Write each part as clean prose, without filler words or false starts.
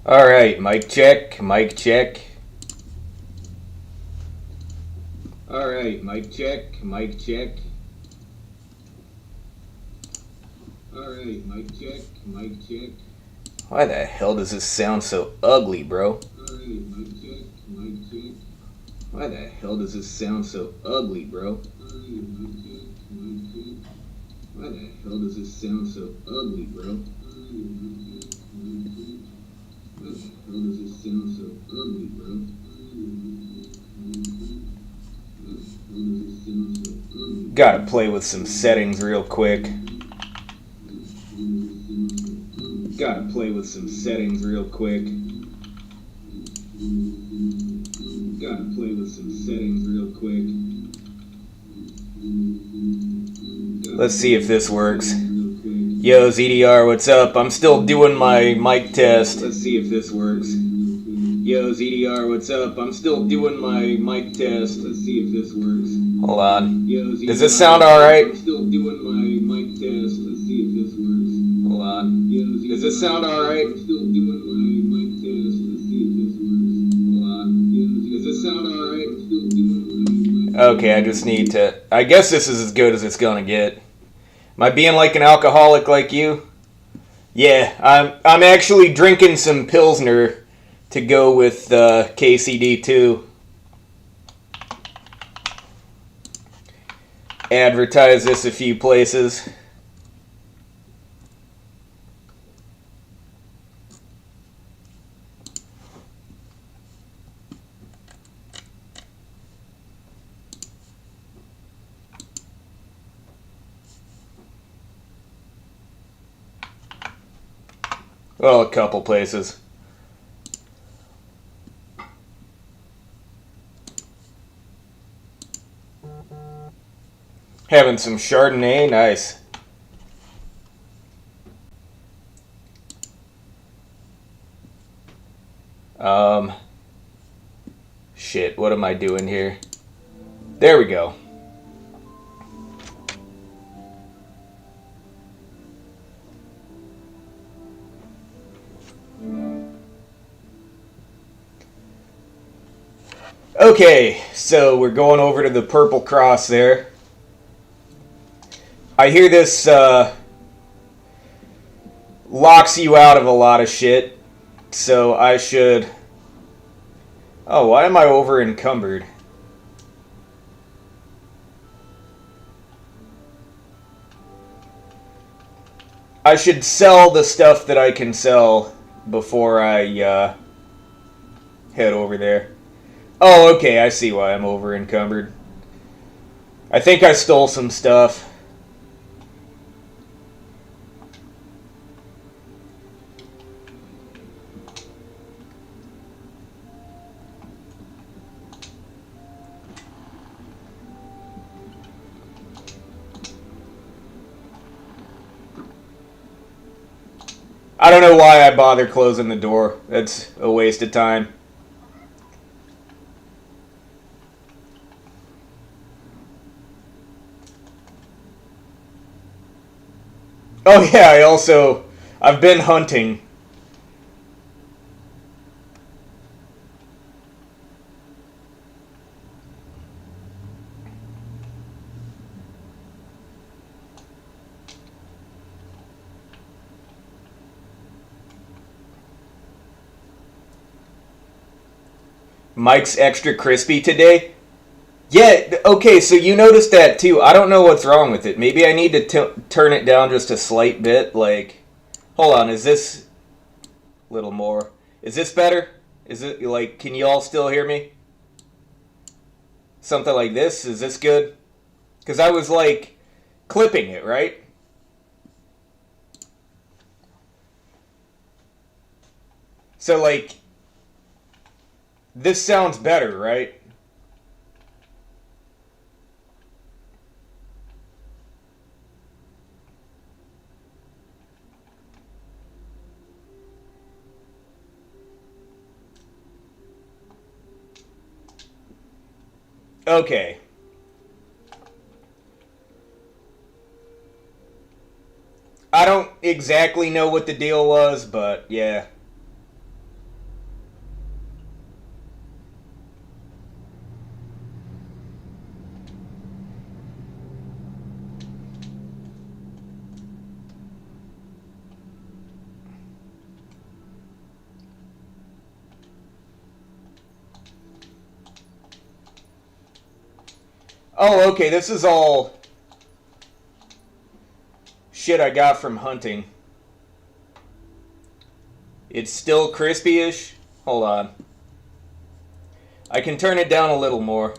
All right, mic check, mic check. All right, mic check, mic check. All right, mic check, mic check. Why the hell does this sound so ugly, bro? All right, mic check, mic check. Why the hell does this sound so ugly, bro? All right, mic check, mic check. Why the hell does this sound so ugly, bro? All right, mic check, mic check. Why the hell does this sound so ugly, bro? Gotta play with some settings real quick. Gotta play with some settings real quick. Gotta play with some settings real quick. Let's see if this works. Yo, ZDR, what's up? I'm still doing my mic test. Let's see if this works. Yo, ZDR, what's up? I'm still doing my mic test. Let's see if this works. Hold on. Yo, ZDR, does this sound alright? I'm still doing my mic test. Let's see if this works. Hold on. Yo, ZDR, does this sound alright? I'm still doing my mic test. Let's see if this works. Hold on. Yo, does this sound alright? I'm still doing my mic test. Okay, I just need to... I guess this is as good as it's gonna get. Am I being like an alcoholic like you? Yeah, I'm actually drinking some Pilsner to go with KCD too. Advertise this a few places. Well, a couple places. Having some Chardonnay, nice. Shit, what am I doing here? There we go. Okay, so we're going over to the Purple Cross there. I hear this locks you out of a lot of shit, so I should... Oh, why am I over encumbered? I should sell the stuff that I can sell before I head over there. Oh, okay, I see why I'm over encumbered. I think I stole some stuff. I don't know why I bother closing the door. That's a waste of time. Oh yeah, I've been hunting. Mike's extra crispy today? Yeah, okay, so you noticed that too. I don't know what's wrong with it. Maybe I need to turn it down just a slight bit. Like, hold on, is this a little more? Is this better? Is it, like, can you all still hear me? Something like this? Is this good? Because I was, like, clipping it, right? So, like, this sounds better, right? Okay. I don't exactly know what the deal was, but yeah. Oh, okay, this is all shit I got from hunting. It's still crispy-ish. Hold on. I can turn it down a little more.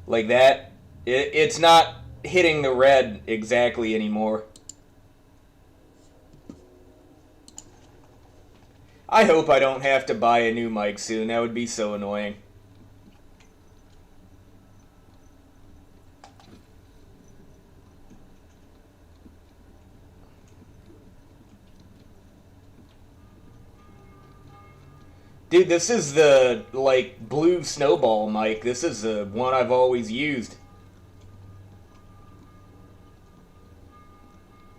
Like that. It's not hitting the red exactly anymore. I hope I don't have to buy a new mic soon. That would be so annoying. Dude, this is the, like, blue snowball mic. This is the one I've always used.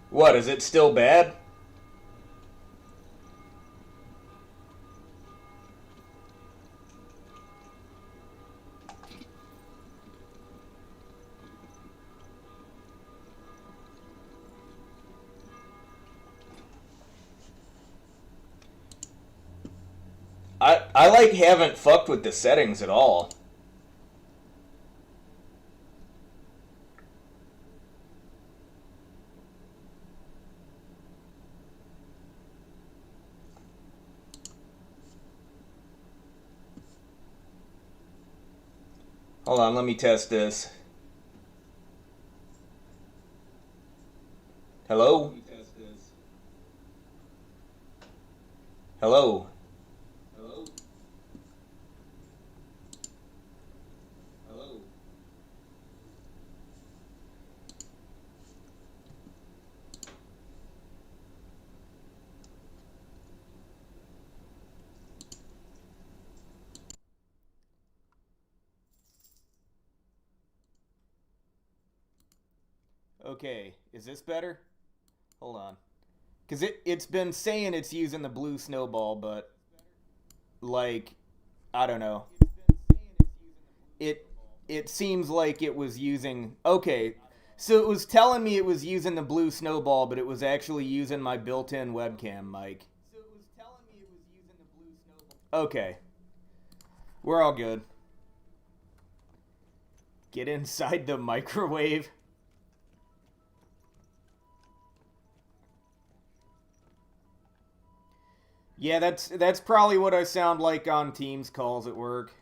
What, is it still bad? I like haven't fucked with the settings at all. Hold on, let me test this. Hello? Hello? Okay, is this better? Hold on. Because it's been saying it's using the blue snowball, but, like, I don't know. It it seems like it was using... Okay, so it was telling me it was using the blue snowball, but it was actually using my built-in webcam mic. Okay, we're all good. Get inside the microwave. Yeah, that's probably what I sound like on Teams calls at work.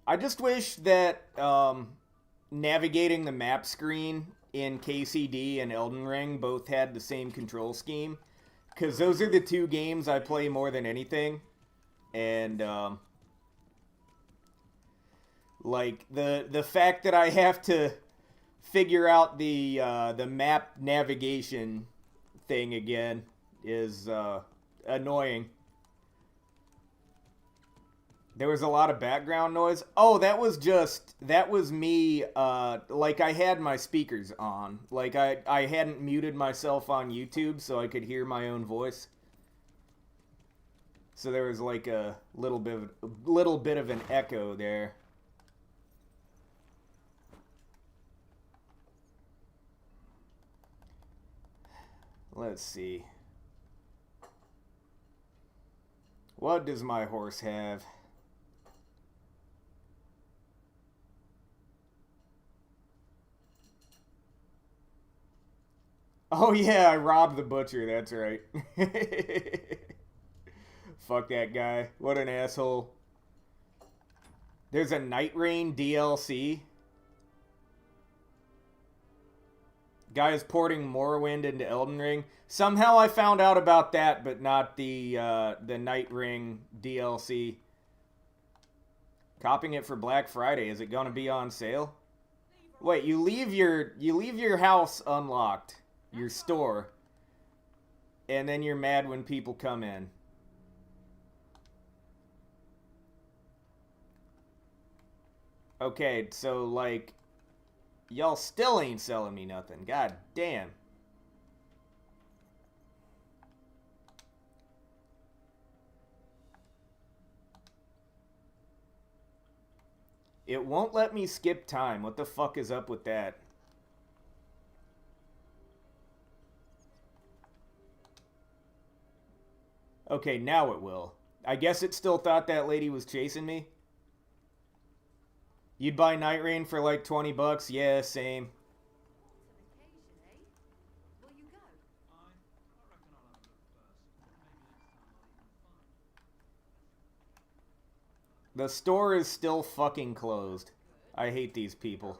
I just wish that navigating the map screen in KCD and Elden Ring both had the same control scheme, because those are the two games I play more than anything, and like the fact that I have to figure out the map navigation thing again is annoying. There was a lot of background noise. Oh, that was me. Like I had my speakers on. Like I hadn't muted myself on YouTube so I could hear my own voice. So there was like a little bit of an echo there. Let's see. What does my horse have? Oh yeah, I robbed the butcher, that's right. Fuck that guy. What an asshole. There's a Night Rain DLC. Guy is porting Morrowind into Elden Ring. Somehow I found out about that, but not the Night Ring DLC. Copying it for Black Friday. Is it gonna be on sale? Wait, you leave your house unlocked, your store, and then you're mad when people come in. Okay, so like y'all still ain't selling me nothing. God damn. It won't let me skip time. What the fuck is up with that? Okay, now it will. I guess it still thought that lady was chasing me. You'd buy Night Rain for like 20 bucks? Yeah, same. The store is still fucking closed. I hate these people.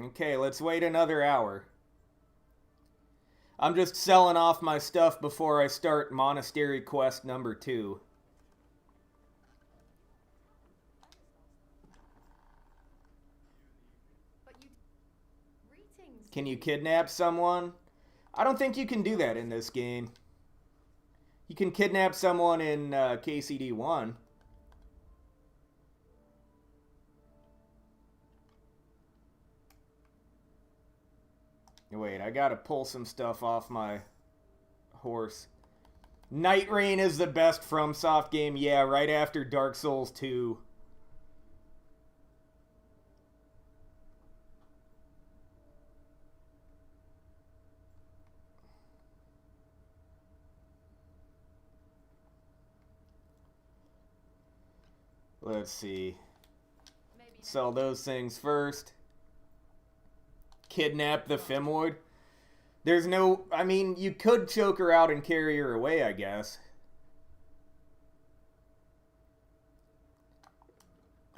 Okay, let's wait another hour. I'm just selling off my stuff before I start monastery quest number 2. Can you kidnap someone? I don't think you can do that in this game. You can kidnap someone in KCD 1. Wait, I gotta pull some stuff off my horse. Night Rain is the best FromSoft game. Yeah, right after Dark Souls 2. Let's see. Sell those things first. Kidnap the Femoid. There's no... I mean, you could choke her out and carry her away, I guess.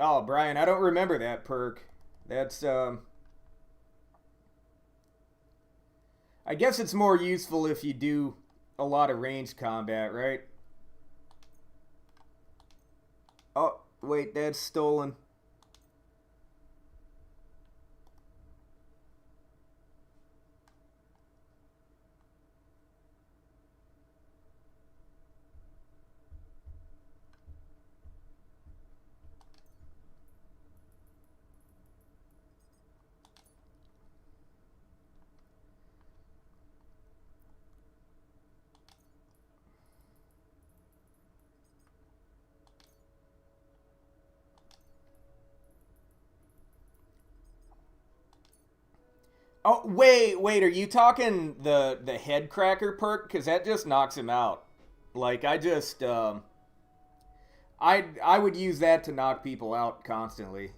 Oh, Brian, I don't remember that perk. That's, I guess it's more useful if you do a lot of ranged combat, right? Oh, wait, that's stolen. Oh, wait, are you talking the head cracker perk? Because that just knocks him out. Like, I would use that to knock people out constantly.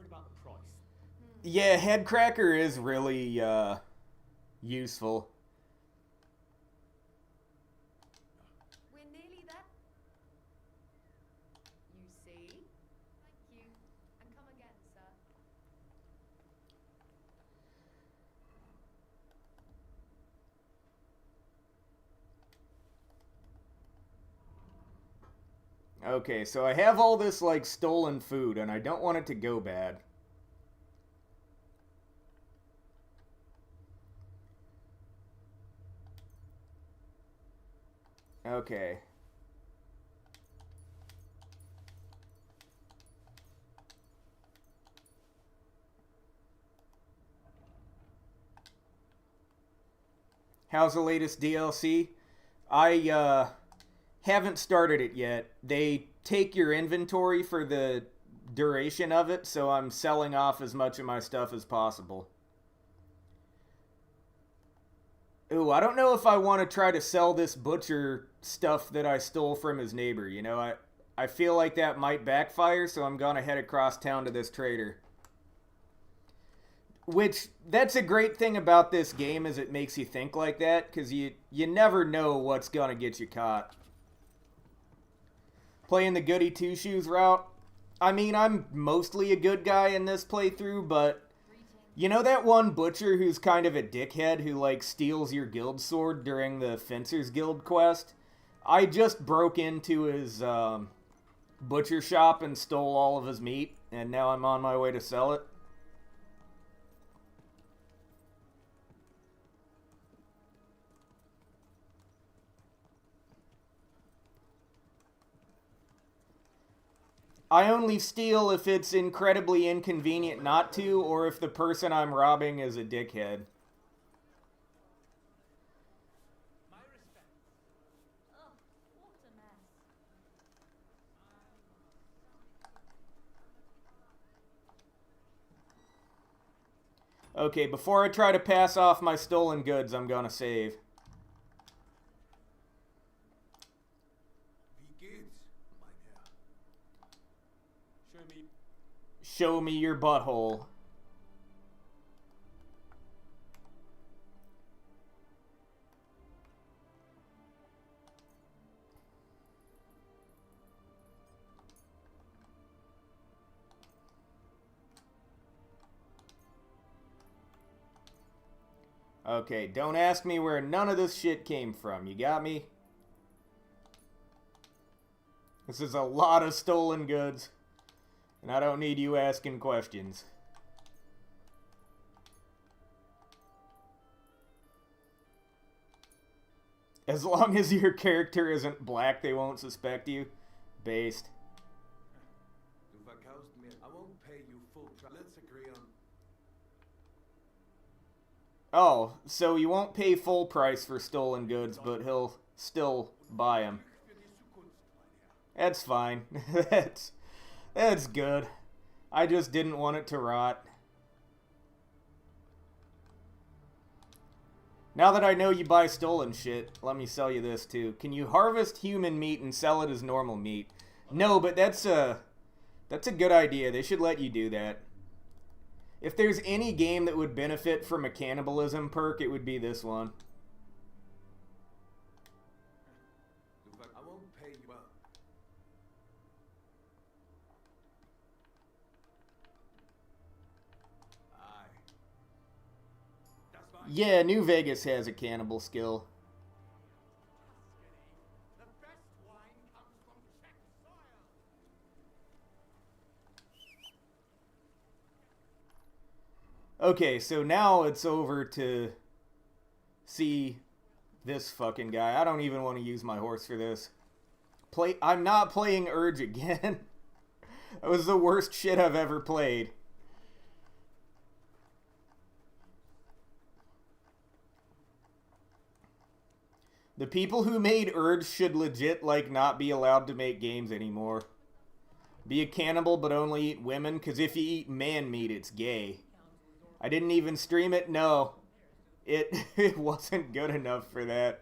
About the price. Yeah, head cracker is really useful. We're nearly there. You see? Thank you. And come again, sir. Okay, so I have all this, like, stolen food, and I don't want it to go bad. Okay. How's the latest DLC? I haven't started it yet. They take your inventory for the duration of it, so I'm selling off as much of my stuff as possible. Ooh, I don't know if I want to try to sell this butcher stuff that I stole from his neighbor. You know, I feel like that might backfire, so I'm gonna head across town to this trader. Which, that's a great thing about this game, is it makes you think like that, because you never know what's gonna get you caught. Playing the goody two-shoes route. I mean, I'm mostly a good guy in this playthrough, but you know that one butcher who's kind of a dickhead who, like, steals your guild sword during the Fencers Guild quest? I just broke into his butcher shop and stole all of his meat, and now I'm on my way to sell it. I only steal if it's incredibly inconvenient not to, or if the person I'm robbing is a dickhead. My respect. Oh, what a mess. Okay, before I try to pass off my stolen goods, I'm gonna save. Wie geht's, mein Herr? Show me. Show me your butthole. Okay, don't ask me where none of this shit came from. You got me? This is a lot of stolen goods, and I don't need you asking questions. As long as your character isn't black, they won't suspect you. Based. Du verkaufst mir. I won't pay you full price. Let's agree on. Oh, so you won't pay full price for stolen goods, but he'll still buy them. Für die Zukunft, mein Herr. That's fine. That's good. I just didn't want it to rot. Now that I know you buy stolen shit, let me sell you this too. Can you harvest human meat and sell it as normal meat? No, but that's a good idea. They should let you do that. If there's any game that would benefit from a cannibalism perk, it would be this one. I won't pay you well. Aye. Das war Yeah, New Vegas has a cannibal skill. The best wine comes from Czech soil. Okay, so now it's over to see this fucking guy. I don't even want to use my horse for this. I'm not playing Urge again. That was the worst shit I've ever played. The people who made Urge should legit, like, not be allowed to make games anymore. Be a cannibal, but only eat women, because if you eat man meat, it's gay. I didn't even stream it, no. It wasn't good enough for that.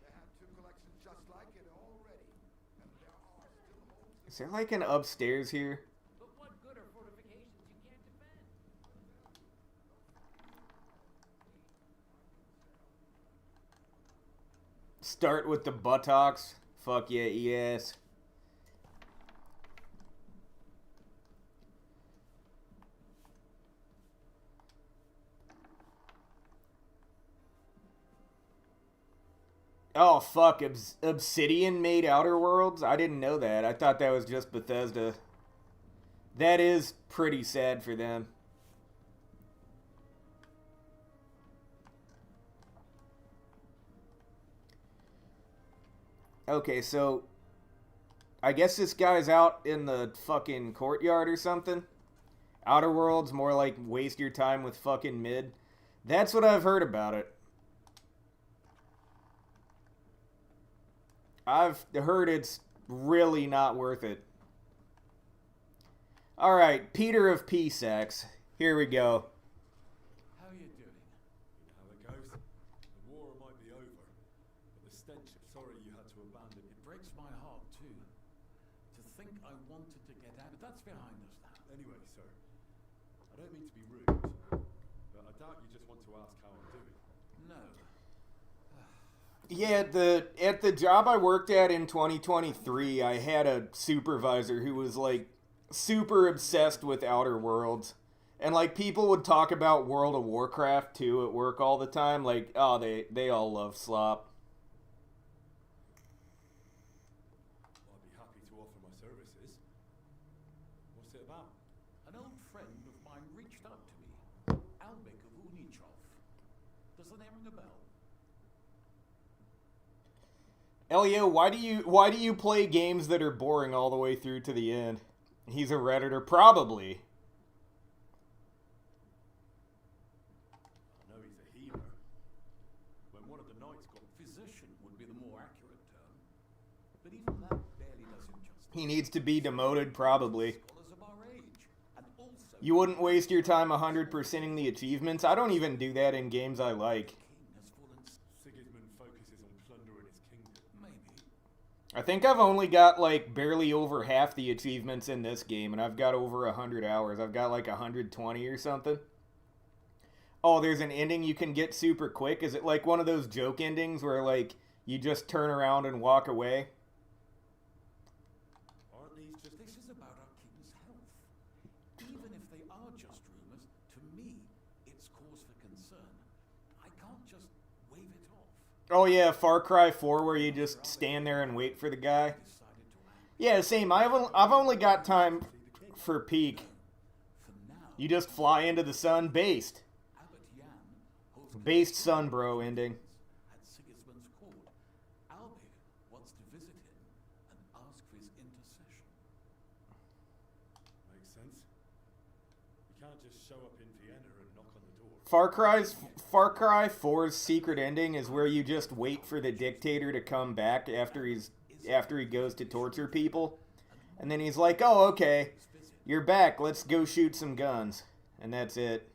They have two collections just like it already. And there are still holes. Is there like an upstairs here? But what good are fortifications you can't defend? Start with the buttocks. Fuck yeah, yes. Oh fuck, Obsidian made Outer Worlds? I didn't know that. I thought that was just Bethesda. That is pretty sad for them. Okay, so I guess this guy's out in the fucking courtyard or something. Outer Worlds, more like waste your time with fucking mid. That's what I've heard about it. I've heard it's really not worth it. Alright, Peter of P-Sex. Here we go. How are you doing? You know how it goes. The war might be over, but the stench of sorry you had to abandon it breaks my heart too. To think I wanted to get out, but that's behind us now. Anyway, sir, I don't mean to be rude, but I doubt you just want to ask how I'm doing. No. Yeah, at the job I worked at in 2023, I had a supervisor who was like super obsessed with Outer Worlds. And like people would talk about World of Warcraft too at work all the time. Like, oh, they all love slop. I'd be happy to offer my services. Elio, why do you play games that are boring all the way through to the end? He's a Redditor, probably. I know he's a healer. When one of the knights got physician would be the more accurate term. But even that barely does him justice. He needs to be demoted, probably. Scholars of our age, and also You wouldn't waste your time 100%ing the achievements? I don't even do that in games I like. king has fallen. Sigismund focuses on plundering his kingdom. Maybe. I think I've only got like barely over half the achievements in this game, and I've got over 100 hours. I've got like 120 or something. Oh, there's an ending you can get super quick. Is it like one of those joke endings where like you just turn around and walk away? Aren't these just... This is about our king's health. Even if they are just rumours, to me, it's cause for concern. I can't just wave it off. Oh yeah, Far Cry 4 where you just stand there and wait for the guy. Decided to act. Yeah, same. I've only got time for peak. For now, You just fly into the sun, based. Abbot Jan holds Based sun, bro, ending. at Sigismund's court. Albig wants to visit him and ask for his intercession. Makes sense. You can't just show up in Vienna and knock on the door. Far Cry 4's secret ending is where you just wait for the dictator to come back after he goes to torture people. And then he's like, "Oh, okay. You're back. Let's go shoot some guns." And that's it.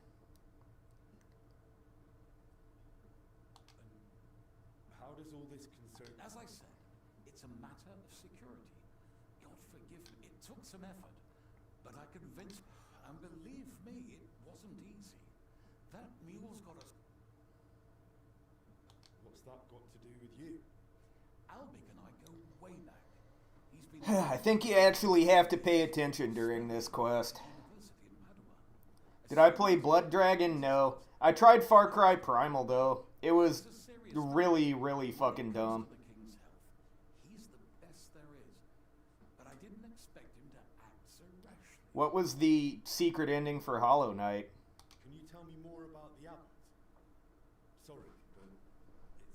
How does all this concern? As I said, it's a matter of security. God forgive me, it took some effort. But I convinced, and believe me, it wasn't easy. That mule's got us. What's that got to do with you? Albig and I go way back. He's been I think you actually have to pay attention during this quest. University in Padua. Did I play Blood Dragon? No. I tried Far Cry Primal, though. It was really, really fucking dumb. The king's health. He's the best there is. But I didn't expect him to act so rashly. What was the secret ending for Hollow Knight? Can you tell me more about the abbot? Sorry, but it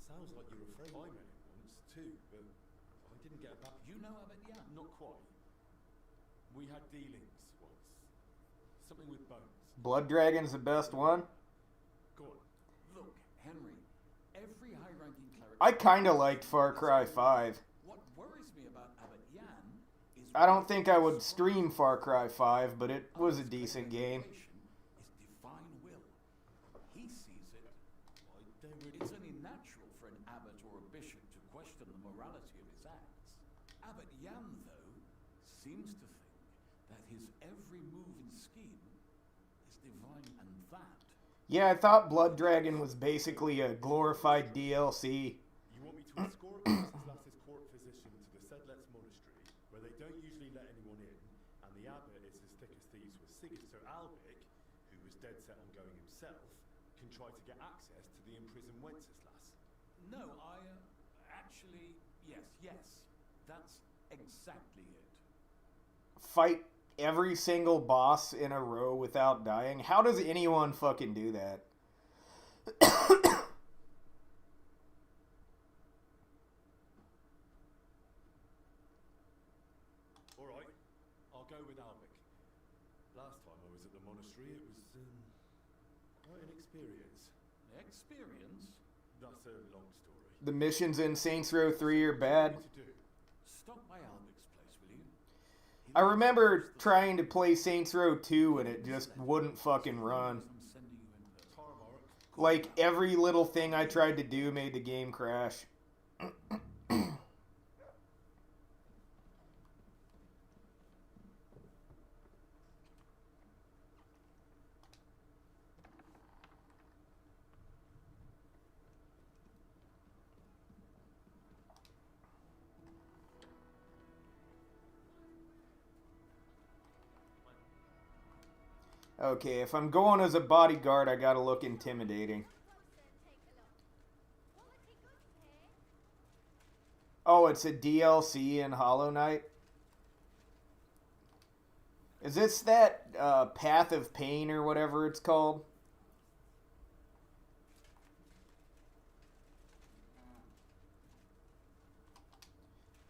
sounds like you're afraid. I met him once too, but I didn't get back. You know Abbot Jan? Not quite. We had dealings once. Something with bones. Blood Dragon's the best one? Go on. Look, Henry, every high-ranking cleric... I kinda liked Far Cry 5. What worries me about Abbot Jan is... I don't think I would stream Far Cry 5, but it was a decent game. ...is divine will. He sees it. I don't really... It's only natural for an abbot or a bishop to question the morality of his acts. Abbot Jan, though, seems to think that his every move and scheme is divine, and that... Yeah, I thought Blood Dragon was basically a glorified DLC. You want me to escort Wenceslas's court physician to the Sedlets monastery, where they don't usually let anyone in, and the abbot is as thick as thieves with Sigurd, so Albig, who was dead set on going himself, can try to get access to the imprisoned Wenceslas. No, actually, yes. That's exactly it. Fight every single boss in a row without dying. How does anyone fucking do that? Alright, I'll go with Albig. Last time I was at the monastery, it was quite an experience. Experience? That's a long story. The missions in Saints Row 3 are bad. What to do? Stop by Albig's place, will you? I remember trying to play Saints Row 2 and it just wouldn't fucking run. I'm sending you in person. Tarmark. Like, every little thing I tried to do made the game crash. Okay, if I'm going as a bodyguard, I gotta look intimidating. Oh, it's a DLC in Hollow Knight? Is this that Path of Pain or whatever it's called?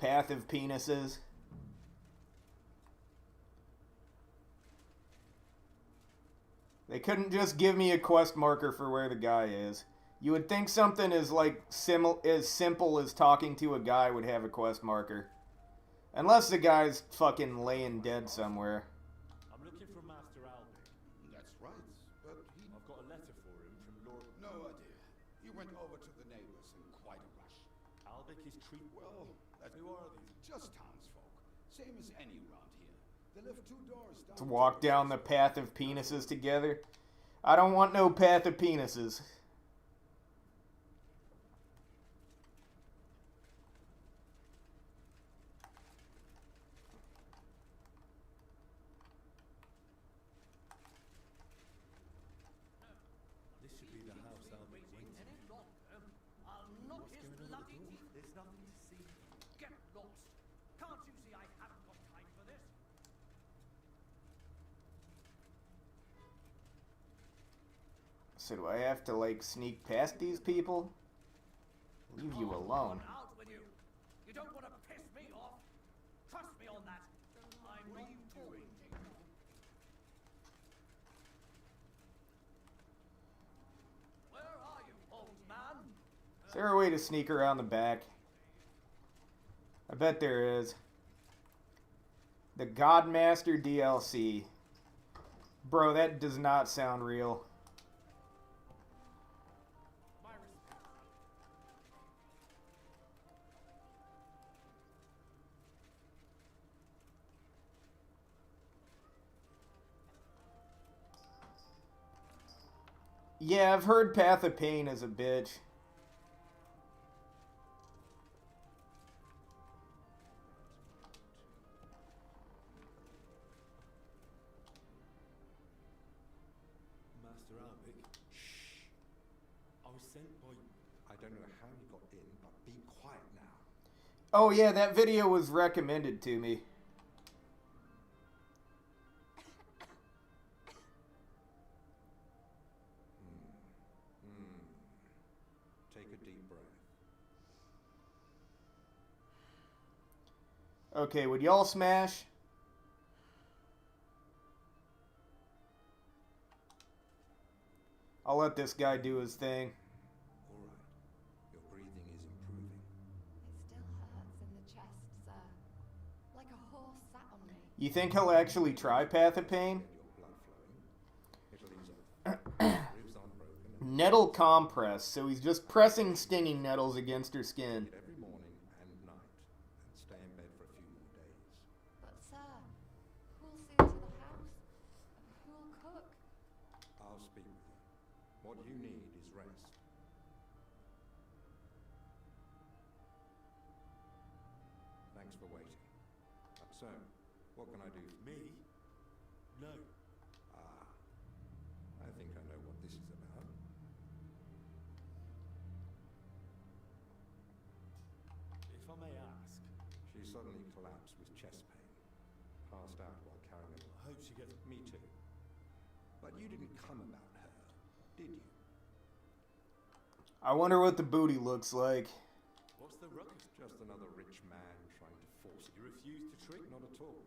path of penises. They couldn't just give me a quest marker for where the guy is. You would think something as as simple as talking to a guy would have a quest marker. Unless the guy's fucking laying dead somewhere. I'm looking for Master Albic. That's right, but he... I've got a letter for him from Lord... No idea. He went over to the neighbors in quite a rush. Albic is treat... Well, that's... Who are these? Just townsfolk. Same as any around here. They live 2 doors down... To walk down the path of penises together. I don't want no path of penises. This should be the house Albic went to. Any longer, I'll knock his bloody teeth. There's nothing to see. Get lost. Can't you see I haven't got time for this? So do I have to, like, sneak past these people? Leave you alone. Out with you. You don't want to piss me off. Trust me on that. I'm not doing. Where are you, old man? Is there a way to sneak around the back? I bet there is. The Godmaster DLC. Bro, that does not sound real. My respect. Yeah, I've heard Path of Pain is a bitch. Master Albic. Shh. I was sent by... I don't know how you got in, but be quiet now. Oh yeah, that video was recommended to me. Take a deep breath. Okay, would y'all smash? I'll let this guy do his thing. All right. Your breathing is improving. It still hurts in the chest, sir. Like a horse sat on me. You think he'll actually try Path of Pain? Get your blood flowing. It'll ease off. Ribs aren't broken. Nettle compress, so he's just pressing stinging nettles against her skin. It every morning and night, and stay in bed for a few more days. But, sir, who'll see to the house? Who'll cook? I'll speak with you. What you need is rest. Thanks for waiting. So, what can I do for Me? No. Ah, I think I know what this is about. If I may ask, She suddenly collapsed with chest pain, passed out while carrying a... I hope she gets... Me too. But you didn't come about her, did you? I wonder what the booty looks like. What's the ruckus? Just another rich man trying to force You refuse to treat? Not at all.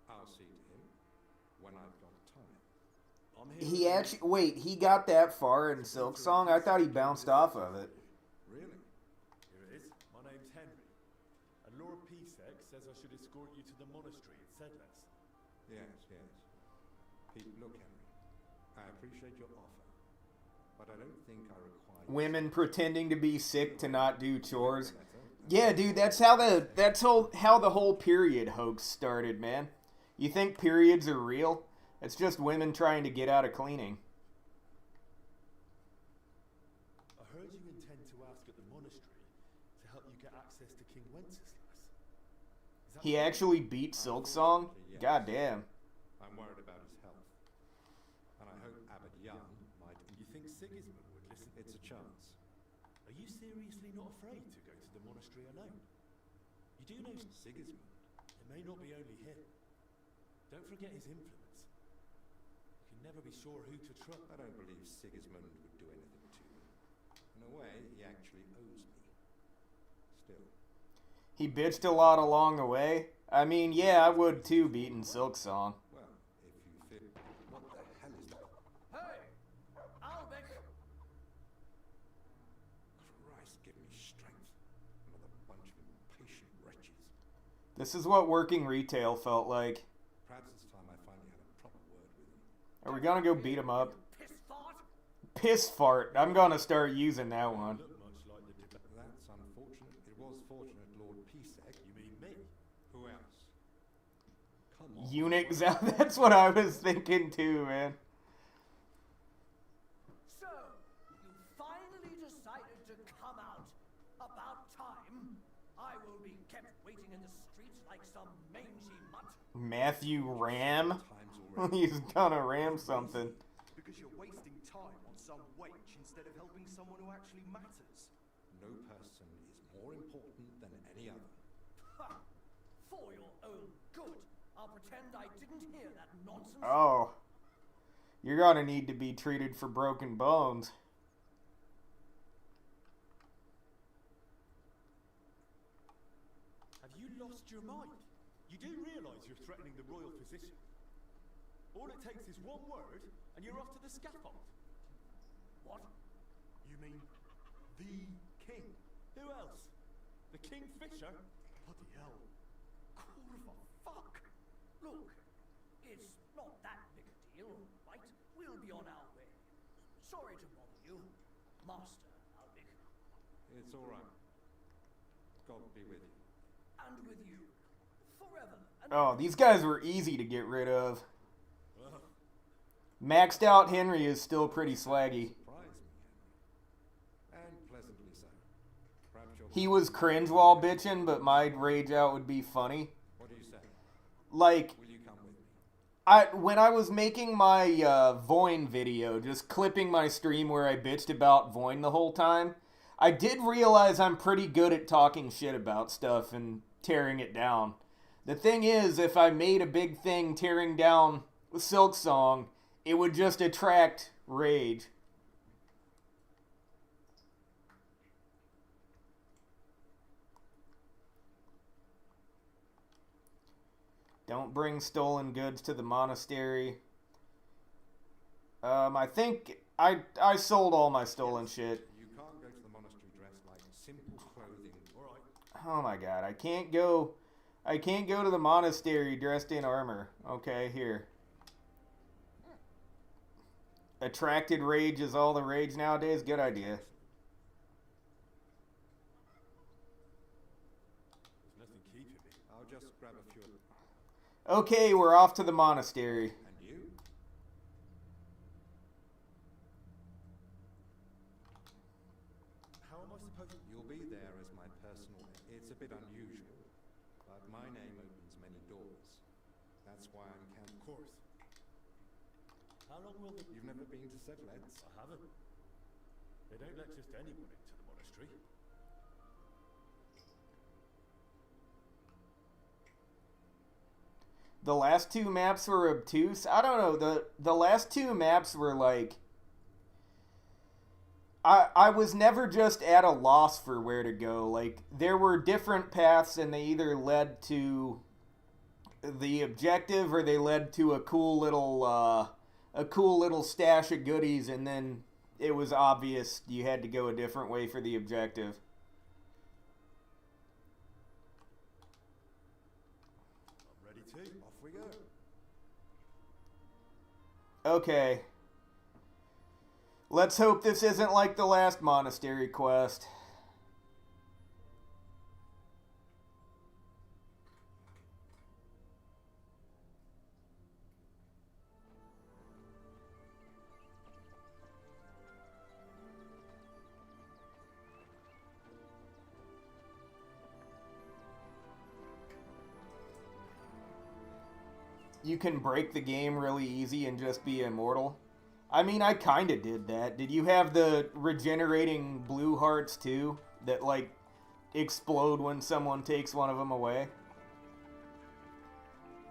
I'll see to him when I've got time. I'm here... He actually... Wait, he got that far in Silk Song? I thought he bounced off of it. Really? Here it is. My name's Henry. And Lord Pisek says I should escort you to the monastery at Sedles. Yes, yes. Pete, look, Henry. I appreciate your offer, but I don't think I require... Women pretending to be sick to not do chores. Yeah, dude, that's how the whole period hoax started, man. You think periods are real? It's just women trying to get out of cleaning. I heard you intend to ask at the monastery to help you get access to King Wenceslas. Is that He actually beat Silk Song? God damn. I'm worried about his health. And I hope Abbot Young might... You think Sigismund would listen? It's a chance. Are you seriously not afraid to go to the monastery alone? You do know Sigismund? it may not be only him. Don't forget his influence. You can never be sure who to trust. I don't believe Sigismund would do anything to me. In a way, he actually owes me. Still, He bitched a lot along the way. I mean, yeah, I would too, beating Silk Song. Well, if you feel... What the hell is that? Hey! Albec! Christ, give me strength. Another bunch of impatient wretches. This is what working retail felt like. Perhaps it's time I finally had a proper word with him. Are we gonna go beat him up? Piss fart! Piss fart. I'm gonna start using that one. Look much like the That's unfortunate. It was fortunate, Lord Pisek. You mean me? Who else? Come on. Eunuch. That's what I was thinking too, man. So, you finally decided to come out. About time. I will be kept waiting in the streets like some mangy mutt. Matthew Ram? Times already. He's gonna ram something. Because you're wasting time on some wench instead of helping someone who actually matters. No person is more important than any other. Ha! For your own good. I'll pretend I didn't hear that nonsense. Oh. You're gonna need to be treated for broken bones. Have you lost your mind? You do realise you're threatening the royal position? All it takes is one word, and you're off to the scaffold. What? You mean the king? Who else? The Kingfisher? Bloody hell. For fuck! Look, it's not that big a deal, right? We'll be on our way. Sorry to bother you, Master Albec. It's all right. God be with you. And with you. Forever. And Oh, these guys were easy to get rid of. Maxed out Henry is still pretty swaggy. Surprise me, Henry. And pleasantly so. Perhaps you're... He was cringe while bitching, but my rage out would be funny. What do you say? Like, Will you come with me? when I was making my Voin video, just clipping my stream where I bitched about Voin the whole time, I did realize I'm pretty good at talking shit about stuff and tearing it down. The thing is, if I made a big thing tearing down Silk Song, it would just attract rage. Don't bring stolen goods to the monastery. I think I sold all my stolen shit. You can't go to the monastery dressed like simple clothing. All right. Oh my god, I can't go to the monastery dressed in armor. Okay, here. Attracted rage is all the rage nowadays. Good idea. There's nothing keeping me. I'll just grab a few. Okay, we're off to the monastery. And you? How am I supposed to... You'll be there as my personal... It's a bit unusual, but my name opens many doors. That's why I'm Of course. How long will the... You've never been to Sedlets? I haven't. They don't let just anyone into the monastery. The last two maps were obtuse. I don't know. The last two maps were like... I was never just at a loss for where to go. Like, there were different paths and they either led to the objective or they led to a cool little stash of goodies, and then it was obvious you had to go a different way for the objective. I'm ready to. Off we go. Okay. Let's hope this isn't like the last monastery quest. You can break the game really easy and just be immortal. I mean, I kind of did that. Did you have the regenerating blue hearts too? That, like, explode when someone takes one of them away?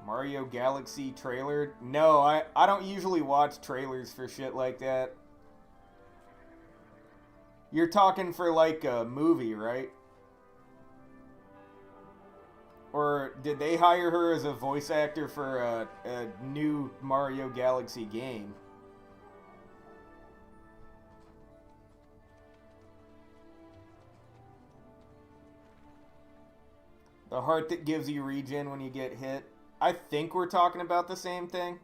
Mario Galaxy trailer? No, I don't usually watch trailers for shit like that. You're talking for, like, a movie, right? Or did they hire her as a voice actor for a new Mario Galaxy game? The heart that gives you regen when you get hit. I think we're talking about the same thing.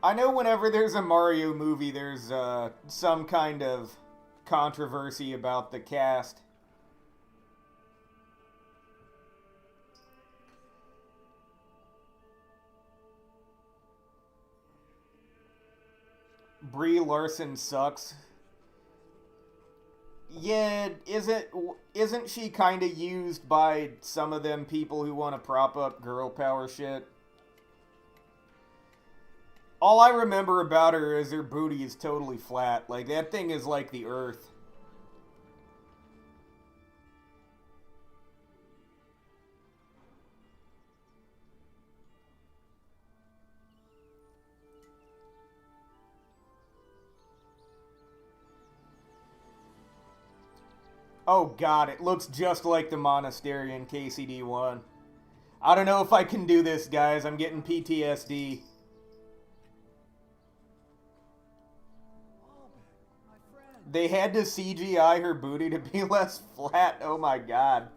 I know whenever there's a Mario movie, there's some kind of controversy about the cast. Brie Larson sucks. Yeah, isn't she kind of used by some of them people who want to prop up girl power shit? All I remember about her is her booty is totally flat. Like, that thing is like the earth. Oh god, it looks just like the monastery in KCD1. I don't know if I can do this, guys. I'm getting PTSD. They had to CGI her booty to be less flat. Oh my god.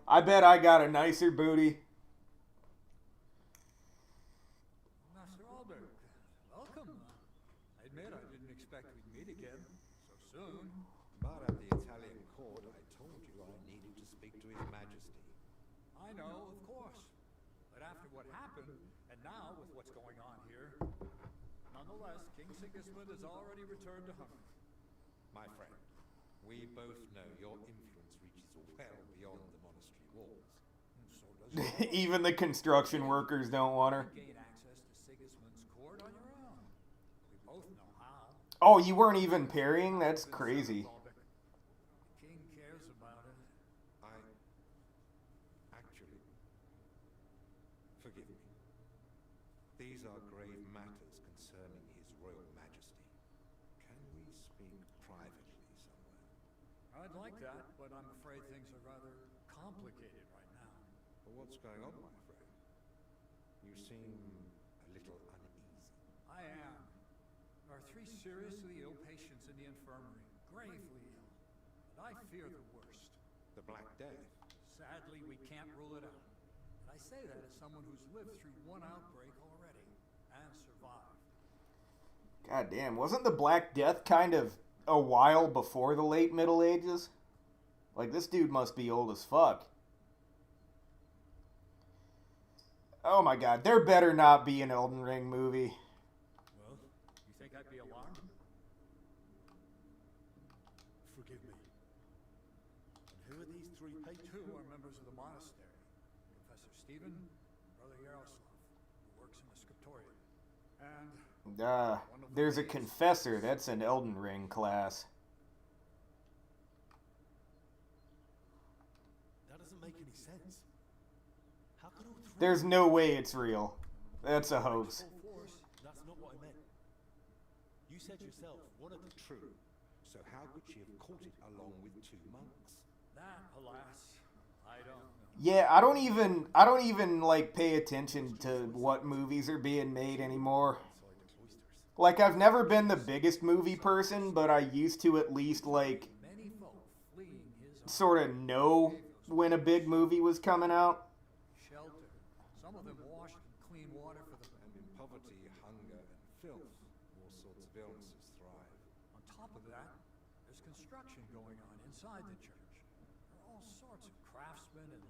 I bet I got a nicer booty. Master Albert, welcome. I admit I didn't expect we'd meet again so soon. But at the Italian court, I told you I needed to speak to His Majesty. I know, of course. But after what happened, and now with what's going on here, nonetheless, King Sigismund has already returned to Hungary. My friend, we both know your influence reaches well beyond the monastery walls. And so does Even the construction workers don't want her. gain access to Sigismund's court on your own. We both know how. Oh, you weren't even parrying? That's crazy. The king cares about it. Actually, forgive me. These are grave matters concerning His Royal Majesty. Can we speak privately somewhere? I'd like that, but I'm afraid things are rather complicated right now. Well, what's going on, my friend? You seem a little uneasy. I am. There are 3 seriously ill patients in the infirmary, gravely ill. And I fear the worst. The Black Death. Sadly, we can't rule it out. And I say that as someone who's lived through one outbreak already and survived. God damn, wasn't the Black Death kind of a while before the late Middle Ages? Like, this dude must be old as fuck. Oh my god, there better not be an Elden Ring movie. Well, you think I'd be alarmed? Forgive me. And who are these 3 patrons? 2 are members of the monastery. Professor Stephen, Brother Yaroslav, who works in the scriptorium. And There's a confessor. That's an Elden Ring class. That doesn't make any sense. How could all 3? There's no way it's real. That's a hoax. Full force? That's not what I meant. You said yourself, one of the True. So how could she have caught it along with 2 monks? that, alas, I don't know. Yeah, I don't even like pay attention to what movies are being made anymore. inside the cloisters. Like, I've never been the biggest movie person, but I used to at least like Many folk fleeing his sort of know when a big movie was coming out. shelter. Some of them washed in clean water for the... And in poverty, hunger, and filth, all sorts of illnesses thrive. On top of that, there's construction going on inside the church. There are all sorts of craftsmen and...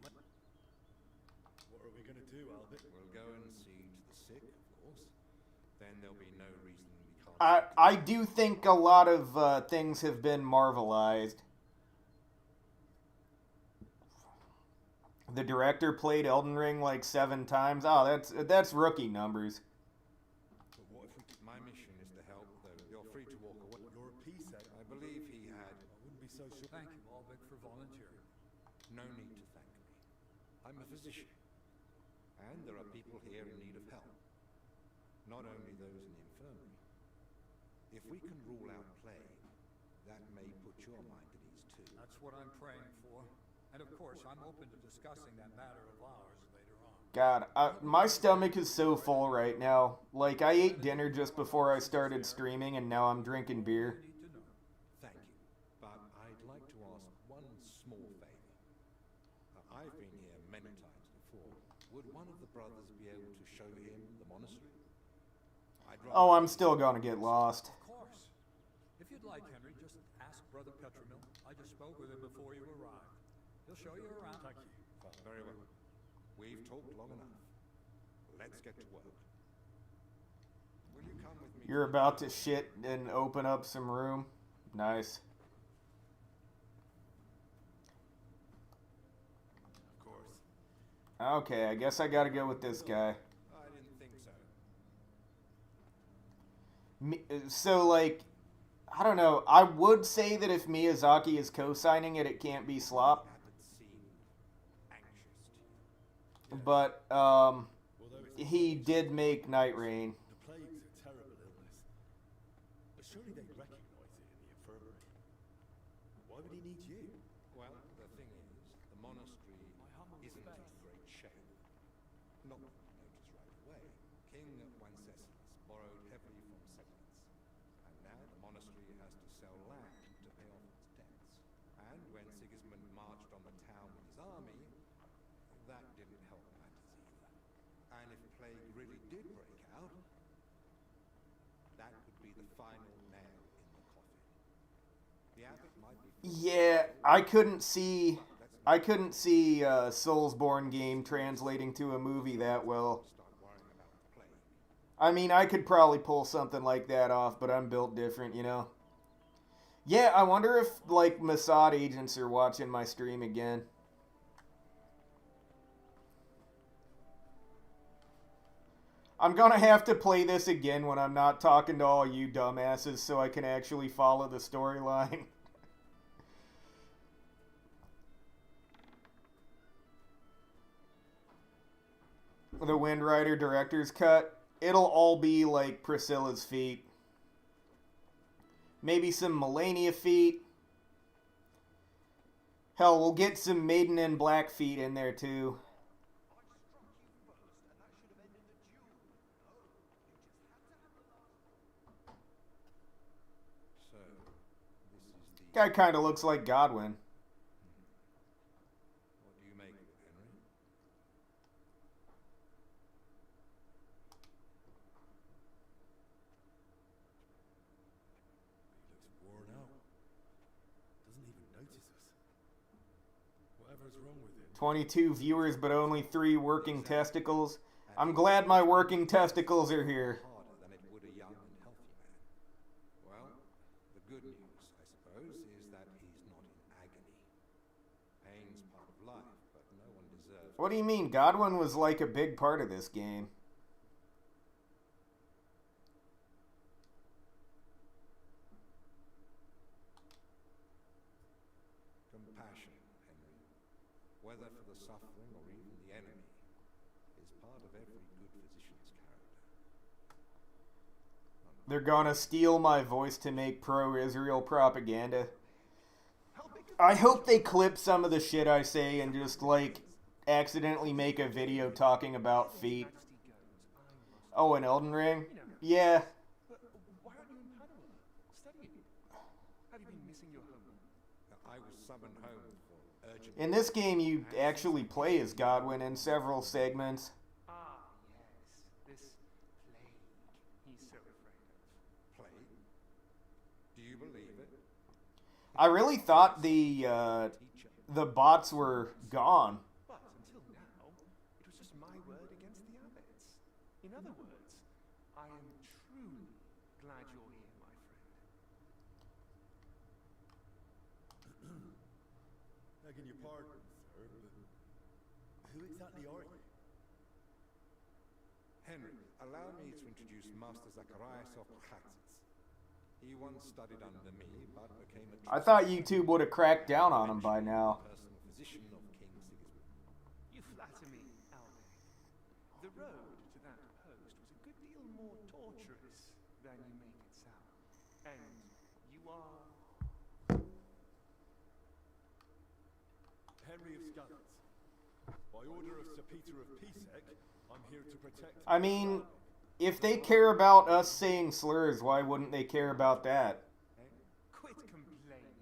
What are we going to do, Albert? We'll go and see to the sick, of course. Then there'll be no reason we can't... I do think a lot of things have been marvelized. The director played Elden Ring like 7 times. Oh, that's rookie numbers. But what if we... My mission is to help, though. You're free to walk away. You're a peace egg. I believe he had... I wouldn't be so sure. Thank you, Albeck, for volunteering. No need to thank me. I'm a physician. And there are people here in need of help. Not only those in the infirmary. If we can rule out plague, that may put your mind at ease too. That's what I'm praying for. And of course, I'm open to discussing that matter of ours later on. God, my stomach is so full right now. Like, I ate dinner just before I started streaming, and now I'm drinking beer. You need to know. Thank you. But I'd like to ask one small favor. I've been here many times before. Would one of the brothers be able to show him the monastery? Oh, I'm still gonna get lost. Of course. If you'd like, Henry, just ask Brother Petramil. I just spoke with him before you arrived. He'll show you around. Thank you, Father. Very well. We've talked long enough. Let's get to work. Will you come with me? You're about to shit and open up some room. Nice. Of course. Okay, I guess I gotta go with this guy. I didn't think so. So, like, I don't know. I would say that if Miyazaki is co-signing it, it can't be slop. Abbot seemed anxious to you. But, Although it's he did make Night Rain. the plague's a terrible illness. But surely they'd recognize it in the infirmary. Why would he need you? Well, the thing is, the monastery isn't in great shape. Not that you notice right away. King Wenceslas borrowed heavily from settlers, and now the monastery has to sell land to pay off its debts. And when Sigismund marched on the town with his army, that didn't help matters either. And if plague really did break out, that could be the final nail in the coffin. The abbot might be. Yeah, I couldn't see Soulsborne game translating to a movie that well. Start worrying about the plague. I mean, I could probably pull something like that off, but I'm built different, you know? Yeah, I wonder if, like, Mossad agents are watching my stream again. I'm gonna have to play this again when I'm not talking to all you dumbasses so I can actually follow the storyline. The Wind Rider director's cut, it'll all be like Priscilla's feet. Maybe some Melania feet. Hell, we'll get some Maiden in Black feet in there too. So, this is the. Guy kind of looks like Godwin. What do you make of it, Henry? He looks worn out. Doesn't even notice us. Whatever's wrong with him. 22 viewers, but only 3 working testicles. I'm glad my working testicles are here. Harder than it would a young and healthy man. Well, the good news, I suppose, is that he's not in agony. Pain's part of life, but no one deserves. What do you mean? Godwin was like a big part of this game. Compassion, Henry, whether for the suffering or even the enemy, is part of every good physician's character. They're gonna steal my voice to make pro-Israel propaganda. I hope they clip some of the shit I say and just, like, accidentally make a video talking about feet. Oh, an Elden Ring? Yeah. But why aren't you in Padua? Studying? Have you been missing your home? I was summoned home for urgent. In this game, you actually play as Godwin in several segments. Ah, yes. This plague he's so afraid of. Plague? Do you believe it? I really thought the Teacher. bots were gone. But until now, it was just my word against the abbot's. In other words, I am truly glad you're here, my friend. Begging your pardon, sir, but who exactly are you? Henry, allow me to introduce Master Zacharias of Khatzis. He once studied under me, but became a I thought YouTube would have cracked down on him by now. personal physician of King Sigismund. You flatter me, Albert. The road to that post was a good deal more torturous than you made it sound. And you are... Henry By order of Sir Peter of Pisek, I'm here to protect... I mean, if they care about us saying slurs, why wouldn't they care about that? Quit complaining.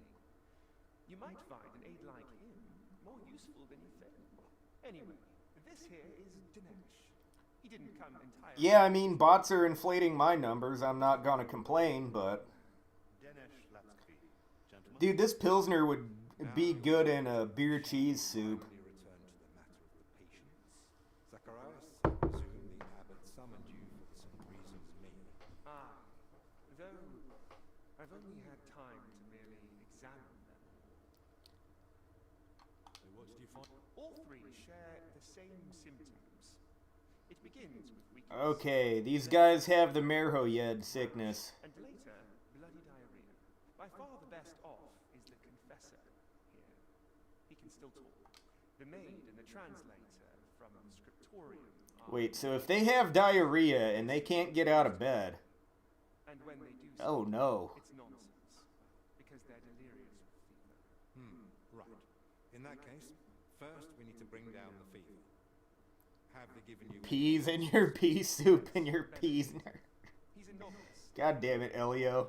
You might find an aide like him more useful than you think. Anyway, this here is Dinesh. He didn't come entirely... Yeah, I mean, bots are inflating my numbers. I'm not gonna complain, but... Dude, this Pilsner would be good in a beer cheese soup. Return to the matter of the patients. Zacharias, I presume the abbot summoned you for the same reason as me. Ah, though I've only had time to merely examine them. So what did you find? All three share the same symptoms. It begins with weakness. Okay, these guys have the Merhoyed sickness. And later, bloody diarrhea. By far the best off is the confessor here. He can still talk. The maid and the translator from the scriptorium are... Wait, so if they have diarrhea and they can't get out of bed... And when they do Oh so, no. it's nonsense. Because they're delirious with fever. Right. In that case, first we need to bring down the fever. Have they given you... Peas in your pea soup and your peas... He's a novice, God damn it, Elio.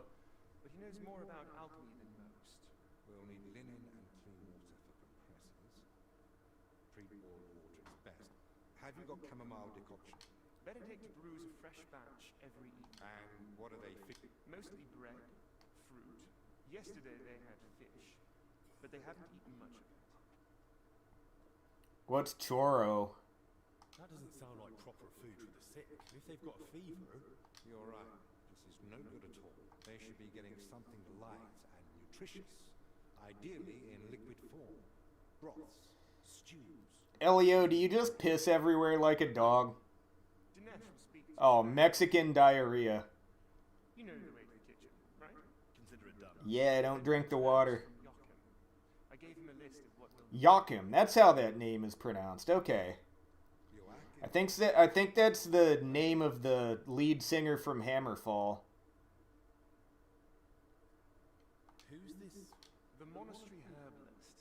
but he knows more about alchemy than most. We'll need linen and clean water for compressors. Pre-boiled water is best. Have you got chamomile decoction? Benedict brews a fresh batch every evening. And what are they Mostly bread, fruit. Yesterday they had fish, but they haven't eaten much of it. What's choro? That doesn't sound like proper food for the sick. If they've got a fever... You're right. This is no good at all. They should be getting something light and nutritious. Ideally in liquid form. Broths, stews. Elio, do you just piss everywhere like a dog? Dinesh will speak to Oh, you. Mexican diarrhea. You know the way to the kitchen, right? Consider it done. Yeah, don't drink the water. Joachim. I gave him a list of what he'll... Joachim, that's how that name is pronounced. Okay. I think that's the name of the lead singer from Hammerfall. Who's this? The monastery herbalist.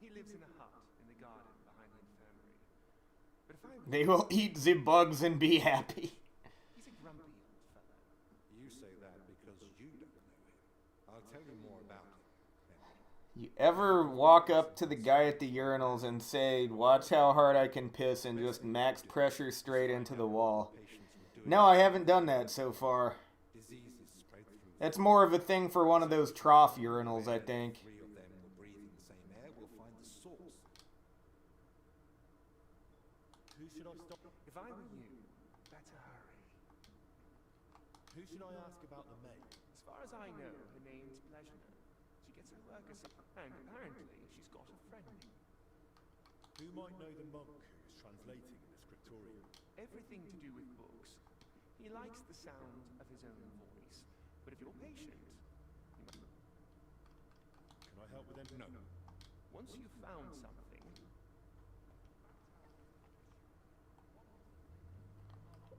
He lives in a hut in the garden behind the infirmary. But if I were They will eat the bugs and be happy. he's a grumpy old fellow. You say that because you don't know him. I'll tell you more about him. You ever walk up to the guy at the urinals and say, "Watch how hard I can piss," and just max pressure straight into the wall? No, I haven't done that so far. Diseases spread through... That's more of a thing for one of those trough urinals, I think. Three of them will breathe in the same air. We'll find the source. Who should I stop? If I were you, better hurry. Who should I ask about the maid? As far as I know, her name's Pleasure. She gets her work as and apparently she's got a friend. Who might know the monk who's translating in the scriptorium? Everything to do with books. He likes the sound of his own voice. But if you're patient, you must... Can I help with them? No. Once you've found something,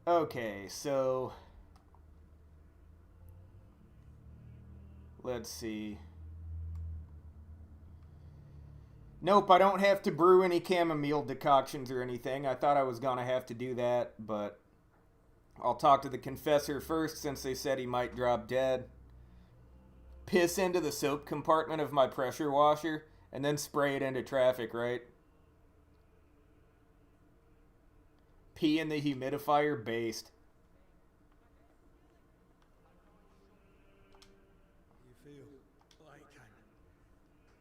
Okay, so... Let's see. Nope, I don't have to brew any chamomile decoctions or anything. I thought I was going to have to do that, but I'll talk to the confessor first since they said he might drop dead. Piss into the soap compartment of my pressure washer and then spray it into traffic, right? Pee in the humidifier based. You feel? Like I'm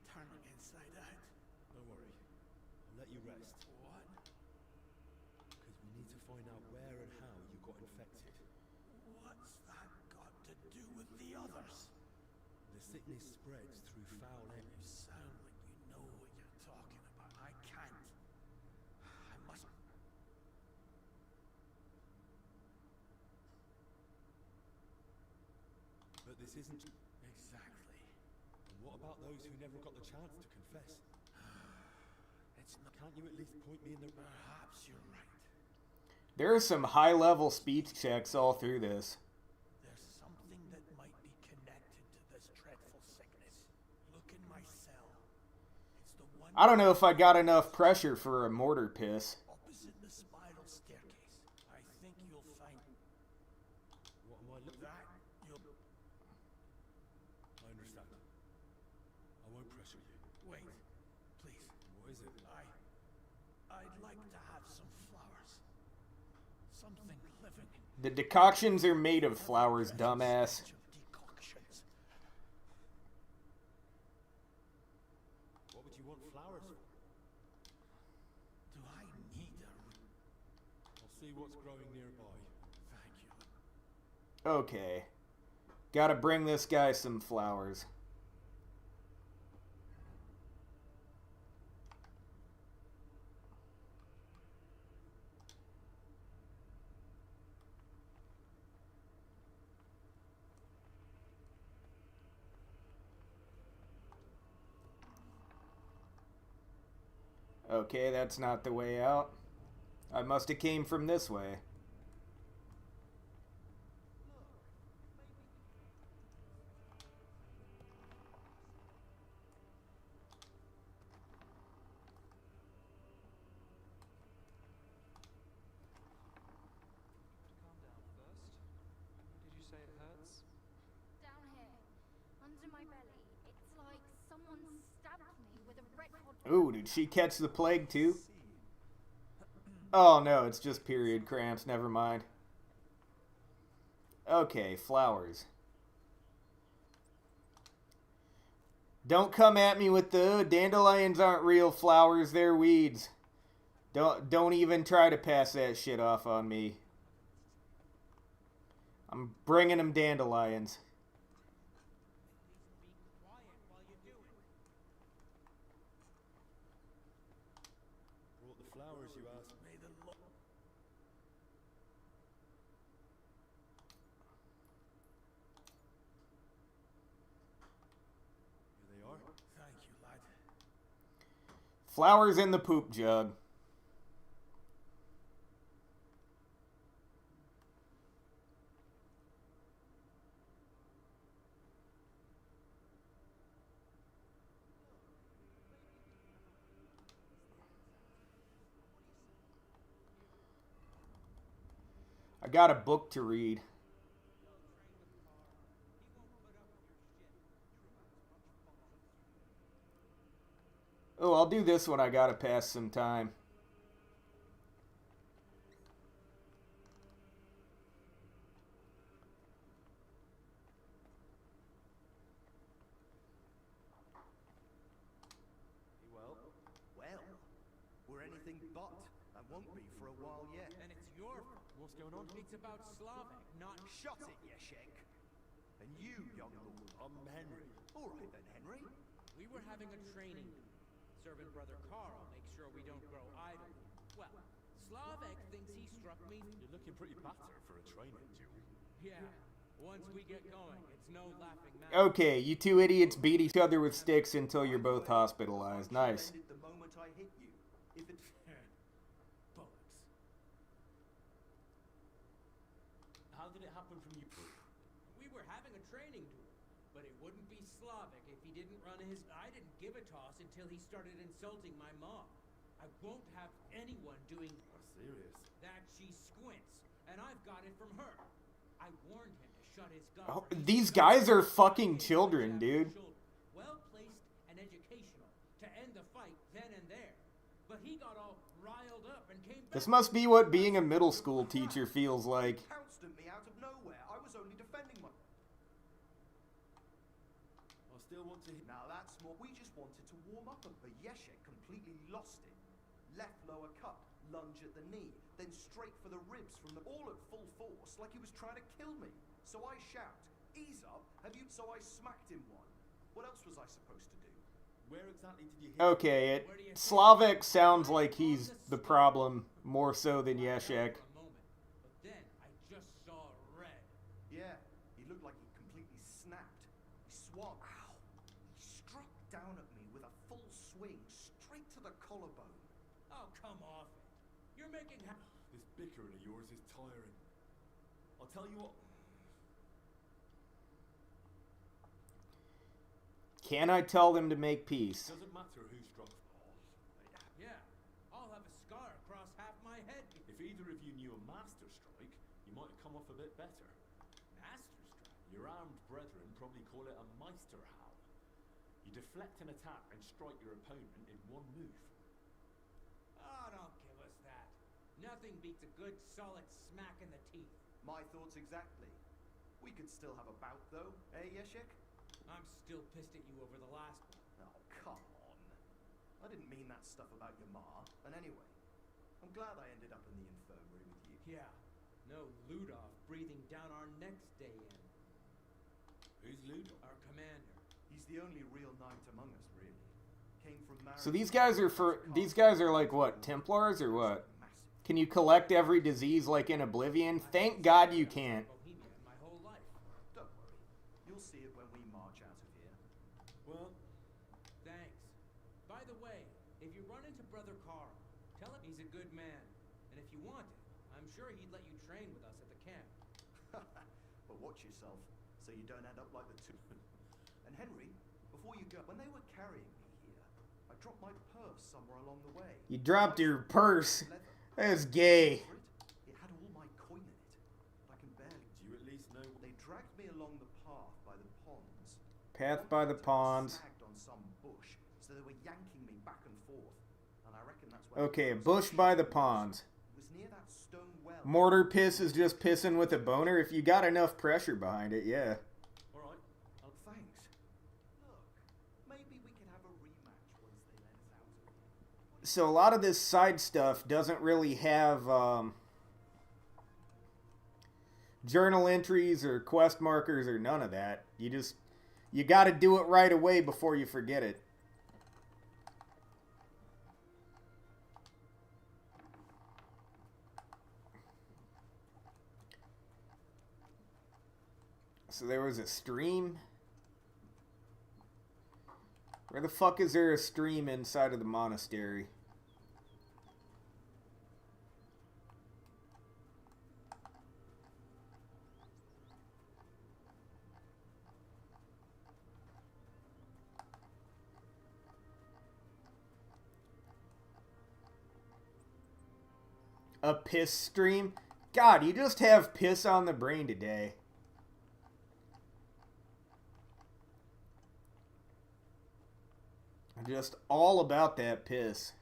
turning inside out. Don't worry. I'll let you rest. What? Because we need to find out where and how you got infected. What's that got to do with the others? The sickness spreads through foul air. You sound like you know what you're talking about. I can't. I must. But this isn't... Exactly. And what about those who never got the chance to confess? It's not. Can't you at least point me in the... Perhaps you're right. There are some high-level speech checks all through this. There's something that might be connected to this dreadful sickness. Look in my cell. It's the I don't know if I got enough pressure for a mortar piss. Opposite the spiral staircase, I think you'll find What am I looking at? that you'll I understand. I won't pressure you. wait, please. What is it? I'd like to have some flowers. Something living. The decoctions are made of flowers, dumbass. Decoctions. What would you want flowers for? Do I need a I'll see what's growing nearby. thank you? Okay. Gotta bring this guy some flowers. Okay, that's not the way out. I must have came from this way. Calm down first. Did you say it hurts? Down here, under my belly, it's like someone stabbed me with a red hot. Ooh, did she catch the plague too? Oh no, it's just period cramps. Never mind. Okay, flowers. Don't come at me with the dandelions aren't real flowers, they're weeds. Don't even try to pass that shit off on me. I'm bringing them dandelions. Brought the flowers, you asked. May the Lord. Here they are. Thank you, lad. Flowers in the poop jug. I got a book to read. Oh, I'll do this one. I gotta pass some time. Well, we're anything but, and won't be for a while yet. And it's your fault. What's going on? It's about Slavic, not... Shut it, Yeshek. And you, young lord. I'm Henry. All right then, Henry. We were having a training. Servant brother Carl makes sure we don't grow idle. Well, Slavic thinks he struck me... You're looking pretty battered for a training duel. Yeah, once we get going, it's no laughing matter. Okay, you two idiots beat each other with sticks until you're both hospitalized. Nice. Ended the moment I hit you. If it Bollocks. How did it happen from you? We were having a training duel, but it wouldn't be Slavic if he didn't run his... I didn't give a toss until he started insulting my mom. I won't have anyone doing Serious. that. She squints, and I've got it from her. I warned him to shut his gun. Oh, these guys are fucking children, dude. Well placed and educational to end the fight then and there. But he got all riled up and came back. This must be what being a middle school teacher feels like. pounced at me out of nowhere. I was only defending my... I still want to hit. Now that's what we just wanted to warm up, but Yeshek completely lost it. Left lower cut, lunge at the knee, then straight for the ribs from the all at full force, like he was trying to kill me. So I shout, "Ease up! Have you?" So I smacked him one. What else was I supposed to do? Where exactly did you hit? Okay, Slavic sounds like he's the problem more so than Yeshek. For a moment, but then I just saw red. Yeah, he looked like he completely snapped. He swung. Ow! He struck down at me with a full swing, straight to the collarbone. Oh, come off it. You're making... This bickering of yours is tiring. I'll tell you what. Can I tell them to make peace? Doesn't matter who struck. If either of you knew a master strike, you might have come off a bit better. Master strike? Your armed brethren probably call it a Meisterhau. You deflect an attack and strike your opponent in one move. Oh, don't give us that. Nothing beats a good, solid smack in the teeth. My thoughts exactly. We could still have a bout, though, eh, Yeshik? I'm still pissed at you over the last one. Oh, come on. I didn't mean that stuff about your ma. And anyway, I'm glad I ended up in the infirmary with you. Yeah, no Ludov breathing down our necks day in. Who's Ludov? Our commander. He's the only real knight among us, really. Came from So these guys are like what, Templars or what? Can you collect every disease like in Oblivion? Thank God you can't. Bohemia my whole life. Don't worry. You'll see it when we march out of here. Well, Thanks. By the way, if you run into Brother Carl, tell him he's a good man. And if you want it, I'm sure he'd let you train with us at the camp. But watch yourself, so you don't end up like the two. And Henry, before you go, when they were carrying me here, I dropped my purse somewhere along the way. You dropped your purse. That's gay. It had all my coin in it. But I can barely. do you at least know? They dragged me along the path by the ponds. Path by the ponds. Snagged on some bush, so they were yanking me back and forth. And I reckon that's where. Okay, a bush by the ponds. It was near that stone well. Mortar piss is just pissing with a boner if you got enough pressure behind it, yeah. All right. Thanks. Look, maybe we can have a rematch once they let us out of here. So a lot of this side stuff doesn't really have journal entries or quest markers or none of that. You got to do it right away before you forget it. So there was a stream. Where the fuck is there a stream inside of the monastery? A piss stream? God, you just have piss on the brain today. I'm just all about that piss.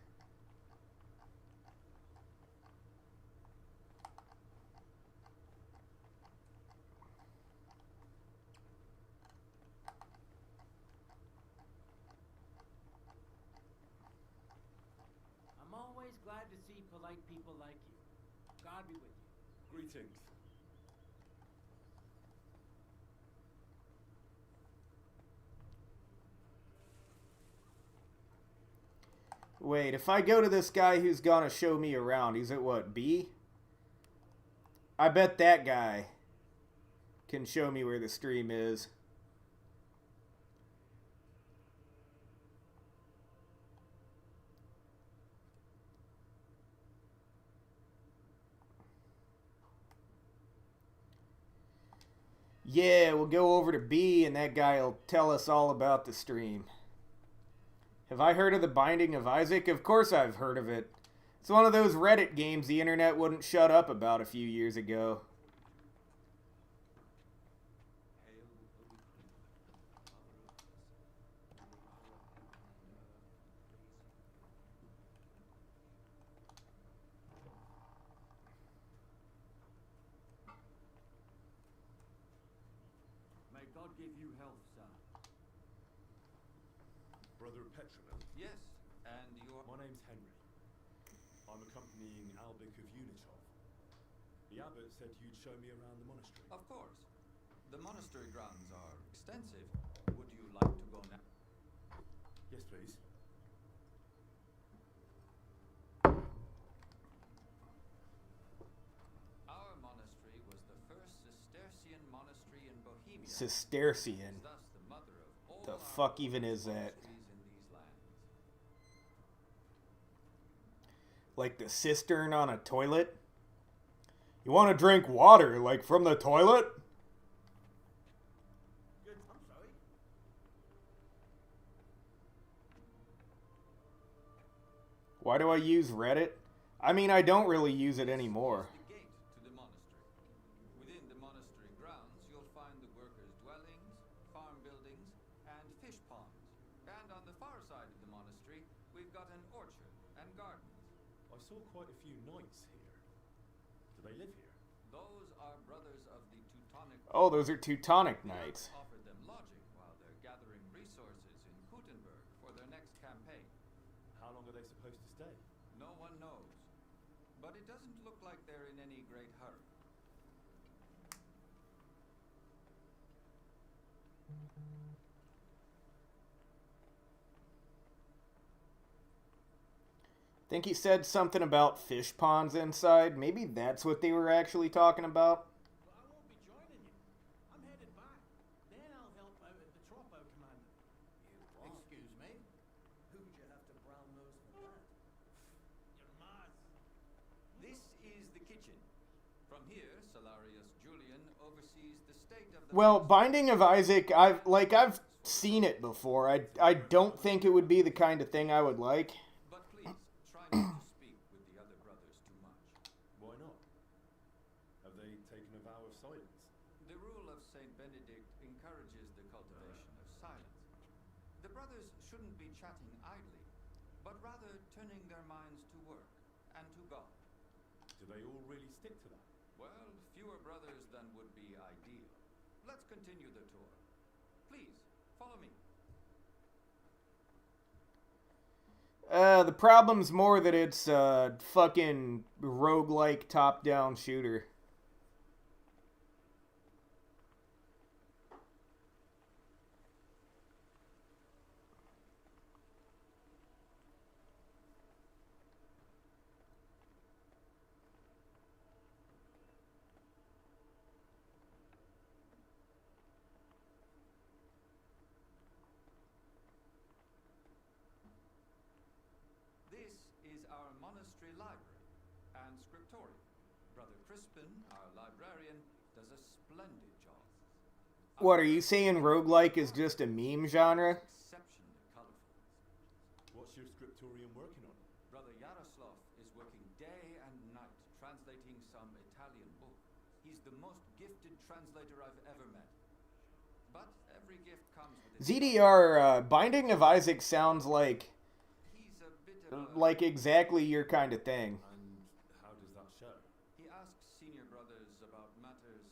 I'm always glad to see polite people like you. God be with you. Greetings. Wait, if I go to this guy who's gonna show me around, he's at what, B? I bet that guy can show me where the stream is. Yeah, we'll go over to B and that guy will tell us all about the stream. Have I heard of the Binding of Isaac? Of course I've heard of it. It's one of those Reddit games the internet wouldn't shut up about a few years ago. May God give you health, sir. Brother Petronel. Yes, and you are... My name's Henry. I'm accompanying Albic of Unitov. The abbot said you'd show me around the monastery. Of course. The monastery grounds are extensive. Would you like to go now? Yes, please. Our monastery was the first Cistercian monastery in Bohemia. Cistercian. Thus the mother of all The our fuck even is that? monasteries in these lands. Like the cistern on a toilet? You want to drink water, like from the toilet? Good, I'm sorry. Why do I use Reddit? I mean, I don't really use it anymore. The gate to the monastery. Within the monastery grounds, you'll find the workers' dwellings, farm buildings, and fish ponds. And on the far side of the monastery, we've got an orchard and gardens. I saw quite a few knights here. Do they live here? Those are brothers of the Teutonic. Oh, those are Teutonic Knights. Offered them lodging while they're gathering resources in Gutenberg for their next campaign. How long are they supposed to stay? No one knows. But it doesn't look like they're in any great hurry. Think he said something about fish ponds inside. Maybe that's what they were actually talking about. But I won't be joining you. I'm headed back. Then I'll help out at the Tropo, Commander. Excuse me? Who'd you have to brown nose for that? Your mas. This is the kitchen. From here, Salarius Julian oversees the state of the... Well, Binding of Isaac, I've seen it before. I don't think it would be the kind of thing I would like. But please, try not to speak with the other brothers too much. Why not? Have they taken a vow of silence? The rule of Saint Benedict encourages the cultivation of silence. The brothers shouldn't be chatting idly, but rather turning their minds to work and to God. Do they all really stick to that? Well, fewer brothers than would be ideal. Let's continue the tour. Please, follow me. The problem's more that it's a fucking roguelike top-down shooter. This is our monastery library and scriptorium. Brother Crispin, our librarian, does a splendid job. What, are you saying roguelike is just a meme genre? Exceptionally colorful. What's your scriptorium working on? Brother Yaroslav is working day and night translating some Italian book. He's the most gifted translator I've ever met. But every gift comes with its... ZDR, Binding of Isaac sounds like He's a bit of a... exactly your kind of thing. And how does that show? He asks senior brothers about matters.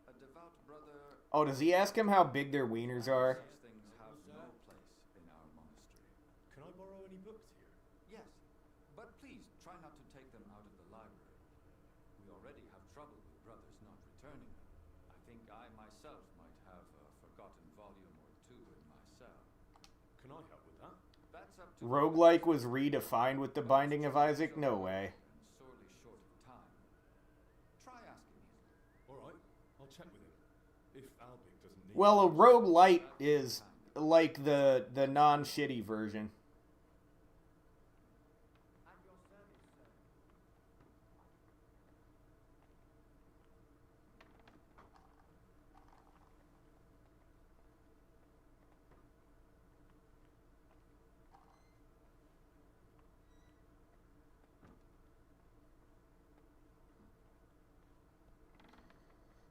A devout brother... Oh, does he ask him how big their wieners are? Such things have no place in our monastery. Can I borrow any books here? Yes, but please try not to take them out of the library. We already have trouble with brothers not returning them. I think I myself might have a forgotten volume or two in my cell. Can I help with that? That's up to Roguelike was redefined with the Binding of Isaac? No way. and sorely short of time. Try asking him. Alright, I'll check with him. If Albic doesn't need... Well, a roguelite is like the non-shitty version. At your service, sir.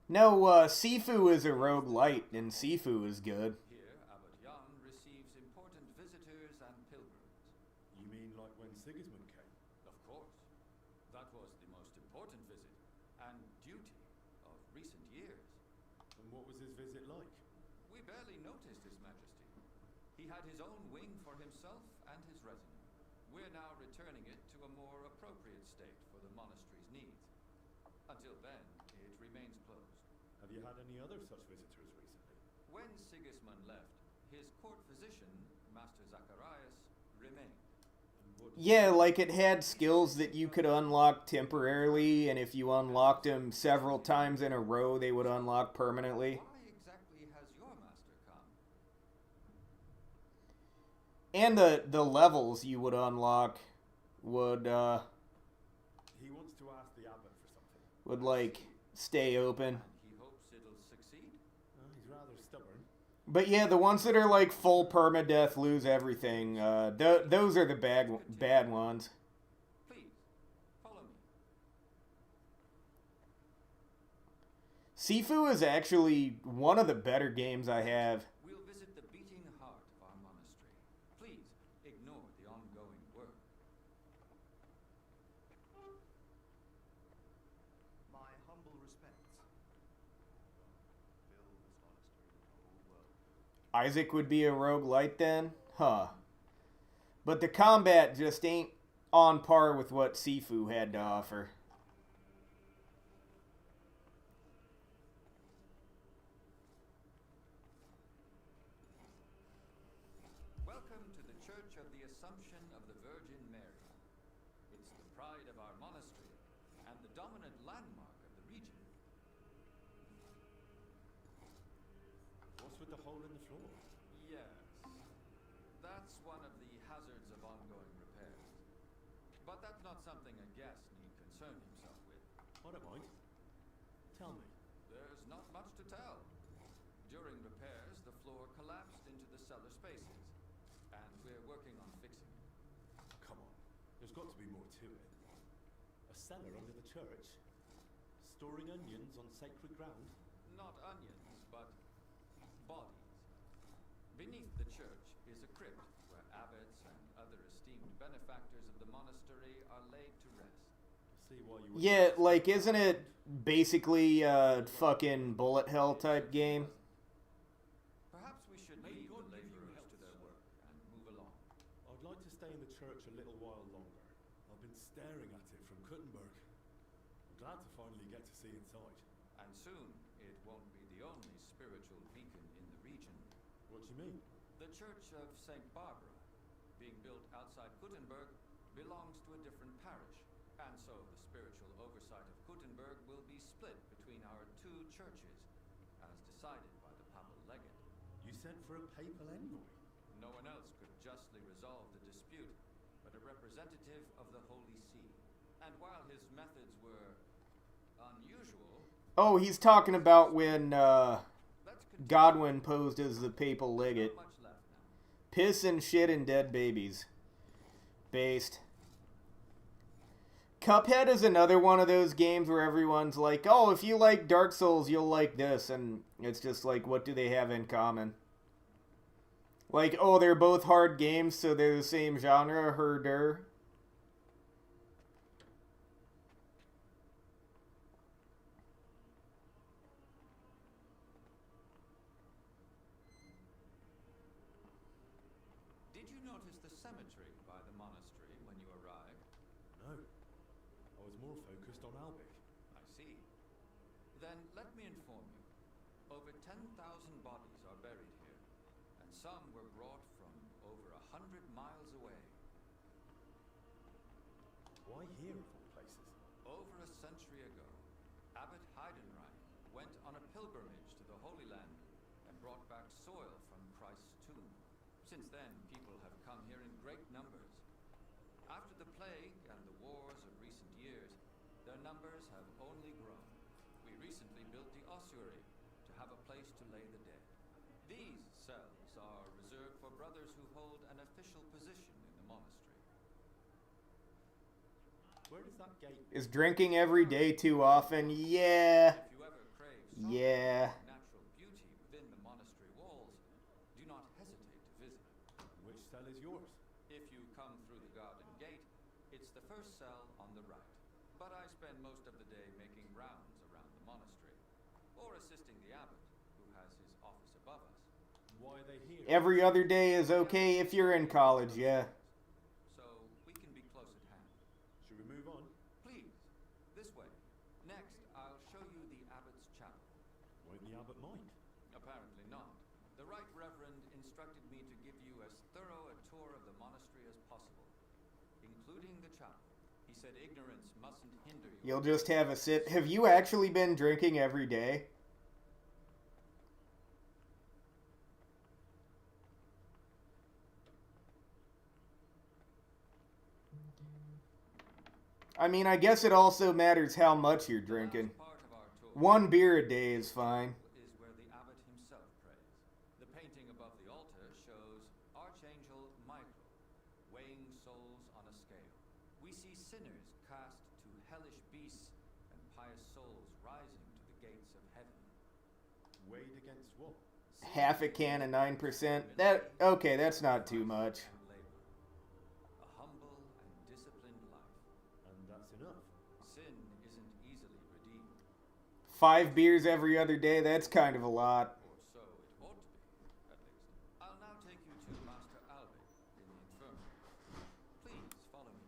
No, Sifu is a roguelite, and Sifu is good. Here, Abbot Jan receives important visitors and pilgrims. You mean like when Sigismund came? Of course. That was the most important visit and duty of recent years. And what was his visit like? We barely noticed His Majesty. He had his own wing for himself and his retinue. We're now returning it to a more appropriate state for the monastery's needs. Until then, it remains closed. Have you had any other such visitors recently? When Sigismund left, his court physician, Master Zacharias, remained. And what Yeah, like it had skills that you could unlock temporarily, and if you unlocked them several times in a row, they would unlock permanently. Why exactly has your master come? And the levels you would unlock would, He wants to ask the abbot for something. would like, stay open. And he hopes it'll succeed? He's rather stubborn. But yeah, the ones that are like full permadeath lose everything. Those are the bad ones. Please, follow Sifu is actually one of the better games I have. We'll visit the beating heart of our monastery. Please ignore the ongoing work. My humble respects. Fill this monastery with the whole world. Isaac would be a roguelite then? Huh. But the combat just ain't on par with what Sifu had to offer. Welcome to the Church of the Assumption of the Virgin Mary. It's the pride of our monastery and the dominant landmark of the region. What's with the hole in the floor? Yes, that's one of the hazards of ongoing repairs. But that's not something a guest need concern himself with. I don't mind. Tell me. There's not much to tell. During repairs, the floor collapsed into the cellar spaces, and we're working on fixing it. Come on. There's got to be more to it. A cellar under the church? Storing onions on sacred ground? Not onions, but bodies. Beneath the church is a crypt where abbots and other esteemed benefactors of the monastery are laid to rest. See why you Yeah, like, isn't it basically a fucking bullet hell type game? Perhaps we should leave the laborers to their work and move along. I'd like to stay in the church a little while longer. I've been staring at it from Kuttenberg. I'm glad to finally get to see inside. And soon, it won't be the only spiritual beacon in the region. What do you mean? The Church of St. Barbara, being built outside Kuttenberg, belongs to a different parish. And so the spiritual oversight of Kuttenberg will be split between our two churches, as decided by the papal legate. You sent for a papal envoy? No one else could justly resolve the dispute, but a representative of the Holy See. And while his methods were unusual... Oh, he's talking about when Godwin posed as the papal legate. Not much left now. Piss and shit and dead babies. Based. Cuphead is another one of those games where everyone's like, oh, if you like Dark Souls, you'll like this. And it's just like, what do they have in common? Like, oh, they're both hard games, so they're the same genre, herder. Did you notice the cemetery by the monastery when you arrived? No. I was more focused on Albic. I see. Then let me inform you. Over 10,000 bodies are buried here, and some were brought from over 100 miles away. Why here of all places? Over a century ago, Abbot Heidenreich went on a pilgrimage to the Holy Land and brought back soil from Christ's tomb. Since then, people have come here in great numbers. After the plague and the wars of recent years, their numbers have only grown. We recently built the ossuary to have a place to lay the dead. These cells are reserved for brothers who hold an official position in the monastery. Where does that gate... Is drinking every day too often? Yeah. If you ever crave solitude Yeah. and natural beauty within the monastery walls, do not hesitate to visit. Which cell is yours? If you come through the garden gate, it's the first cell on the right. But I spend most of the day making rounds around the monastery, or assisting the abbot, who has his office above us. Why are they here? Every other day is okay if you're in college, yeah. So we can be close at hand. Should we move on? Please, this way. Next, I'll show you the abbot's chapel. Won't the abbot mind? Apparently not. The Right Reverend instructed me to give you as thorough a tour of the monastery as possible, including the chapel. He said ignorance mustn't hinder you. You'll just have a sip. Have you actually been drinking every day? I mean, I guess it also matters how much you're drinking. Part of our tour 1 beer a day is fine. is where the abbot himself prays. The painting above the altar shows Archangel Michael weighing souls on a scale. We see sinners cast to hellish beasts and pious souls rising to the gates of heaven. Weighed against what? Half a can of 9%. Okay, that's not too much. A humble and disciplined life. And that's enough. Sin isn't easily redeemed. 5 beers every other day, that's kind of a lot. Or so it ought to be, at least. I'll now take you to Master Albic in the infirmary. Please follow me.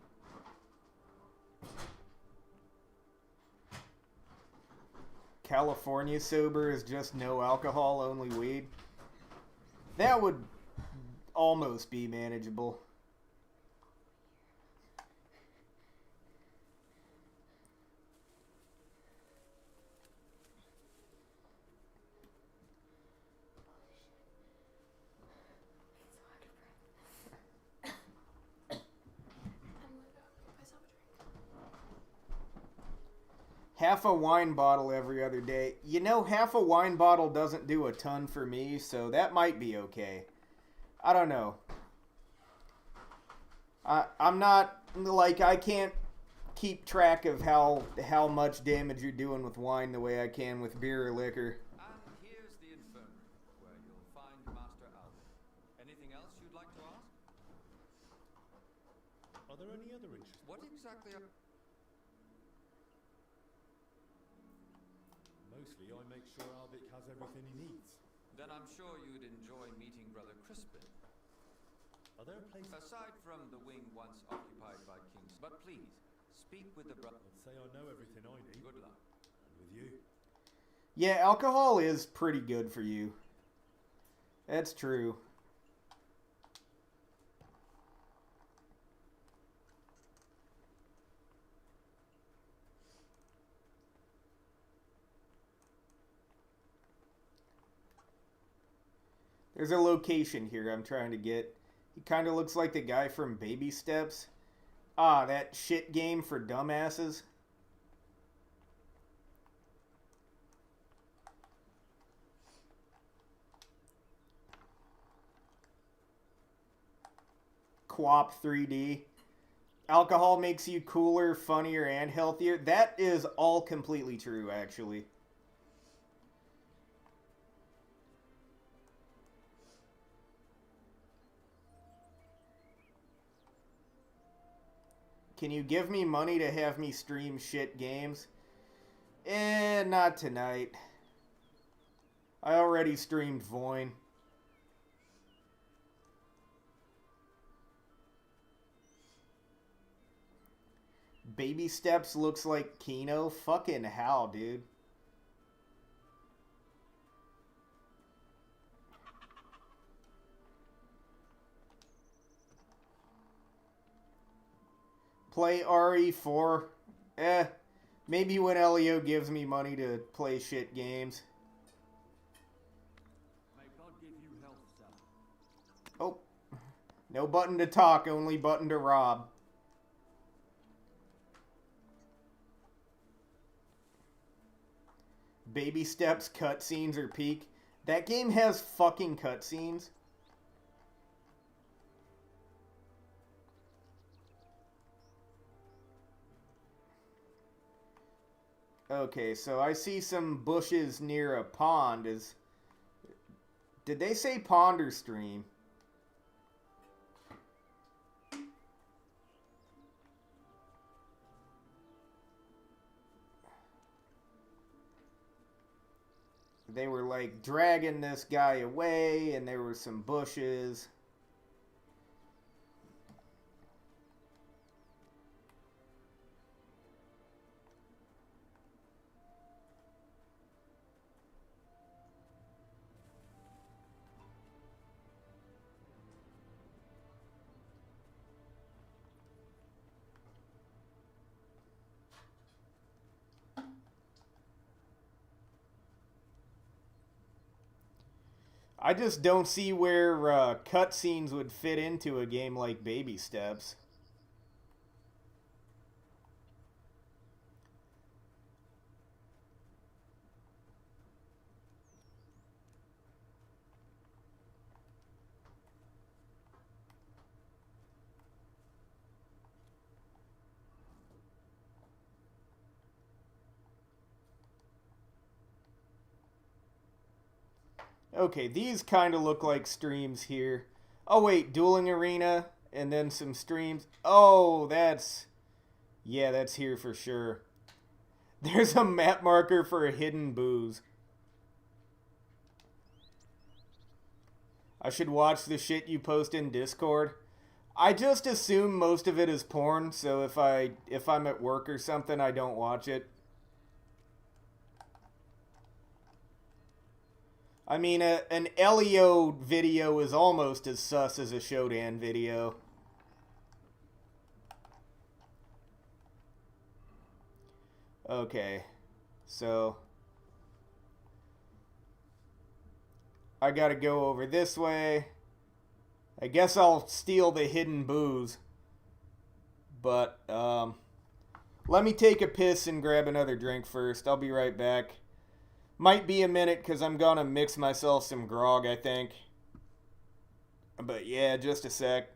California sober is just no alcohol, only weed. That would almost be manageable. Half a wine bottle every other day. You know, half a wine bottle doesn't do a ton for me, so that might be okay. I don't know. I'm not, like, I can't keep track of how much damage you're doing with wine the way I can with beer or liquor. And here's the infirmary, where you'll find Master Albic. Anything else you'd like to ask? Are there any other interests? What exactly are... Mostly I make sure Albic has everything he needs. Then I'm sure you'd enjoy meeting Brother Crispin. Are there places... Aside from the wing once occupied by Kings. But please, speak with the brother. I'd say I know everything I need. Good luck. And with you. Yeah, alcohol is pretty good for you. That's true. There's a location here I'm trying to get. He kind of looks like the guy from Baby Steps. Ah, that shit game for dumbasses. Co-op 3D. Alcohol makes you cooler, funnier, and healthier. That is all completely true, actually. Can you give me money to have me stream shit games? Not tonight. I already streamed Voin. Baby Steps looks like Kino? Fucking how, dude? Play RE4. Maybe when Elio gives me money to play shit games. May God give you health, sir. Oh. No button to talk, only button to rob. Baby Steps cutscenes are peak. That game has fucking cutscenes. Okay, so I see some bushes near a pond. Did they say pond or stream? They were like dragging this guy away, and there were some bushes. I just don't see where cutscenes would fit into a game like Baby Steps. Okay, these kind of look like streams here. Oh wait, dueling arena and then some streams. Oh, that's... Yeah, that's here for sure. There's a map marker for a hidden booze. I should watch the shit you post in Discord. I just assume most of it is porn, so if I'm at work or something, I don't watch it. I mean, an Elio video is almost as sus as a Shodan video. Okay, so I gotta go over this way. I guess I'll steal the hidden booze. But, let me take a piss and grab another drink first. I'll be right back. Might be a minute because I'm gonna mix myself some grog, I think. But yeah, just a sec.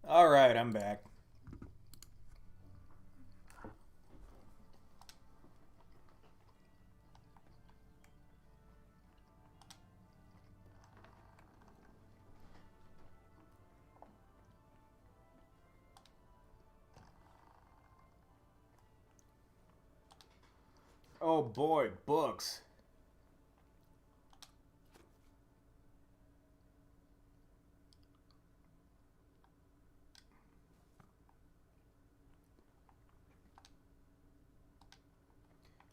Alright, I'm back. Oh boy, books.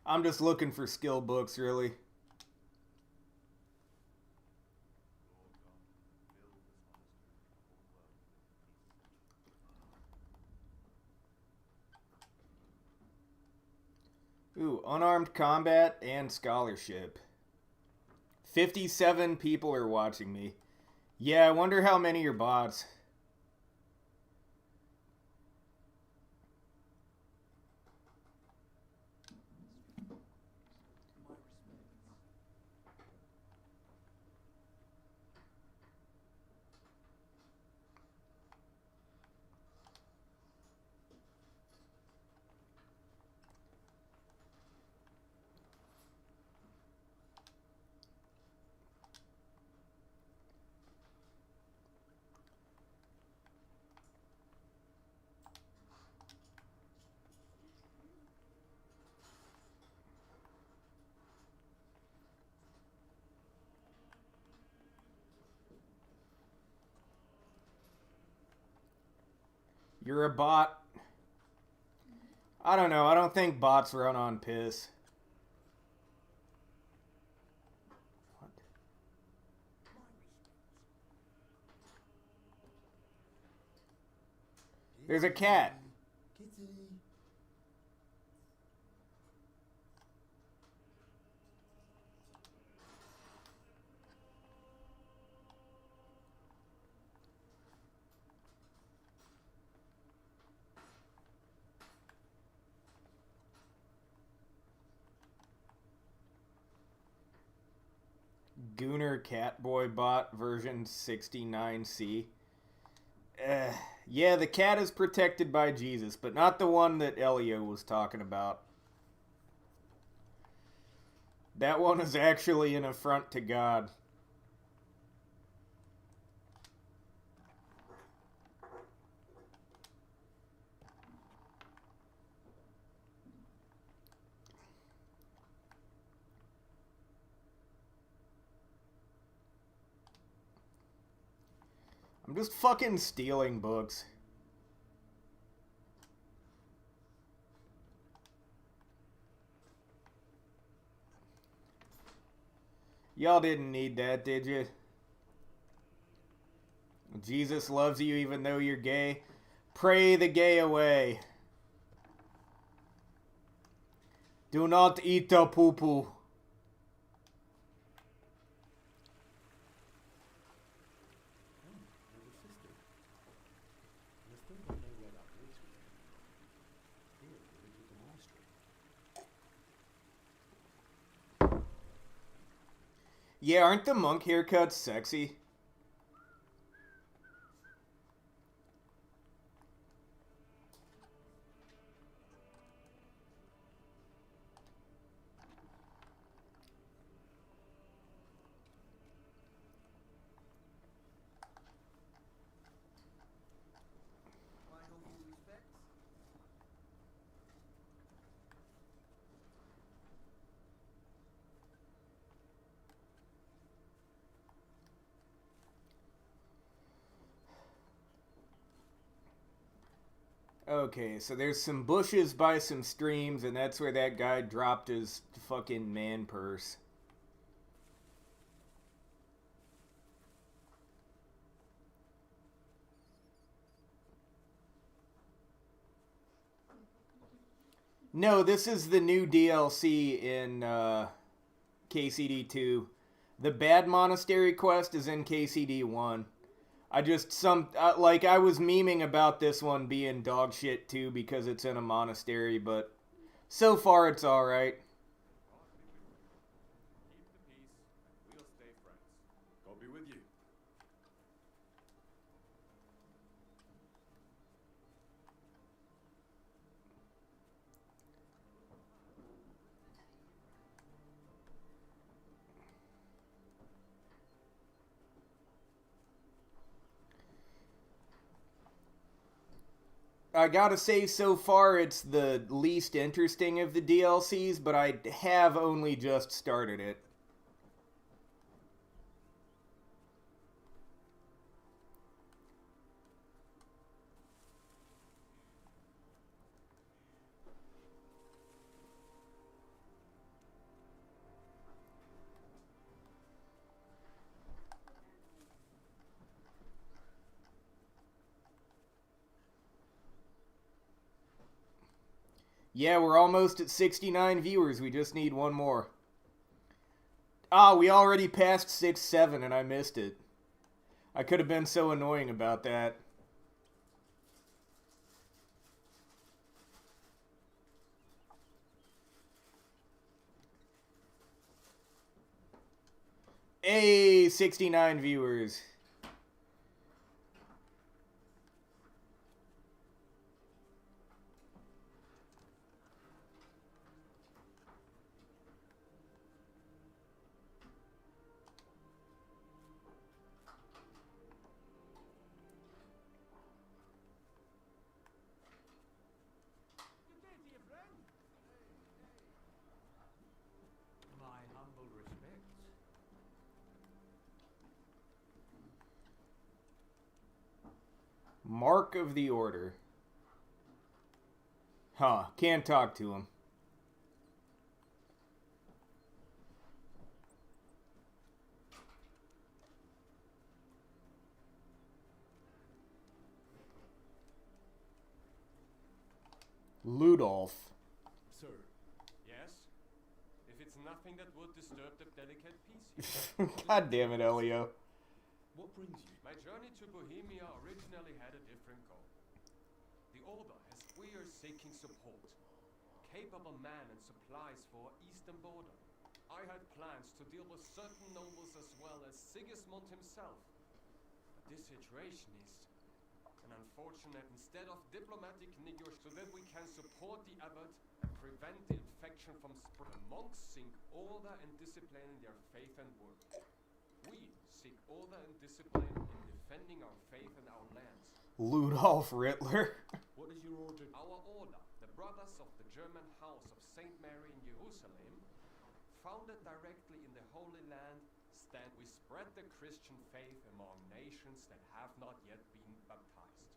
I'm just looking for skill books, really. Ooh, unarmed combat and scholarship. 57 people are watching me. Yeah, I wonder how many are bots. You're a bot. I don't know. I don't think bots run on piss. What? There's a cat. Kitty. Gooner Catboy bot version 69C. Yeah, the cat is protected by Jesus, but not the one that Elio was talking about. That one is actually an affront to God. I'm just fucking stealing books. Y'all didn't need that, did you? Jesus loves you even though you're gay. Pray the gay away. Do not eat the poo-poo. Yeah, aren't the monk haircuts sexy? Okay, so there's some bushes by some streams, and that's where that guy dropped his fucking man purse. No, this is the new DLC in KCD 2. The Bad Monastery quest is in KCD 1. I just like I was memeing about this one being dog shit too because it's in a monastery, but so far it's all right. Keep the peace, and we'll stay friends. God be with you. I gotta say, so far it's the least interesting of the DLCs, but I have only just started it. Yeah, we're almost at 69 viewers. We just need one more. Ah, we already passed 6-7 and I missed it. I could have been so annoying about that. Hey, 69 viewers. My humble respects. Mark of the Order. Huh, can't talk to him. Ludolf. Sir. Yes? If it's nothing that would disturb the delicate peace here. God damn it, Elio. What brings you? My journey to Bohemia originally had a different goal. The Order has we are seeking support. Capable men and supplies for our eastern border. I had plans to deal with certain nobles as well as Sigismund himself. But this situation is an unfortunate. Instead of diplomatic negotiations so that we can support the abbot and prevent the infection from spread. The monks seek order and discipline in their faith and work. We seek order and discipline in defending our faith and our lands. Ludolf Rittler. What is your order? Our order, the Brothers of the German House of St. Mary in Jerusalem, founded directly in the Holy Land, stand we spread the Christian faith among nations that have not yet been baptized.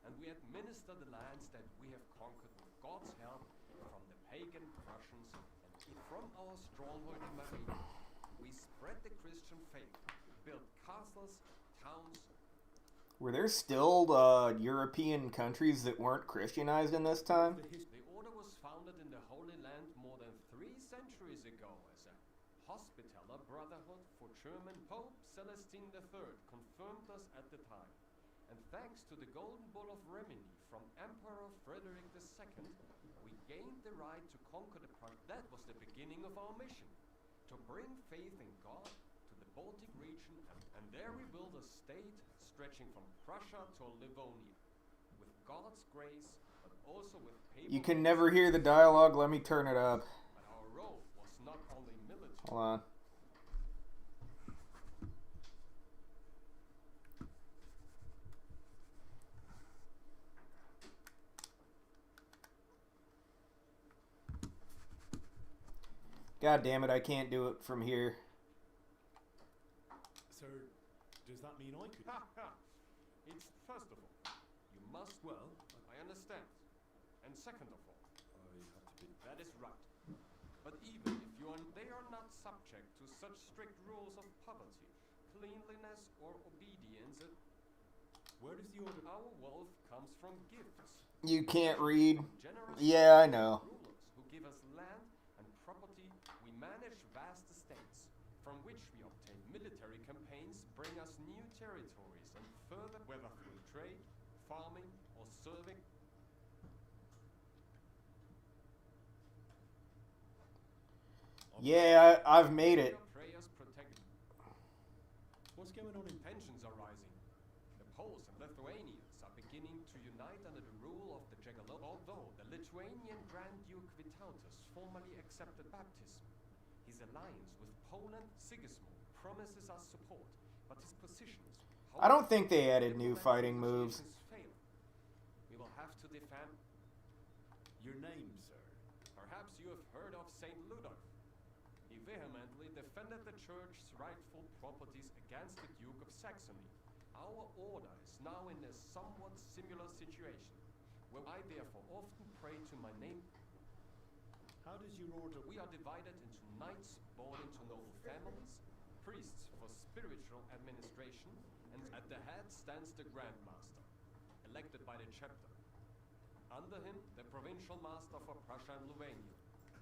And we administer the lands that we have conquered with God's help from the pagan Prussians, and from our stronghold in Marina. We spread the Christian faith, built castles, towns. Were there still European countries that weren't Christianized in this time? The order was founded in the Holy Land more than 3 centuries ago as a hospitaller brotherhood for German Pope Celestine III confirmed us at the time. And thanks to the Golden Bull of Rimini from Emperor Frederick II, we gained the right to conquer the Prussians. That was the beginning of our mission, to bring faith in God to the Baltic region, and there we built a state stretching from Prussia to Livonia, with God's grace, but also with papal. You can never hear the dialogue. Let me turn it up. But our role was not only military. Hold on. God damn it, I can't do it from here. Sir, does that mean I could? It's first of all, you must. Well, I understand. And second of all, I have to be. that is right. But even if you are, they are not subject to such strict rules of poverty, cleanliness, or obedience. Where does the order? Our wealth comes from gifts. You can't read. Generous Yeah, I know. rulers who give us land and property. We manage vast estates, from which we obtain military campaigns, bring us new territories, and further, whether through trade, farming, or serving. Yeah, I've made it. Your prayers protect. What's going on in? Tensions are rising. The Poles and Lithuanians are beginning to unite under the rule of the Jagiellonians. Although the Lithuanian Grand Duke Vytautas formally accepted baptism, his alliance with Poland, Sigismund, promises us support, but his positions. I don't think they added new fighting moves. Fail. We will have have to defend. Your name, sir? Perhaps you have heard of Saint Ludolf. He vehemently defended the church's rightful properties against the Duke of Saxony. Our order is now in a somewhat similar situation, where I therefore often pray to my name. How does your order... We are divided into knights born into noble families, priests for spiritual administration, and at the head stands the Grand Master, elected by the chapter. Under him, the provincial master for Prussia and Lithuania.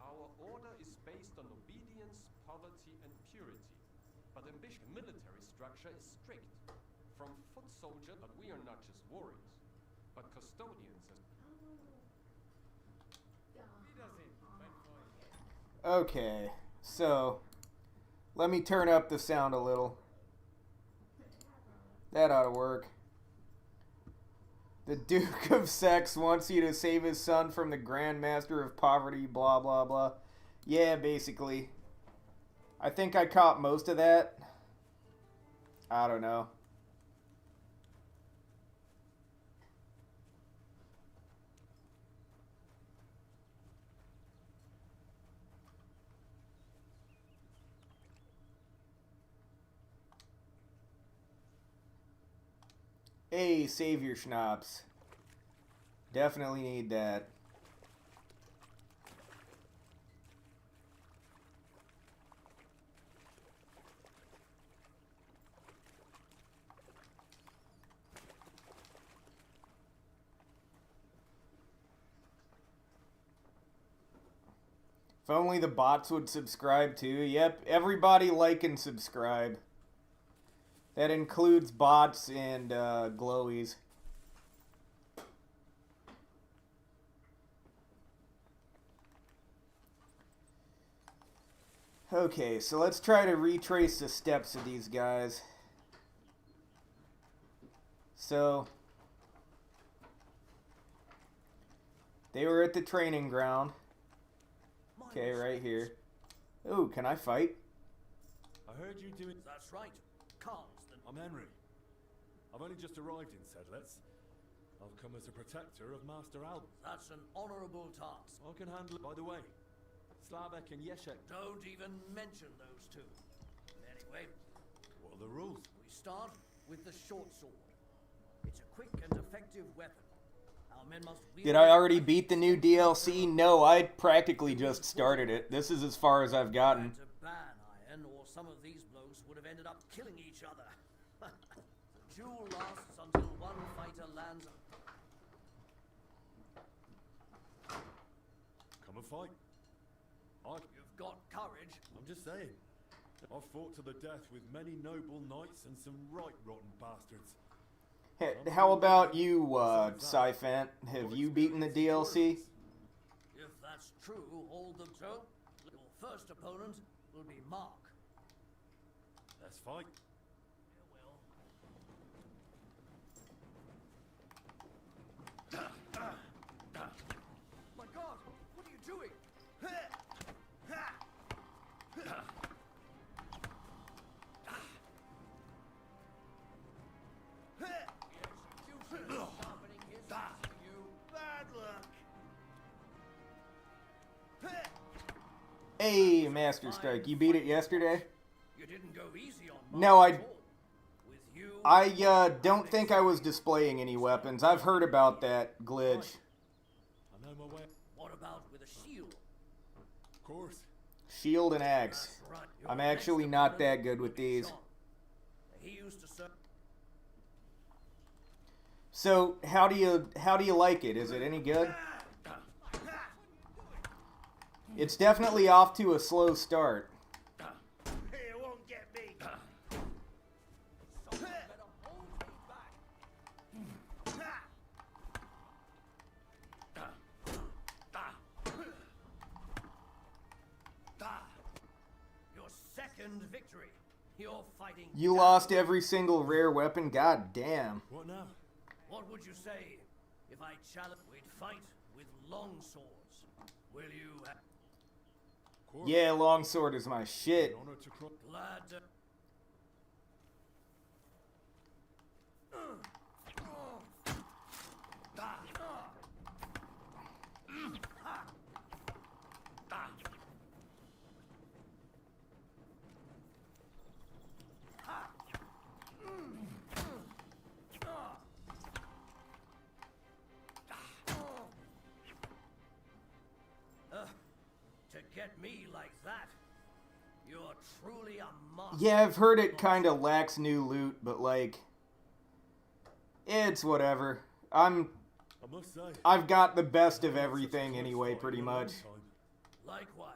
Our order is based on obedience, poverty, and purity. But ambition military structure is strict. From foot soldier, but we are not just warriors, but custodians. Okay, so let me turn up the sound a little. That ought to work. The Duke of Sex wants you to save his son from the Grand Master of Poverty, blah, blah, blah. Yeah, basically. I think I caught most of that. I don't know. Hey, save your schnapps. Definitely need that. If only the bots would subscribe too. Yep, everybody like and subscribe. That includes bots and glowies. Okay, so let's try to retrace the steps of these guys. So, they were at the training ground. Okay, right here. Ooh, can I fight? I heard you doing... That's right. Carl's the... I'm Henry. I've only just arrived in Sedlitz. I've come as a protector of Master Albert. That's an honorable task. I can handle it. By the way, Slavek and Yeshek. Don't even mention those two. Anyway, What are the rules? we start with the short sword. It's a quick and effective weapon. Our men must wield Did I already beat the new DLC? No, I practically just started it. This is as far as I've gotten. to ban iron, or some of these blokes would have ended up killing each other. The duel lasts until one fighter lands. Come and fight. You've got courage. I'm just saying. I've fought to the death with many noble knights and some right rotten bastards. Hey, how about you, Syphant? Have you beaten the DLC? If that's true, hold them so. Your first opponent will be Mark. Let's fight. My God, what are you doing? Bad luck. Hey, Master Strike, you beat it yesterday? You didn't go easy on Mark. No, at all. With you, I don't think I was displaying any weapons. I've heard about that glitch. I know my way. what about with a shield? Of course. Shield and axe. That's right. Your I'm next actually not opponent that good with will be these. John. He used to serve. So, how do you like it? Is it any good? It's definitely off to a slow start. It won't get me. Someone better hold me back. Your second victory. You're fighting. You lost every single rare weapon? God damn. What now? What would you say if I challenge? We'd fight with long swords. Will you? Of course. Yeah, longsword is my shit. Honor to cross. Glad to. get me like that. You're truly a master. Yeah, I've heard it kind of lacks new loot, but like, it's whatever. I must say, I've got the best of everything anyway, pretty much. Likewise,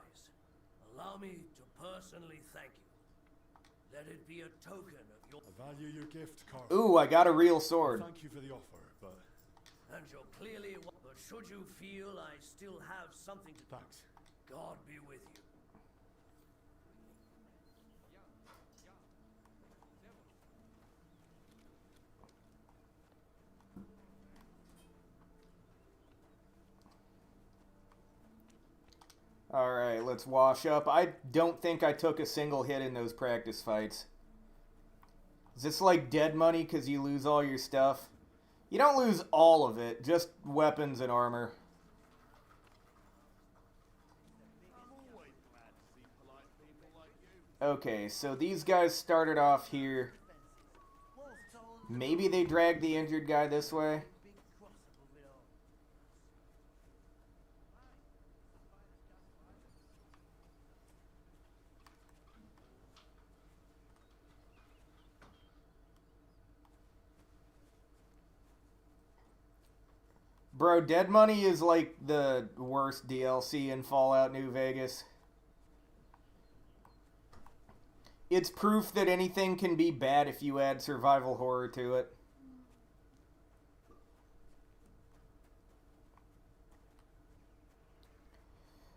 allow me to personally thank you. Let it be a token of your... I value your gift, Carl. Ooh, I got a real sword. Thank you for the offer, but... And you're clearly... But should you feel I still have something to... Thanks. God be with you. Alright, let's wash up. I don't think I took a single hit in those practice fights. Is this like dead money because you lose all your stuff? You don't lose all of it, just weapons and armor. Okay, so these guys started off here. Maybe they dragged the injured guy this way. Bro, Dead Money is like the worst DLC in Fallout New Vegas. It's proof that anything can be bad if you add survival horror to it.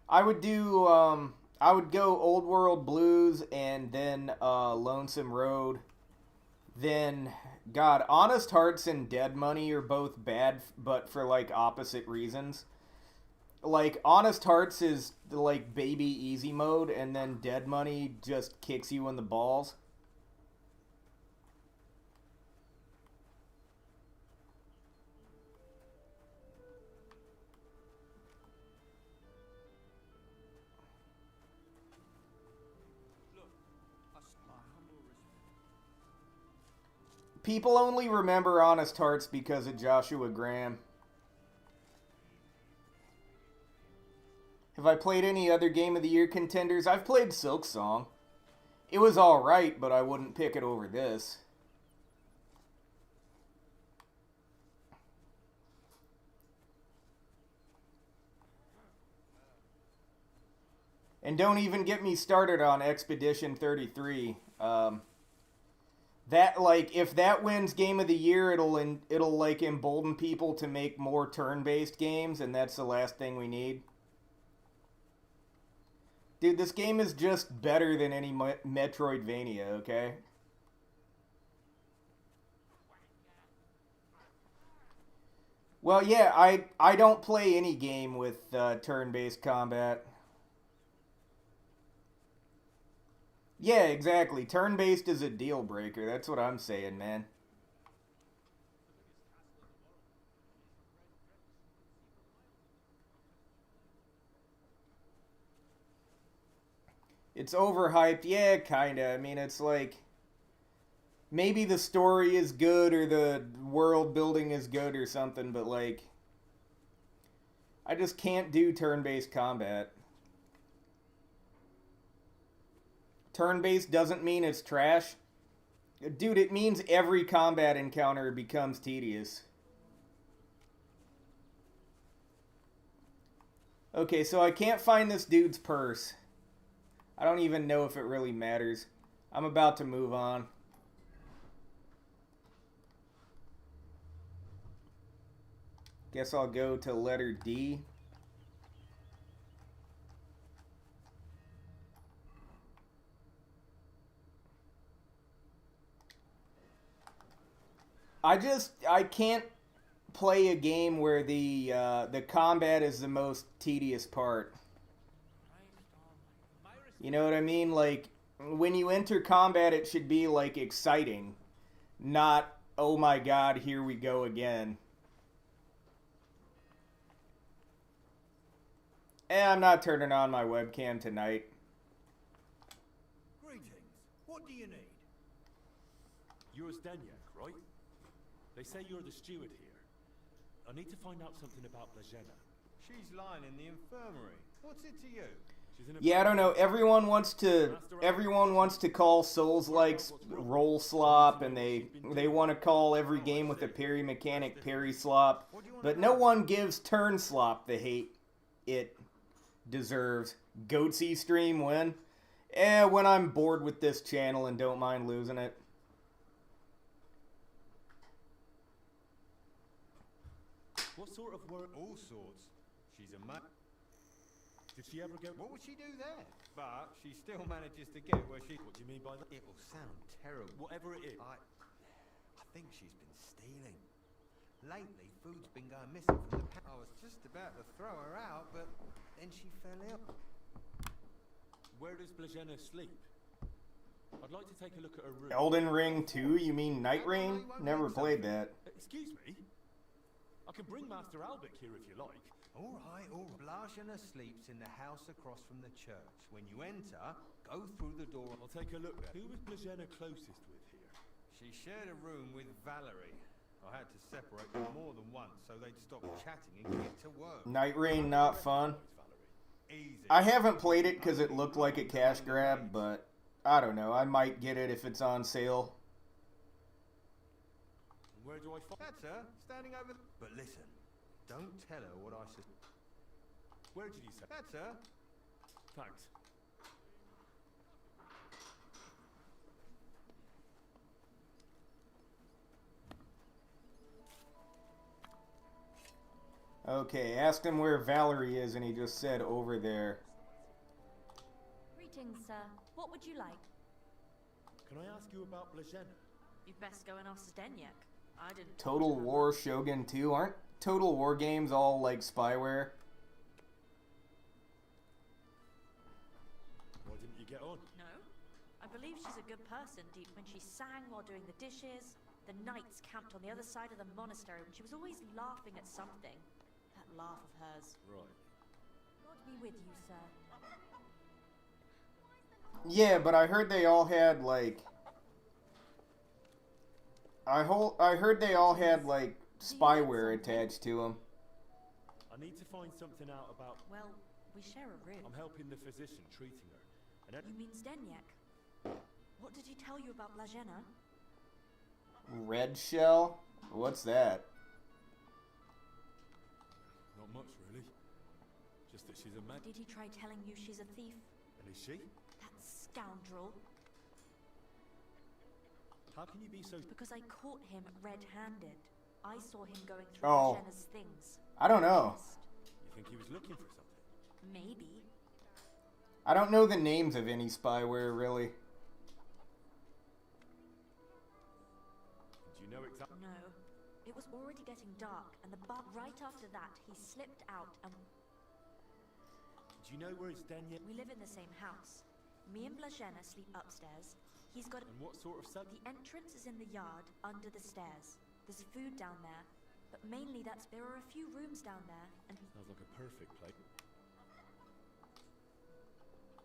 I would do, I would go Old World Blues and then Lonesome Road. Then, God, Honest Hearts and Dead Money are both bad, but for, like, opposite reasons. Like, Honest Hearts is, like, baby easy mode, and then Dead Money just kicks you in the balls. People only remember Honest Hearts because of Joshua Graham. Have I played any other Game of the Year contenders? I've played Silksong. It was alright, but I wouldn't pick it over this. And don't even get me started on Expedition 33. That, like, if that wins Game of the Year, it'll like embolden people to make more turn-based games, and that's the last thing we need. Dude, this game is just better than any Metroidvania, okay? Well, yeah, I don't play any game with turn-based combat. Yeah, exactly. Turn-based is a deal breaker. That's what I'm saying, man. It's overhyped. Yeah, kinda. I mean, it's like... maybe the story is good or the world building is good or something, but like... I just can't do turn-based combat. Turn-based doesn't mean it's trash. Dude, it means every combat encounter becomes tedious. Okay, so I can't find this dude's purse. I don't even know if it really matters. I'm about to move on. Guess I'll go to letter D. I can't play a game where the combat is the most tedious part. You know what I mean? Like, when you enter combat, it should be, like, exciting. Not, oh my god, here we go again. I'm not turning on my webcam tonight. Greetings. What do you need? You're Zdenek, right? They say you're the steward here. I need to find out something about Blazena. She's lying in the infirmary. What's it to you? Yeah, I don't know. Everyone wants to call Souls-likes roll slop, and they want to call every game with a parry mechanic parry slop, but no one gives turn slop the hate it deserves. Goatsy stream when? When I'm bored with this channel and don't mind losing it. What sort of work? All sorts. She's a Did she ever get... What would she do there? But she still manages to get where she... What do you mean by that? It will sound terrible. Whatever it is. I think she's been stealing. Lately, food's been going missing from the... I was just about to throw her out, but then she fell ill. Where does Blagena sleep? I'd like to take a look at her room. Elden Ring 2? You mean Night Rain? Never played that. Excuse me? I can bring Master Albic here if you like. All right. Blagena sleeps in the house across from the church. When you enter, go through the door. I'll take a look there. Who was Blagena closest with here? She shared a room with Valerie. I had to separate them more than once so they'd stop chatting and get to work. Night Rain not fun. Easy. I haven't played it because it looked like a cash grab, but I don't know. I might get it if it's on sale. Where do I find... That's her, standing over... But listen, don't tell her what I said. Where did you say? That's her. Thanks. Okay, asked him where Valerie is, and he just said over there. Greetings, sir. What would you like? Can I ask you about Blagena? You'd best go and ask Zdenek. I didn't... Total War Shogun 2? Aren't Total War games all like spyware? Why didn't you get on? No. I believe she's a good person, Deep. When she sang while doing the dishes, the knights camped on the other side of the monastery when she was always laughing at something. That laugh of hers. Right. God be with you, sir. Yeah, but I heard they all had like... I heard they all had like spyware attached to them. I need to find something out about... Well, we share a room. I'm helping the physician treating her. And You mean Zdenek? What did he tell you about Blagena? Red shell? What's that? Not much, really. Just that she's a man. Did he try telling you she's a thief? And is she? That scoundrel. How can you be so... Because I caught him red-handed. I saw him going through Blagena's things. I don't know. You think he was looking for something? Maybe. I don't know the names of any spyware, really. Do you know exactly... No. It was already getting dark, and right after that, he slipped out and... Do you know where it's Zdenek? We live in the same house. Me and Blagena sleep upstairs. He's got... And what sort of cell? The entrance is in the yard, under the stairs. There's food down there, but mainly there are a few rooms down there, and... Sounds like a perfect place.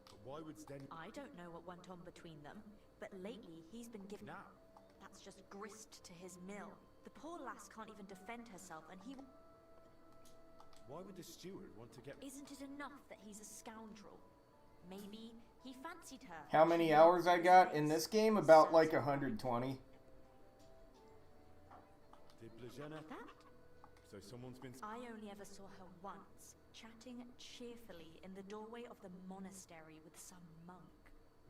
But why would Zdenek... I don't know what went on between them, but lately he's been given... Now? That's just grist to his mill. The poor lass can't even defend herself, and he... Why would the steward want to get... Isn't it enough that he's a scoundrel? Maybe he fancied her. How many hours I got in this game? About like 120. Did Blagena... That? So someone's been... I only ever saw her once, chatting cheerfully in the doorway of the monastery with some monk.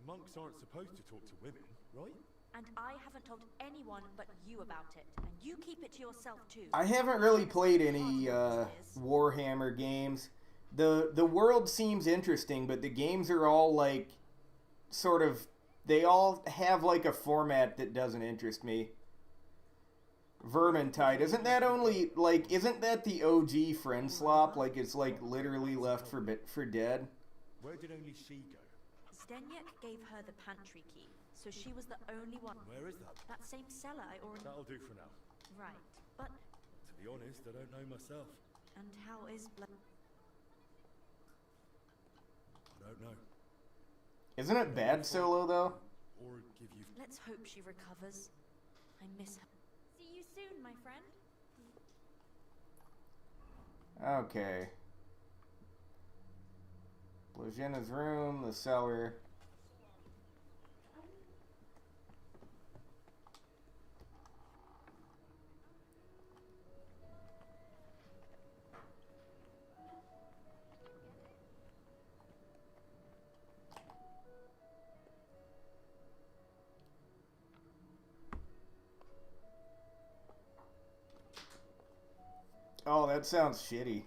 Monks aren't supposed to talk to women, right? And I haven't told anyone but you about it. And you keep it to yourself too. I haven't really played any Warhammer games. The world seems interesting, but the games are all like sort of... They all have like a format that doesn't interest me. Vermintide, isn't that only like... Isn't that the OG friend slop? Like it's like literally left for dead? Where did only she go? Zdenek gave her the pantry key. So she was the only one. Where is that? That same cellar I already... That'll do for now. Right, but... To be honest, I don't know myself. And how is I don't know. Isn't it bad solo, though? Or give you... Let's hope she recovers. I miss her. See you soon, my friend. Okay. Blazhena's room, the cellar. Oh, that sounds shitty.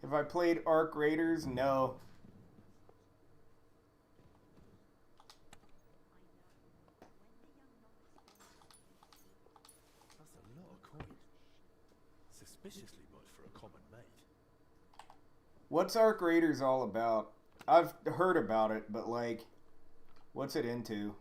Have I played Arc Raiders? No. That's a lot of coin. Suspiciously much for a common maid. What's Arc Raiders all about? I've heard about it, but like, what's it into?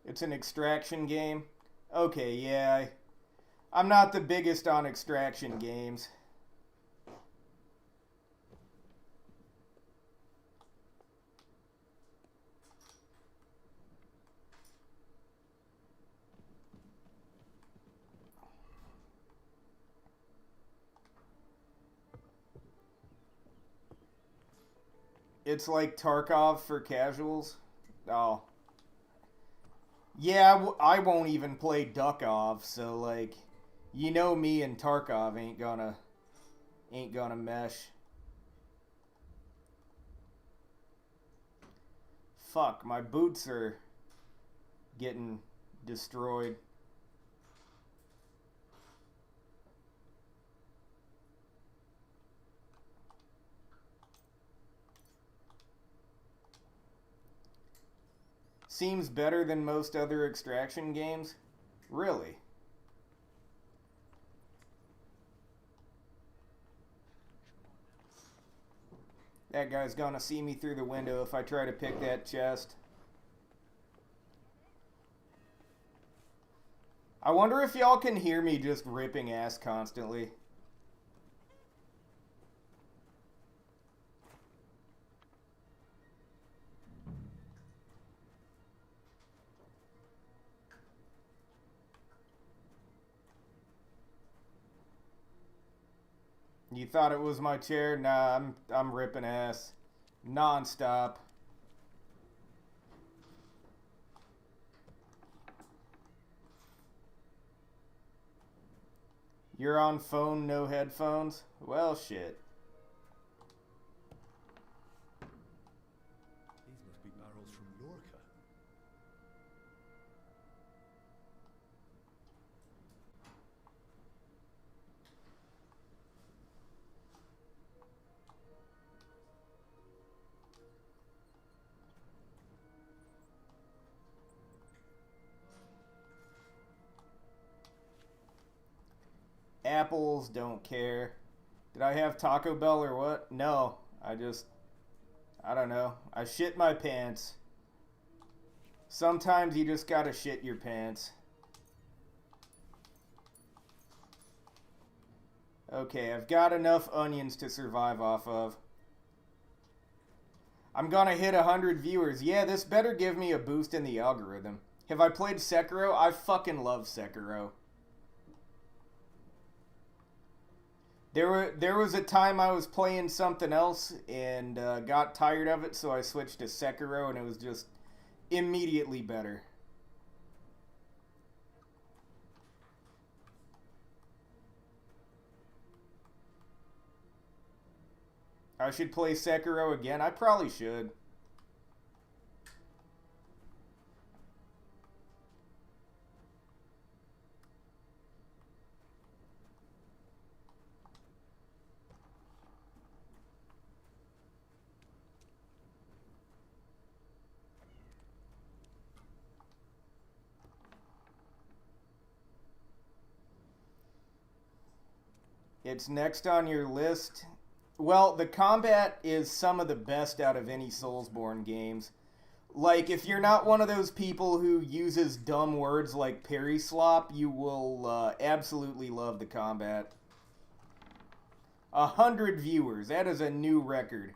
It's an extraction game? Okay, yeah. I'm not the biggest on extraction games. It's like Tarkov for casuals? Oh. Yeah, I won't even play Duckov, so like, you know me and Tarkov ain't gonna mesh. Fuck, my boots are getting destroyed. Seems better than most other extraction games? Really? That guy's gonna see me through the window if I try to pick that chest. I wonder if y'all can hear me just ripping ass constantly. You thought it was my chair? Nah, I'm ripping ass non-stop. You're on phone, no headphones? Well, shit. These must be barrels from Lorca. Apples, don't care. Did I have Taco Bell or what? No, I don't know. I shit my pants. Sometimes you just gotta shit your pants. Okay, I've got enough onions to survive off of. I'm gonna hit 100 viewers. Yeah, this better give me a boost in the algorithm. Have I played Sekiro? I fucking love Sekiro. There was a time I was playing something else and got tired of it, so I switched to Sekiro, and it was just immediately better. I should play Sekiro again. I probably should. It's next on your list. Well, the combat is some of the best out of any Soulsborne games. Like, if you're not one of those people who uses dumb words like parry slop, you will absolutely love the combat. 100 viewers. That is a new record.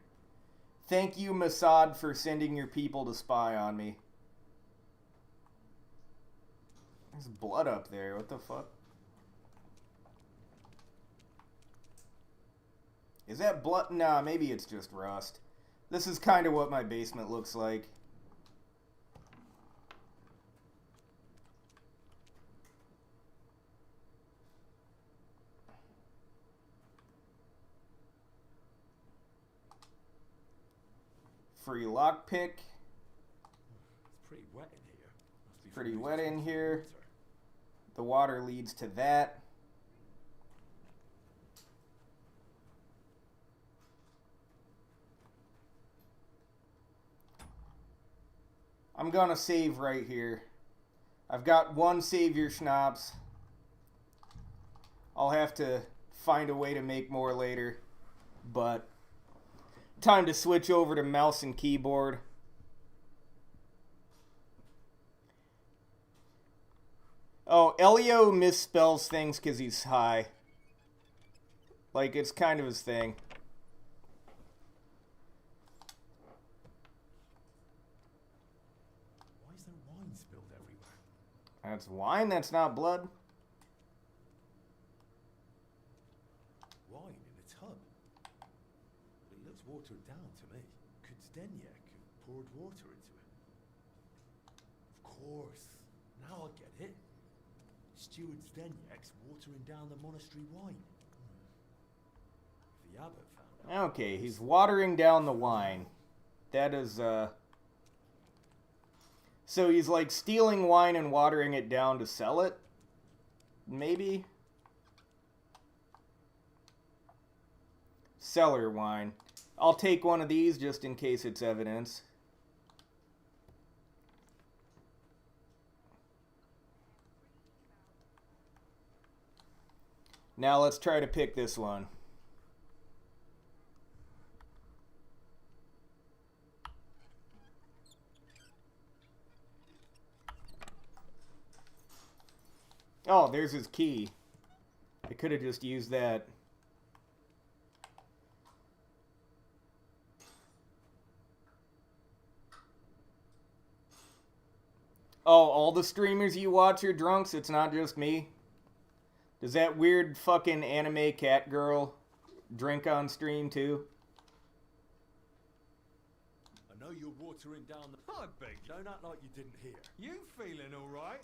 Thank you, Mossad, for sending your people to spy on me. There's blood up there. What the fuck? Is that blood? Nah, maybe it's just rust. This is kind of what my basement looks like. Free lockpick. It's pretty wet in here. Must be Pretty from wet in using here. water. The water leads to that. I'm gonna save right here. I've got one savior schnapps. I'll have to find a way to make more later. But time to switch over to mouse and keyboard. Oh, Elio misspells things because he's high. Like, it's kind of his thing. Why is there wine spilled everywhere? That's wine, that's not blood. Wine in a tub. But it looks watered down to me. Could Zdenek have poured water into it? Of course. Now I get it. Steward Zdenek's watering down the monastery wine. If the abbot found out... Okay, he's watering down the wine. That is, So he's, like, stealing wine and watering it down to sell it? Maybe? Cellar wine. I'll take one of these just in case it's evidence. Now let's try to pick this one. Oh, there's his key. I could have just used that. Oh, all the streamers you watch are drunks? It's not just me? Does that weird fucking anime cat girl drink on stream too? I know you're watering down the... I beg you. Don't act like you didn't hear. You feeling all right?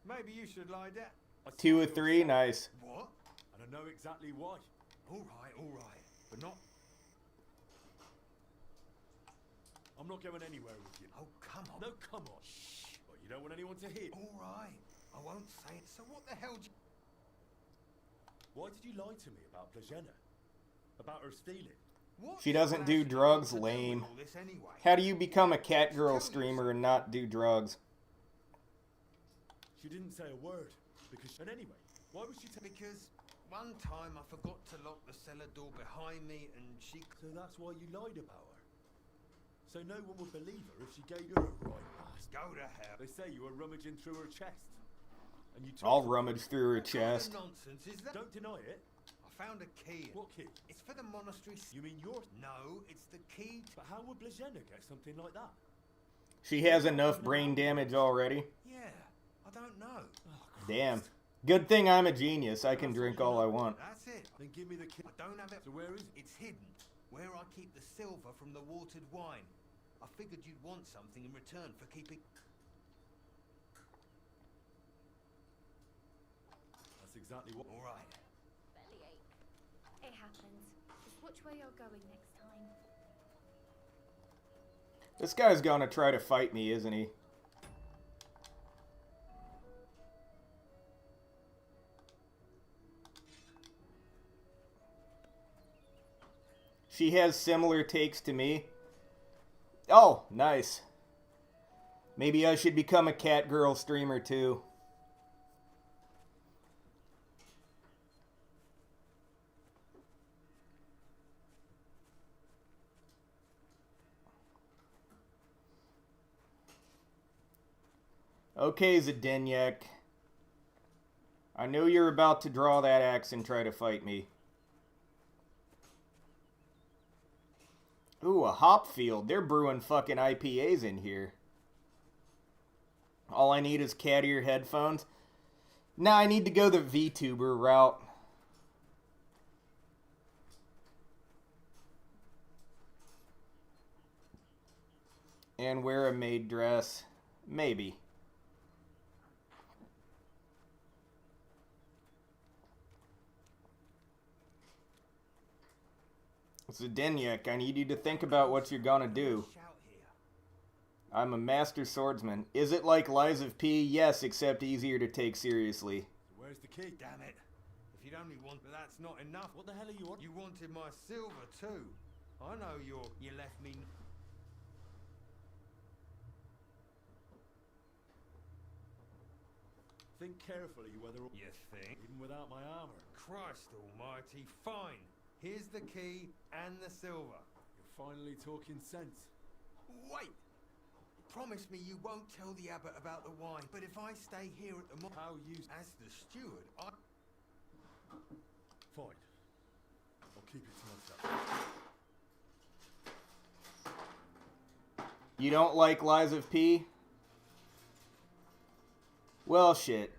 Maybe you should lie down. I saw 2 or your 3, son. nice. What? And I know exactly why. All right. But not... I'm not going anywhere with you. Oh, come on. No, come on. Shh. Well, you don't want anyone to hear. All right. I won't say it. So what the hell do you... Why did you lie to me about Blazena? About her stealing? What She doesn't do drugs, lame. Anyway? How do you become a cat girl streamer and not do drugs? She didn't say a word. Because... And anyway, why was she... Because one time I forgot to lock the cellar door behind me and she... So that's why you lied about her? So no one would believe her if she gave you a right bastard. Go to hell. They say you were rummaging through her chest. And you I'll rummage through her chest. What kind of nonsense is that? Don't deny it. I found a key. What key? It's for the monastery. You mean yours? No, it's the key. But how would Blazena get something like that? She has enough brain damage already. Yeah, I don't know. Oh, Damn. Good thing I'm a genius. I can drink all I want. That's it. Then give me the key. I don't have it. So where is it? It's hidden. Where I keep the silver from the watered wine. I figured you'd want something in return for keeping... That's exactly what... All right. Bellyache. It happens. Just watch where you're going next time. This guy's gonna try to fight me, isn't he? She has similar takes to me. Oh, nice. Maybe I should become a cat girl streamer too. Okay, Zdenek. I know you're about to draw that axe and try to fight me. Ooh, a hop field. They're brewing fucking IPAs in here. All I need is cat ear headphones. Now I need to go the VTuber route. And wear a maid dress. Maybe. Zdenek, I need you to think about what you're gonna do. I'm a master swordsman. Is it like Lies of P? Yes, except easier to take seriously. Where's the key? Damn it. If you'd only want, but that's not enough. What the hell are you on? You wanted my silver too. I know you left me. Think carefully whether... You think? Even without my armor. Christ almighty, fine. Here's the key and the silver. You're finally talking sense. Wait! Promise me you won't tell the abbot about the wine, but if I stay here at the How you... as the steward, I... Fine. I'll keep it to myself. You don't like Lies of P? Well, shit.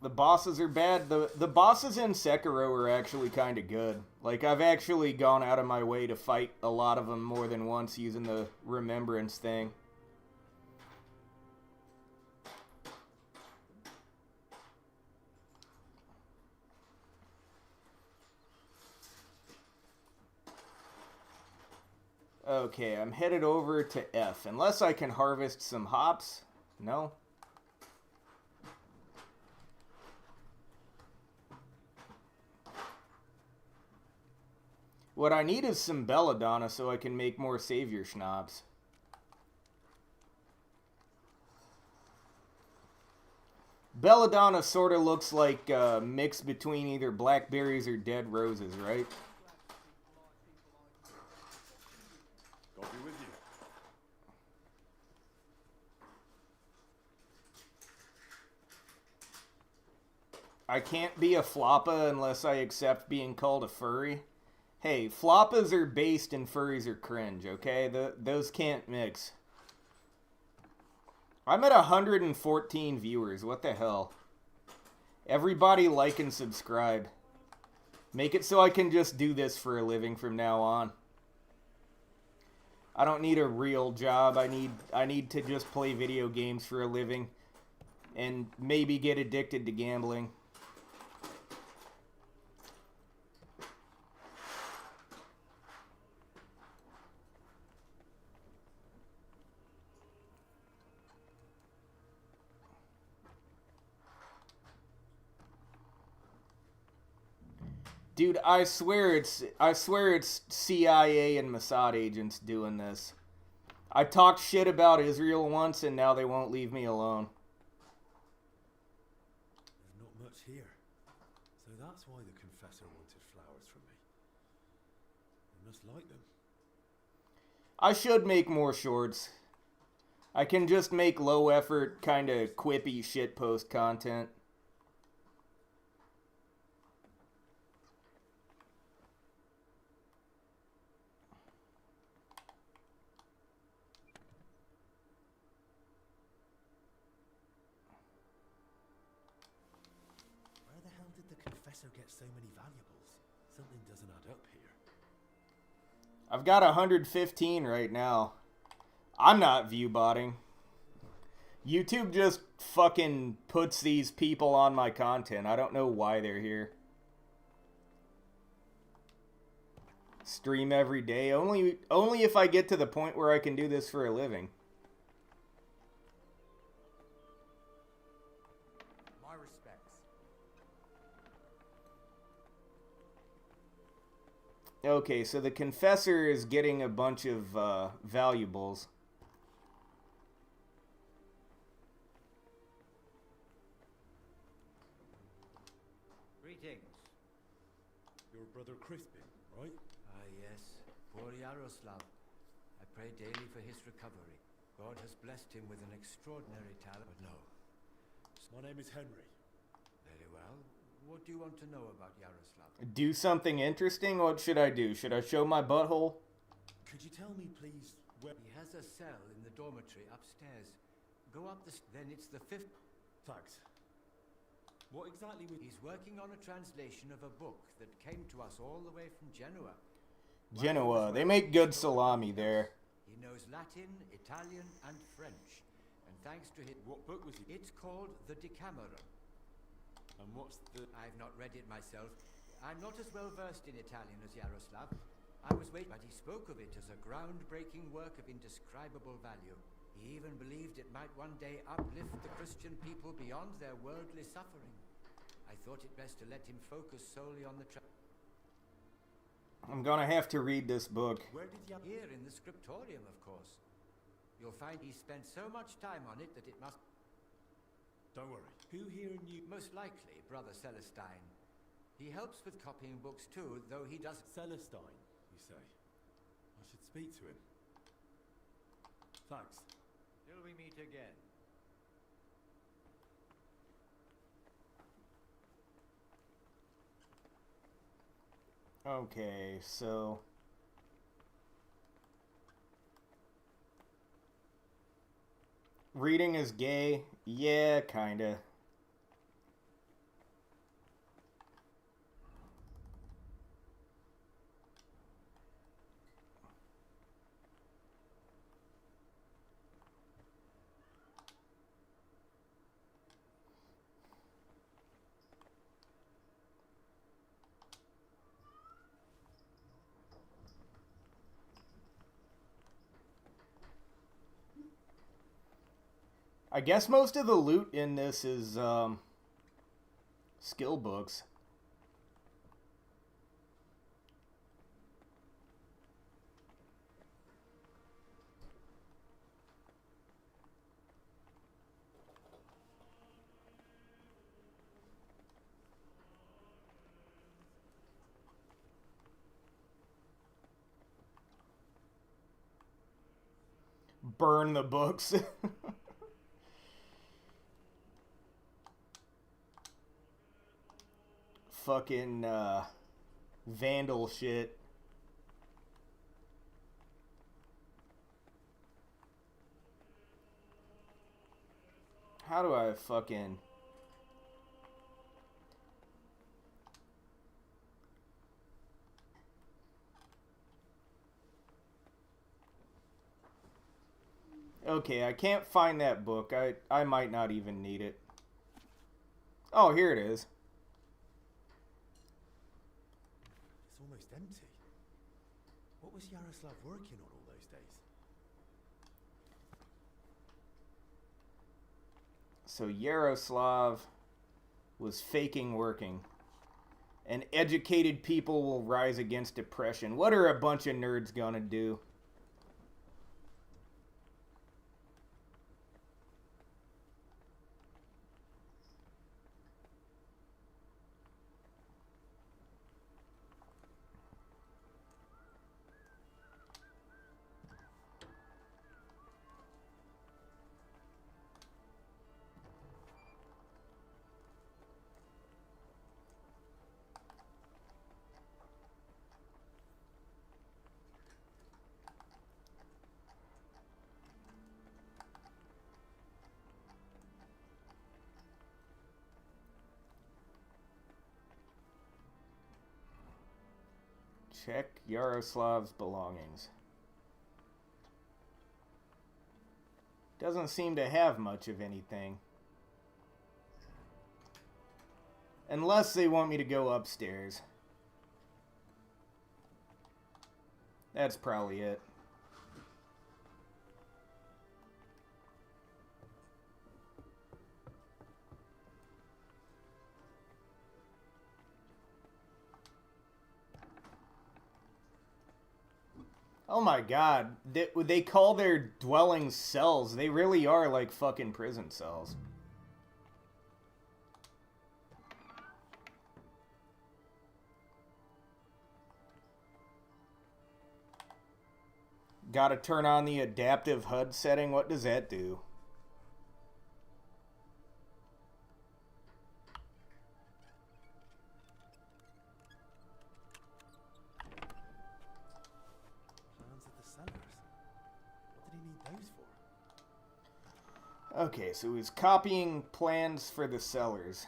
The bosses are bad. The bosses in Sekiro are actually kind of good. Like, I've actually gone out of my way to fight a lot of them more than once using the remembrance thing. Okay, I'm headed over to F. Unless I can harvest some hops. No? What I need is some belladonna so I can make more savior schnapps. Belladonna sort of looks like a mix between either blackberries or dead roses, right? God be with you. I can't be a floppa unless I accept being called a furry. Hey, floppas are based and furries are cringe, okay? Those can't mix. I'm at 114 viewers. What the hell? Everybody like and subscribe. Make it so I can just do this for a living from now on. I don't need a real job. I need to just play video games for a living and maybe get addicted to gambling. Dude, I swear it's CIA and Mossad agents doing this. I talked shit about Israel once and now they won't leave me alone. There's not much here. So that's why the confessor wanted flowers from me. You must like them. I should make more shorts. I can just make low effort, kinda quippy shitpost content. Get so many valuables. Something doesn't add up here. I've got 115 right now. I'm not viewbotting. YouTube just fucking puts these people on my content. I don't know why they're here. Stream every day. Only if I get to the point where I can do this for a living. Okay, so the confessor is getting a bunch of valuables. Greetings. Your brother Crispin, right? Ah, yes. Poor Yaroslav. I pray daily for his recovery. God has blessed him with an extraordinary talent. But no. My name is Henry. Very well. What do you want to know about Yaroslav? Do something interesting? What should I do? Should I show my butthole? Could you tell me, please, where... He has a cell in the dormitory upstairs. Go up the... Then it's the 5th... Thanks. What exactly would... He's working on a translation of a book that came to us all the way from Genoa. Genoa. They make good salami there. He knows Latin, Italian, and French. And thanks to his... What book was it? It's called The Decameron. And what's the... I've not read it myself. I'm not as well versed in Italian as Yaroslav. I was waiting, but he spoke of it as a groundbreaking work of indescribable value. He even believed it might one day uplift the Christian people beyond their worldly suffering. I thought it best to let him focus solely on the... I'm gonna have to read this book. Where did you... Here in the scriptorium, of course. You'll find he spent so much time on it that it must... Don't worry. Who here knew... Most likely, Brother Celestine. He helps with copying books too, though he does... Celestine, you say? I should speak to him. Thanks. Till we meet again. Okay, so... Reading is gay? Yeah, kinda. I guess most of the loot in this is skill books. Burn the books. Fucking vandal shit. How do I fucking... Okay, I can't find that book. I might not even need it. Oh, here it is. It's almost empty. What was Yaroslav working on all those days? So Yaroslav was faking working. And educated people will rise against depression. What are a bunch of nerds gonna do? Check Yaroslav's belongings. Doesn't seem to have much of anything. Unless they want me to go upstairs. That's probably it. Oh my god, they call their dwellings cells. They really are like fucking prison cells. Gotta turn on the adaptive HUD setting. What does that do? Plans of the cellars. What did he need those for? Okay, so he's copying plans for the cellars.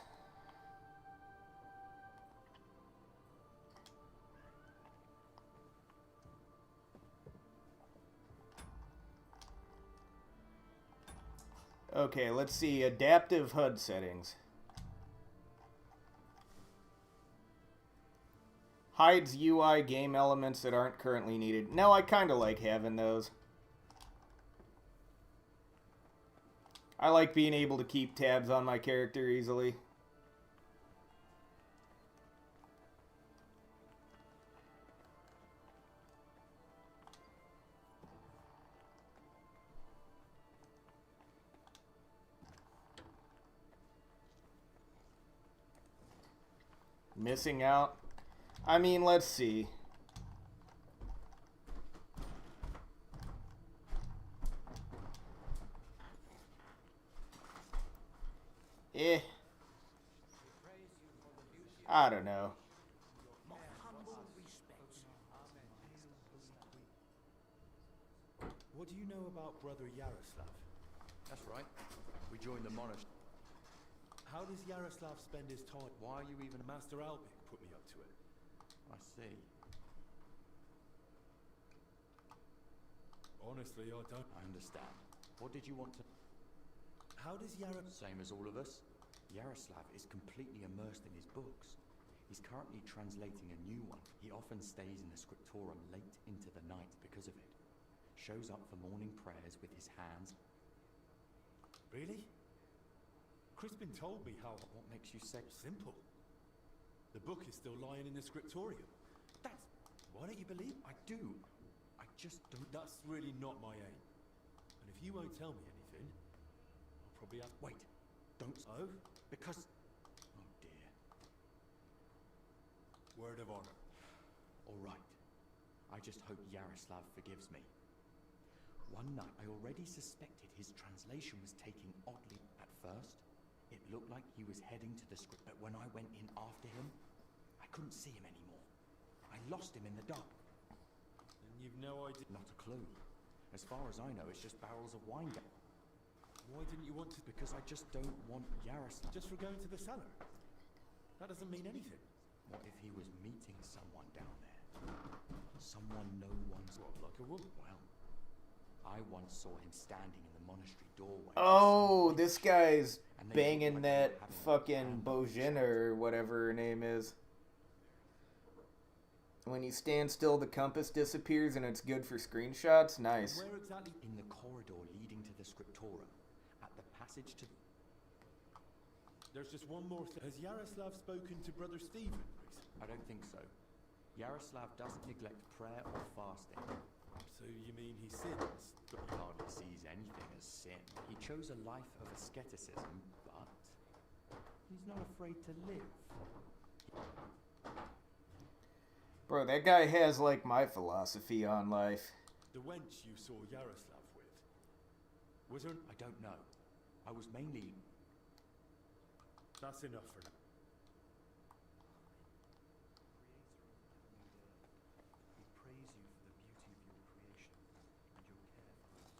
Okay, let's see. Adaptive HUD settings. Hides UI game elements that aren't currently needed. No, I kind of like having those. I like being able to keep tabs on my character easily. Missing out? I mean, let's see. I don't know. What do you know about Brother Yaroslav? That's right. We joined the monastery. How does Yaroslav spend his time? Why are you even Master Albic put me up to it? I see. Honestly, I don't. I understand. What did you want to... How does Yaroslav... Same as all of us. Yaroslav is completely immersed in his books. He's currently translating a new one. He often stays in the scriptorum late into the night because of it. Shows up for morning prayers with his hands. Really? Crispin told me how... What makes you say... Simple. The book is still lying in the scriptorium. That's... Why don't you believe? I do. I just don't... That's really not my aim. And if you won't tell me anything, I'll probably have... Wait. Don't... Oh? Because... Oh dear. Word of honor. All right. I just hope Yaroslav forgives me. One night, I already suspected his translation was taking oddly at first. It looked like he was heading to the script, but when I went in after him, I couldn't see him anymore. I lost him in the dark. And you've no idea... Not a clue. As far as I know, it's just barrels of wine. Why didn't you want to... Because I just don't want Yaroslav. Just for going to the cellar? That doesn't mean anything. What if he was meeting someone down there? Someone no one's... What, like a woman? Well, I once saw him standing in the monastery doorway. Oh, this guy's banging that fucking Bojina or whatever her name is. When you stand still, the compass disappears and it's good for screenshots. Nice. Where exactly? In the corridor leading to the scriptorum. At the passage to... There's just one more thing. Has Yaroslav spoken to Brother Stephen recently? I don't think so. Yaroslav doesn't neglect prayer or fasting. So you mean he sins? He hardly sees anything as sin. He chose a life of asceticism, but he's not afraid to live. Bro, that guy has like my philosophy on life. The wench you saw Yaroslav with, was her... I don't know. I was mainly... That's enough for now. We praise you for the beauty of your creation and your care for us.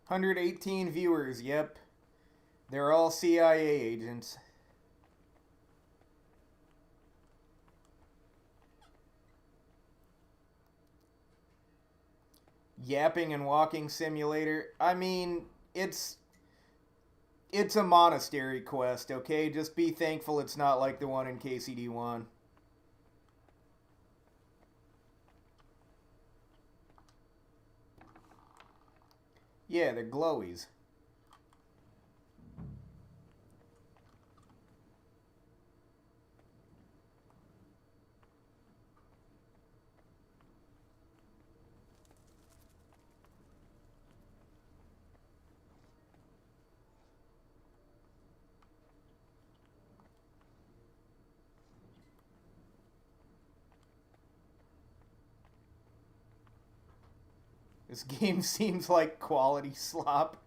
118 viewers, yep. They're all CIA agents. Yapping and walking simulator. I mean, it's a monastery quest, okay? Just be thankful it's not like the one in KCD1. Yeah, they're glowies. This game seems like quality slop.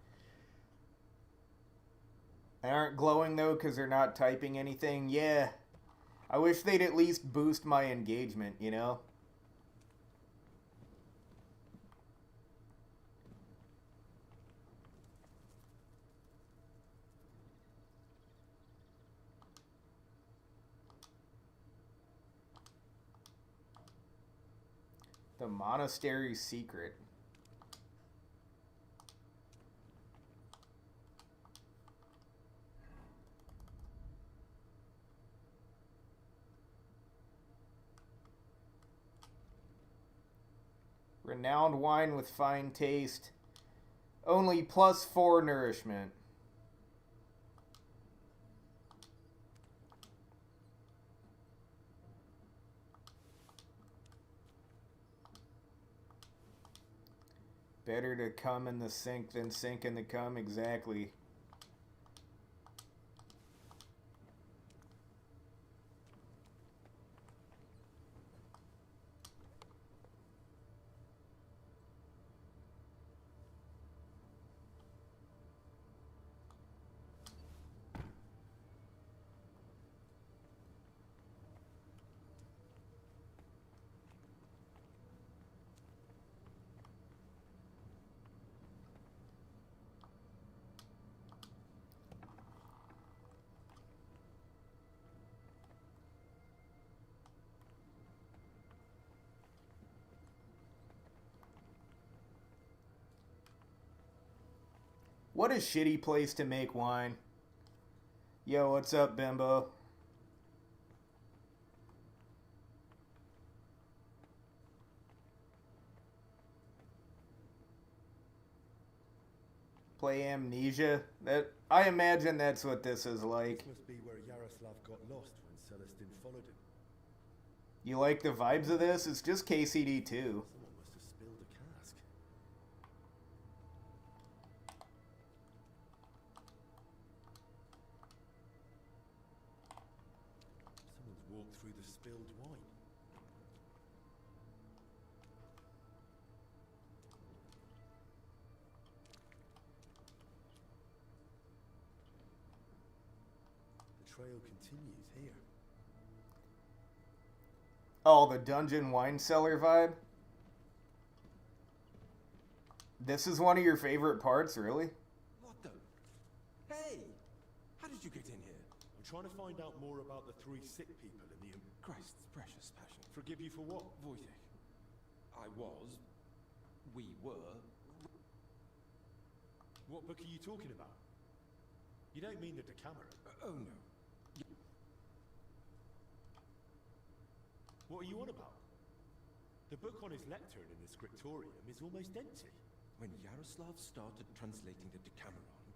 They aren't glowing though because they're not typing anything. Yeah. I wish they'd at least boost my engagement, you know? The monastery secret. Renowned wine with fine taste. Only +4 nourishment. Better to come in the sink than sink in the cum, exactly. What a shitty place to make wine. Yo, what's up, Bimbo? Play Amnesia? I imagine that's what this is like. This must be where Yaroslav got lost when Celestin followed him. You like the vibes of this? It's just KCD 2. Someone must have spilled a cask. Someone's walked through the spilled wine. The trail continues here. Oh, the dungeon wine cellar vibe? This is one of your favorite parts, really? What the? Hey! How did you get in here? I'm trying to find out more about the 3 sick people in the... Christ's precious passion. Forgive you for what? Wojtek. We were... What book are you talking about? You don't mean the Decameron? Oh no. What are you on about? The book on his lectern in the scriptorium is almost empty. When Yaroslav started translating the Decameron,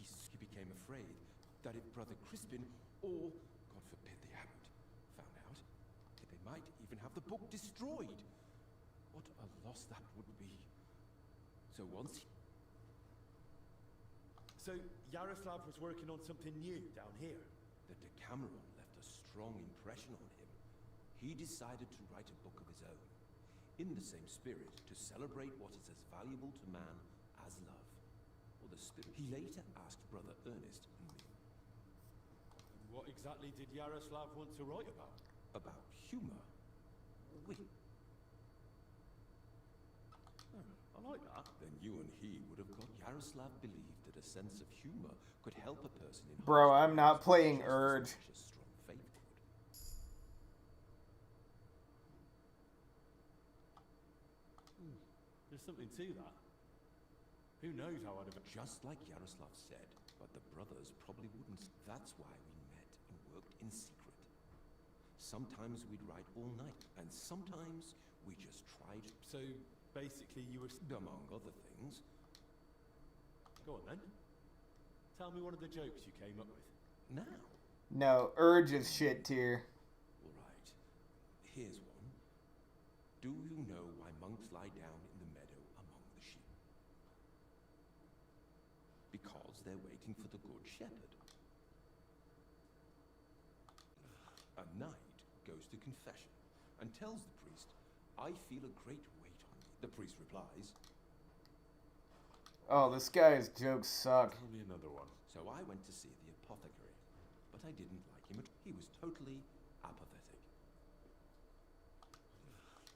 he became afraid that if Brother Crispin, or, God forbid, the abbot, found out, that they might even have the book destroyed. What a loss that would be. So once So Yaroslav was working on something new down here? The Decameron left a strong impression on him. He decided to write a book of his own, in the same spirit, to celebrate what is as valuable to man as love, or the spirit. He later asked Brother Ernest and me. And what exactly did Yaroslav want to write about? About humor. I like that. Then you and he would have got Yaroslav believed that a sense of humor could help a person in... Bro, I'm not playing Urge. There's something to that. Who knows how I'd have... Just like Yaroslav said, but the brothers probably wouldn't. That's why we met and worked in secret. Sometimes we'd write all night, and sometimes we just tried... So, basically you were... Among other things. Go on then. Tell me one of the jokes you came up with. Now? No, Urge is shit tier. Alright. Here's one. Do you know why monks lie down in the meadow among the sheep? Because they're waiting for the good shepherd. A knight goes to confession and tells the priest, I feel a great weight on me The priest replies, Oh, this guy's jokes suck. tell me another one. So I went to see the apothecary, but I didn't like him. He was totally apathetic.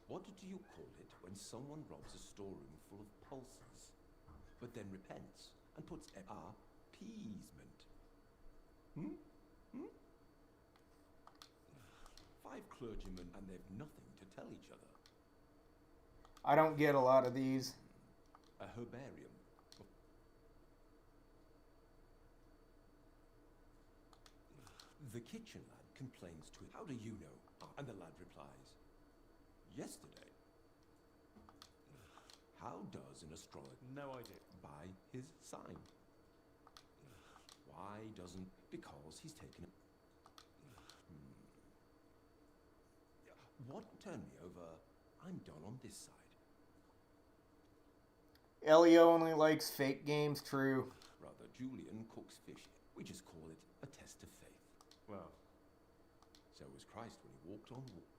What do you call it when someone robs a storeroom full of pulses, but then repents and puts appeasement? Hmm? 5 clergymen and they've nothing to tell each other. I don't get a lot of these. A herbarium. The kitchen lad complains to him. How do you know? And the lad replies, yesterday. How does an astrologer? No idea. By his sign. Why doesn't? Because he's taken it. What? Turn me over. I'm done on this side. Elio only likes fake games, true. Brother Julian cooks fish. We just call it a test of faith. Well, so was Christ when he walked on water.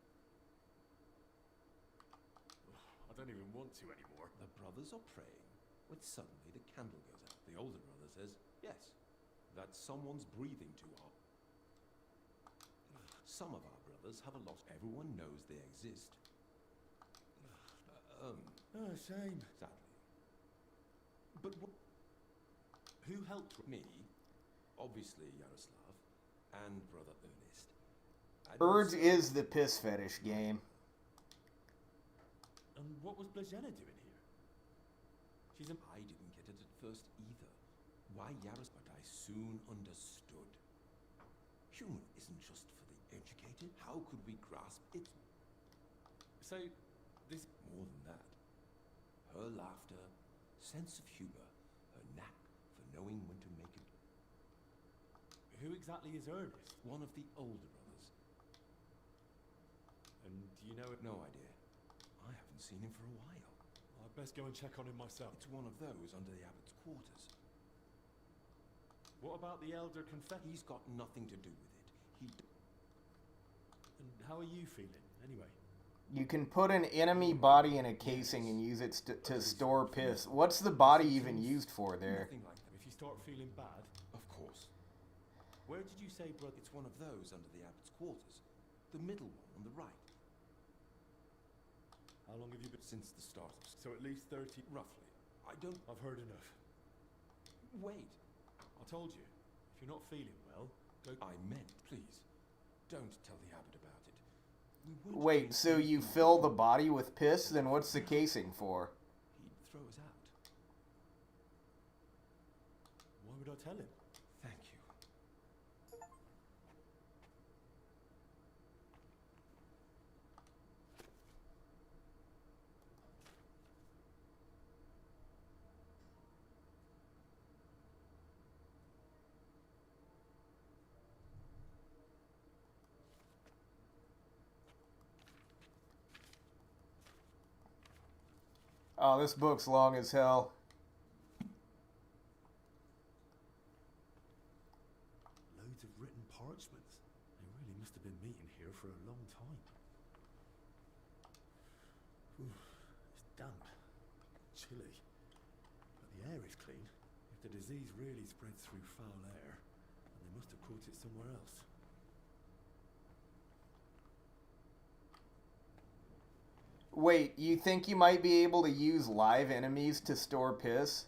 I don't even want to anymore. The brothers are praying when suddenly the candle goes out. The older brother says, yes, that someone's breathing too hard. Some of our brothers have a lot. Everyone knows they exist. Shame. Sadly. But who helped me? Obviously Yaroslav and Brother Ernest. Urge is the piss fetish game. And what was Blazena doing here? I didn't get it at first either. Why Yaroslav? But I soon understood. Humor isn't just for the educated. How could we grasp it? So, this... More than that. Her laughter, sense of humor, her knack for knowing when to make it. Who exactly is Ernest? One of the older brothers. And do you know it? No idea. I haven't seen him for a while. I'd best go and check on him myself. It's one of those under the abbot's quarters. What about the elder confessor? He's got nothing to do with it. And how are you feeling, anyway? You can put an enemy body in a casing and use it to store piss. What's the body even used for there? Nothing like that. If you start feeling bad... Of course. Where did you say, brother? It's one of those under the abbot's quarters. The middle one on the right. How long have you been? Since the start. So at least 30... Roughly. I don't... I've heard enough. Wait. I told you. If you're not feeling well, go... I meant, please, don't tell the abbot about it. Wait, so you fill the body with piss? Then what's the casing for? He'd throw us out. Why would I tell him? Thank you. Oh, this book's long as hell. Loads of written parchments. They really must have been meeting here for a long time. Ooh, it's damp, chilly, but the air is clean. If the disease really spreads through foul air, then they must have caught it somewhere else. Wait, you think you might be able to use live enemies to store piss?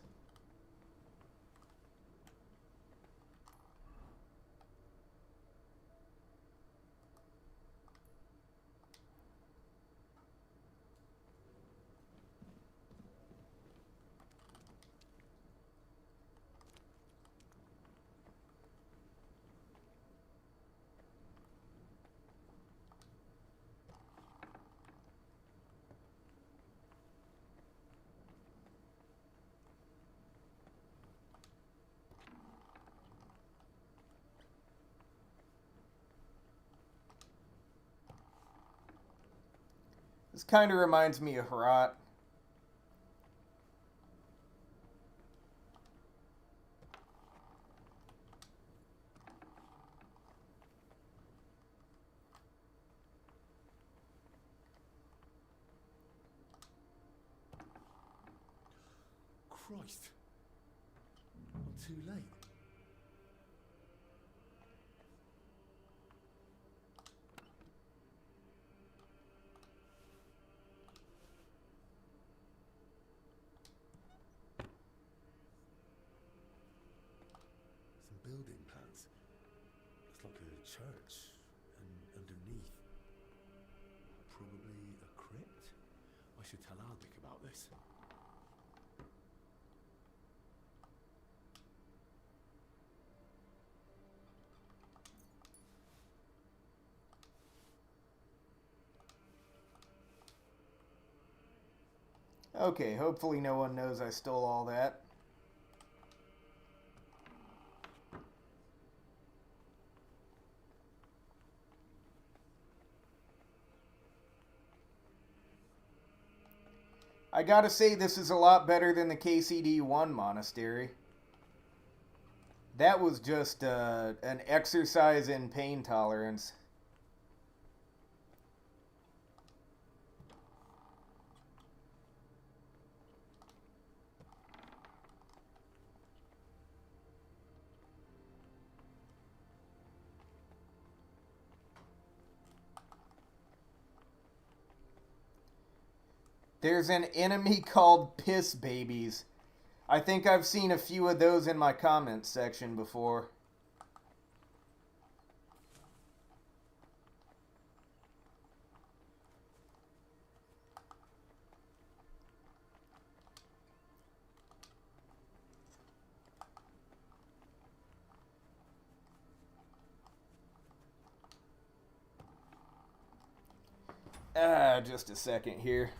This kind of reminds me of Herat. Christ. I'm too late. Some building plans. Looks like a church. And underneath, probably a crypt. I should tell Albic about this. Okay, hopefully no one knows I stole all that. I gotta say, this is a lot better than the KCD-1 monastery. That was just an exercise in pain tolerance. There's an enemy called Piss Babies. I think I've seen a few of those in my comments section before. Just a second here.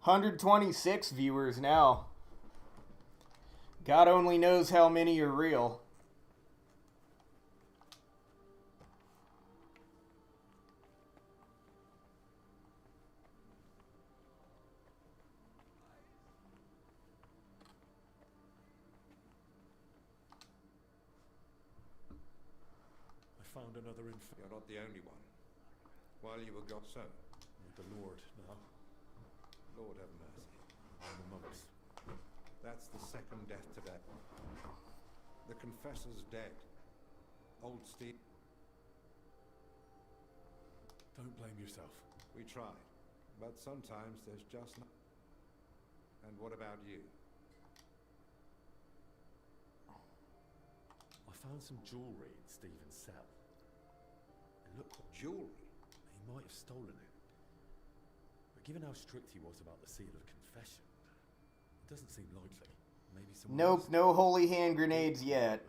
$126 viewers now. God only knows how many are real. I found another info. You're not the only one. While you were got so. With the Lord now. Lord have mercy. And the monks. That's the second death today. The confessor's dead. Old Steve. Don't blame yourself. We tried. But sometimes there's just no... And what about you? I found some jewellery in Stephen's cell. It looked like jewellery. He might have stolen it. But given how strict he was about the seal of confession, it doesn't seem likely. Maybe someone Nope, else... no holy hand grenades yet.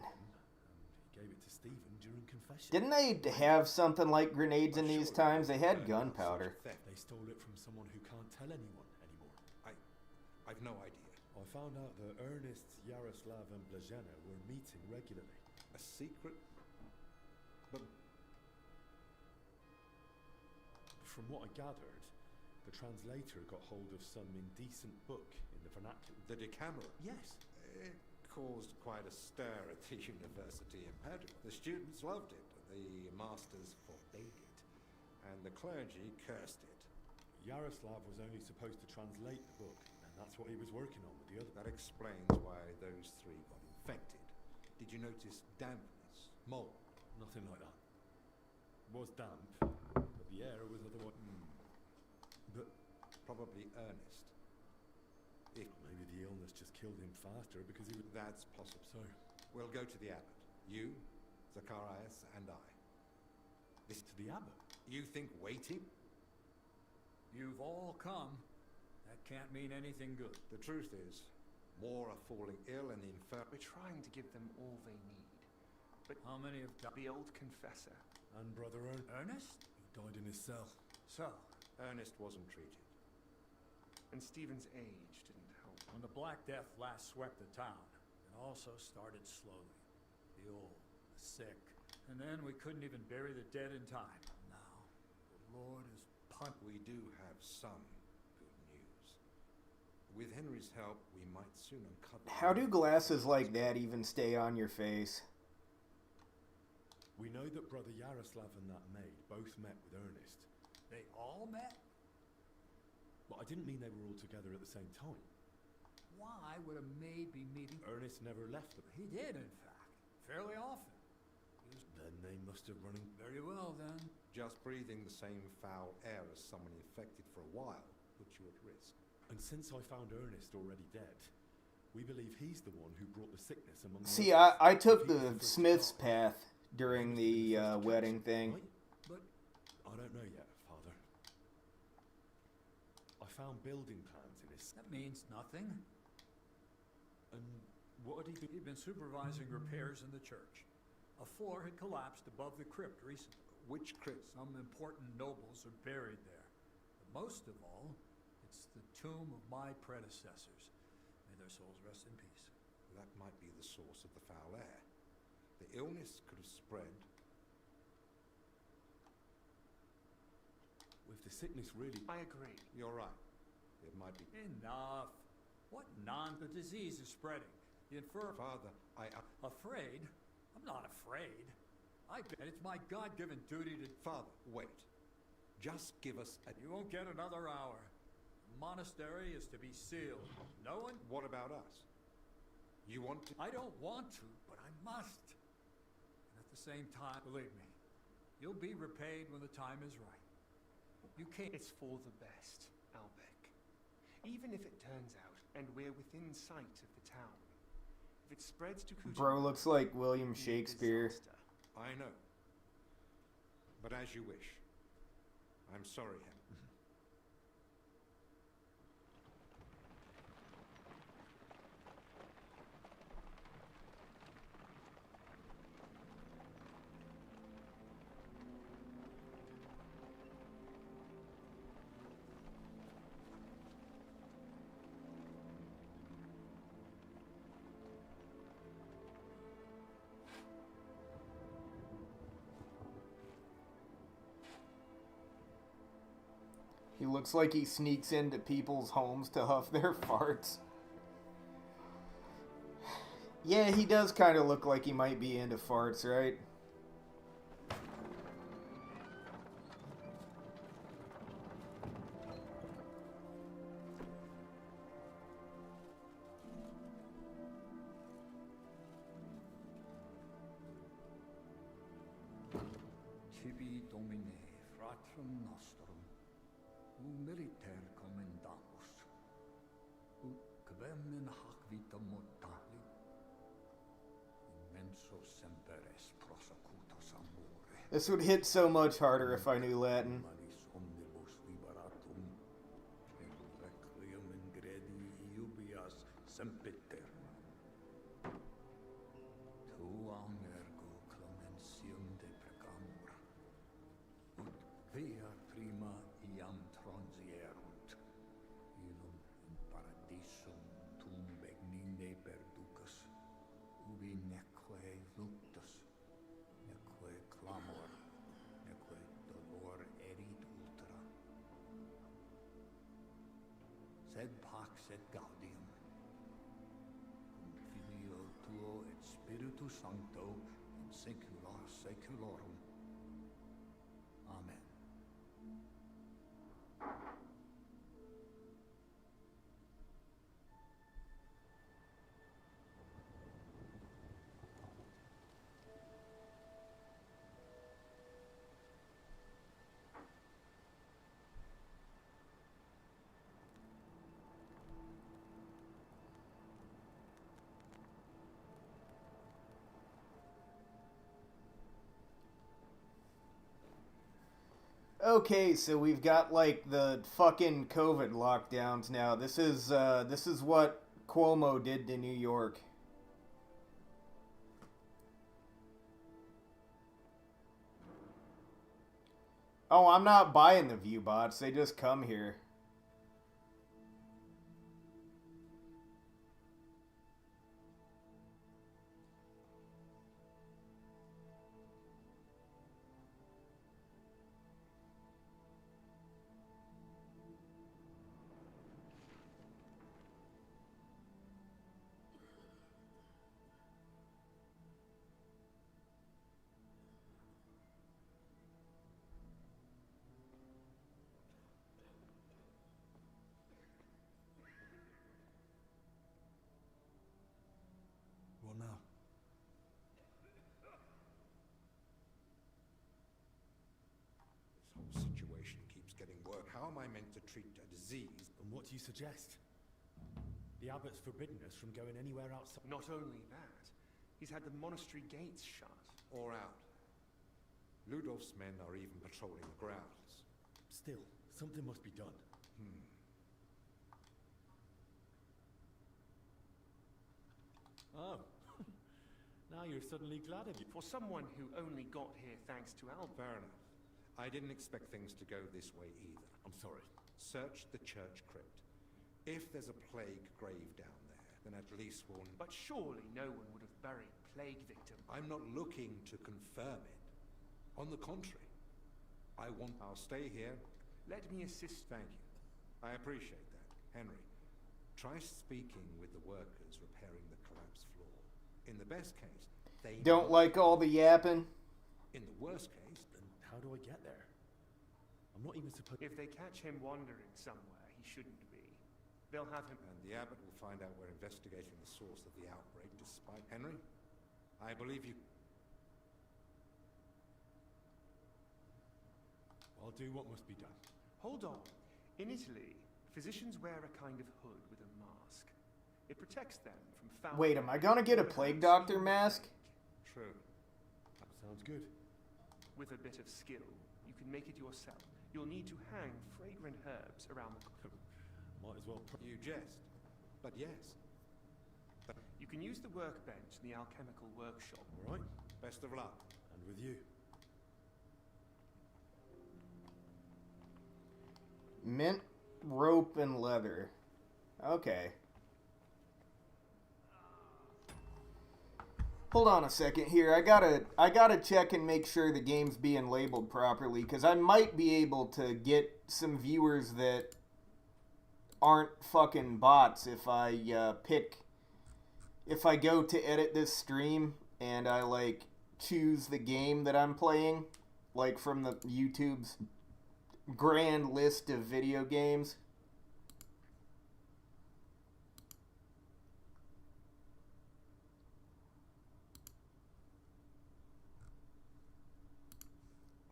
He gave it to Stephen during confession. Didn't they have something like grenades in these times? They had gunpowder. They stole it from someone who can't tell anyone anymore. I've no idea. I found out that Ernest, Yaroslav and Blazhena were meeting regularly. A secret? But... From what I gathered, the translator got hold of some indecent book in the vernacular. The Decameron? Yes. It caused quite a stir at the university in Padua. The students loved it, the masters forbade it, and the clergy cursed it. Yaroslav was only supposed to translate the book, and that's what he was working on with the other. That explains why those three got infected. Did you notice dampness, mold? Nothing like that. It was damp, but the air was otherwise... But probably Ernest. If maybe the illness just killed him faster because he was... That's possible. So... We'll go to the abbot. You, Zacharias, and I. This to the abbot? You think waiting? You've all come. That can't mean anything good. The truth is, more are falling ill and the infirm... We're trying to give them all they need. But how many have died? The old confessor. And Brother Ernest? Who died in his cell. So? Ernest wasn't treated. And Stephen's age didn't help. When the Black Death last swept the town, it also started slowly. The old, the sick. And then we couldn't even bury the dead in time. Now, the Lord is We do have some good news. With Henry's help, we might soon uncover... How do glasses like that even stay on your face? We know that Brother Yaroslav and that maid both met with Ernest. They all met? But I didn't mean they were all together at the same time. Why would a maid be meeting... Ernest never left them. He did, in fact. Fairly often. Then they must have run in... Very well, then. Just breathing the same foul air as someone infected for a while puts you at risk. And since I found Ernest already dead, we believe he's the one who brought the sickness among the See, others. I took the Smith's path during the wedding thing. Right? But I don't know yet, Father. I found building plans in his... That means nothing. And what had he been... He'd been supervising repairs in the church. A floor had collapsed above the crypt recently. Which crypt? Some important nobles are buried there. But most of all, it's the tomb of my predecessors. May their souls rest in peace. That might be the source of the foul air. The illness could have spread. If the sickness really... I agree. You're right. It might be... Enough. What The disease is spreading. The Father, Afraid? I'm not afraid. And it's my God-given duty to... Father, wait. Just give us a... You won't get another hour. The monastery is to be sealed. No one... What about us? You want to... I don't want to, but I must. And at the same time, believe me, you'll be repaid when the time is right. You can't... It's for the best, Albec. Even if it turns out, and we're within sight of the town, if it spreads to Kuja... Bro looks like William Shakespeare. I know. But as you wish. I'm sorry, Henry. He looks like he sneaks into people's homes to huff their farts. Yeah, he does kind of look like he might be into farts, right? Tibi Domine, fratrum nostrum, militer commendamus, ut quem in hac vita mortali, immenso semper es prosecutus amore. This would hit so much harder if I knew Latin. Manis omnibus liberatum, in requiem ingredi iubias sempiter. Tuam ergo clementium de precamur, ut via prima iam transierunt, illum in paradisum tum benigne perducas, ubi neque luctus, neque clamor, neque dolor erit ultra. Sed pax et gaudium, cum filio tuo et Spiritus Sancto, in saecula saeculorum. Amen. Okay, so we've got like the fucking COVID lockdowns now. This is what Cuomo did to New York. Oh, I'm not buying the view bots. They just come here. How am I meant to treat a disease? And what do you suggest? The abbot's forbidden us from going anywhere outside. Not only that, he's had the monastery gates shut. Or out. Ludolf's men are even patrolling the grounds. Still, something must be done. Oh. Now you're suddenly glad of it. For someone who only got here thanks to Albert. Fair enough. I didn't expect things to go this way either. I'm sorry. Search the church crypt. If there's a plague grave down there, then at least we'll... But surely no one would have buried plague victims. I'm not looking to confirm it. On the contrary. I'll stay here. Let me assist. Thank you. I appreciate that. Henry, try speaking with the workers repairing the collapsed floor. In the best case, they... Don't like all the yapping? In the worst case... Then how do I get there? I'm not even supposed... If they catch him wandering somewhere he shouldn't be, they'll have him... And the abbot will find out we're investigating the source of the outbreak despite... Henry, I believe you... I'll do what must be done. Hold on. In Italy, physicians wear a kind of hood with a mask. It protects them from foul... Wait, am I gonna get a plague doctor mask? True. That sounds good. With a bit of skill, you can make it yourself. You'll need to hang fragrant herbs around the... Might as well... You jest. But yes. You can use the workbench in the alchemical workshop. All right. Best of luck. And with you. Mint, rope, and leather. Okay. Hold on a second here. I gotta check and make sure the game's being labeled properly, because I might be able to get some viewers that aren't fucking bots if I if I go to edit this stream and I like choose the game that I'm playing, like from the YouTube's grand list of video games.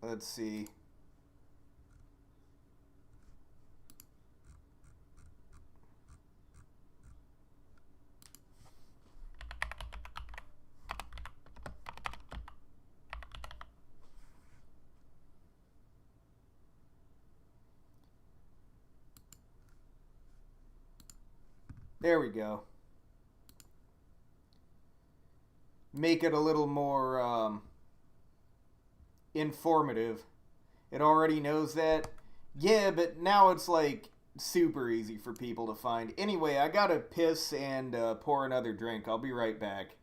Let's see. There we go. Make it a little more informative. It already knows that. Yeah, but now it's like super easy for people to find. Anyway, I gotta piss and pour another drink. I'll be right back.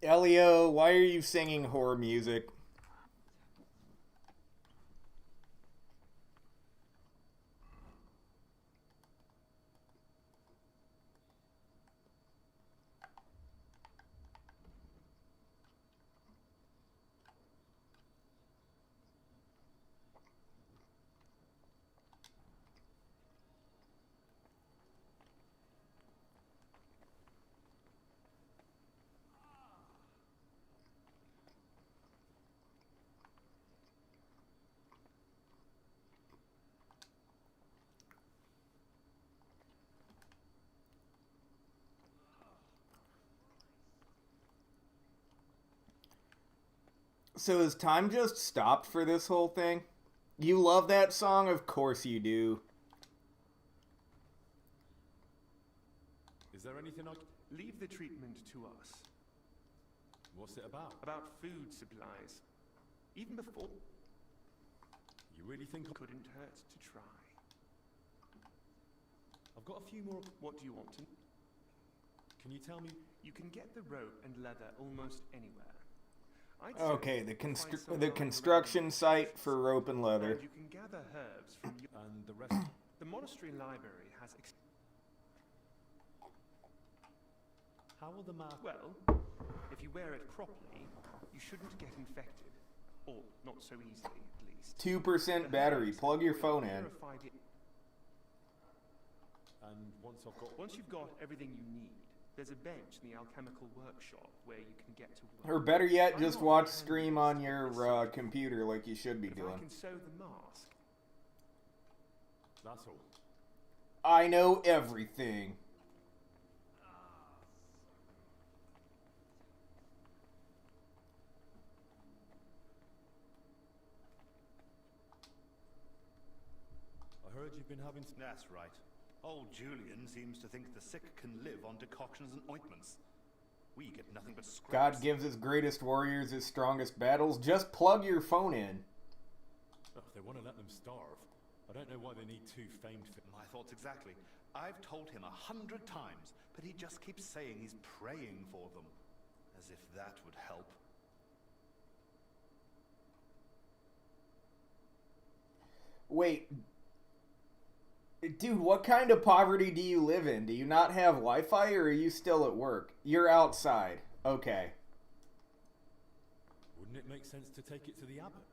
Elio, why are you singing horror music? So has time just stopped for this whole thing? You love that song? Of course you do. Is there anything I... Leave the treatment to us. What's it about? About food supplies. Even before... You really think... Couldn't hurt to try. I've got a few more... What do you want to... Can you tell me... You can get the rope and leather almost anywhere. Okay, the construction site for rope and leather. And you can gather herbs from... And the rest... The monastery library has... How will the map... Well, if you wear it properly, you shouldn't get infected. Or not so easily, at least. 2% battery. Plug your phone in. And Once you've got everything you need, there's a bench in the alchemical workshop where you can get to work. Or better yet, just watch stream on your computer like you should be doing. I can sew the mask. That's all. I know everything. I heard you've been having... That's right. Old Julian seems to think the sick can live on decoctions and ointments. We get nothing but scraps. God gives his greatest warriors his strongest battles. Just plug your phone in. Oh, if they want to let them starve, I don't know why they need two famed... My thoughts exactly. I've told him 100 times, but he just keeps saying he's praying for them. As if that would help. Wait. Dude, what kind of poverty do you live in? Do you not have Wi-Fi, or are you still at work? You're outside. Okay. Wouldn't it make sense to take it to the abbot?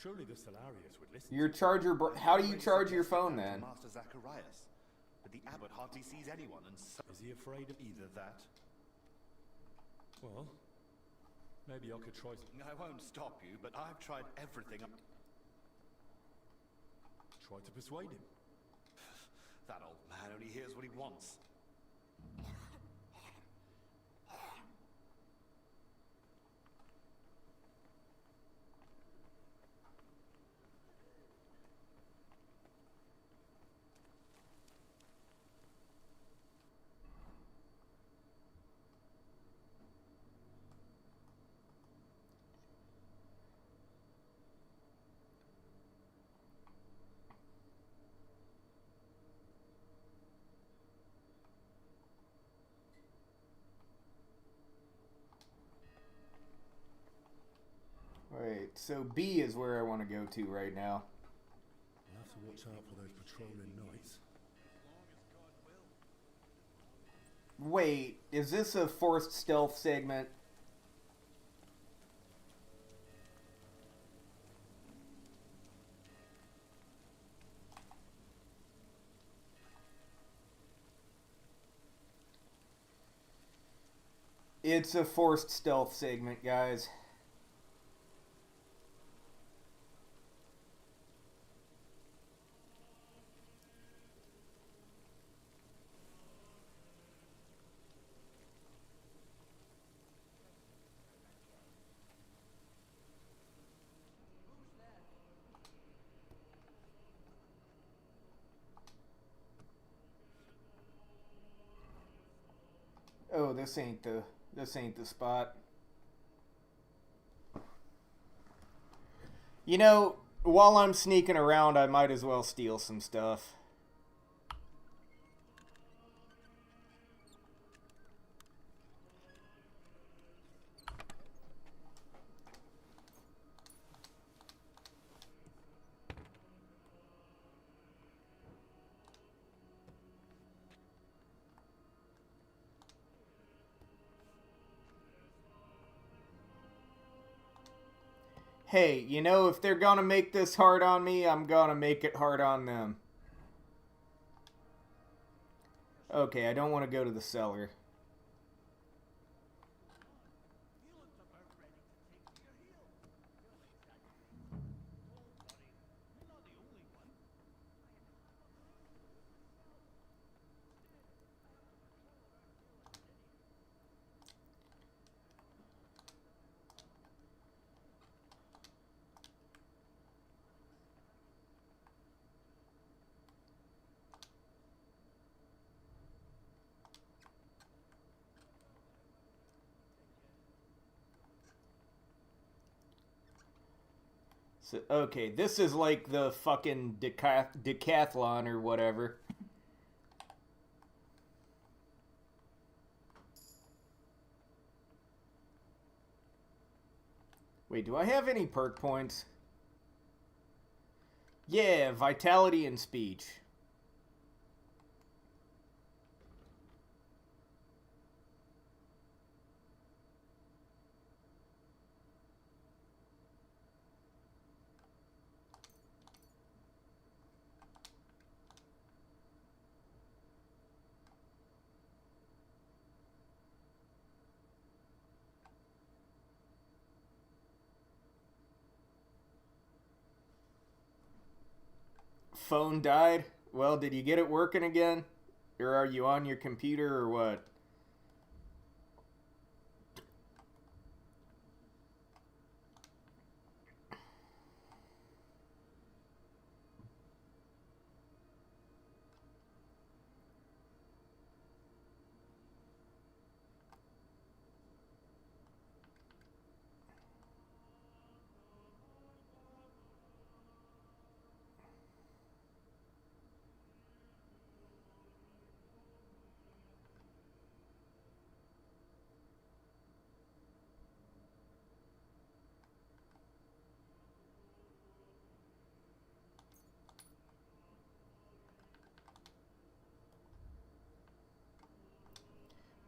Surely the Salarius would listen. Your charger... How do you charge your phone, then? Master Zacharias. But the abbot hardly sees anyone, and so... Is he afraid of either that? Well, maybe I could try... I won't stop you, but I've tried everything. Try to persuade him. That old man only hears what he wants. Wait, so B is where I want to go to right now. I'll have to watch out for those patrolling knights. Wait, is this a forced stealth segment? It's a forced stealth segment, guys. Oh, this ain't the spot. You know, while I'm sneaking around, I might as well steal some stuff. Hey, you know, if they're gonna make this hard on me, I'm gonna make it hard on them. Okay, I don't want to go to the cellar. So, okay, this is like the fucking decathlon or whatever. Wait, do I have any perk points? Yeah, vitality and speech. Phone died? Well, did you get it working again? Or are you on your computer or what?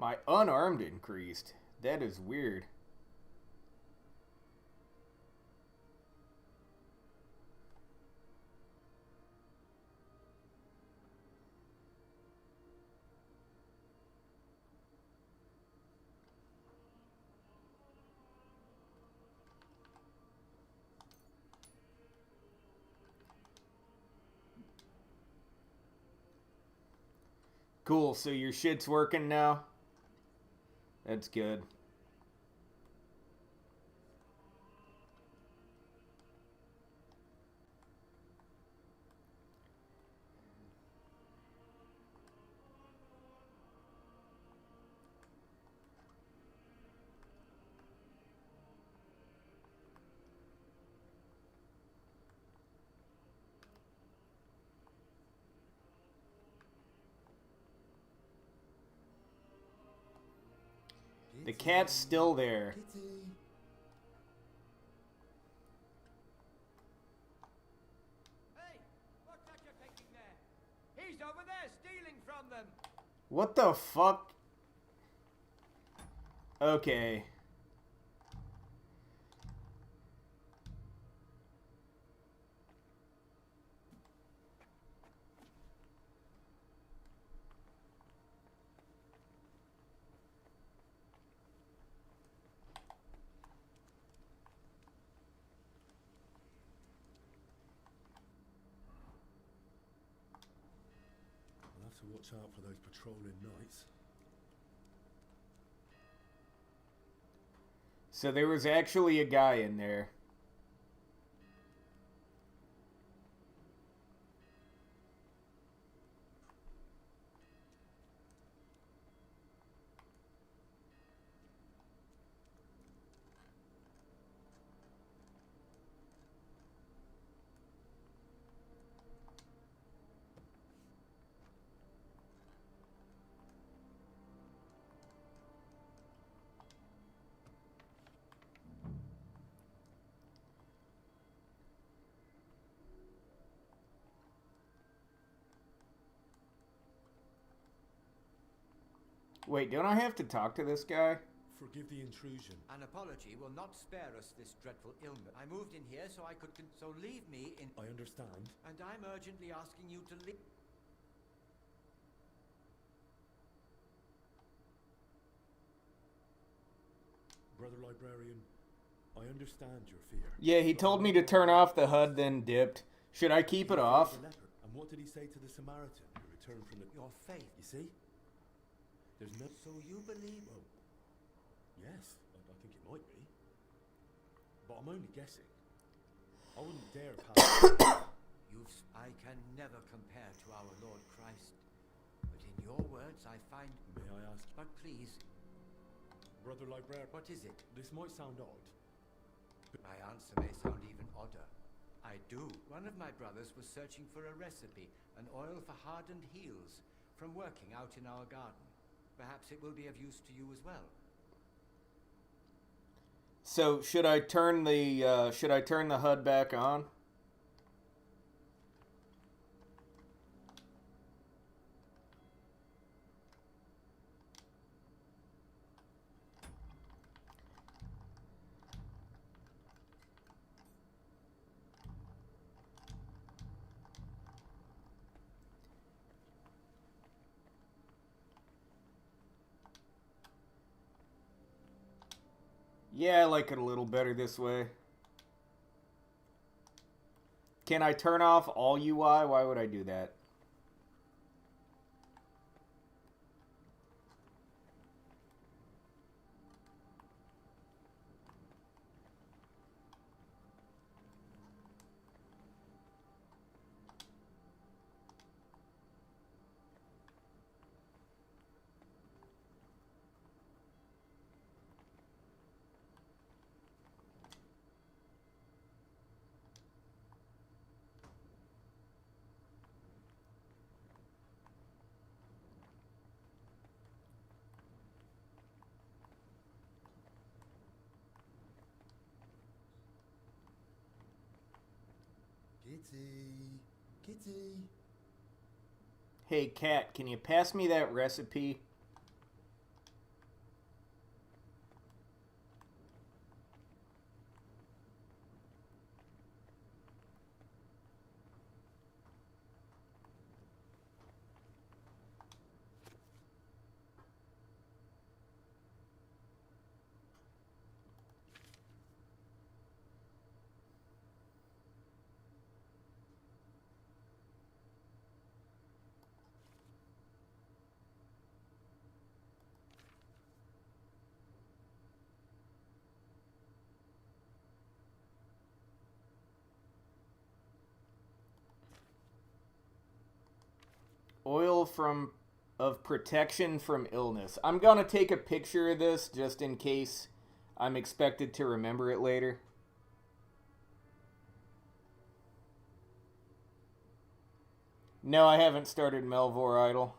My unarmed increased. That is weird. Cool, so your shit's working now? That's good. The cat's still there. Hey, what's that you're thinking there? He's over there stealing from them. What the fuck? Okay. I'll have to watch out for those patrolling knights. So there was actually a guy in there. Wait, don't I have to talk to this guy? Forgive the intrusion. An apology will not spare us this dreadful illness. I moved in here so I could so leave me in... I understand. And I'm urgently asking you to leave... Brother Librarian, I understand your fear. Yeah, he told me to turn off the HUD, then dipped. Should I keep it off? And what did he say to the Samaritan who returned from the... Your faith. You see? There's no... So you believe... Well, yes, I think it might be. But I'm only guessing. I wouldn't dare pass... I can never compare to our Lord Christ. But in your words, I find... May I ask... But please... Brother Librarian... What is it? This might sound odd. My answer may sound even odder. I do. One of my brothers was searching for a recipe, an oil for hardened heels, from working out in our garden. Perhaps it will be of use to you as well. So should I turn the HUD back on? Yeah, I like it a little better this way. Can I turn off all UI? Why would I do that? Kitty. Hey, cat, can you pass me that recipe? Oil of protection from illness. I'm going to take a picture of this just in case I'm expected to remember it later. No, I haven't started Melvor Idol.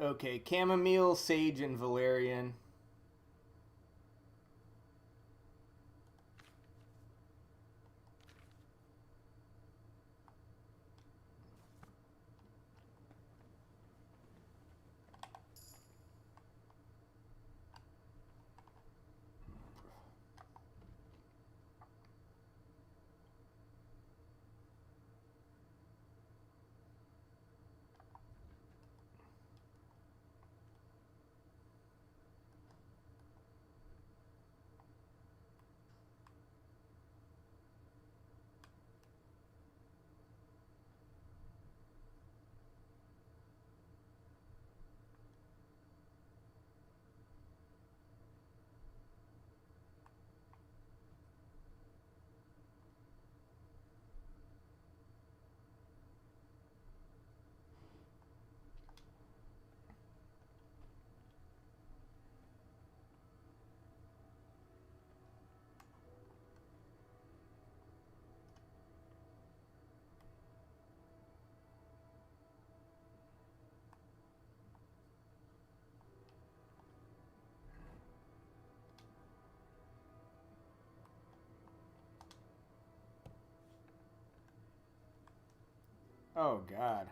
Okay, chamomile, sage, and valerian. Oh, God.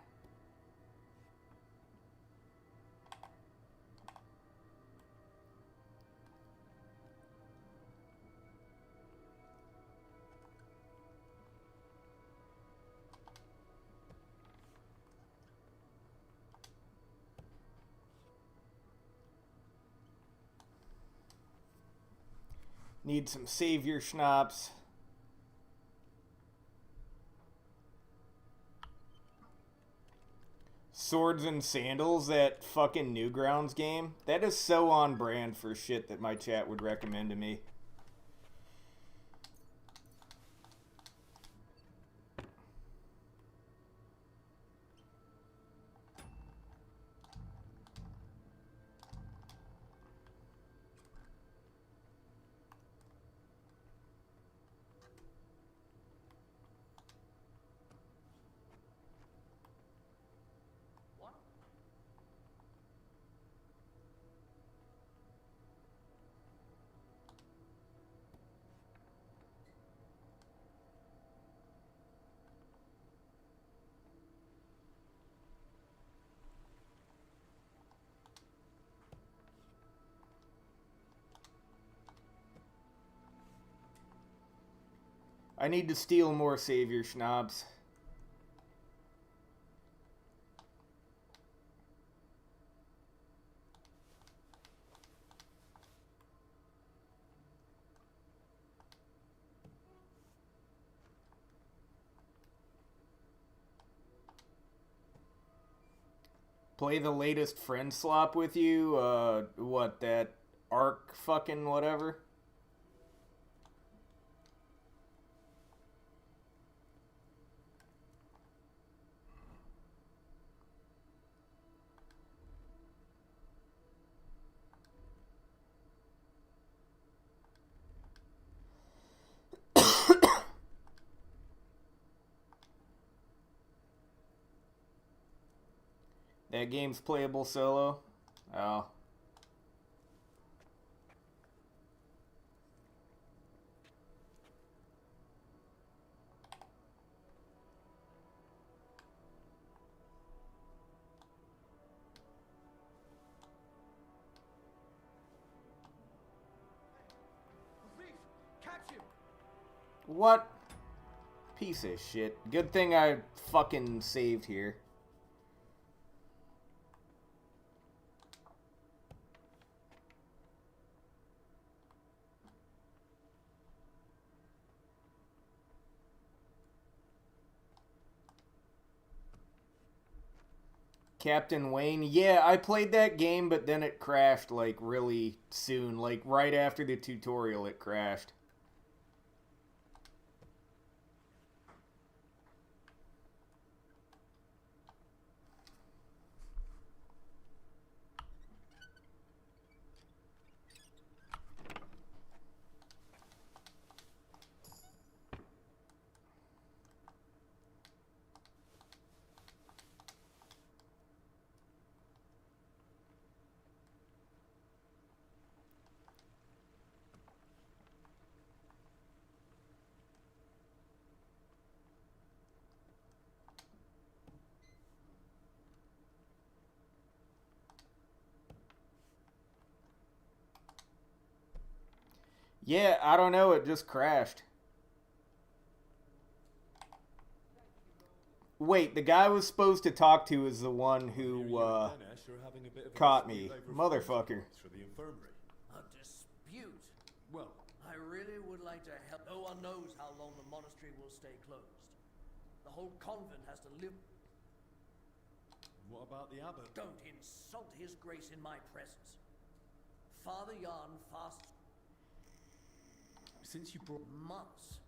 Need some savior schnapps. Swords and Sandals, that fucking Newgrounds game. That is so on brand for shit that my chat would recommend to me. I need to steal more savior schnapps. Play the latest friend slop with you? What, that arc fucking whatever? That game's playable solo? Oh. Catch him! What? Piece of shit. Good thing I fucking saved here. Captain Wayne. Yeah, I played that game, but then it crashed, like, really soon. Like, right after the tutorial, it crashed. Yeah, I don't know, it just crashed. Wait, the guy I was supposed to talk to is the one who, caught me. Motherfucker. A dispute? Well, I really would like to help. No one knows how long the monastery will stay closed. The whole convent has to live. What about the abbot? Don't insult his grace in my presence. Father Jan fasts. Since you brought months.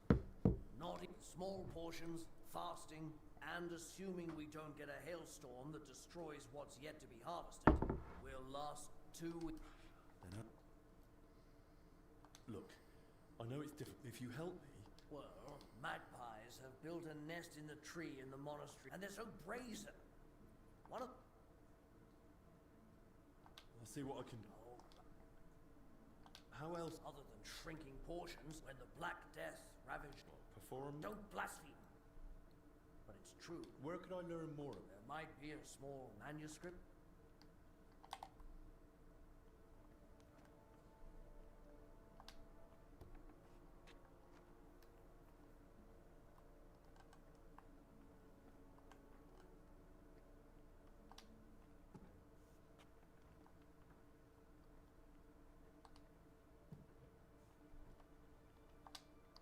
Not in small portions, fasting, and assuming we don't get a hailstorm that destroys what's yet to be harvested, will last 2 weeks. Look, I know it's difficult. If you help me... Well, magpies have built a nest in the tree in the monastery, and they're so brazen. One of... I'll see what I can do. How else? Other than shrinking portions when the Black Death ravaged... Perform? Don't blaspheme. But it's true. true. Where could I learn more? There might be a small manuscript.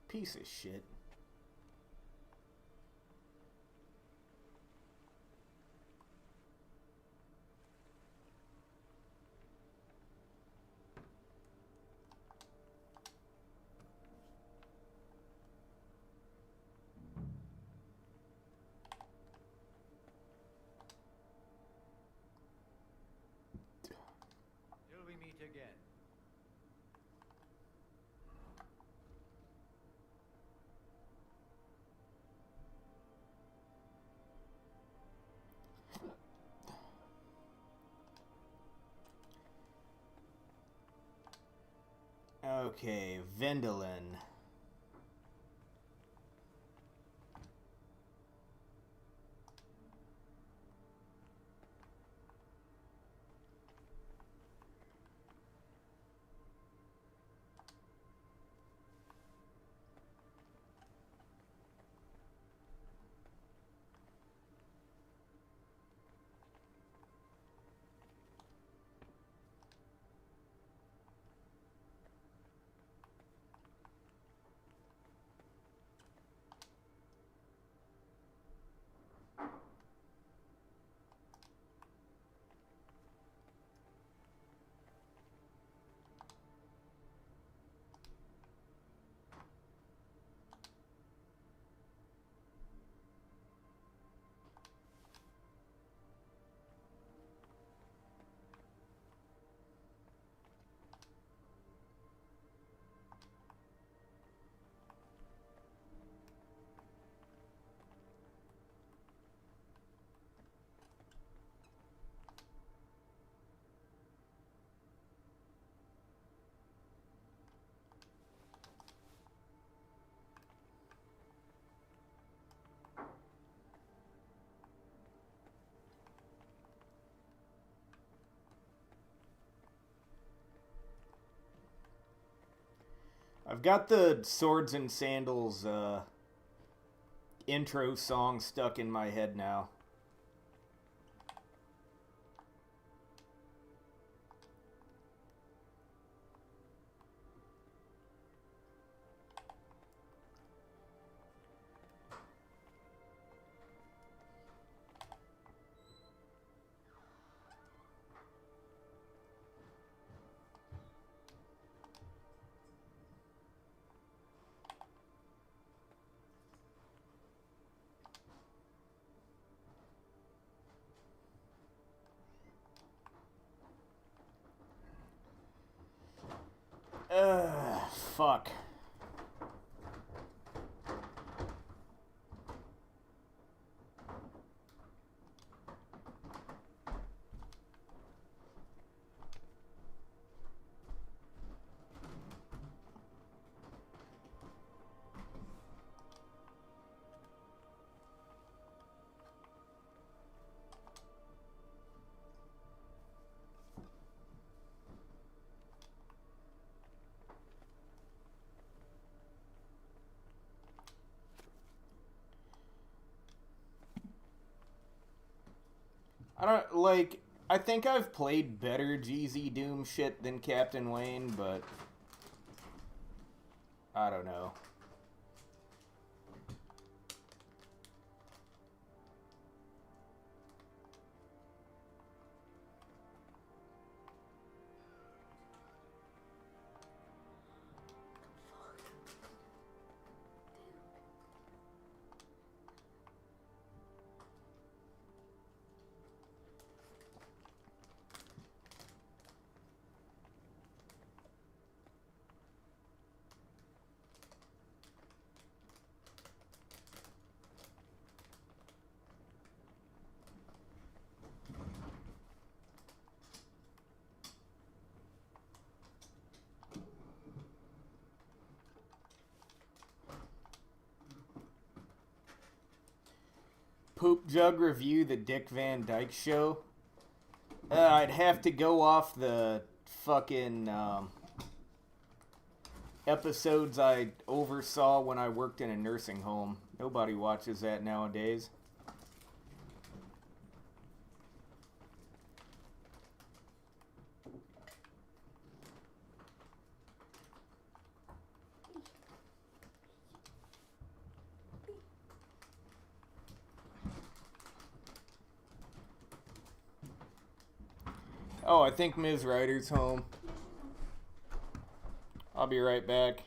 Piece of shit. Till we meet again. Okay, Vendelin. I've got the Swords and Sandals intro song stuck in my head now. Fuck. I don't, like, I think I've played better GZ Doom shit than Captain Wayne, but I don't know. Poop Jug review the Dick Van Dyke Show. I'd have to go off the fucking episodes I oversaw when I worked in a nursing home. Nobody watches that nowadays. Oh, I think Ms. Ryder's home. I'll be right back.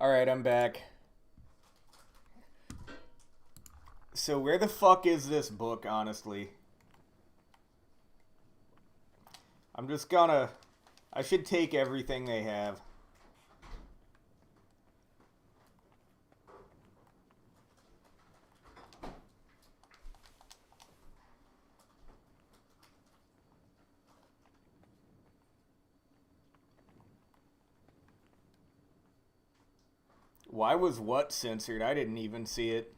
Alright, I'm back. So where the fuck is this book, honestly? I'm just gonna... I should take everything they have. Why was what censored? I didn't even see it.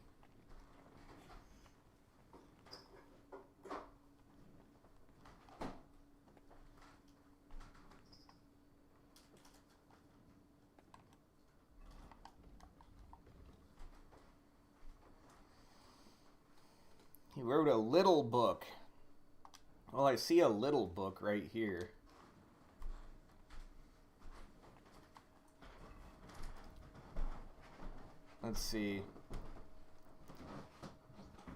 He wrote a little book. Well, I see a little book right here. Let's see.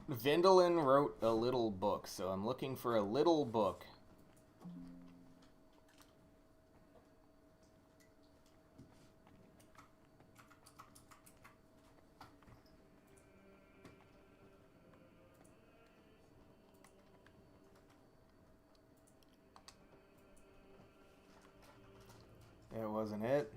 Vindelin wrote a little book, so I'm looking for a little book. That wasn't it.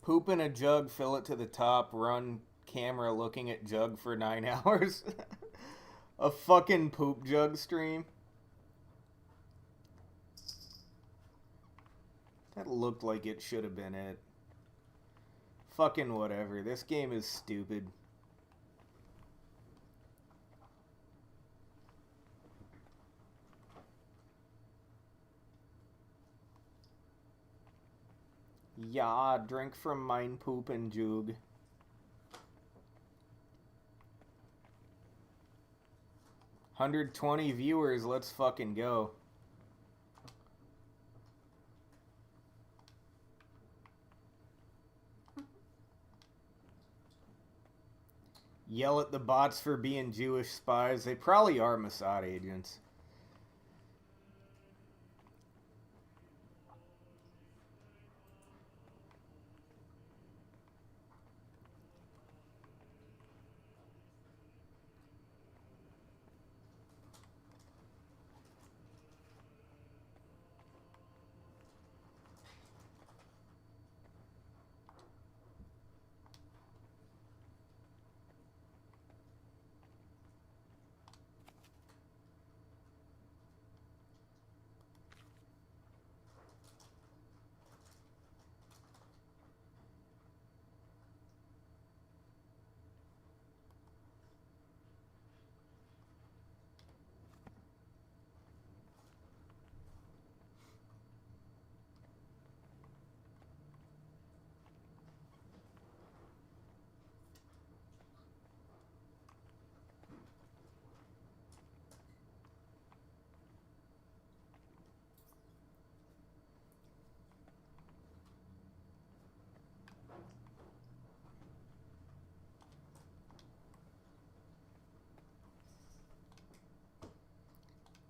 Poop in a jug, fill it to the top, run camera looking at jug for 9 hours. A fucking poop jug stream. That looked like it should have been it. Fucking whatever. This game is stupid. Ja, drink from mine poop and jug. 120 viewers, let's fucking go. Yell at the bots for being Jewish spies. They probably are Mossad agents.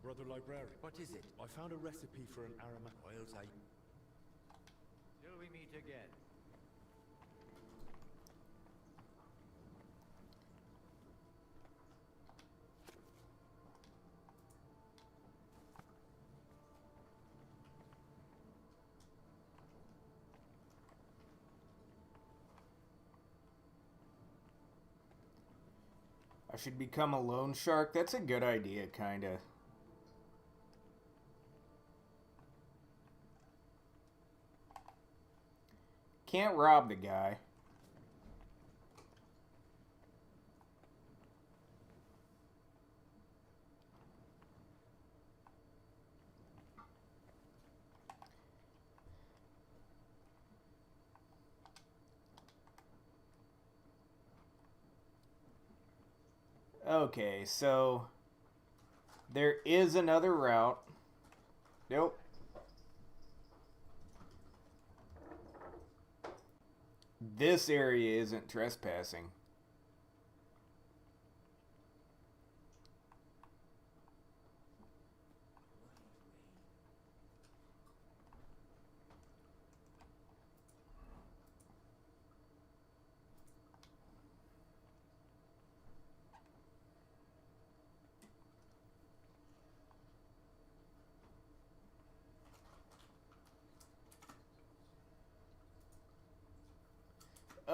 Brother Librarian. What is it? I found a recipe for an aromatic oils. Till we meet again. I should become a loan shark. That's a good idea, kinda. Can't rob the guy. Okay, so there is another route. Nope. This area isn't trespassing.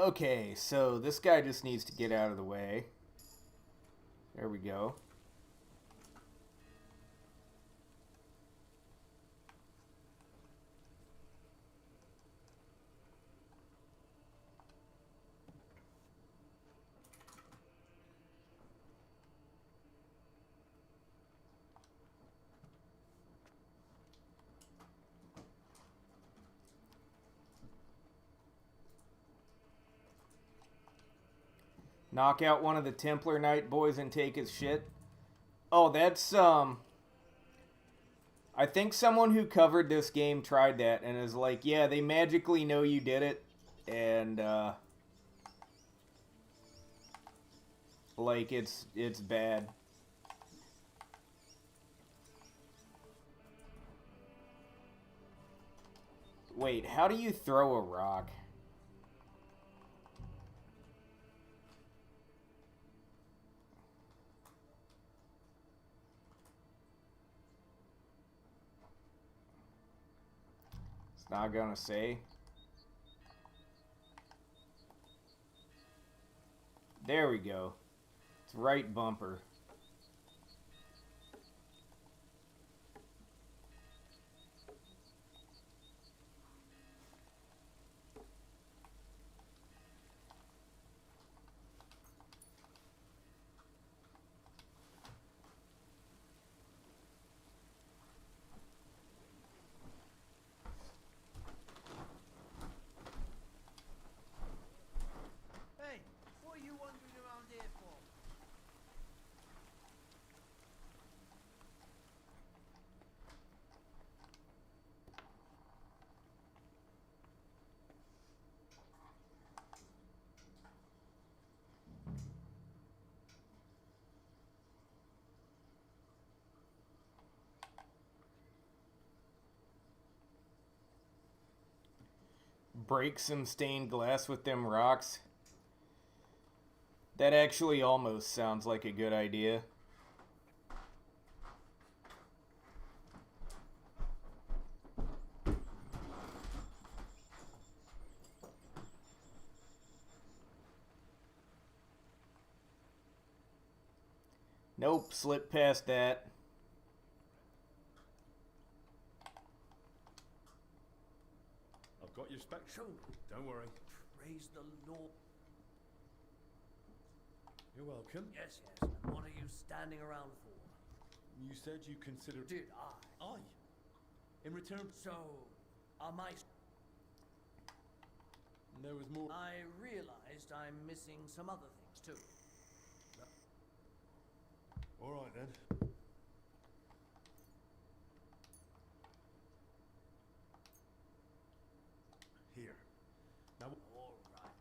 Okay, so this guy just needs to get out of the way. There we go. Knock out one of the Templar Knight boys and take his shit. Oh, that's, I think someone who covered this game tried that and is like, yeah, they magically know you did it. And, like, it's bad. Wait, how do you throw a rock? It's not gonna say. There we go. It's right bumper. Hey, what are you wandering around here for? Break some stained glass with them rocks. That actually almost sounds like a good idea. Nope, slip past that. I've got your spec. Don't worry. Praise the Lord. You're welcome. Yes, yes. And what are you standing around for? You said you considered... Did I? I? In return... So, am I... There was more... I realized I'm missing some other things, too. All right, then. Here. Now... All right.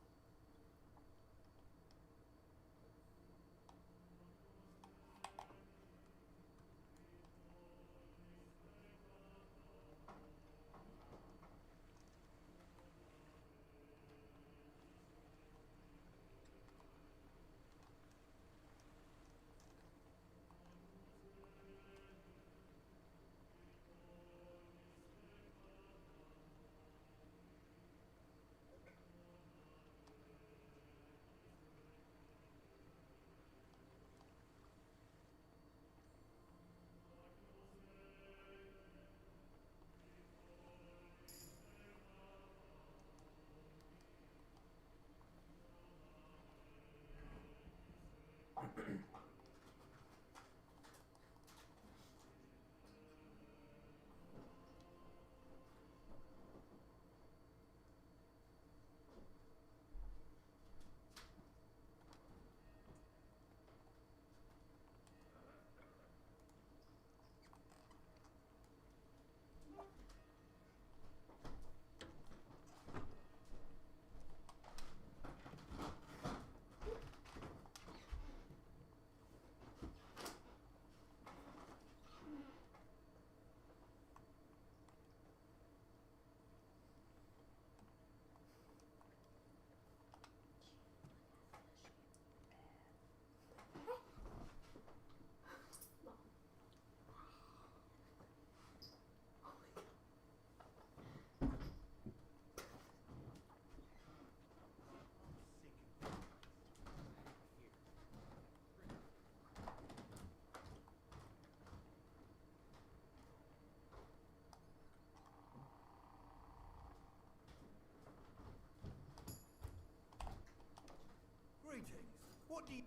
What do you...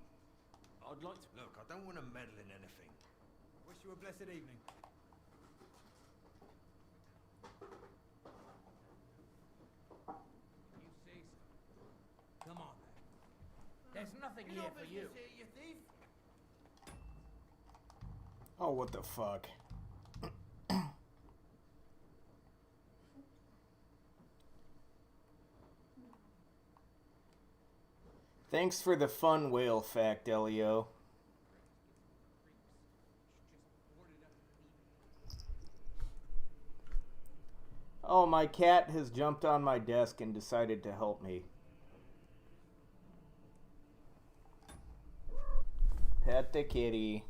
I'd like to... Look, I don't want to meddle in anything. Wish you a blessed evening. You say so. Come on, then. There's nothing here for you. You thief. Oh, what the fuck? Thanks for the fun whale fact, Elio. Oh, my cat has jumped on my desk and decided to help me. Pet the kitty.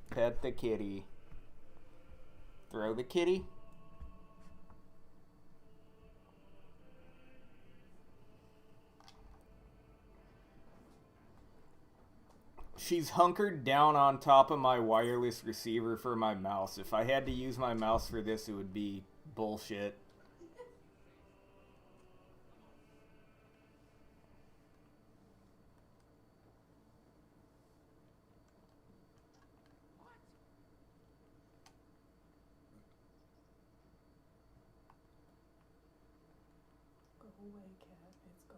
Pet the kitty. Throw the kitty. She's hunkered down on top of my wireless receiver for my mouse. If I had to use my mouse for this, it would be bullshit. Go away, cat. It's gone.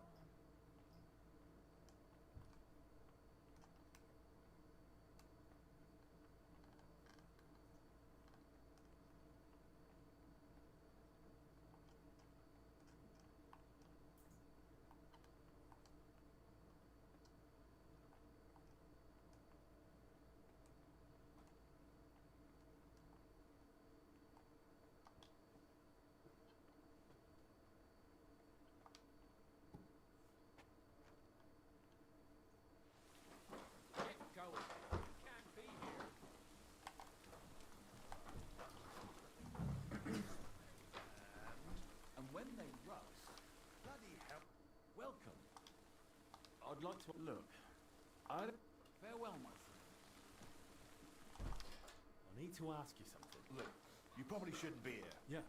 Get going. Can't be here. And when they rust... Bloody hell. Welcome. I'd like to... Look. Farewell, my friend. I need to ask you something. Look, you probably shouldn't be here. Yeah.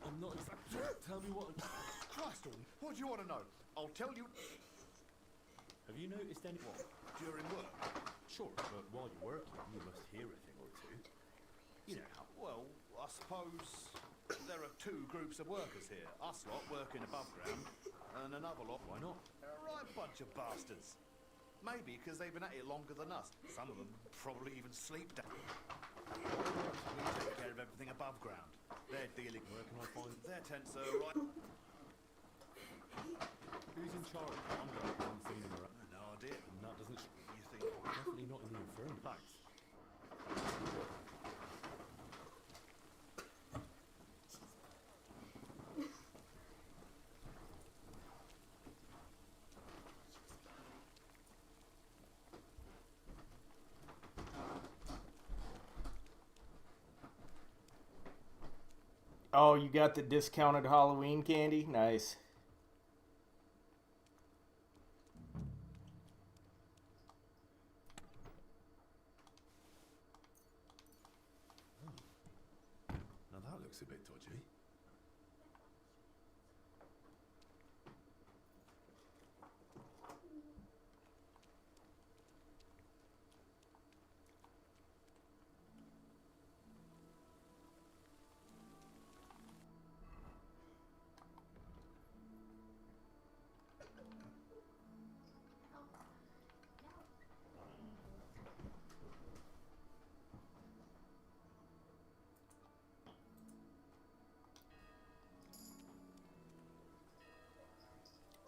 I'm not exactly... Tell me what... Christ, what do you want to know? I'll tell you Have you noticed anyone? during work. Sure, but while you're working, you must hear a thing or two. You know how... Well, I suppose there are two groups of workers here. Us lot working above ground, and another lot. Why not? They're a right bunch of bastards. Maybe because they've been at it longer than us. Some of them probably even sleep down. We take care of everything above ground. They're dealing. Where can I find... Their tents are right. Who's in charge? I'm going to haven't seen him around. No idea. And that doesn't... You think? Definitely not in the Inferno. Thanks. Oh, you got the discounted Halloween candy? Nice. Now that looks a bit dodgy.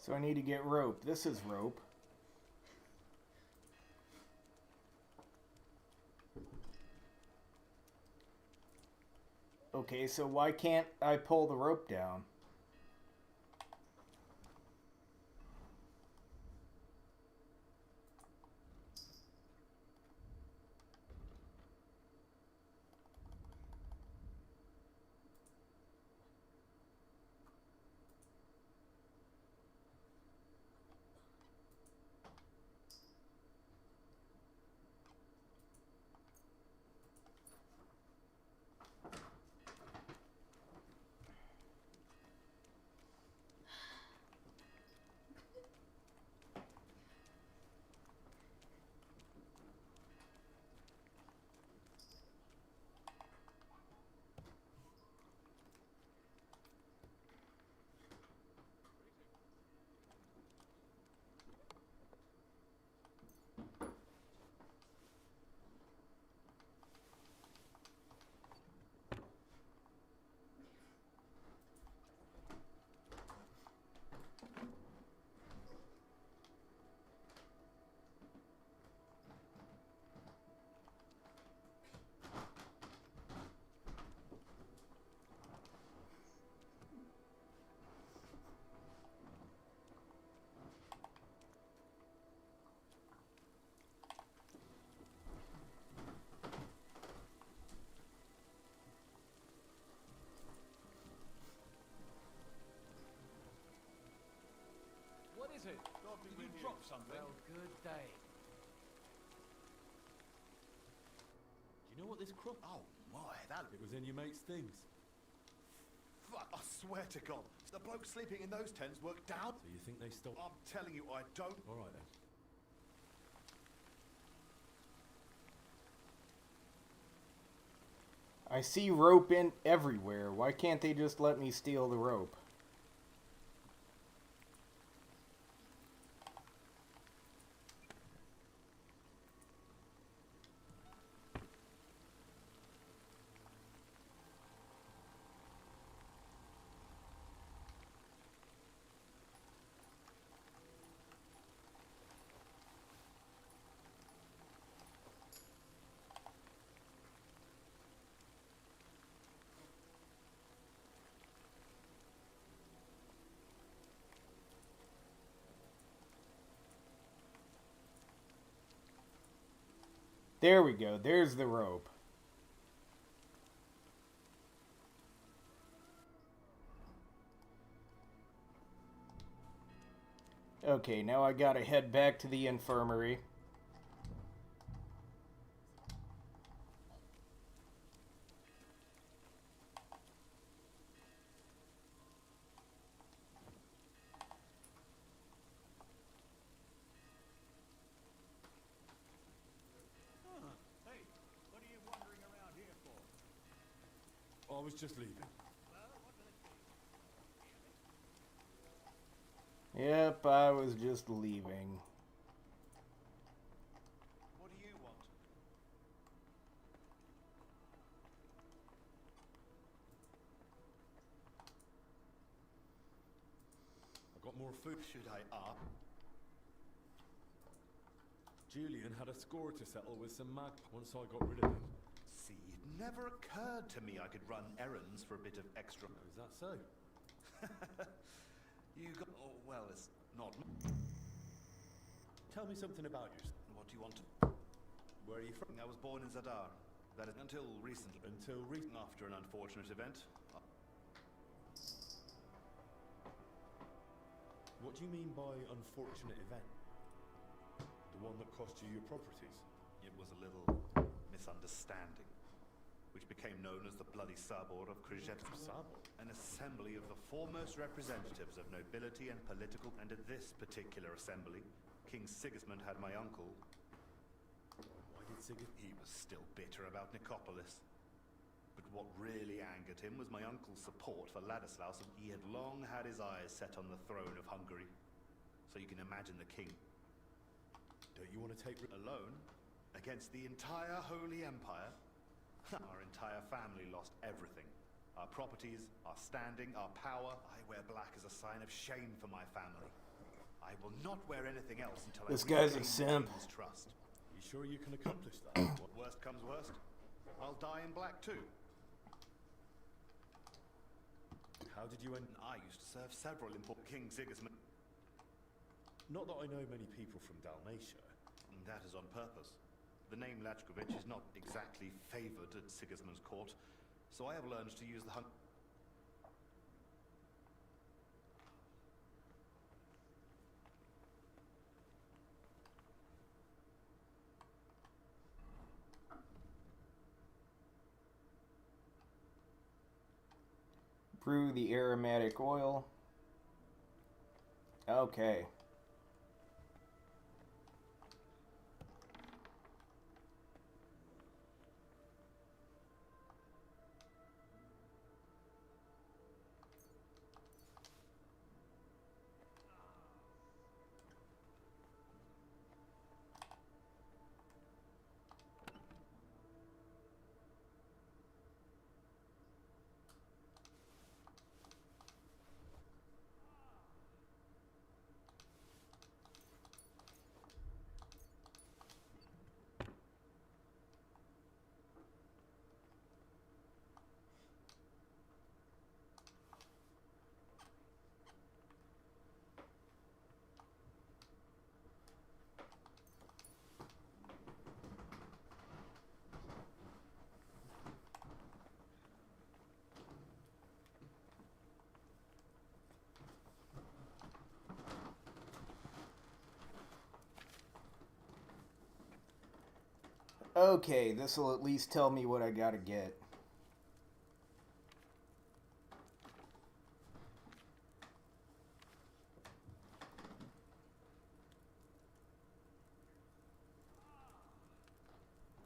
So I need to get rope. This is rope. Okay, so why can't I pull the rope down? is it? Did you drop something? Well, good day. Do you know what this crop? Oh my, that... It was in your mate's things. Fuck, I swear to God. The bloke sleeping in those tents worked down. So you think they stole... I'm telling you, I don't... Alright then. I see rope in everywhere. Why can't they just let me steal the rope? There we go. There's the rope. Okay, now I gotta head back to the infirmary. Hey, what are you wandering around here for? I was just leaving. Yep, I was just leaving. What do you want? I got more food. Should I up? Julian had a score to settle with some mag once I got rid of them. See, it never occurred to me I could run errands for a bit of extra... Oh, is that so? You got... Oh, well, it's not... Tell me something about yourself. What do you want to... Where are you from? I was born in Zadar. That is until recently. Until recently? After an unfortunate event. What do you mean by unfortunate event? The one that cost you your properties? It was a little misunderstanding, which became known as the Bloody Sabor of Krijetsk. Sabor? An assembly of the foremost representatives of nobility and political, and at this particular assembly, King Sigismund had my uncle. Why did Sigismund? He was still bitter about Nicopolis. But what really angered him was my uncle's support for Ladislaus. He had long had his eyes set on the throne of Hungary. So you can imagine the king. Don't you want to take... Alone? Against the entire Holy Empire? Our entire family lost everything. Our properties, our standing, our power. I wear black as a sign of shame for my family. I will not wear anything else until This I guy's a regain simp. his trust. You sure you can accomplish that? What worst comes worst, I'll die in black too. How did you end... I used to serve several important King Sigismund. Not that I know many people from Dalmatia. That is on purpose. The name Lachkovich is not exactly favoured at Sigismund's court, so I have learned to use the Brew the aromatic oil. Okay. Okay, this will at least tell me what I gotta get.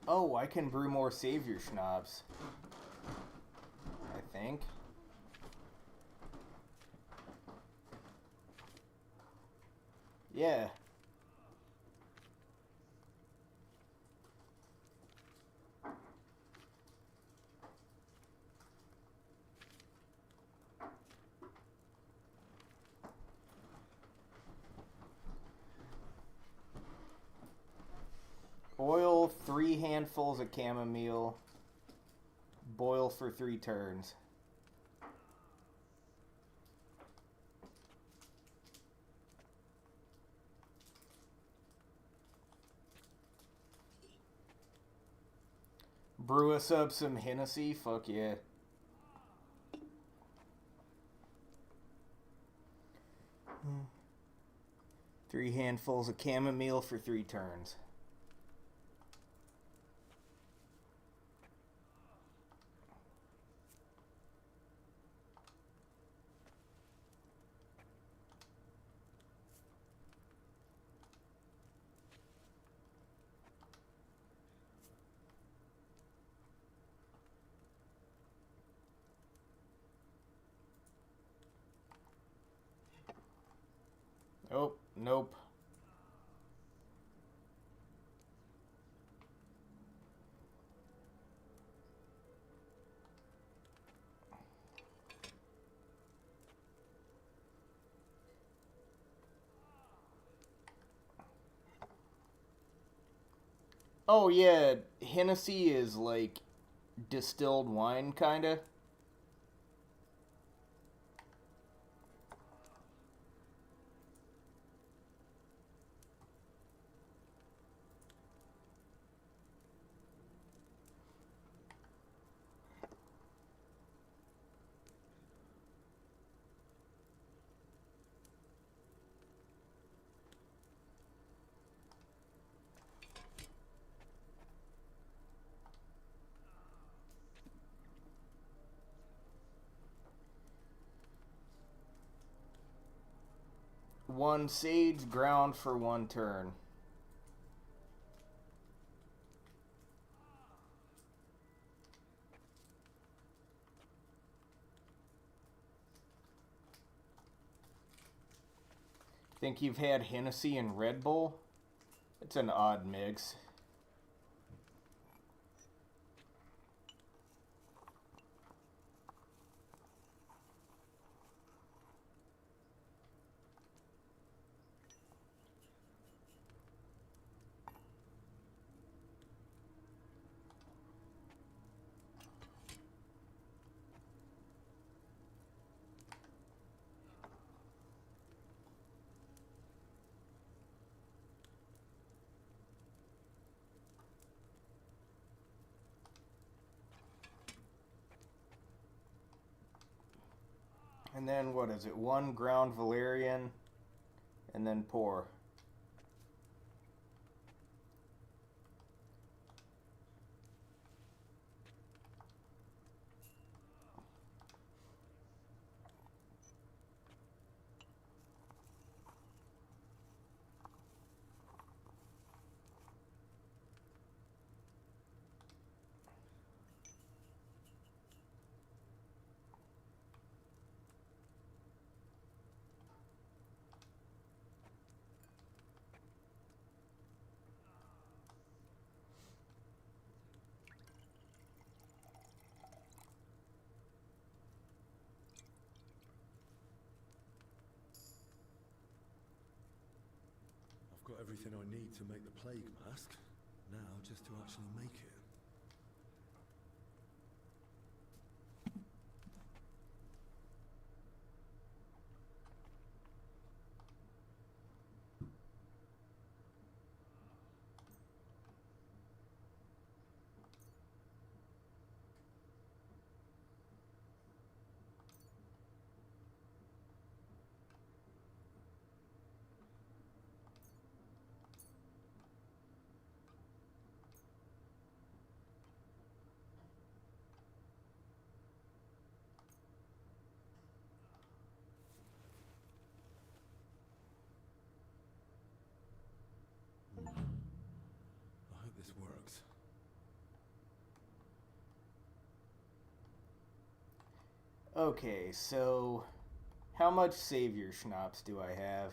Oh, I can brew more savior schnapps. I think. Yeah. Boil 3 handfuls of chamomile. Boil for 3 turns. Brew us up some Hennessy? Fuck yeah. Hmm. 3 handfuls of chamomile for 3 turns. Oh, nope. Oh yeah, Hennessy is like distilled wine, kinda. One sage ground for 1 turn. Think you've had Hennessy and Red Bull? It's an odd mix. And then what is it? 1 ground valerian and then pour. I've got everything I need to make the plague mask. Now, just to actually make it. Okay, so how much Savior Schnapps do I have?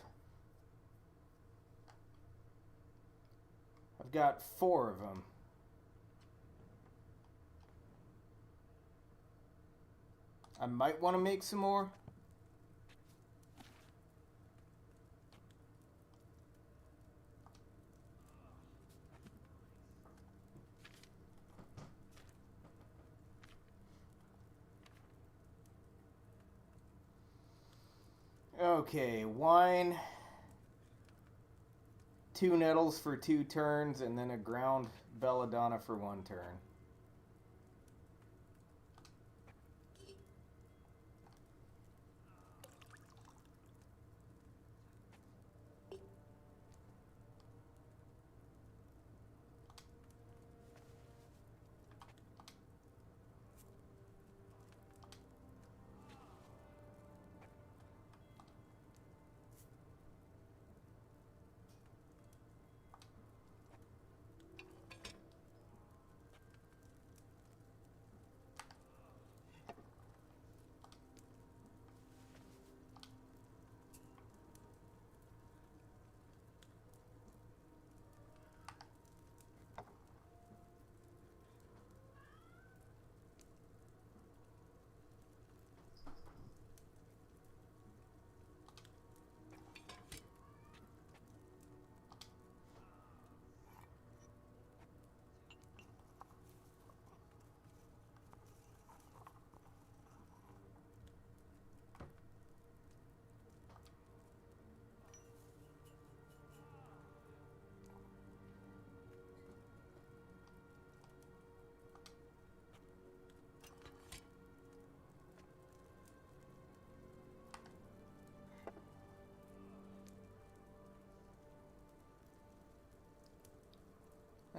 I've got 4 of them. I might want to make some more. Okay, wine, 2 nettles for 2 turns, and then a ground belladonna for 1 turn.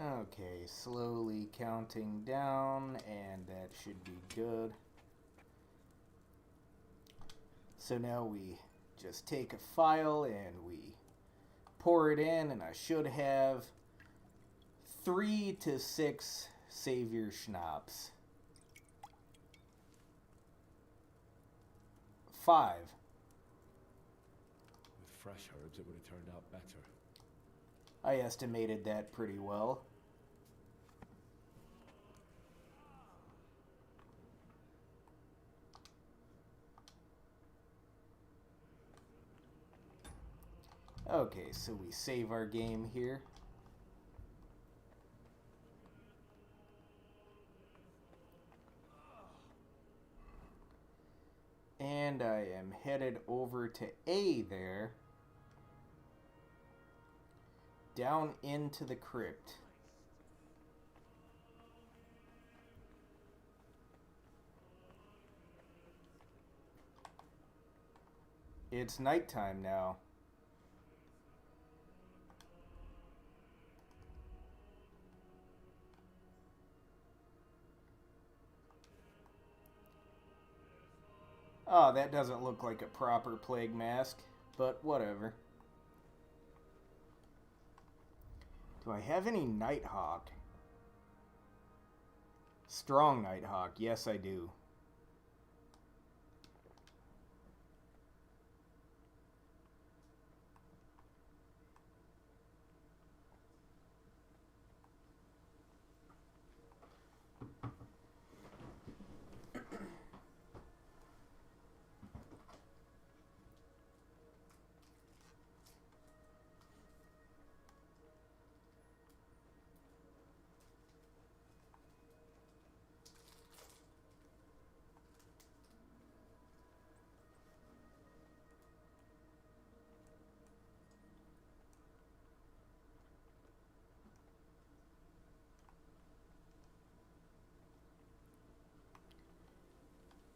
Okay, slowly counting down, and that should be good. So now we just take a file and we pour it in, and I should have 3 to 6 Savior Schnapps. 5. With fresh herbs, it would have turned out better. I estimated that pretty well. Okay, so we save our game here. And I am headed over to A there. Down into the crypt. It's nighttime now. Oh, that doesn't look like a proper plague mask, but whatever. Do I have any Nighthawk? Strong Nighthawk, yes I do.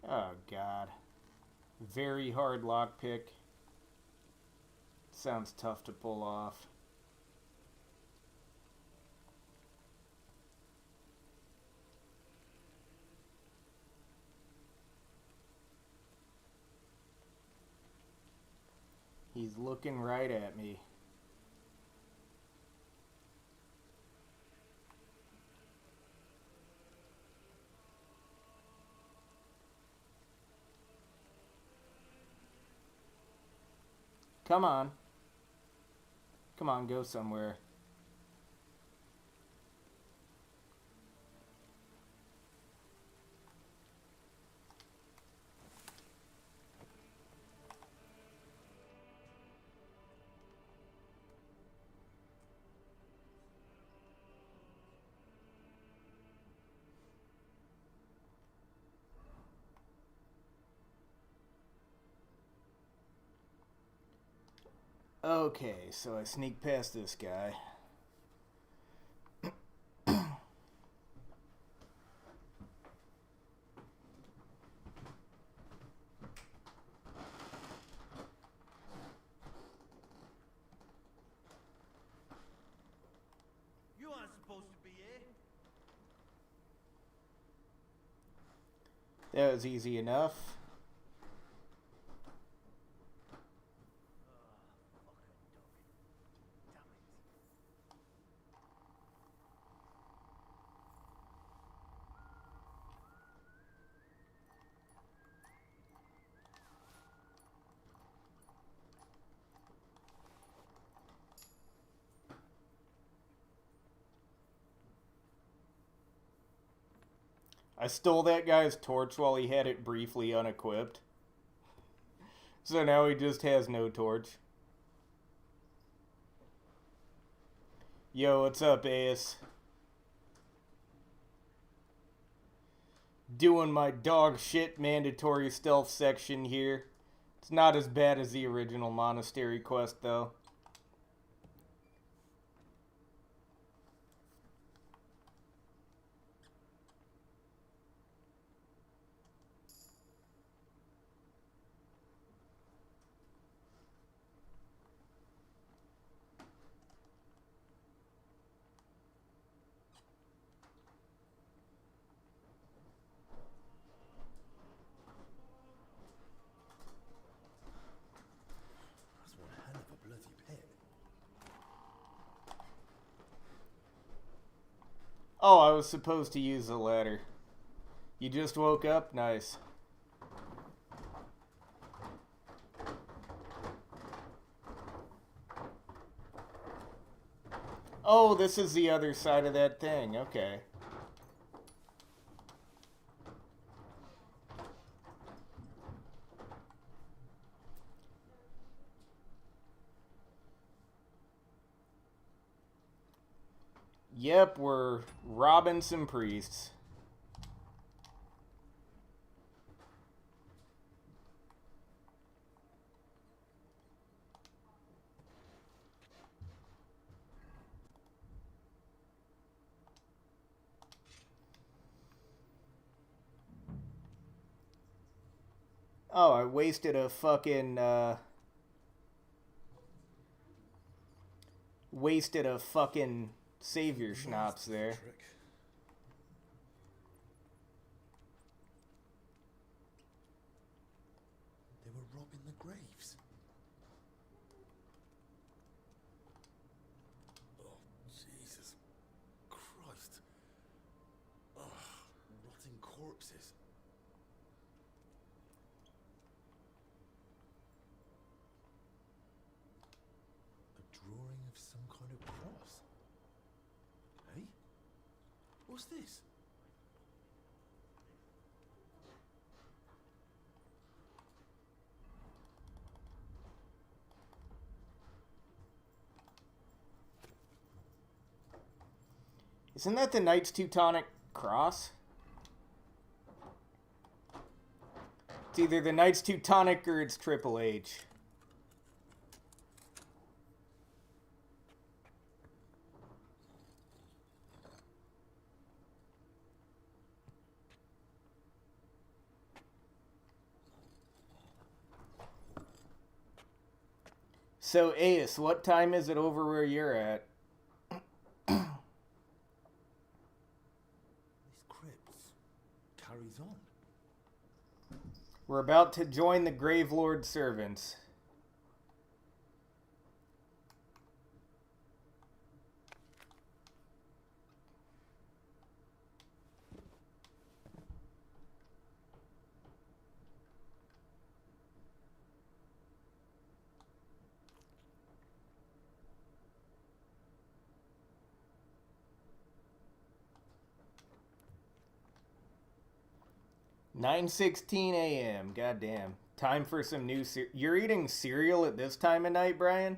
Oh god. Very hard lockpick. Sounds tough to pull off. He's looking right at me. Come on. Come on, go somewhere. Okay, so I sneak past this guy. You aren't supposed to be here. That was easy enough. I stole that guy's torch while he had it briefly unequipped. So now he just has no torch. Yo, what's up, Ace? Doing my dog shit mandatory stealth section here. It's not as bad as the original monastery quest, though. That's one hell of a bloody pit. Oh, I was supposed to use the ladder. You just woke up? Nice. Oh, this is the other side of that thing. Okay. Yep, we're robbing some priests. Oh, I wasted a fucking, wasted a fucking savior schnapps there. They were robbing the graves. Oh, Jesus Christ. Ugh, rotting corpses. A drawing of some kind of cross. Hey? What's this? Isn't that the Knights Teutonic Cross? It's either the Knights Teutonic or it's Triple H. So, Ace, what time is it over where you're at? Carries on. We're about to join the Gravelord servants. 9:16 a.m. Goddamn. Time for some new You're eating cereal at this time of night, Brian?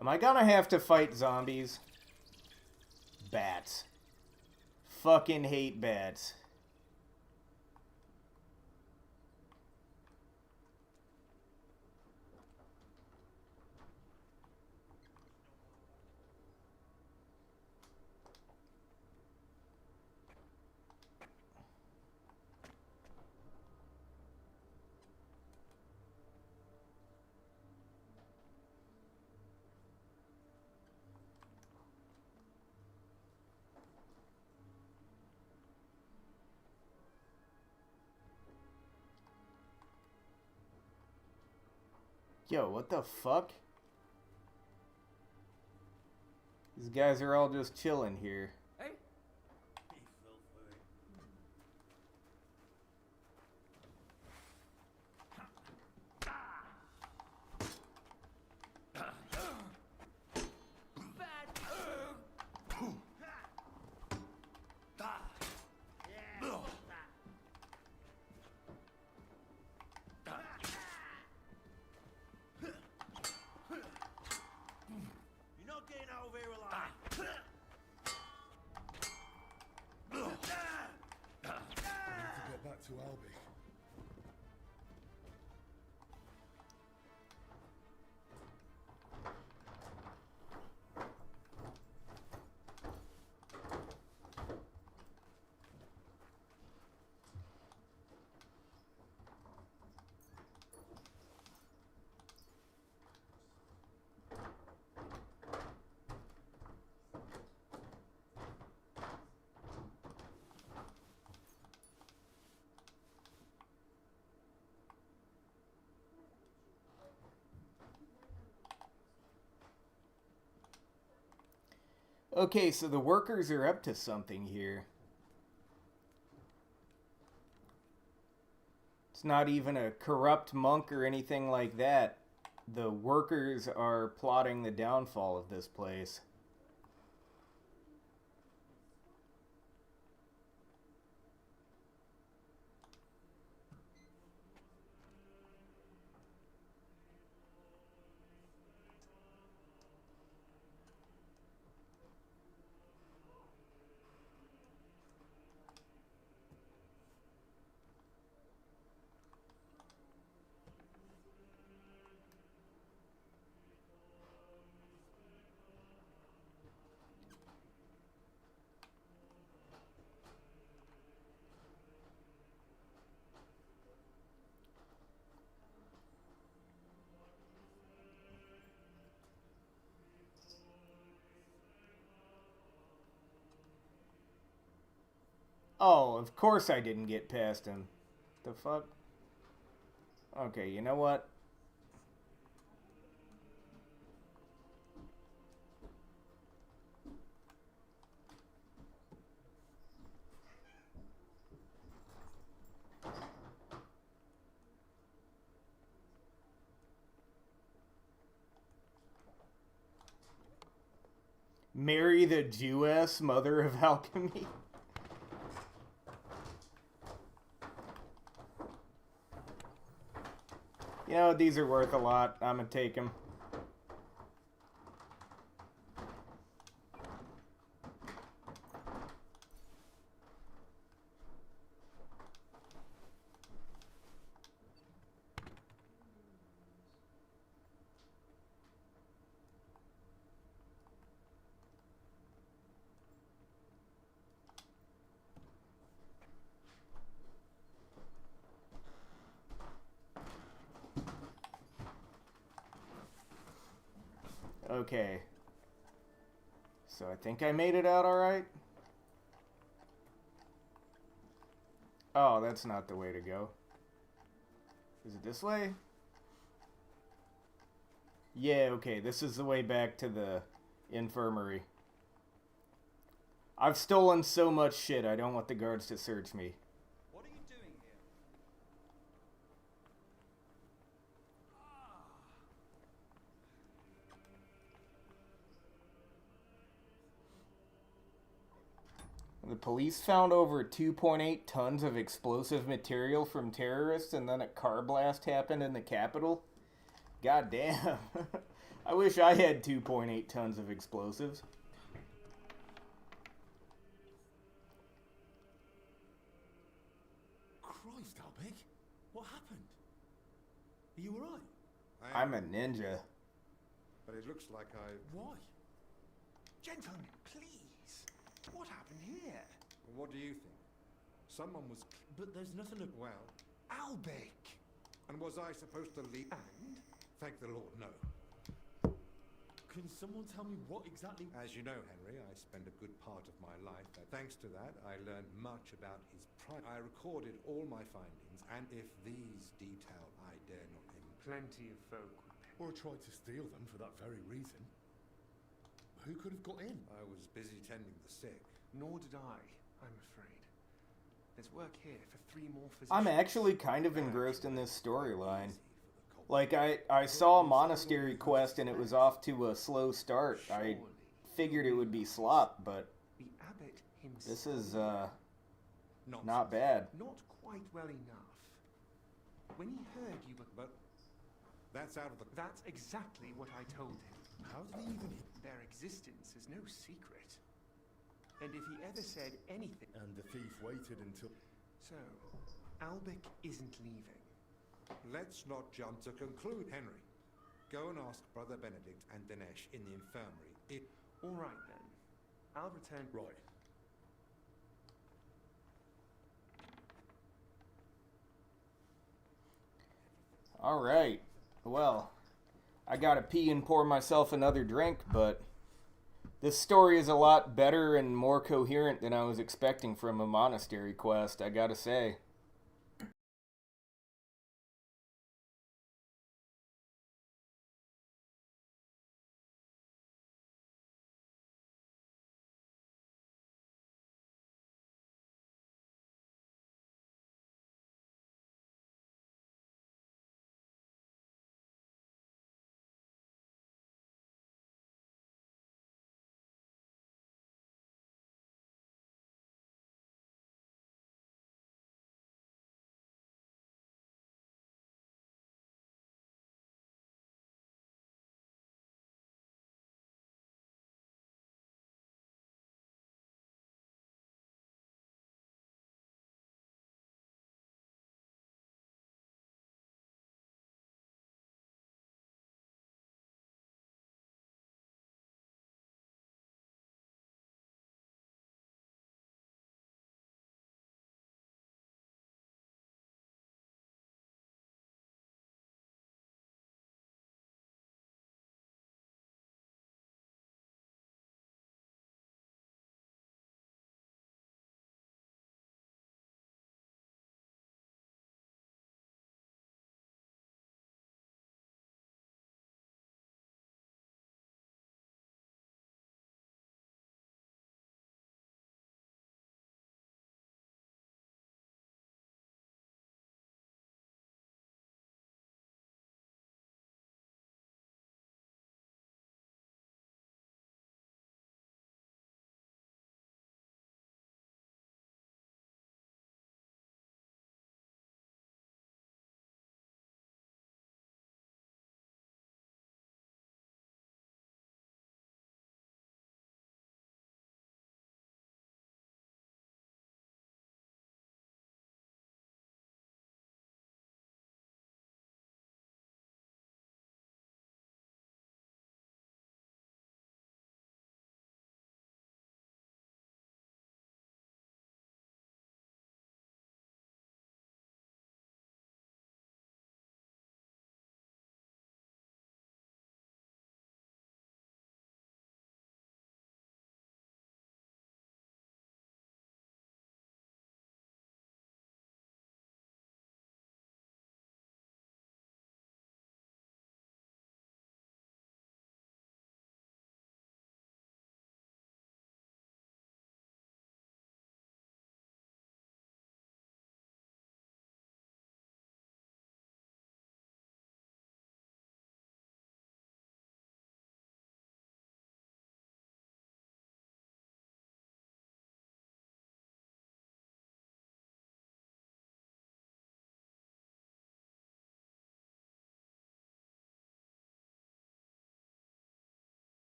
Am I gonna have to fight zombies? Bats. Fucking hate bats. Yo, what the fuck? These guys are all just chilling here. Hey? You're not getting out of here alive. I need to get back to Albi. Okay, so the workers are up to something here. It's not even a corrupt monk or anything like that. The workers are plotting the downfall of this place. Oh, of course I didn't get past him. The fuck? Okay, you know what? Mary the Jewess, mother of alchemy. You know, these are worth a lot. I'm gonna take them. Okay. So I think I made it out alright. Oh, that's not the way to go. Is it this way? Yeah, okay. This is the way back to the infirmary. I've stolen so much shit, I don't want the guards to search me. What are you doing here? The police found over 2.8 tons of explosive material from terrorists, and then a car blast happened in the capital. God damn. I wish I had 2.8 tons of explosives. Christ, Albig. What happened? Are you alright? I'm a ninja. But it looks like Why? Gentlemen, please. What happened here? What do you think? Someone was... But there's nothing to... Well... Albig! And was I supposed to leave? And? Thank the Lord, no. Can someone tell me what exactly... As you know, Henry, I spent a good part of my life. Thanks to that, I learned much about his pride. I recorded all my findings, and if these detail, I dare not... Plenty of folk Or tried to steal them for that very reason. Who could have got in? I was busy tending the sick. Nor did I'm afraid. There's work here for 3 more physicians. I'm actually kind of engrossed in this storyline. Like, I saw a monastery quest and it was off to a slow start. I figured it would be slop, but the abbot himself. this is, not bad. Not quite well enough. When he heard you were... But that's out of the... That's exactly what I told him. How did he even... Their existence is no secret. And if he ever said anything... And the thief waited until... So, Albik isn't leaving. Let's not jump to conclude, Henry. Go and ask Brother Benedict and Dinesh in the infirmary. All right, then. I'll return... Right. Alright. Well, I gotta pee and pour myself another drink, but this story is a lot better and more coherent than I was expecting from a monastery quest, I gotta say.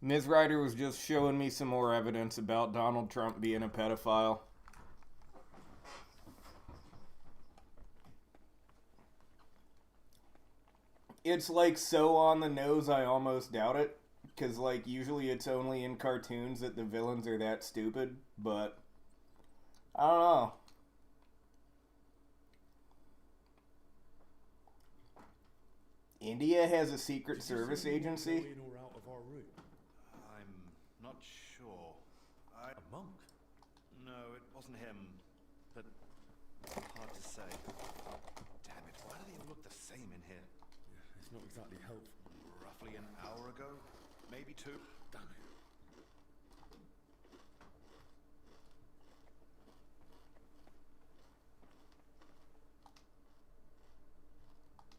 Ms. Ryder was just showing me some more evidence about Donald Trump being a pedophile. It's like so on the nose I almost doubt it. Because like usually it's only in cartoons that the villains are that stupid. But I don't know. India has a secret service agency. In or out of our room? I'm not sure. A monk? No, it wasn't him. But hard to say. Damn it, why do they all look the same in here? Yeah, it's not exactly helpful. Roughly an hour ago? Maybe 2? Damn it.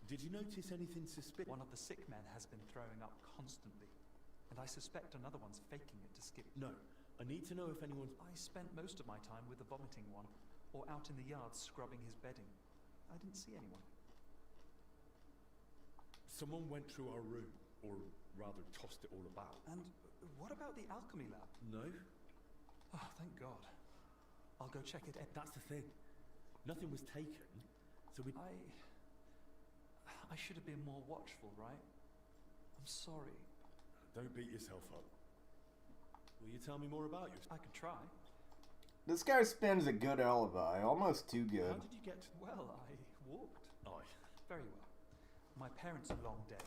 Did you notice anything suspicious? One of the sick men has been throwing up constantly, and I suspect another one's faking it to skip. No, I need to know if anyone's... I spent most of my time with the vomiting one, or out in the yard scrubbing his bedding. I didn't see anyone. Someone went through our room, or rather tossed it all about. And what about the alchemy lab? No. Oh, thank God. I'll go check it. That's the thing. Nothing was taken, so we... I should have been more watchful, right? I'm sorry. Don't beat yourself up. Will you tell me more about yourself? I can try. This guy spins a good alibi, almost too good. How did you get to... Well, I walked. Aye. Very well. My parents are long dead.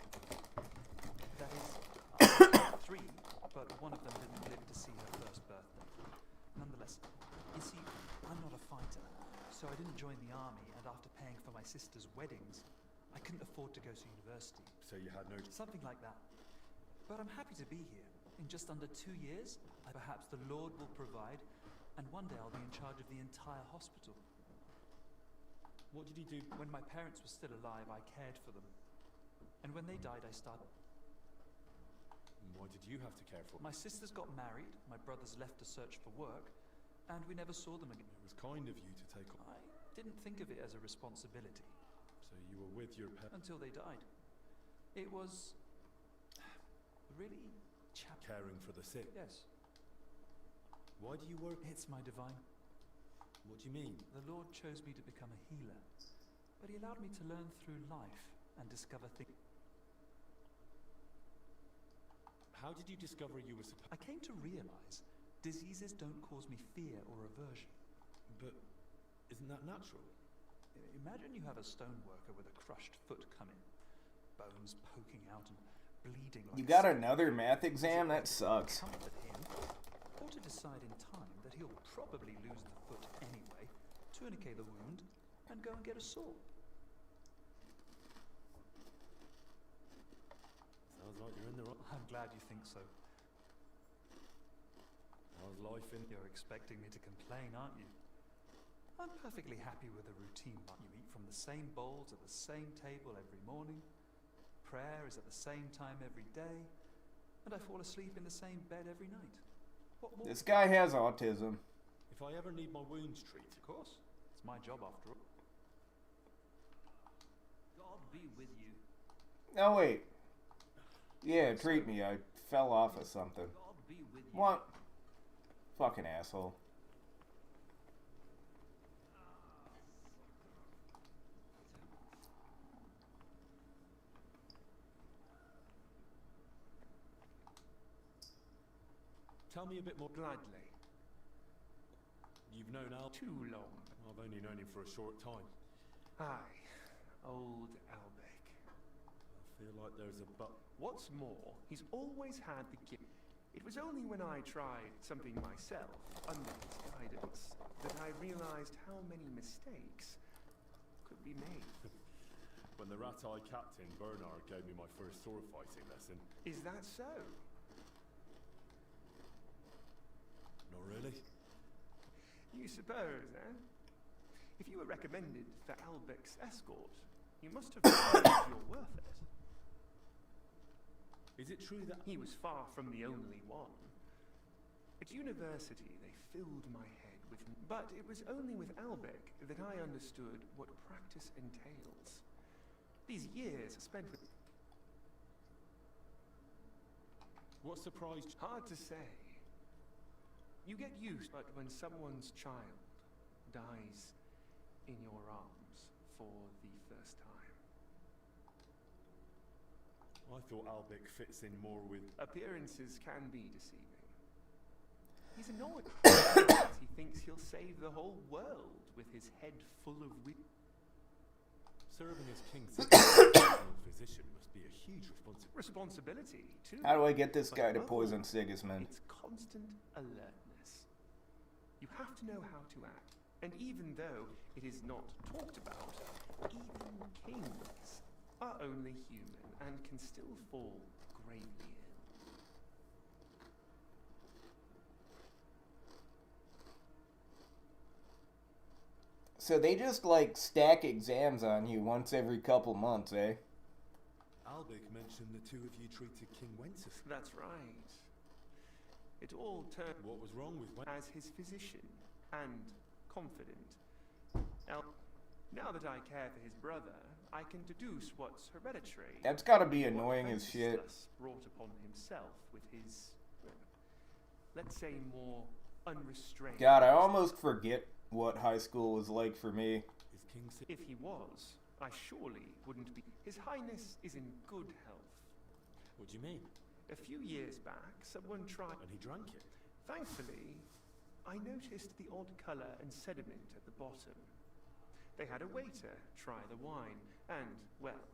That is, 3, but one of them didn't live to see her first birthday. Nonetheless, you see, I'm not a fighter, so I didn't join the army, and after paying for my sister's weddings, I couldn't afford to go to university. So you had no... Something like that. But I'm happy to be here. In just under 2 years, perhaps the Lord will provide, and one day I'll be in charge of the entire hospital. What did you do? When my parents were still alive, I cared for them. And when they died, I started... Why did you have to care for them? My sisters got married, my brothers left to search for work, and we never saw them again. It was kind of you to take on... I didn't think of it as a responsibility. So you were with your parents? Until they died. It was... really... Caring for the sick? Yes. Why do you work? It's my divine. What do you mean? The Lord chose me to become a healer, but he allowed me to learn through life and discover things. How did you discover you were supposed... I came to realize diseases don't cause me fear or aversion. But isn't that natural? Imagine you have a stoneworker with a crushed foot come in, bones poking out and bleeding like... You got another math exam? That sucks. Comfort him, or to decide in time that he'll probably lose the foot anyway, tourniquet the wound, and go and get a saw. Sounds like you're in the right... I'm glad you think so. How's life in... You're expecting me to complain, aren't you? I'm perfectly happy with the routine. You eat from the same bowls at the same table every morning. Prayer is at the same time every day. And I fall asleep in the same bed every night. What more? This guy has autism. If I ever need my wounds treated... Of course. It's my job after all. God be with you. Oh, wait. Yeah, treat me. I fell off of something. God be with you. What? Fucking asshole. Tell me a bit more... Gladly. You've known Al... Too long. I've only known him for a short time. Aye. Old Albec. I feel like there's a but... What's more, he's always had the gift. It was only when I tried something myself, under his guidance, that I realized how many mistakes could be made. When the rat-eye captain, Bernard, gave me my first sword fighting lesson... Is that so? Not really. You suppose, eh? If you were recommended for Albec's escort, you must have found you're worth it. Is it true that... He was far from the only one. At university, they filled my head with... But it was only with Albec that I understood what practice entails. These years spent with... What surprised? Hard to say. You get used, but when someone's child dies in your arms for the first time. I thought Albic fits in more with... Appearances can be deceiving. He's annoyed. He thinks he'll save the whole world with his head full of wit. Serving as king's physician must be a huge responsibility, too. How do I get this guy to poison Sigismund? It's constant alertness. You have to know how to act. And even though it is not talked about, even kings are only human and can still fall gravely ill. So they just, like, stack exams on you once every couple months, eh? Albic mentioned the two of you treated King Wenceslas. That's right. It all turned... What was wrong with as his physician and confident. Now that I care for his brother, I can deduce what's hereditary. That's gotta be annoying as shit. Brought upon himself with his, let's say, more unrestrained... God, I almost forget what high school was like for me. If he was, I surely wouldn't be. His Highness is in good health. What do you mean? A few years back, someone tried... And he drank it? Thankfully, I noticed the odd colour and sediment at the bottom. They had a waiter try the wine, and, well,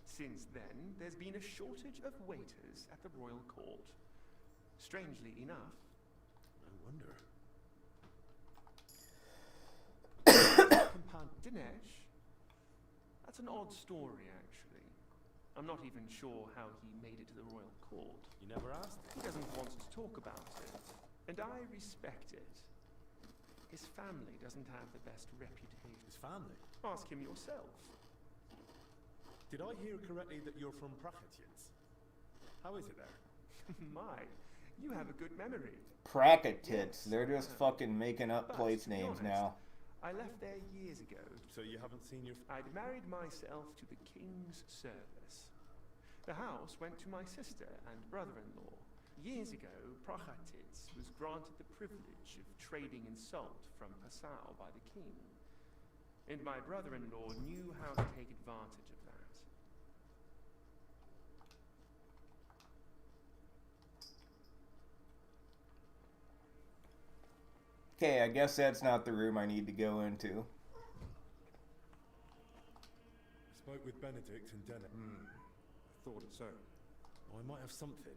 since then, there's been a shortage of waiters at the royal court. Strangely enough. I wonder. Dinesh? That's an odd story, actually. I'm not even sure how he made it to the royal court. You never asked? He doesn't want to talk about it, and I respect it. His family doesn't have the best reputation. His family? Ask him yourself. Did I hear correctly that you're from Prakhatins? How is it there? My, you have a good memory. Prakhatins. They're just fucking making up place names now. I left there years ago. So you haven't seen your... I'd married myself to the king's service. The house went to my sister and brother-in-law. Years ago, Prakhatins was granted the privilege of trading in salt from Passau by the king. And my brother-in-law knew how to take advantage of that. Okay, I guess that's not the room I need to go into. Spoke with Benedict and Dennet. Thought so. I might have something.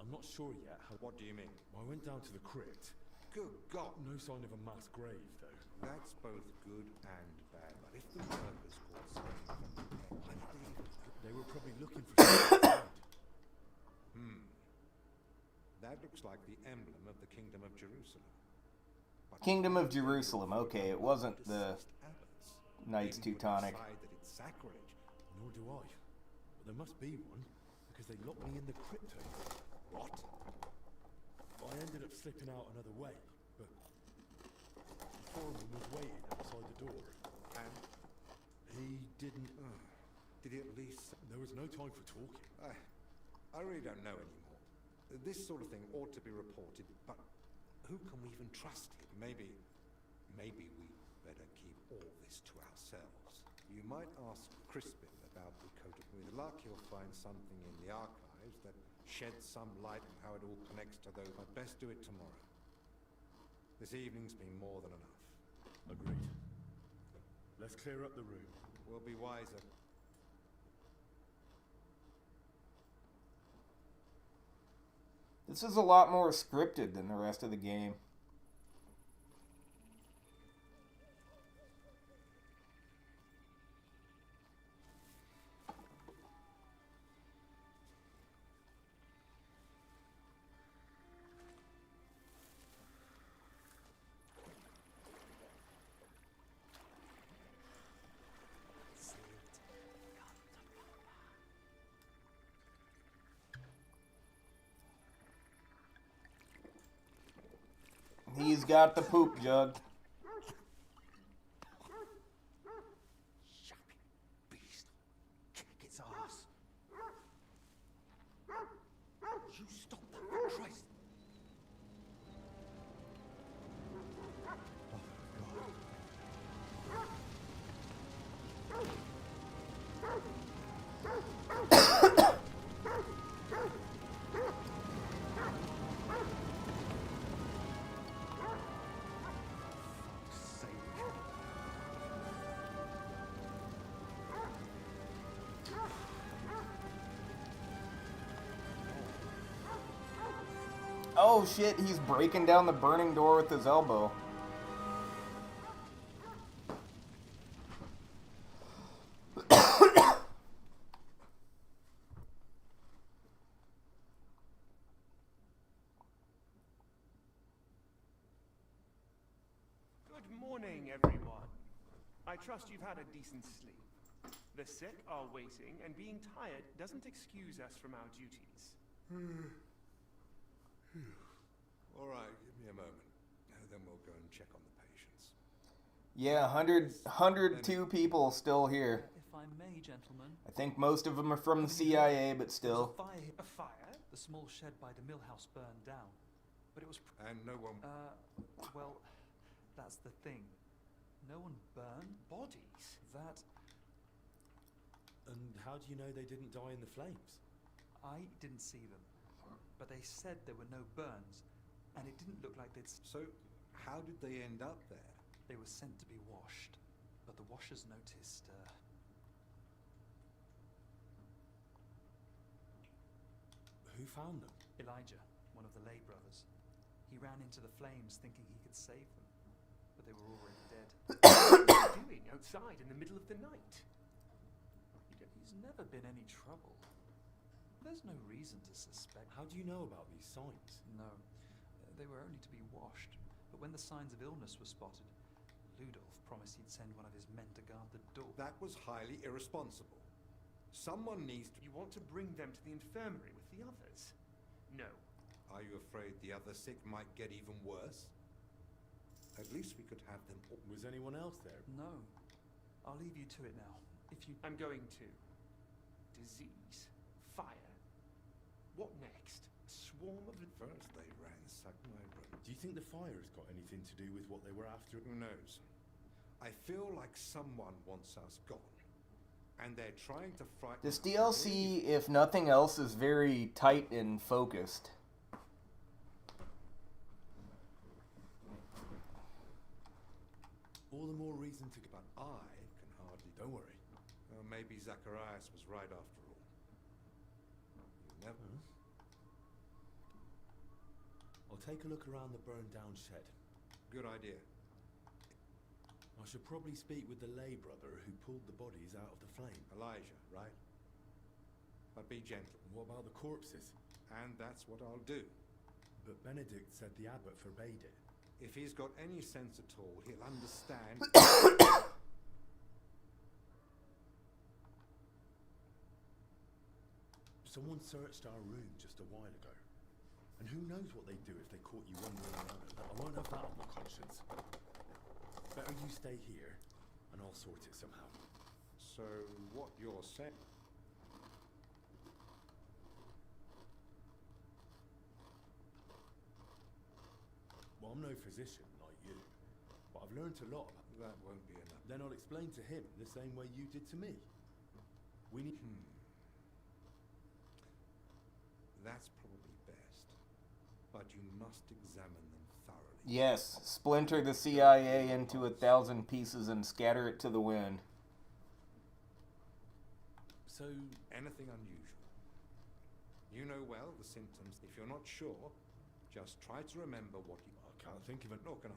I'm not sure yet. What do you mean? I went down to the crypt. Good God! No sign of a mass grave, though. That's both good and bad. But if the workers caught something from the head, they were probably looking for something. That looks like the emblem of the Kingdom of Jerusalem. But Kingdom of Jerusalem. Okay, it wasn't the Knights Teutonic. That it's sacrilege. Nor do I. But there must be one, because they locked me in the crypt. What? I ended up slipping out another way, but the foreman was waiting outside the door. And? He didn't... Did he at least... There was no time for talking. I really don't know anymore. This sort of thing ought to be reported, but who can we even trust here? Maybe we better keep all this to ourselves. You might ask Crispin about the coat of... With luck, you'll find something in the archives that sheds some light on how it all connects to those. I'd best do it tomorrow. This evening's been more than enough. Agreed. Let's clear up the room. We'll be wiser. This is a lot more scripted than the rest of the game. He's got the poop jug. Beast. Kick its ass. You Oh shit, he's breaking down the burning door with his elbow. Good morning, everyone. I trust you've had a decent sleep. The sick are waiting, and being tired doesn't excuse us from our duties. All right, give me a moment. Then we'll go and check on the patients. Yeah, 102 people still here. If I may, gentlemen. I think most of them are from the CIA, but still. A fire? The small shed by the mill house burned down. But it was... And no one... well, that's the thing. No one burned bodies. That... And how do you know they didn't die in the flames? I didn't see them. But they said there were no burns. And it didn't look like they'd... So, how did they end up there? They were sent to be washed. But the washers noticed, Who found them? Elijah, one of the lay brothers. He ran into the flames thinking he could save them. But they were already dead. What are you doing outside in the middle of the night? He's never been any trouble. There's no reason to suspect. How do you know about these signs? No. They were only to be washed. But when the signs of illness were spotted, Ludolf promised he'd send one of his men to guard the door. That was highly irresponsible. Someone needs to... You want to bring them to the infirmary with the others? No. Are you afraid the other sick might get even worse? At least we could have them... Was anyone else there? No. I'll leave you to it now. If you... I'm going to. Disease. Fire. What next? A swarm of... First they ransacked my room. Do you think the fire's got anything to do with what they were after? Who knows? I feel like someone wants us gone. And they're trying to frighten... This DLC, if nothing else, is very tight and focused. All the more reason to... But I can hardly... Don't worry. Well, maybe Zacharias was right after all. You never... I'll take a look around the burned down shed. Good idea. I should probably speak with the lay brother who pulled the bodies out of the flame. Elijah, right? But be gentle. What about the corpses? And that's what I'll do. But Benedict said the abbot forbade it. If he's got any sense at all, he'll understand. Someone searched our room just a while ago. And who knows what they'd do if they caught you one way or another. I won't have that on my conscience. Better you stay here, and I'll sort it somehow. So, what you're saying... Well, I'm no physician like you, but I've learned a lot. That won't be enough. Then I'll explain to him the same way you did to me. We need... That's probably best. But you must examine them thoroughly. Yes, splinter the CIA into 1,000 pieces and scatter it to the wind. So... Anything unusual. You know well the symptoms. If you're not sure, just try to remember what you... I can't think of it. Nor can I.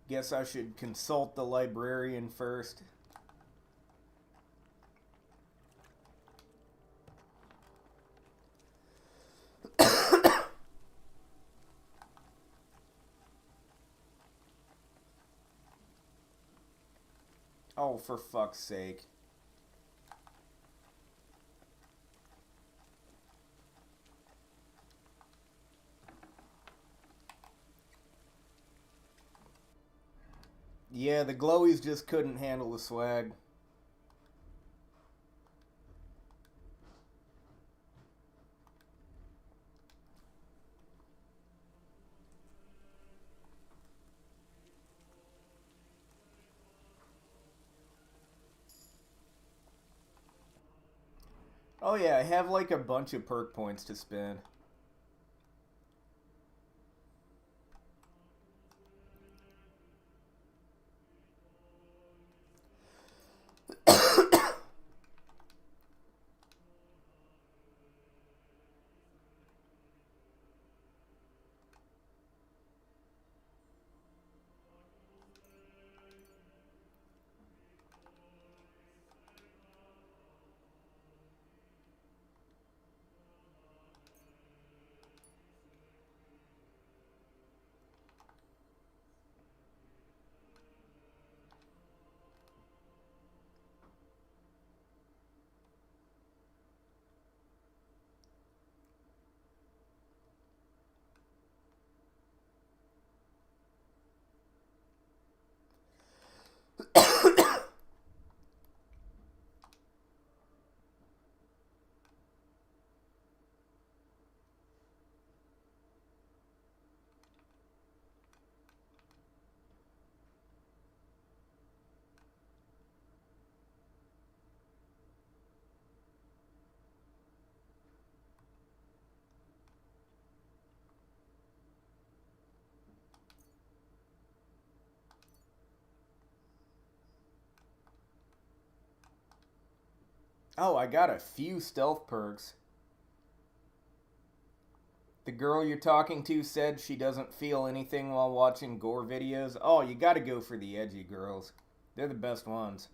Guess I should consult the librarian first. Oh, for fuck's sake. Yeah, the glowies just couldn't handle the swag. Oh yeah, I have like a bunch of perk points to spend. Oh, I got a few stealth perks. The girl you're talking to said she doesn't feel anything while watching gore videos. Oh, you gotta go for the edgy girls. They're the best ones.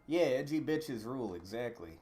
Yeah, edgy bitches rule, exactly.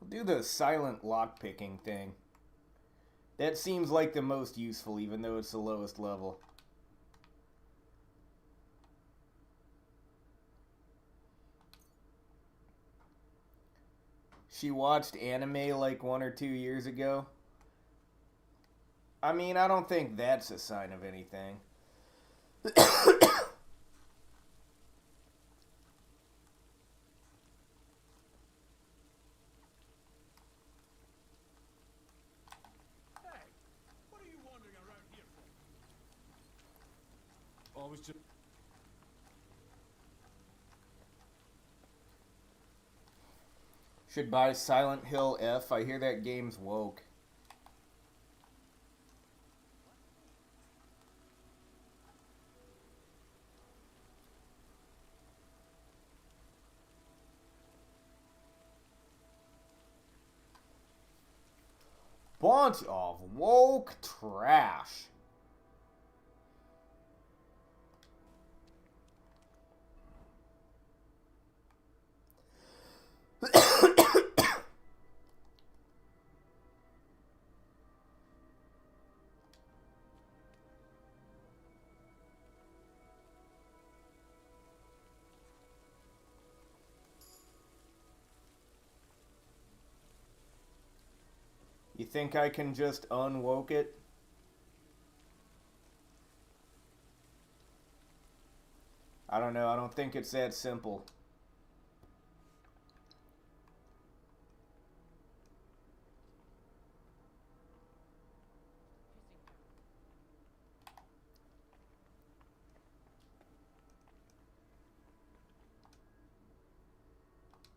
I'll do the silent lockpicking thing. That seems like the most useful, even though it's the lowest level. She watched anime like 1 or 2 years ago. I mean, I don't think that's a sign of anything. Hey, what are you wandering around here for? I was just... Should buy Silent Hill F. I hear that game's woke. Bunch of woke trash. You think I can just unwoke it? I don't know. I don't think it's that simple.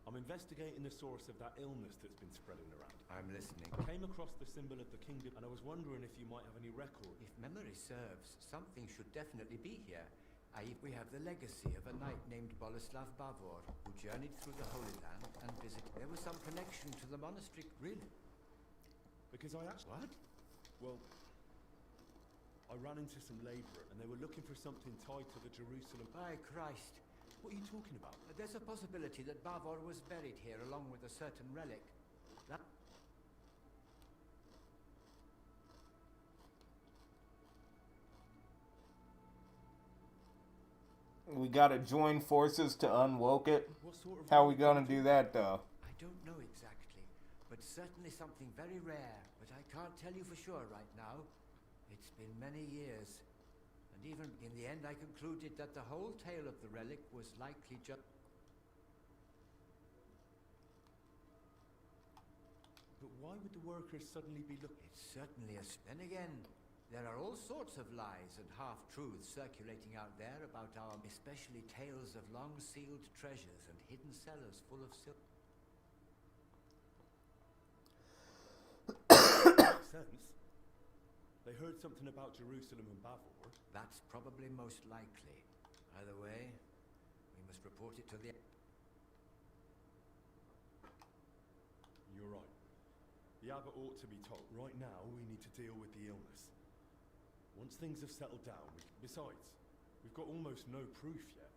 I'm investigating the source of that illness that's been spreading around. I'm listening. Came across the symbol of the kingdom, and I was wondering if you might have any record. If memory serves, something should definitely be here. We have the legacy of a knight named Boleslav Bavor, who journeyed through the Holy Land and visited. There was some connection to the monastery. Really? Because I actually... What? Well, I ran into some labourer, and they were looking for something tied to the Jerusalem... By Christ. What are you talking about? There's a possibility that Bavor was buried here along with a certain relic. That... We gotta join forces to unwoke it. What sort of... How we gonna do that, though? I don't know exactly, but certainly something very rare. But I can't tell you for sure right now. It's been many years. And even in the end, I concluded that the whole tale of the relic was likely just... But why would the workers suddenly be looking... It's certainly a... Then again, there are all sorts of lies and half-truths circulating out there about our... Especially tales of long-sealed treasures and hidden cellars full of silk. Makes sense. They heard something about Jerusalem and Bavor. That's probably most likely. Either way, we must report it to the... You're right. The abbot ought to be told. Right now, we need to deal with the illness. Once things have settled down, besides, we've got almost no proof yet.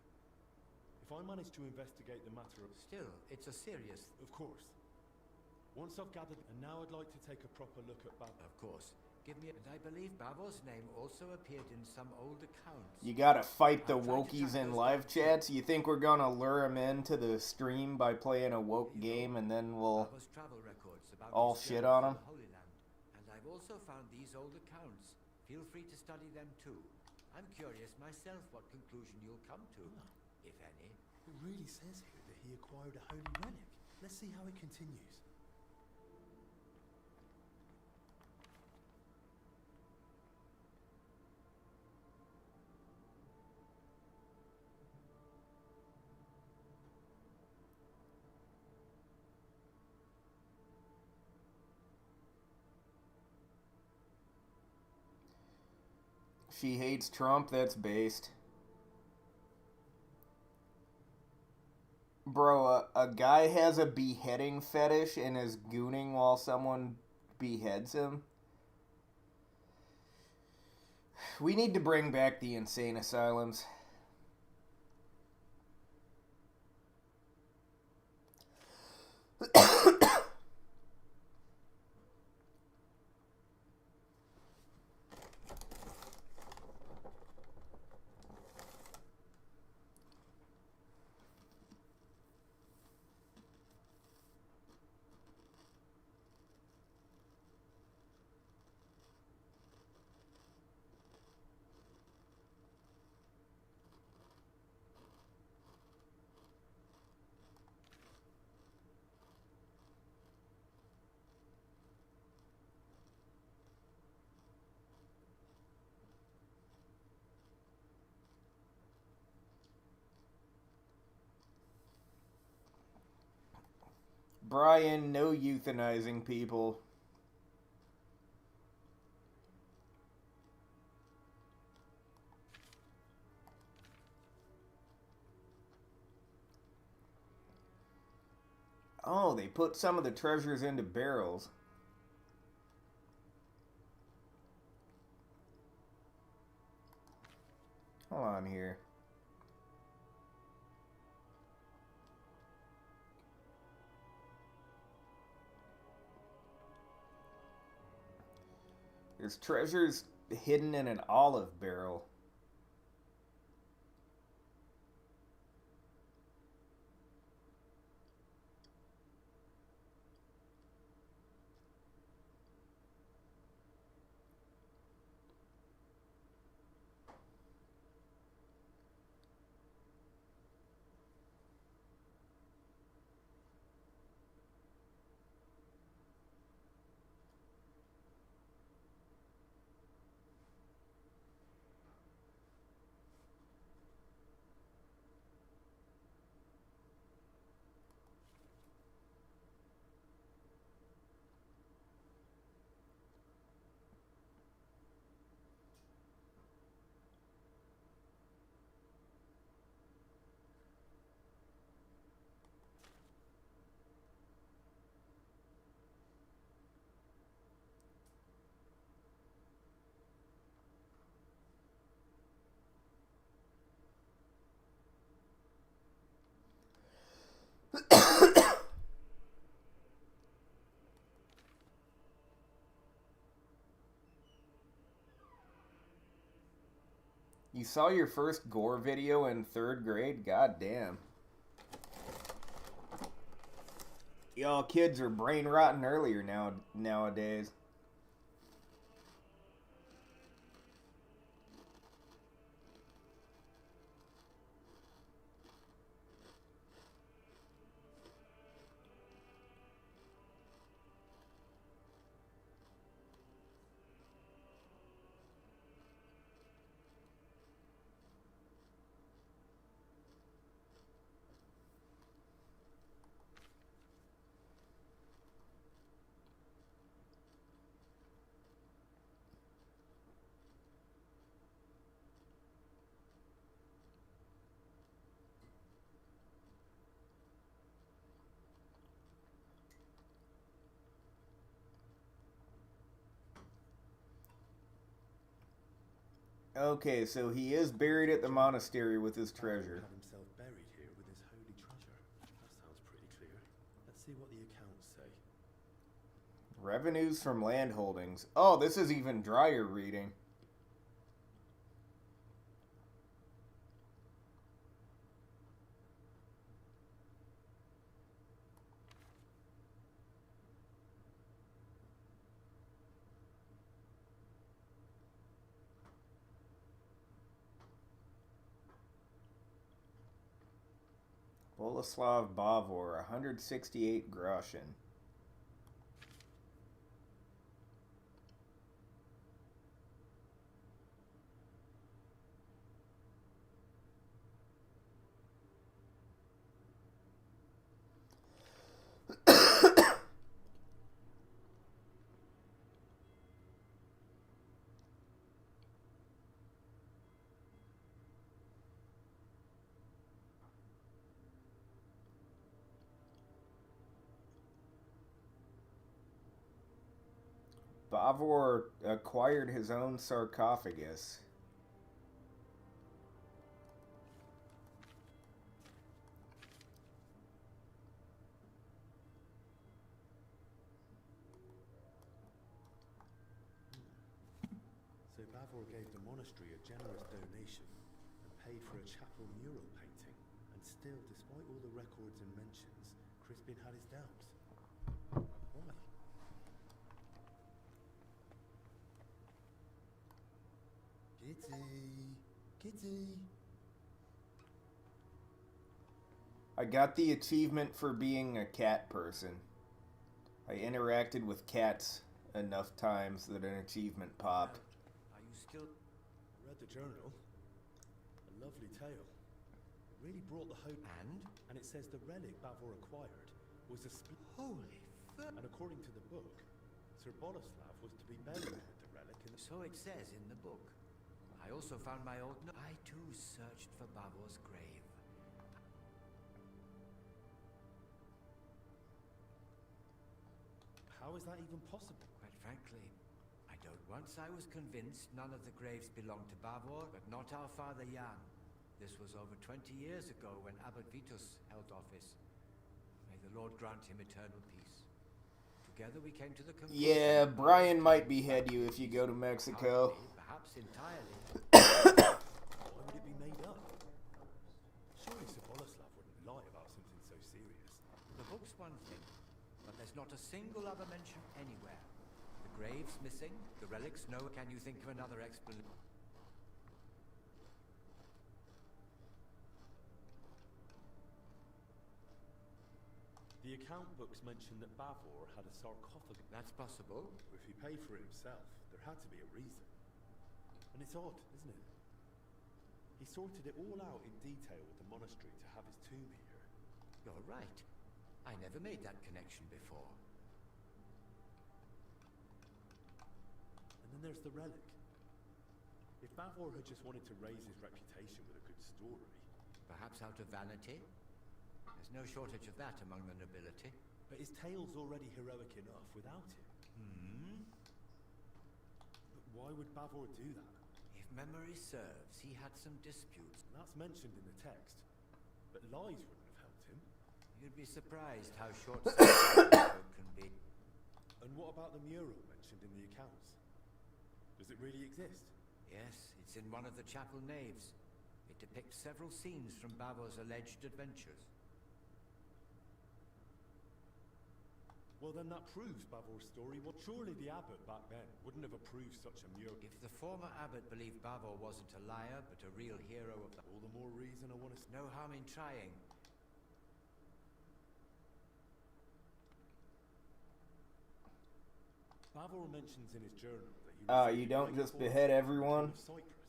If I manage to investigate the matter of... Still, it's a serious... Of course. Once I've gathered... And now I'd like to take a proper look at Bavor. Of course. Give me... And I believe Bavor's name also appeared in some old accounts. You gotta fight the wokies in live chats. You think we're gonna lure them into the stream by playing a woke game and then we'll all shit on them? And I've also found these old accounts. Feel free to study them too. I'm curious myself what conclusion you'll come to, if any. It really says here that he acquired a holy relic. Let's see how it continues. She hates Trump, that's based. Bro, a guy has a beheading fetish and is gooning while someone beheads him. We need to bring back the insane asylums. Brian, no euthanizing people. Oh, they put some of the treasures into barrels. Hold on here. There's treasures hidden in an olive barrel. You saw your first gore video in 3rd grade? God damn. Y'all kids are brain rotten earlier nowadays. Okay, so he is buried at the monastery with his treasure. Had himself buried here with his holy treasure. That sounds pretty clear. Let's see what the accounts say. Revenues from land holdings. Oh, this is even drier reading. Boleslav Bavor, 168 groschen. Bavor acquired his own sarcophagus. So Bavor gave the monastery a generous donation and paid for a chapel mural painting. And still, despite all the records and mentions, Crispin had his doubts. Why? Kitty! I got the achievement for being a cat person. I interacted with cats enough times that an achievement popped. Are you still... I read the journal. A lovely tale. It really brought the hope. And it says the relic Bavor acquired was a Holy fuck! And according to the book, Sir Boleslav was to be buried with the relic in the... So it says in the book. I also found my old... I too searched for Bavor's grave. How is that even possible? Quite frankly, I don't. Once I was convinced none of the graves belonged to Bavor, but not our father Jan. This was over 20 years ago when Abbot Vitus held office. May the Lord grant him eternal peace. Together we came to the conclusion... Yeah, Brian might behead you if you go to Mexico. Perhaps entirely. Why would it be made up? Surely Sir Boleslav wouldn't lie about something so serious. The book's one thing, but there's not a single other mention anywhere. The grave's missing, the relics no. Can you think of another explanation? The account books mention that Bavor had a sarcophagus. That's possible. If he paid for it himself, there had to be a reason. And it's odd, isn't it? He sorted it all out in detail with the monastery to have his tomb here. You're right. I never made that connection before. And then there's the relic. If Bavor had just wanted to raise his reputation with a good story... Perhaps out of vanity? There's no shortage of that among the nobility. But his tale's already heroic enough without it. But why would Bavor do that? If memory serves, he had some disputes. That's mentioned in the text. But lies wouldn't have helped him. You'd be surprised how short-sighted can be. And what about the mural mentioned in the accounts? Does it really exist? Yes, it's in one of the chapel naves. It depicts several scenes from Bavor's alleged adventures. Well, then that proves Bavor's story. Well, surely the abbot back then wouldn't have approved such a mural. If the former abbot believed Bavor wasn't a liar, but a real hero of the... All the more reason I want to... No harm in trying. Bavor mentions in his journal that he you don't just behead everyone. Cyprus,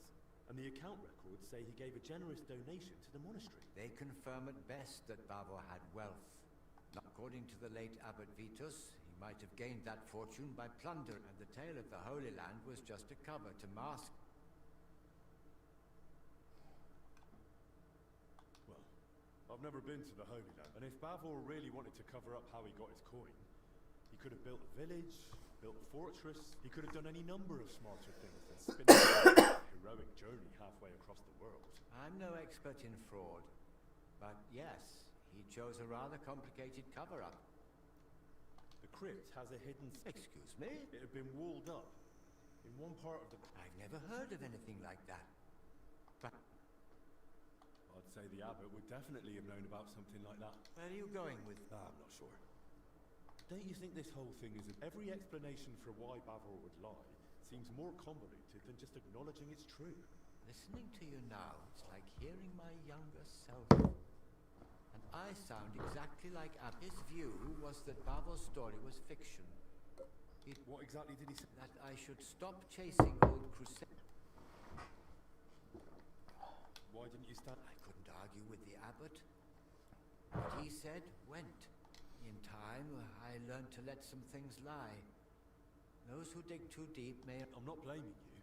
and the account records say he gave a generous donation to the monastery. They confirm at best that Bavor had wealth. According to the late Abbot Vitus, he might have gained that fortune by plunder, and the tale of the Holy Land was just a cover to mask. Well, I've never been to the Holy Land, and if Bavor really wanted to cover up how he got his coin, he could have built a village, built a fortress, he could have done any number of smarter things than spinning a heroic journey halfway across the world. I'm no expert in fraud, but yes, he chose a rather complicated cover-up. The crypt has a hidden... Excuse me? It had been walled up. In one part of the... I've never heard of anything like that. But... I'd say the abbot would definitely have known about something like that. Where are you going with... I'm not sure. Don't you think this whole thing is... Every explanation for why Bavor would lie seems more convoluted than just acknowledging it's true. Listening to you now, it's like hearing my younger self. And I sound exactly like Ab. His view was that Bavor's story was fiction. What exactly did he say? That I should stop chasing old crusade. Why didn't you stand? I couldn't argue with the abbot. What he said went. In time, I learned to let some things lie. Those who dig too deep may... I'm not blaming you.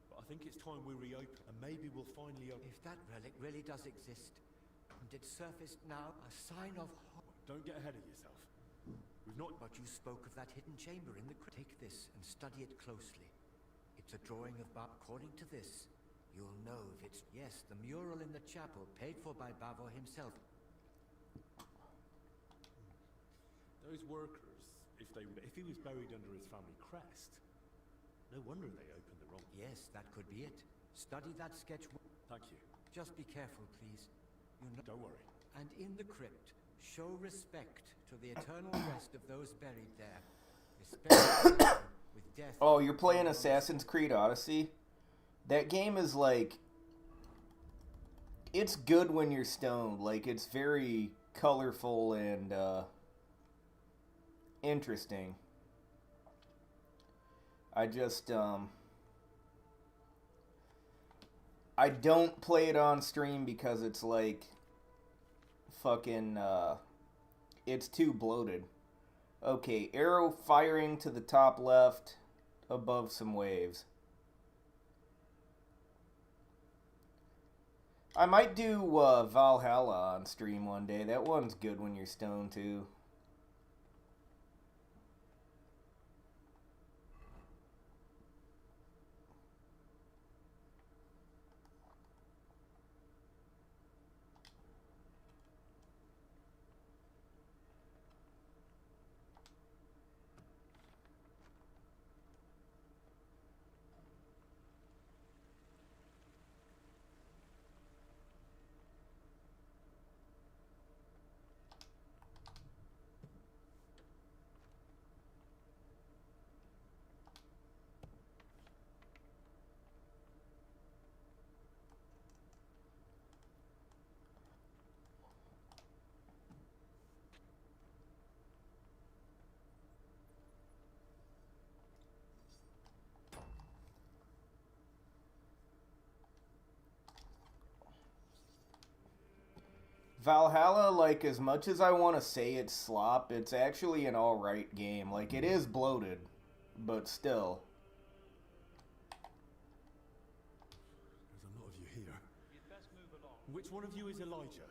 But I think it's time we reopen, and maybe we'll finally open... If that relic really does exist, and it surfaced now, a sign of hope... Don't get ahead of yourself. We've not... But you spoke of that hidden chamber in the crypt. Take this and study it closely. It's a drawing of According to this, you'll know if it's... Yes, the mural in the chapel, paid for by Bavor himself. Those workers, if he was buried under his family crest, no wonder they opened the wrong... Yes, that could be it. Study that sketch... Thank you. Just be careful, please. You know... Don't worry. And in the crypt, show respect to the eternal rest of those buried there. Especially with death... Oh, you're playing Assassin's Creed Odyssey? That game is like... It's good when you're stoned. Like, it's very colorful and, interesting. I just, I don't play it on stream because it's like fucking, it's too bloated. Okay, arrow firing to the top left above some waves. I might do Valhalla on stream one day. That one's good when you're stoned too. Valhalla, like, as much as I want to say it's slop, it's actually an alright game. Like, it is bloated, but still. There's a lot of you here. You'd best move along. Which one of you is Elijah?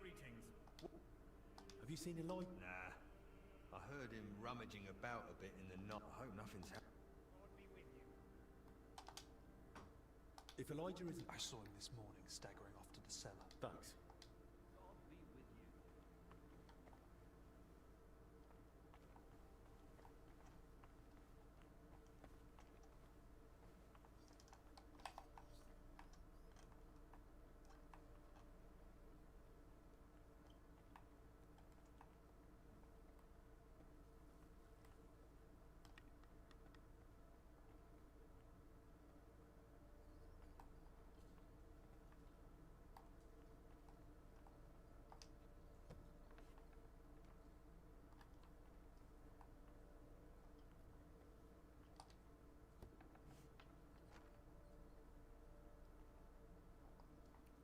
Greetings. Have you seen Elijah? Nah. I heard him rummaging about a bit in the night. I hope nothing's happened. God be with you. If Elijah isn't... I saw him this morning, staggering off to the cellar. Thanks. God be with you.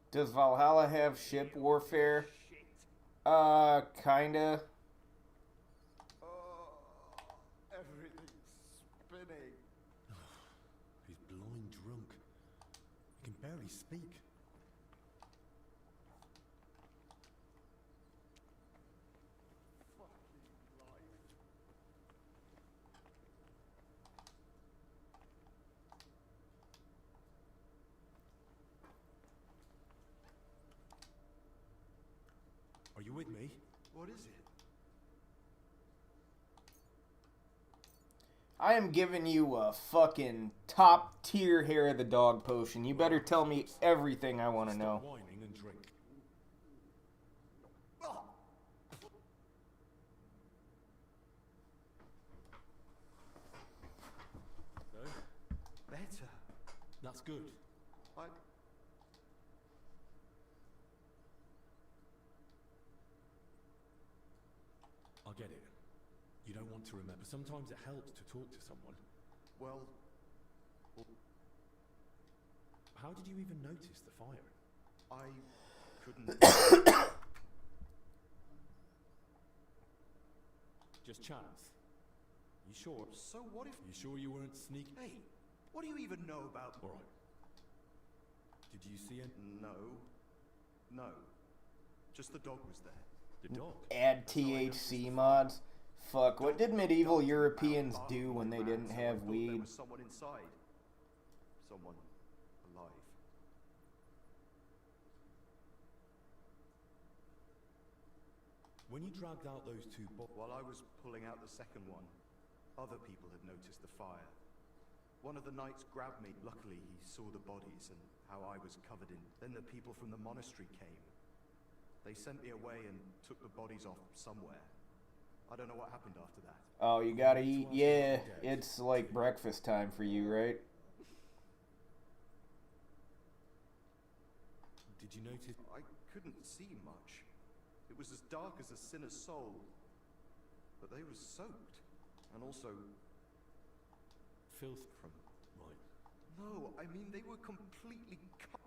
Does Valhalla have ship warfare? Kinda. Everything's spinning. He's blind drunk. He can barely speak. Are you with me? What is it? I am giving you a fucking top tier hair of the dog potion. You better tell me everything I want to know. Stop whining and drink. So? Better. That's good. I get it. You don't want to remember. Sometimes it helps to talk to someone. Well, how did you even notice the fire? I couldn't. Just chance. You sure? So what if... You sure you weren't sneaking? Hey, what do you even know about... All right. Did you see it? No. Just the dog was there. The dog? Add THC mods. Fuck, what did medieval Europeans do when they didn't have weed? There was someone inside. Someone alive. When you dragged out those two While I was pulling out the second one, other people had noticed the fire. One of the knights grabbed me. Luckily, he saw the bodies and how I was covered in. Then the people from the monastery came. They sent me away and took the bodies off somewhere. I don't know what happened after that. Oh, you gotta eat? Yeah, it's like breakfast time for you, right? Did you notice? I couldn't see much. It was as dark as a sinner's soul. But they were soaked. And also... filth from... Right. No, I mean they were completely cut.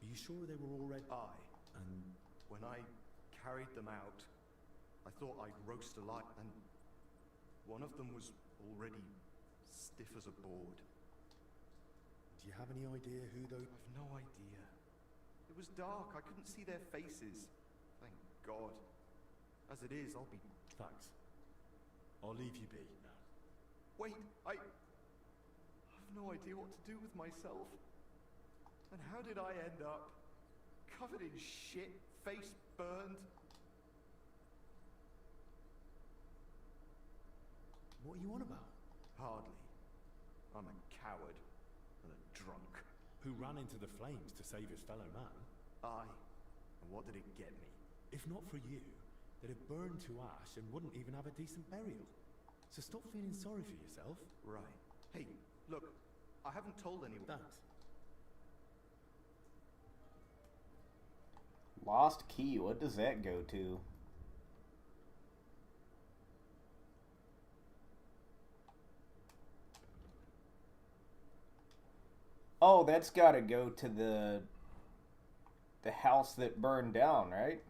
Are you sure they were all red? Aye. And... when I carried them out, I thought I'd roast alive, and one of them was already stiff as a board. Do you have any idea who those... I've no idea. It was dark, I couldn't see their faces. Thank God. As it is, I'll be... Thanks. I'll leave you be now. Wait, I've no idea what to do with myself. And how did I end up? Covered in shit, face burned. What are you on about? Hardly. I'm a coward and a drunk. Who ran into the flames to save his fellow man? Aye. And what did it get me? If not for you, they'd have burned to ash and wouldn't even have a decent burial. So stop feeling sorry for yourself. Right. Hey, look, I haven't told anyone. Thanks. Lost key, what does that go to? Oh, that's gotta go to the house that burned down, right?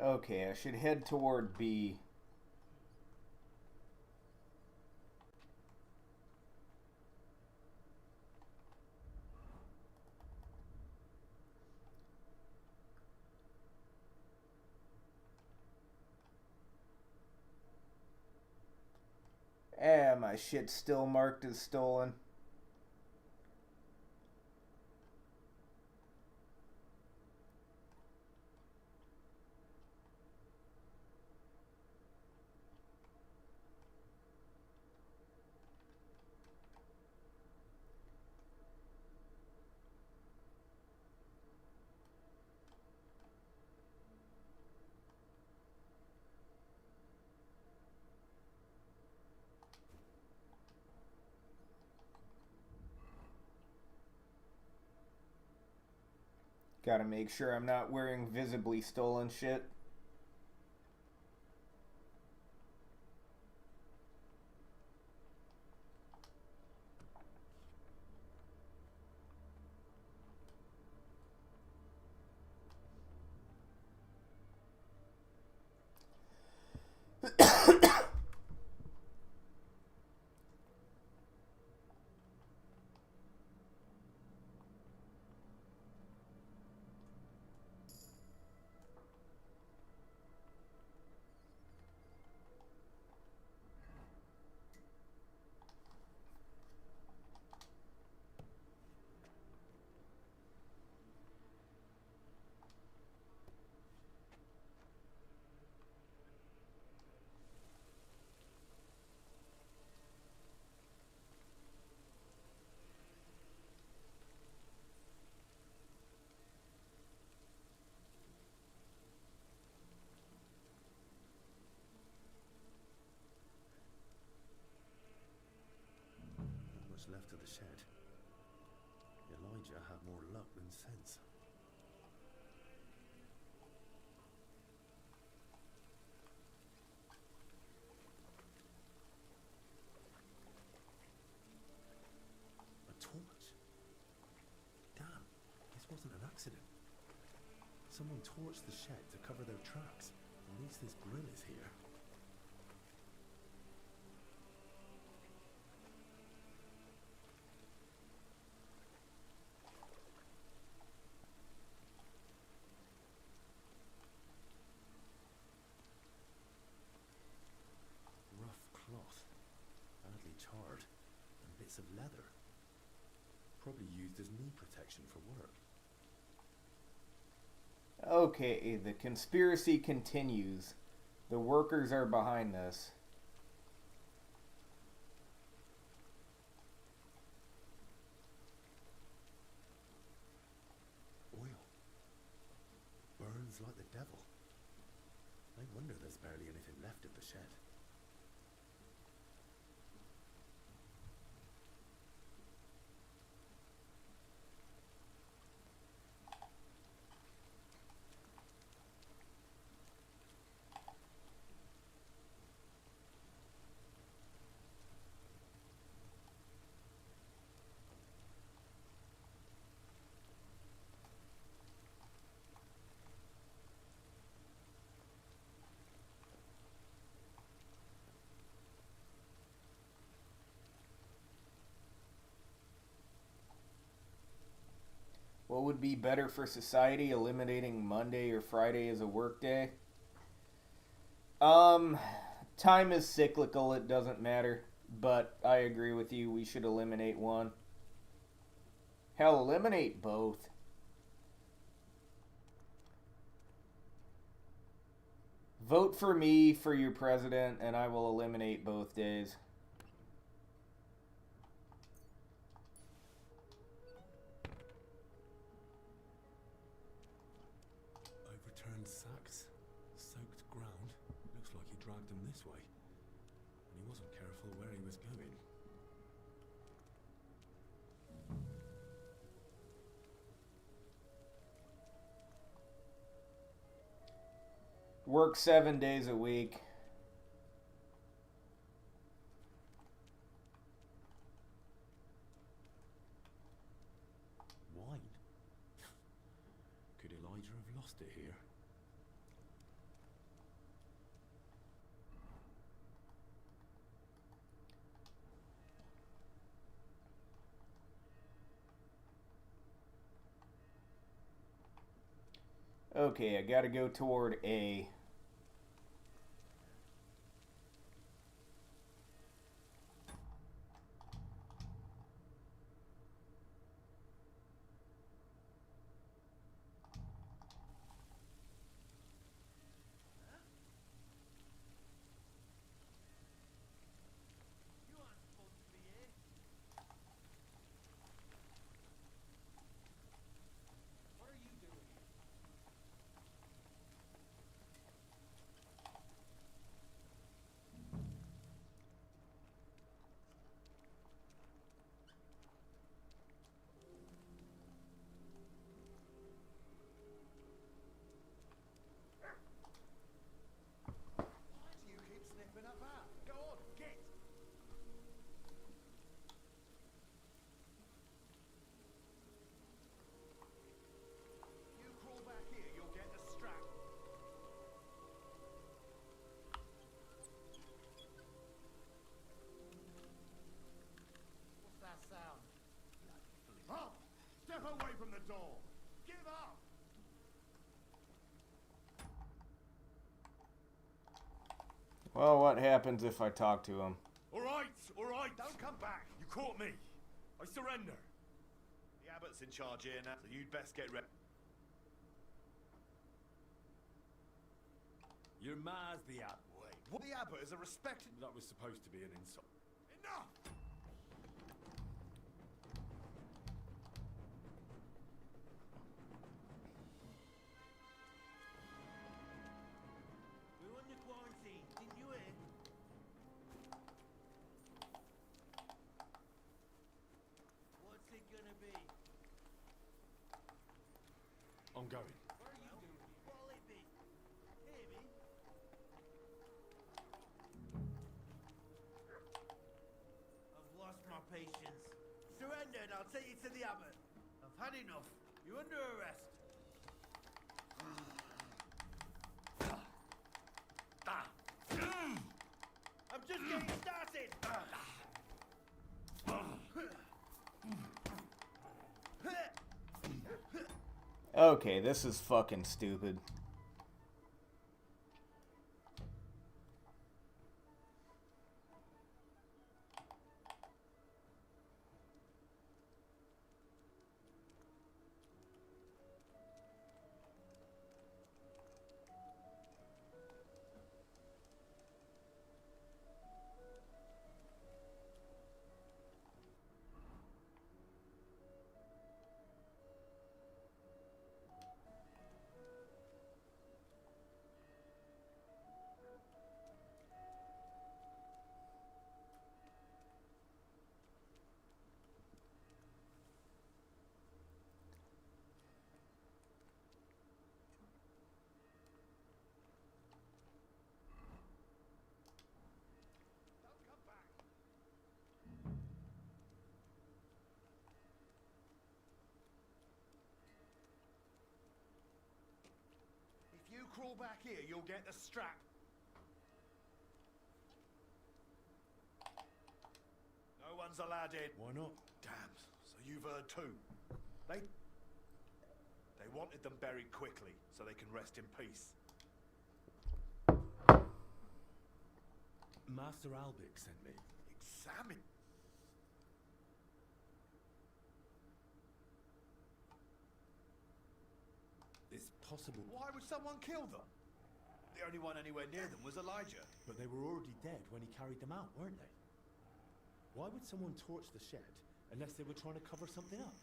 Okay, I should head toward B. My shit's still marked as stolen. Gotta make sure I'm not wearing visibly stolen shit. Left of the shed. Elijah had more luck than sense. A torch? Damn, this wasn't an accident. Someone torched the shed to cover their tracks. At least this grill is here. Charred, and bits of leather. Probably used as knee protection for work. Okay, the conspiracy continues. The workers are behind this. Oil. Burns like the devil. No wonder there's barely anything left of the shed. What would be better for society, eliminating Monday or Friday as a work day? Time is cyclical, it doesn't matter. But I agree with you, we should eliminate one. Hell, eliminate both. Vote for me for your president and I will eliminate both days. Overturned sacks, soaked ground. Looks like he dragged them this way. And he wasn't careful where he was going. Work 7 days a week. Wine? Could Elijah have lost it here? Okay, I gotta go toward A. the door! Give up! Well, what happens if I talk to him? Alright, alright! Don't come back! You caught me! I surrender! The abbot's in charge here now, so you'd best get ready. Your ma's the abbot. Wait, what? The abbot is a respected... That was supposed to be an insult. Enough! We're under quarantine, didn't you hear? What's it gonna be? I'm going. What are you doing? What'll it be? Hear me? I've lost my patience. Surrender and I'll take you to the abbot. I've had enough. You're under arrest. I'm just getting started. Okay, this is fucking stupid. If you crawl back here, you'll get the strap. No one's allowed in. Why not? Damn, so you've heard too. They wanted them buried quickly, so they can rest in peace. Master Albic sent me. Examine. It's possible. Why would someone kill them? The only one anywhere near them was Elijah. But they were already dead when he carried them out, weren't they? Why would someone torch the shed unless they were trying to cover something up?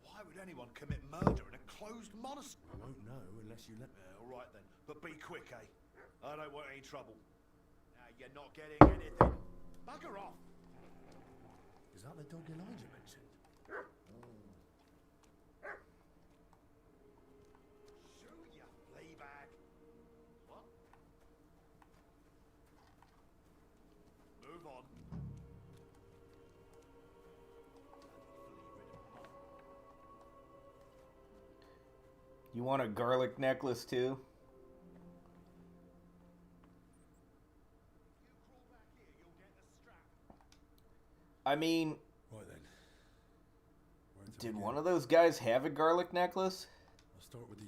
Why would anyone commit murder in a closed monastery? I won't know unless you let me. All right then, but be quick, eh? I don't want any trouble. Now you're not getting anything. Bugger off. Is that the dog Elijah mentioned? Shoo, you flea bag. What? Move on. You want a garlic necklace too? I mean, Right then. did one of those guys have a garlic necklace? I'll start with the...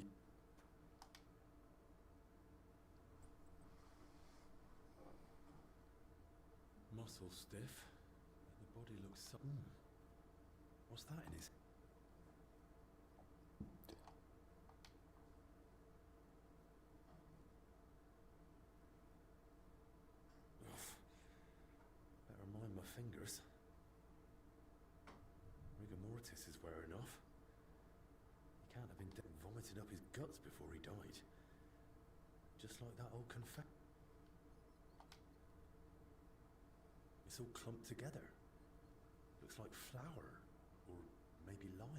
Muscle stiff. The body looks... What's that in his... Better mind my fingers. Rigor mortis is wearing off. He can't have been vomiting up his guts before he died. Just like that old confetti. It's all clumped together. Looks like flour, or maybe lime.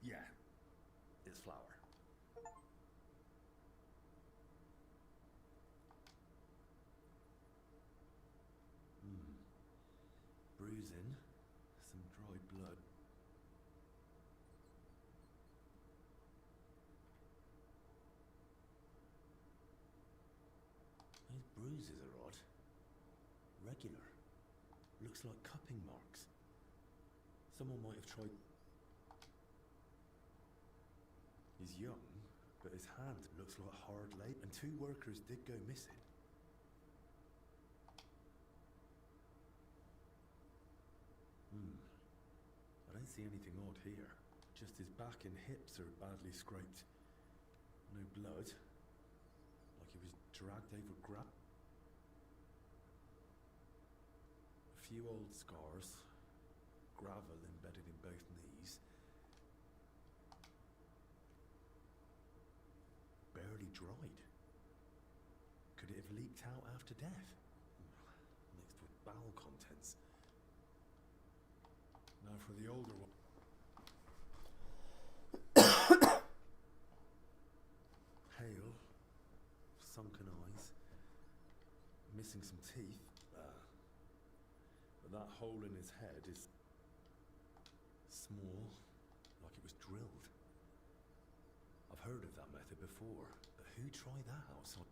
Yeah, it's flour. Bruising, some dried blood. irregular. Looks like cupping marks. Someone might have tried... He's young, but his hand looks like hard labor, and 2 workers did go missing. I don't see anything odd here. Just his back and hips are badly scraped. No blood. Like he was dragged over a few old scars. Gravel embedded in both knees. Barely dried. Could it have leaked out after death? Mixed with bowel contents. Now for the older one. Pale, sunken eyes, missing some teeth. But that hole in his head is small, like it was drilled. I've heard of that method before, but who tried that outside?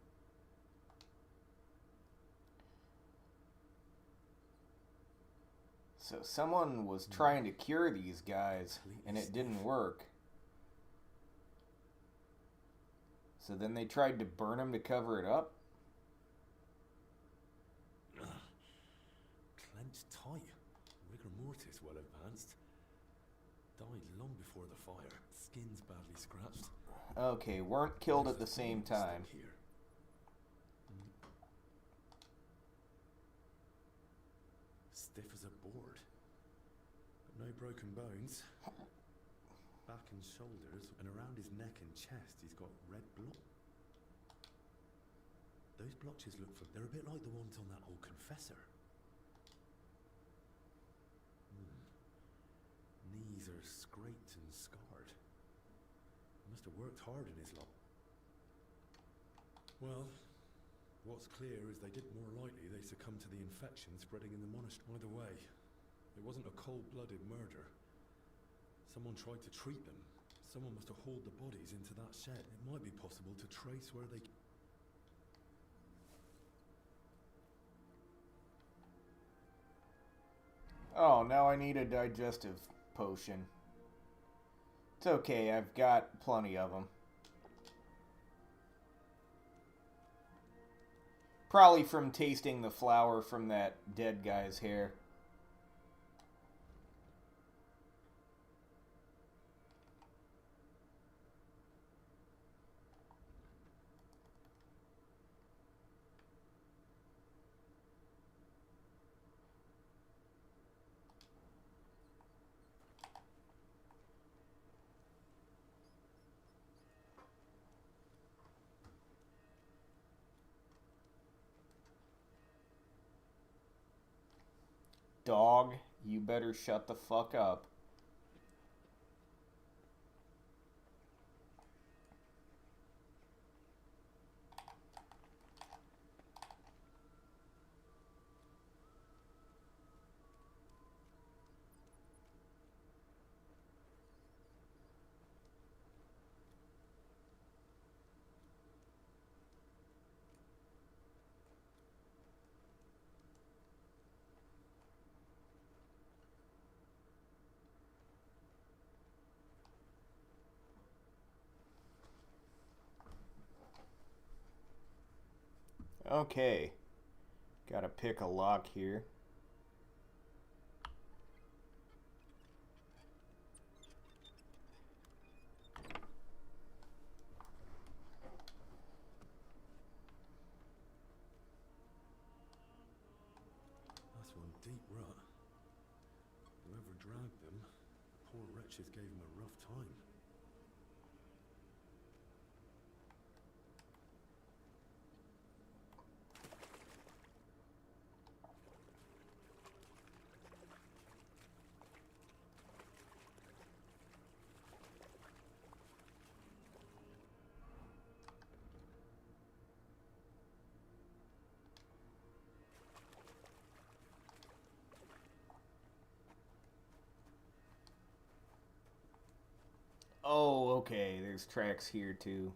So someone was trying to cure these guys, and it didn't work. So then they tried to burn them to cover it up? Clenched tight. Rigor mortis well advanced. Died long before the fire. Skin's badly scratched. Okay, weren't killed at the same time. Here. Stiff as a board. But no broken bones. Back and shoulders, and around his neck and chest he's got red blotches. Those blotches look for... They're a bit like the ones on that old confessor. Knees are scraped and scarred. He must have worked hard in his life. Well, what's clear is they did more likely they succumbed to the infection spreading in the monastery. Either way, it wasn't a cold-blooded murder. Someone tried to treat them. Someone must have hauled the bodies into that shed. It might be possible to trace where they... Oh, now I need a digestive potion. It's okay, I've got plenty of them. Probably from tasting the flour from that dead guy's hair. Dog, you better shut the fuck up. Okay. Gotta pick a lock here. That's one deep rut. Whoever dragged them, poor wretches gave him a rough time. Oh, okay, there's tracks here too.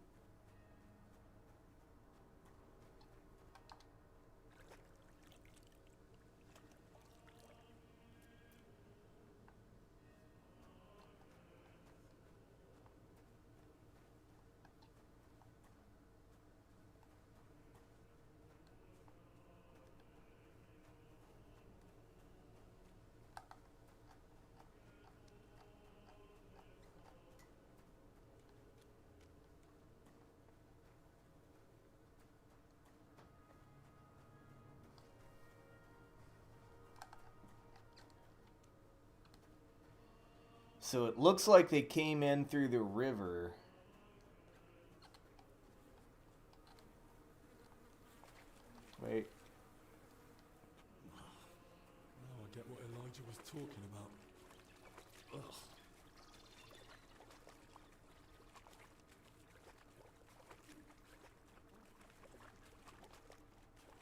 So it looks like they came in through the river. Wait. Now I get what Elijah was talking about. Ugh.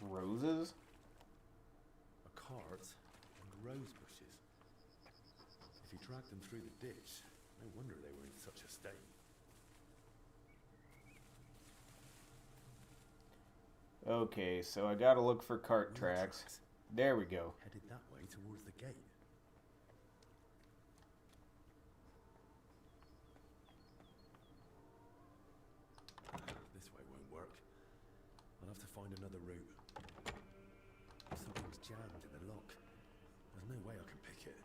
Roses? A cart and rose bushes. If he dragged them through the ditch, no wonder they were in such a state. Okay, so I gotta look for cart tracks. There we go. Headed that way towards the gate. This way won't work. I'll have to find another route. Something's jammed in the lock. There's no way I can pick it.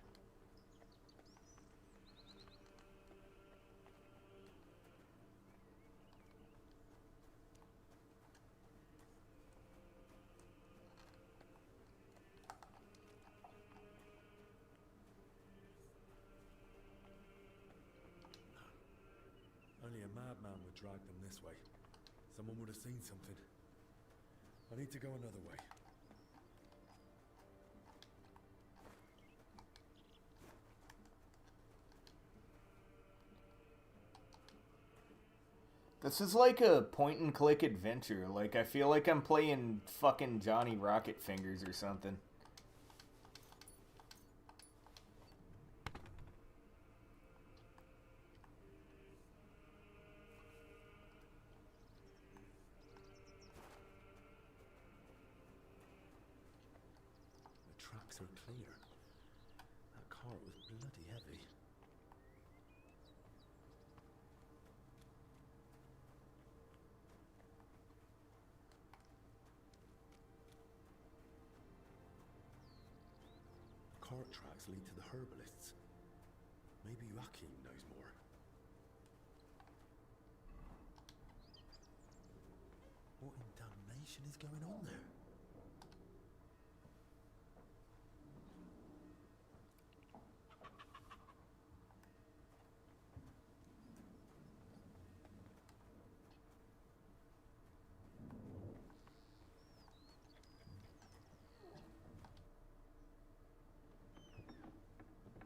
Only a madman would drag them this way. Someone would have seen something. I need to go another way. This is like a point and click adventure. Like, I feel like I'm playing fucking Johnny Rocket Fingers or something. The tracks are clear. That cart was bloody heavy. The cart tracks lead to the herbalists. Maybe Joachim knows more. What in damnation is going on there?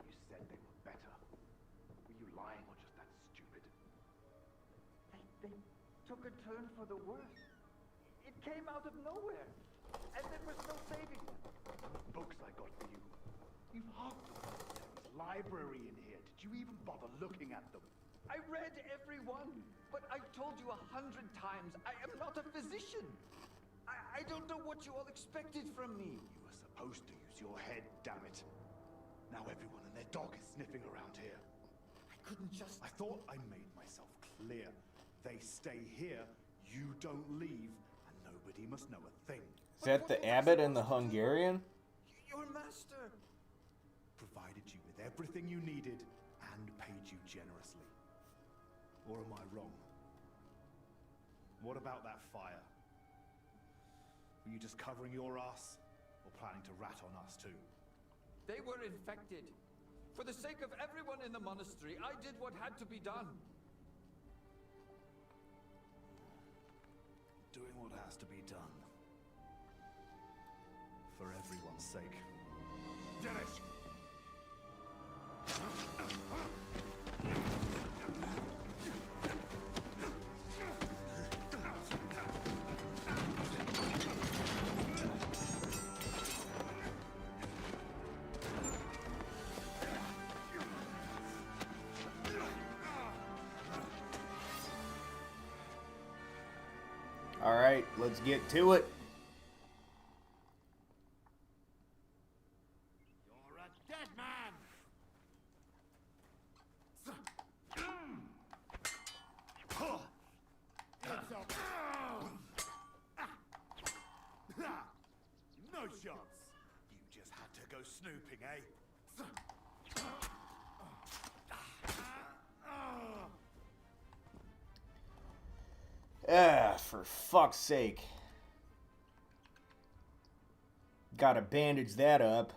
You said they were better. Were you lying or just that stupid? They took a turn for the worse. It came out of nowhere, and there was no saving them. Books I got for you. You've half the monastery's library in here. Did you even bother looking at them? I read every one, but I've told you 100 times, I am not a physician. I don't know what you all expected from me. You were supposed to use your head, damn it. Now everyone and their dog is sniffing around here. I couldn't just... I thought I made myself clear. They stay here, you don't leave, and nobody must know a thing. Is that the abbot and the Hungarian? Your master provided you with everything you needed and paid you generously. Or am I wrong? What about that fire? Were you just covering your ass, or planning to rat on us too? They were infected. For the sake of everyone in the monastery, I did what had to be done. Doing what has to be done. For everyone's sake. Dennis! Alright, let's get to it. You're a dead man! No chance! You just had to go snooping, eh? Ah, for fuck's sake. Gotta bandage that up.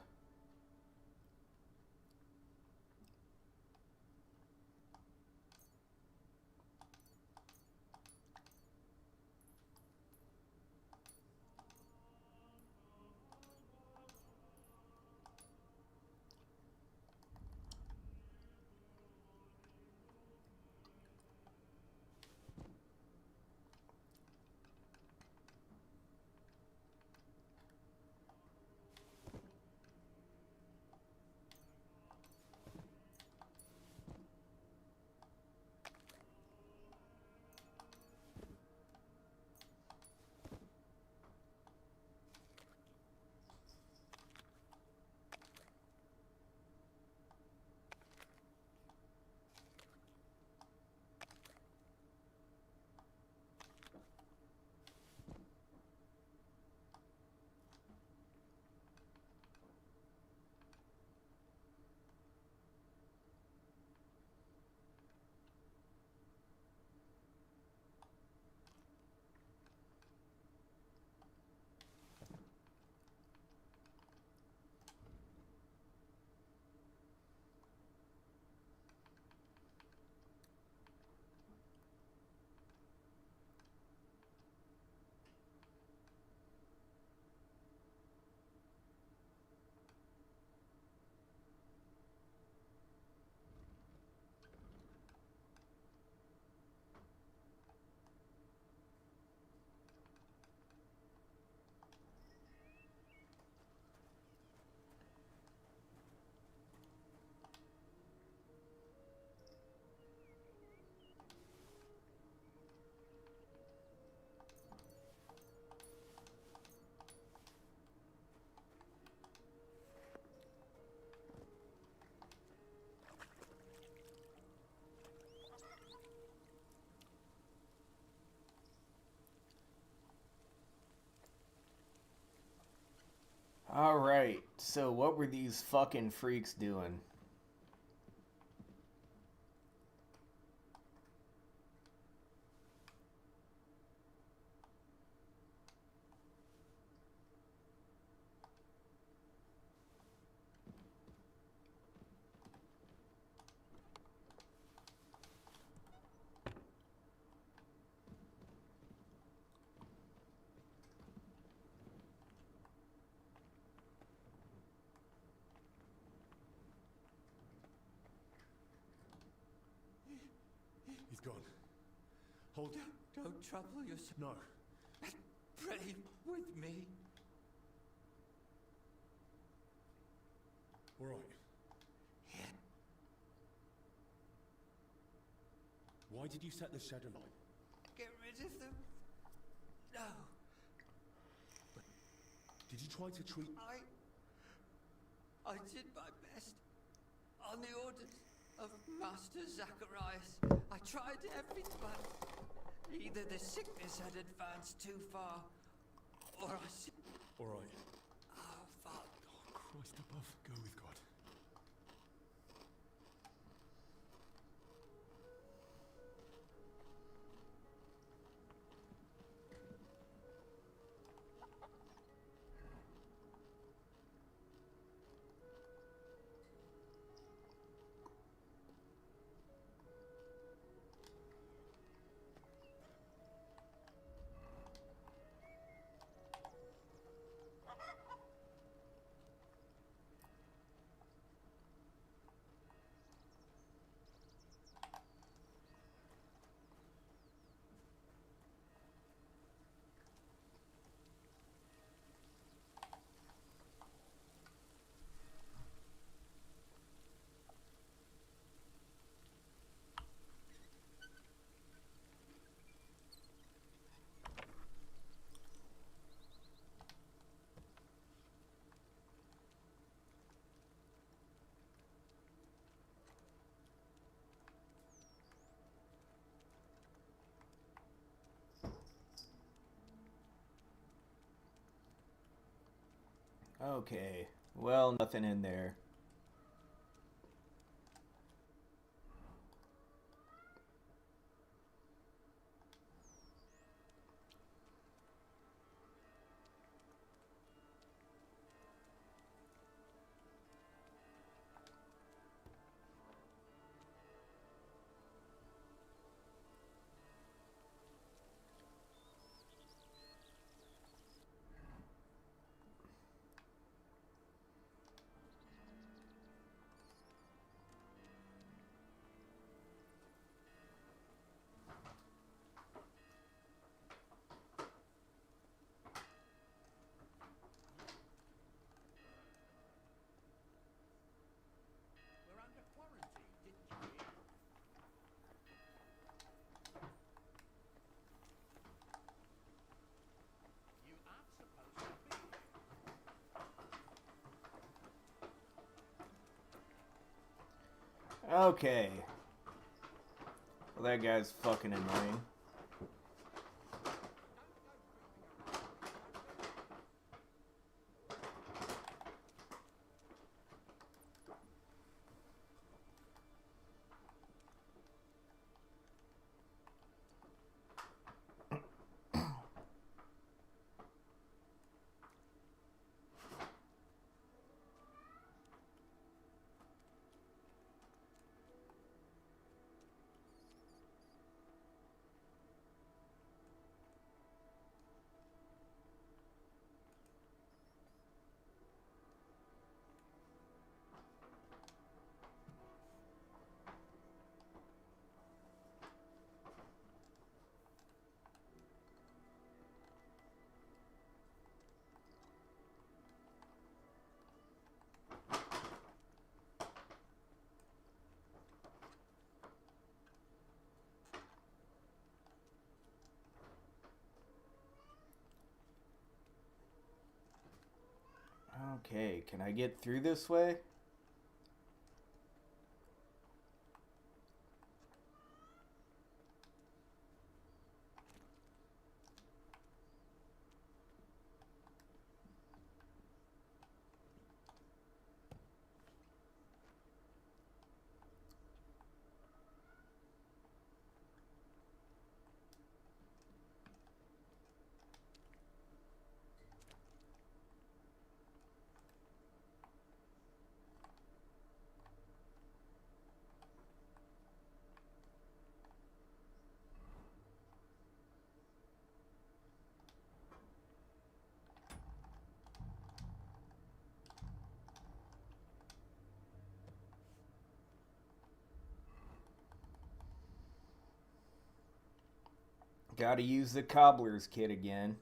Alright, so what were these fucking freaks doing? He's gone. Hold. Don't trouble yourself. No. Pray with me. All right. Why did you set the shed alight? Get rid of them. No. Did you try to treat... I did my best. On the orders of Master Zacharias. I tried everything, but either the sickness had advanced too far, or I... All right. Oh, Father. Oh, Christ above. Go with God. Okay, well, nothing in there. We're under quarantine, didn't you hear? You aren't supposed to be here. Okay. Well, that guy's fucking annoying. Okay, can I get through this way? Gotta use the cobbler's kit again.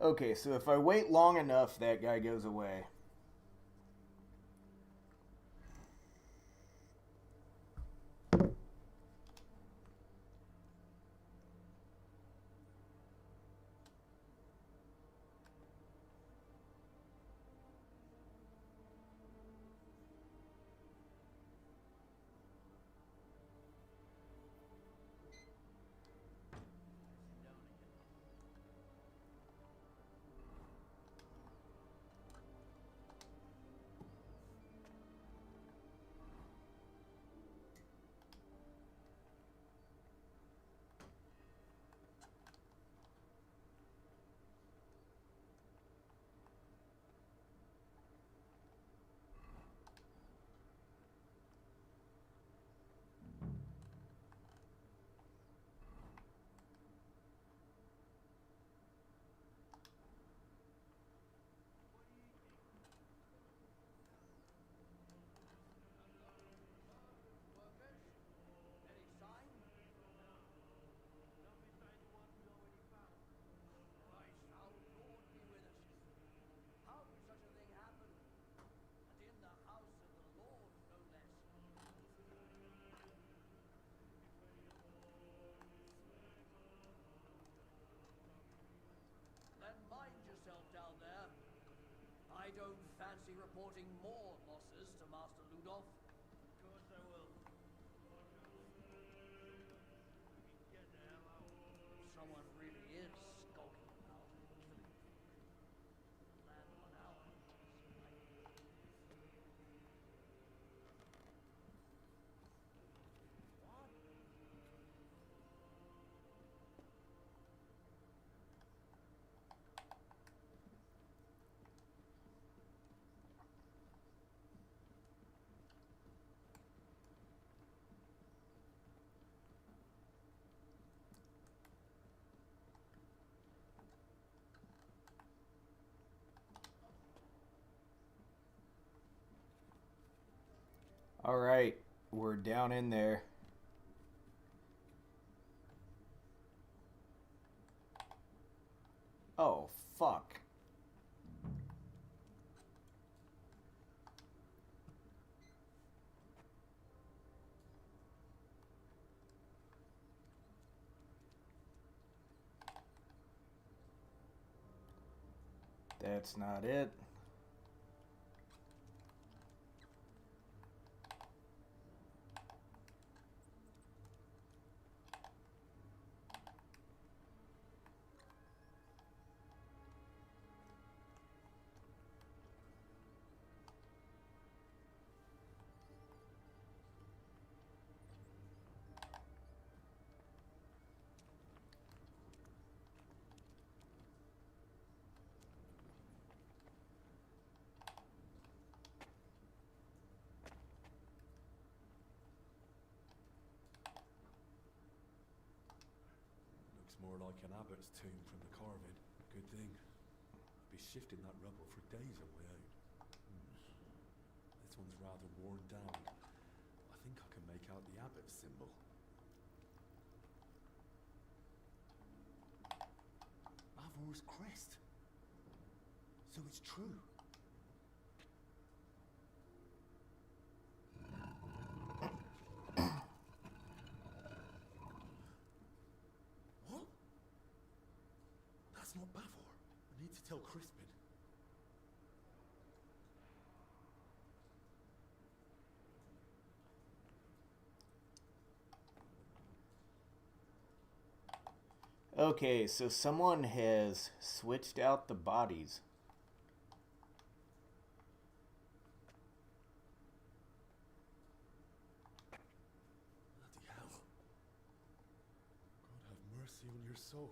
Okay, so if I wait long enough, that guy goes away. Down there. I don't fancy reporting more losses to Master Ludolf. Of course I will. Someone really is skulking about and killing folk. Land on our hands. What? All right, we're down in there. Oh, fuck. That's not it. Looks more like an abbot's tomb from the carving. Good thing. I'd be shifting that rubble for days on my own. This one's rather worn down. I think I can make out the abbot's symbol. was Christ. So it's true. What? That's not Bavor. I need to tell Crispin. Okay, so someone has switched out the bodies. Bloody hell. God have mercy on your soul.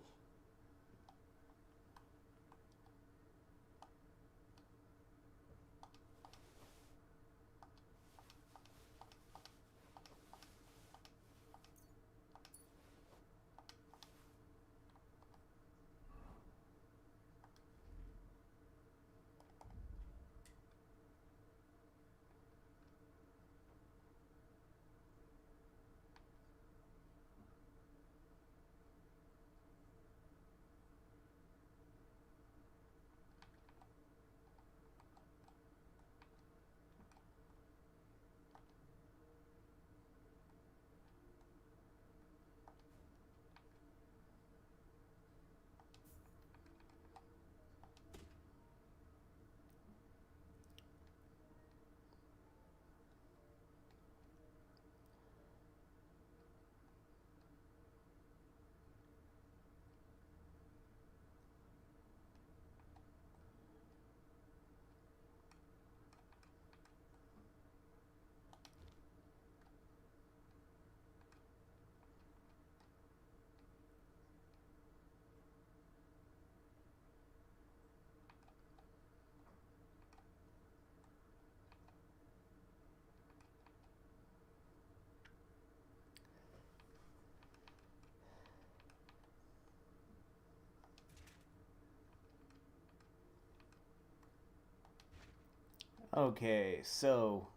Okay, so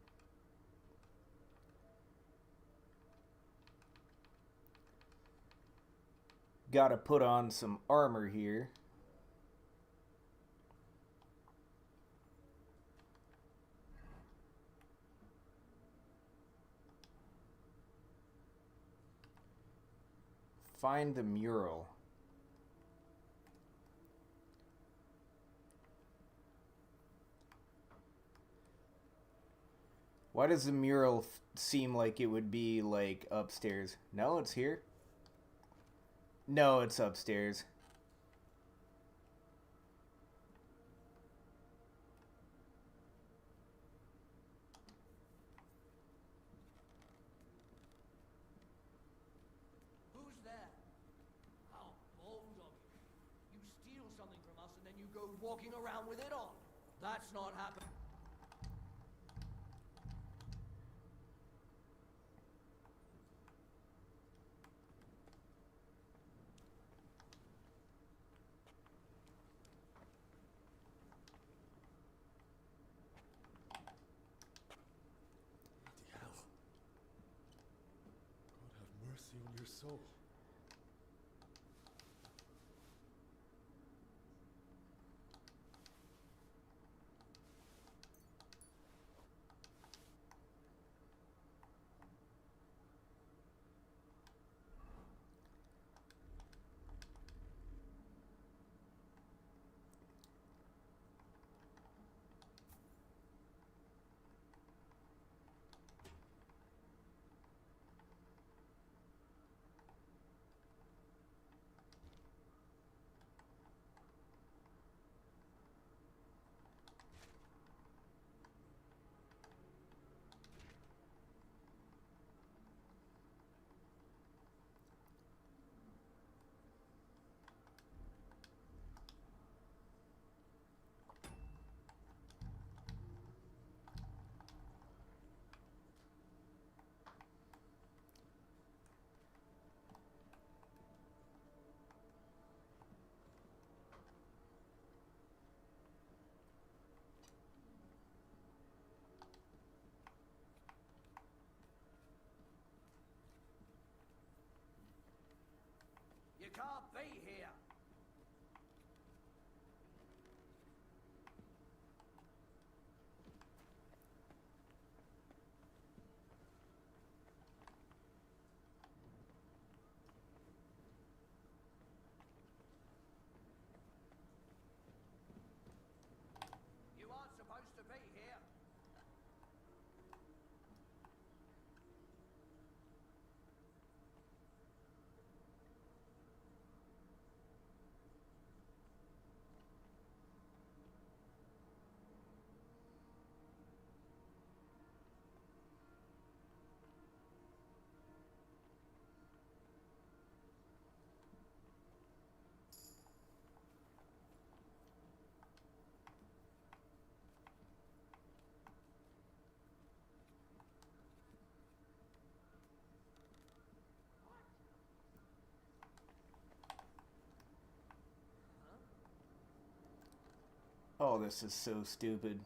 gotta put on some armor here. Find the mural. Why does the mural seem like it would be, like, upstairs? No, it's here. No, it's upstairs. Who's there? How bold of you. You steal something from us and then you go walking around with it on. That's not happening. Bloody hell. God have mercy on your soul. You can't be here. Oh, this is so stupid.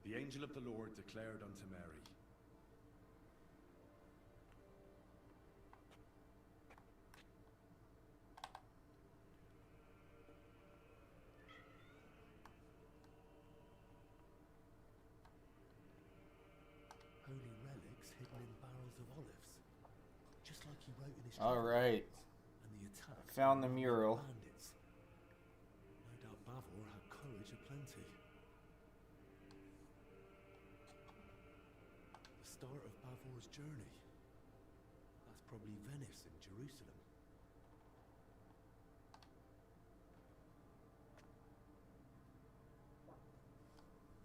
The angel of the Lord declared unto Mary, holy relics hidden in barrels of olives. Just like he wrote in his Alright. And the attack Found the mural. bandits. No doubt Bavor had courage aplenty. The start of Bavor's journey. That's probably Venice and Jerusalem.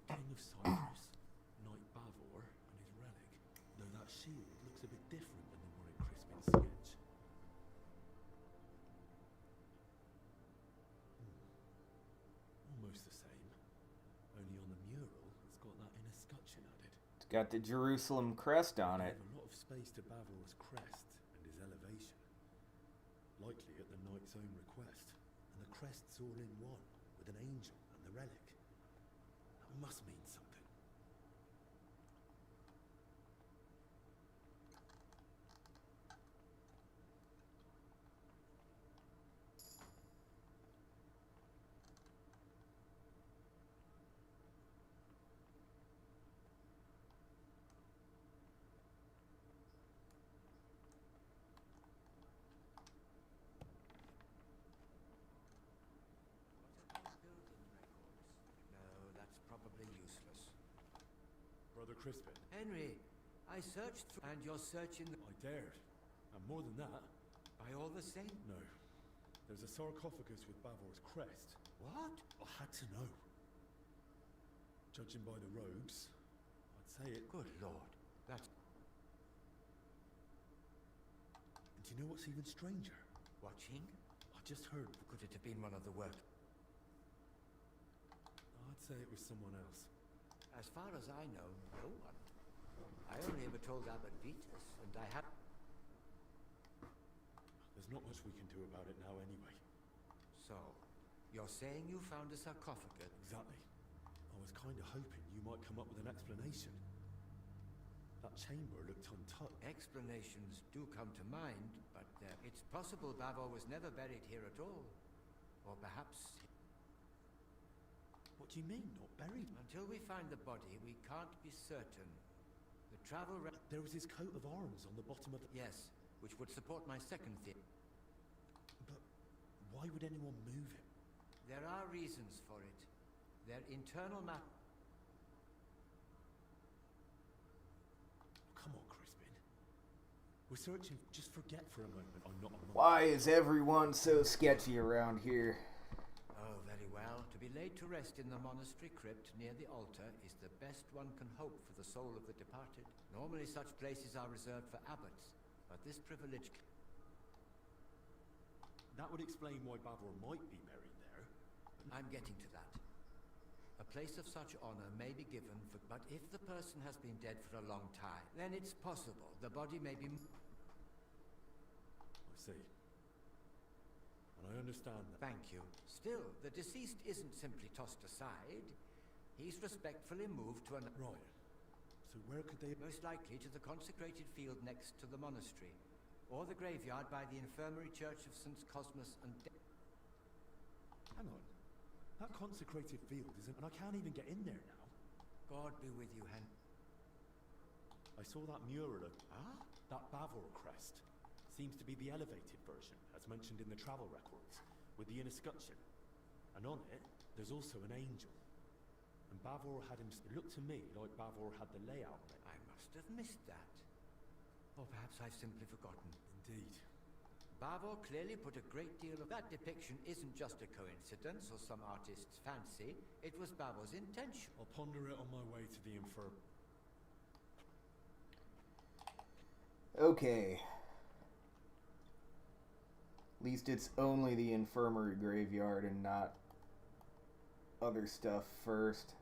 King of Cyprus, Knight Bavor, and his relic. Though that shield looks a bit different than the one in Crispin's sketch. Almost the same. Only on the mural, it's got that inner scutcheon added. It's got the Jerusalem crest on it. Gave a lot of space to Bavor's crest and his elevation. Likely at the knight's own request. And the crest's all in one, with an angel and the relic. That must mean something. No, that's probably useless. Brother Crispin. Henry, I searched through, and you're searching the... I dared. And more than that... By all the same? No. There's a sarcophagus with Bavor's crest. What? I had to know. Judging by the robes, I'd say it... Good Lord. That's... And do you know what's even stranger? Watching? I just heard... Could it have been one of the work? I'd say it was someone else. As far as I know, no one. I only ever told Abbot Vitus, and I have... There's not much we can do about it now anyway. So, you're saying you found a sarcophagus? Exactly. I was kind of hoping you might come up with an explanation. That chamber looked untouched. Explanations do come to mind, but it's possible Bavor was never buried here at all. Or perhaps... What do you mean, not buried? Until we find the body, we can't be certain. The travel... There was his coat of arms on the bottom of the... Yes, which would support my second theory. But why would anyone move him? There are reasons for it. Their internal map... Come on, Crispin. We're searching... Just forget for a moment I'm not a monk. Why is everyone so sketchy around here? Oh, very well. To be laid to rest in the monastery crypt near the altar is the best one can hope for the soul of the departed. Normally such places are reserved for abbots, but this privilege... That would explain why Bavor might be buried there. I'm getting to that. A place of such honor may be given for... But if the person has been dead for a long time, then it's possible the body may be... I see. And I understand that. Thank you. Still, the deceased isn't simply tossed aside. He's respectfully moved to an... Right. So where could they... Most likely to the consecrated field next to the monastery, or the graveyard by the infirmary church of St. Cosmas and... Hang on. That consecrated field isn't... And I can't even get in there now. God be with you, Hen. I saw that mural of... Ah? That Bavor crest. Seems to be the elevated version, as mentioned in the travel records, with the inner scutcheon. And on it, there's also an angel. And Bavor had him... It looked to me like Bavor had the layout on it. I must have missed that. Or perhaps I've simply forgotten. Indeed. Bavor clearly put a great deal of that depiction isn't just a coincidence or some artist's fancy. It was Bavor's intention. I'll ponder it on my way to the infirm. Okay. At least it's only the infirmary graveyard and not other stuff first.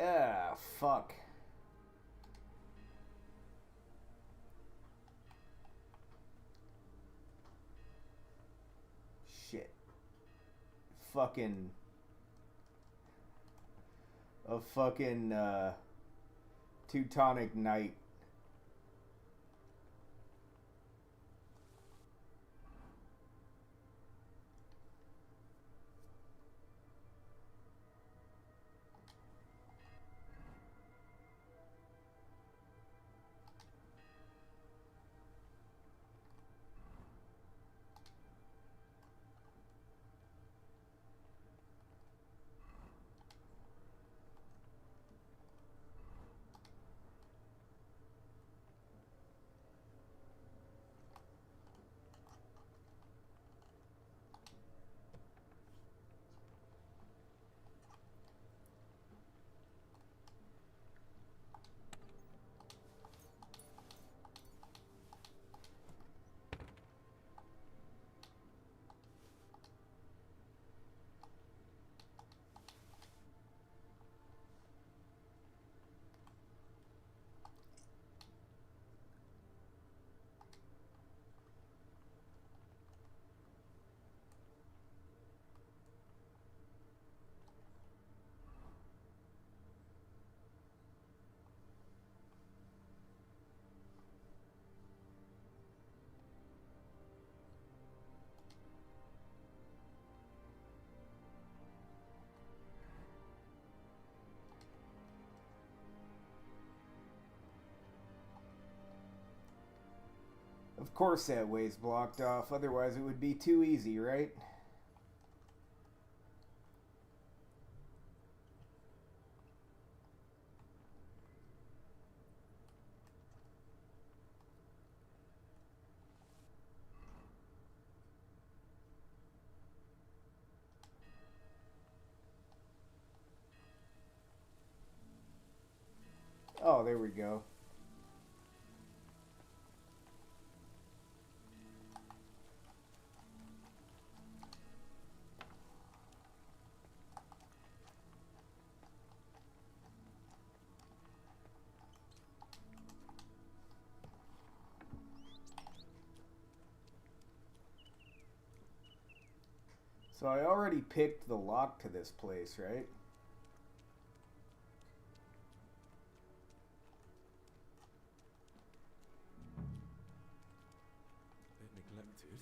Ah, fuck. Shit. Fucking... A fucking, Teutonic Knight. Of course that way's blocked off, otherwise it would be too easy, right? Oh, there we go. So I already picked the lock to this place, right? Bit neglected,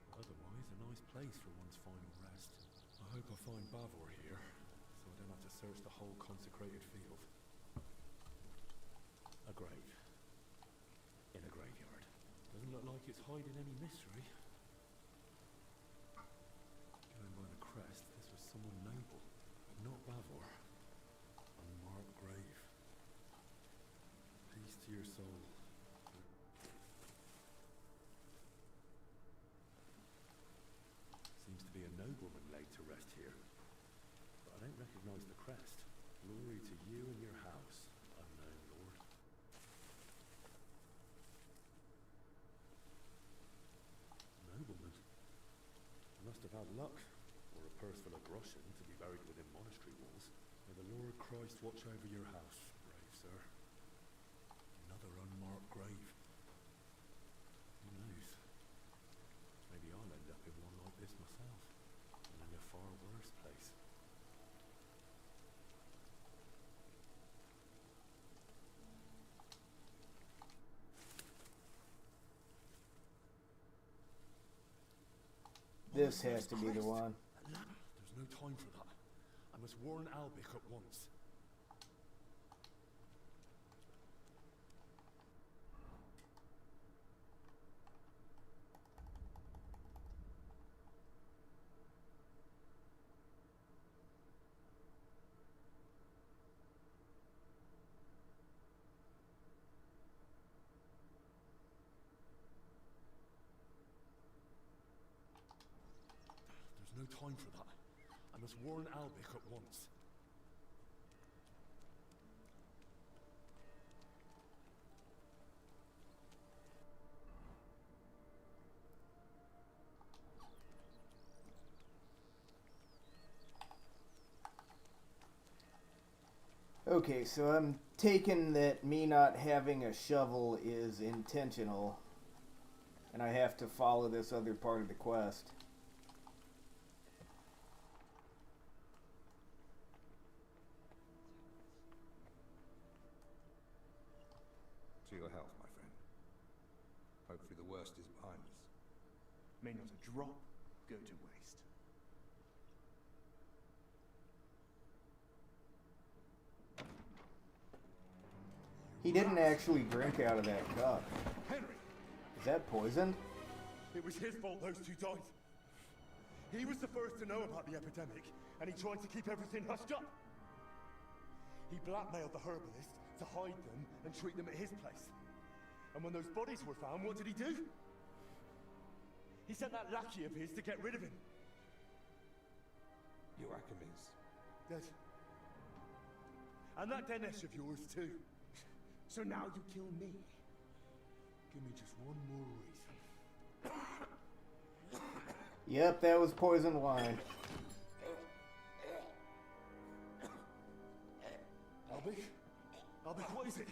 but otherwise a nice place for one's final rest. I hope I find Bavor here, so I don't have to search the whole consecrated field. A grave. In a graveyard. Doesn't look like it's hiding any mystery. Going by the crest, this was someone noble, but not Bavor. Unmarked grave. Peace to your soul. Seems to be a nobleman laid to rest here. But I don't recognize the crest. Glory to you and your house, unknown lord. Nobleman. I must have bad luck, or a purse full of groschen to be buried within monastery walls. May the Lord Christ watch over your house, brave sir. Another unmarked grave. Who knows? Maybe I'll end up in one like this myself, and in a far worse place. This has to be the one. There's no time for that. I must warn Albic at once. There's no time for that. I must warn Albic at once. Okay, so I'm taking that me not having a shovel is intentional, and I have to follow this other part of the quest. To your health, my friend. Hopefully the worst is behind us. May not a drop go to waste. He didn't actually drink out of that cup. Henry! Is that poisoned? It was his fault those two died. He was the first to know about the epidemic, and he tried to keep everything hushed up. He blackmailed the herbalists to hide them and treat them at his place. And when those bodies were found, what did he do? He sent that lackey of his to get rid of him. Joachim's dead. And that Denesh of yours too. So now you kill me. Give me just one more reason. Yep, that was poisoned wine. Albic? Albic, what is it?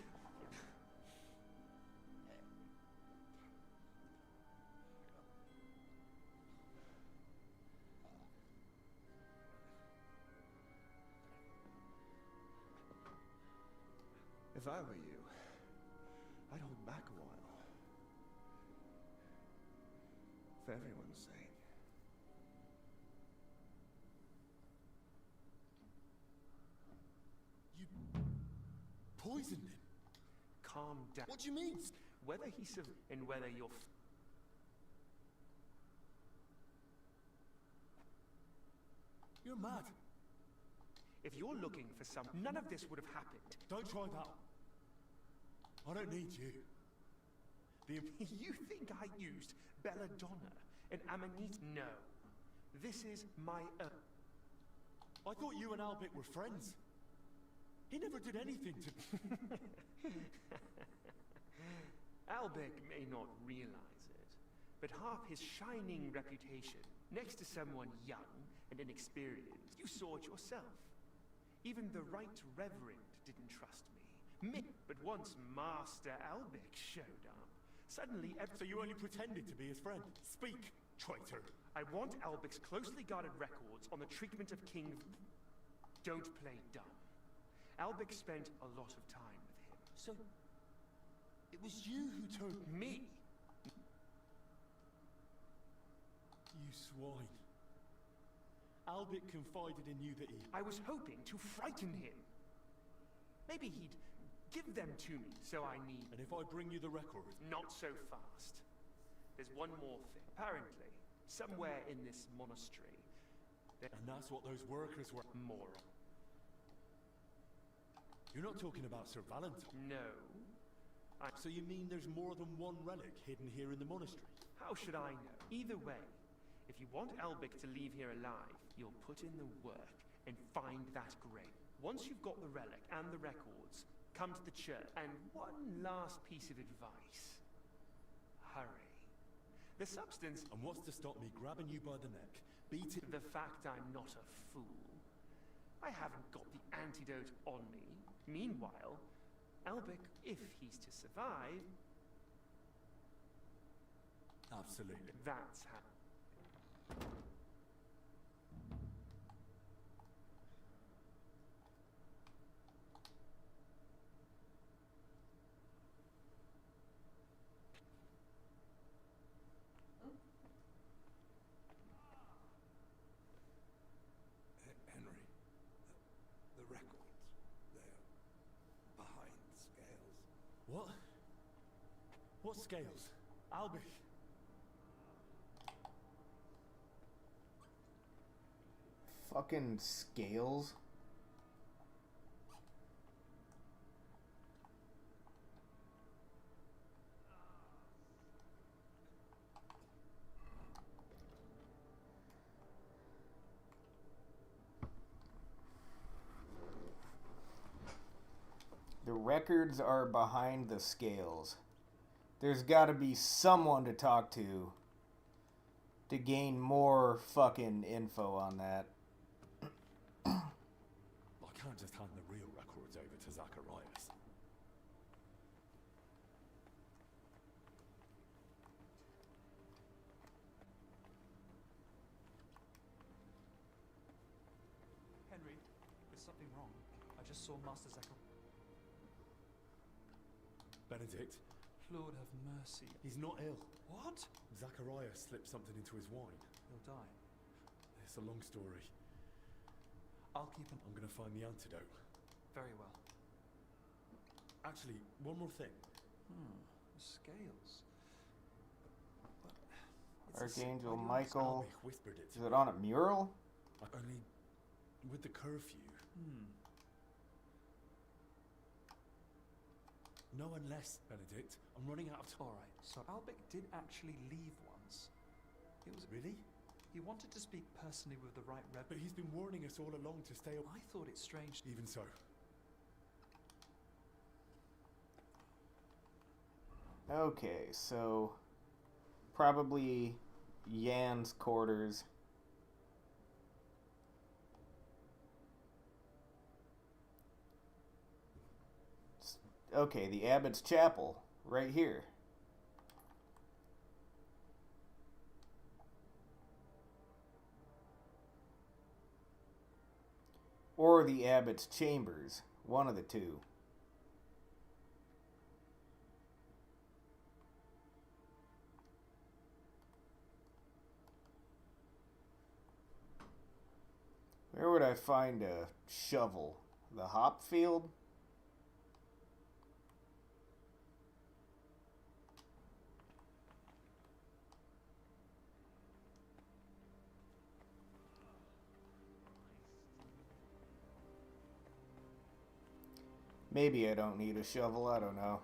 If I were you, I'd hold back a while. For everyone's sake. You poisoned him? Calm down. What do you mean? Whether he's and whether you're... You're mad. If you're looking for some... None of this would have happened. Don't try that. I don't need you. You think I used Belladonna and Amanita? No. This is my... I thought you and Albic were friends. He never did anything to... Albic may not realize it, but half his shining reputation, next to someone young and inexperienced, you saw it yourself. Even the Right Reverend didn't trust me. But once Master Albic showed up, suddenly... So you only pretended to be his friend? Speak, traitor! I want Albic's closely guarded records on the treatment of King... Don't play dumb. Albic spent a lot of time with him. So... it was you who told me? You swine. Albic confided in you that he... I was hoping to frighten him. Maybe he'd give them to me, so I need... And if I bring you the record? Not so fast. There's one more thing. Apparently, somewhere in this monastery... And that's what those workers were... Moron. You're not talking about Sir Valentine? No. So you mean there's more than one relic hidden here in the monastery? How should I know? Either way, if you want Albic to leave here alive, you'll put in the work and find that grave. Once you've got the relic and the records, come to the church. And one last piece of advice. Hurry. The substance... And what's to stop me grabbing you by the neck, Beat it. The fact I'm not a fool. I haven't got the antidote on me. Meanwhile, Albic, if he's to survive... Absolutely. That's how... Henry, the records, they're behind scales. What? What scales? Albic. Fucking scales. The records are behind the scales. There's got to be someone to talk to gain more fucking info on that. I can't just hand the real records over to Zacharias. Henry, there's something wrong. I just saw Master Zacharias. Benedict? Lord have mercy. He's not ill. What? Zacharias slipped something into his wine. He'll die. It's a long story. I'll keep an... I'm gonna find the antidote. Very well. Actually, one more thing. Scales. Archangel Michael. Albic whispered it. Is it on a mural? Only with the curfew. No unless, Benedict. I'm running out of time. Alright, so Albic did actually leave once. It was... Really? He wanted to speak personally with the right rebel. But he's been warning us all along to stay... I thought it strange... Even so. Okay, so... Probably Yan's quarters. Okay, the Abbot's Chapel, right here. Or the Abbot's Chambers, one of the two. Where would I find a shovel? The hop field? Maybe I don't need a shovel, I don't know.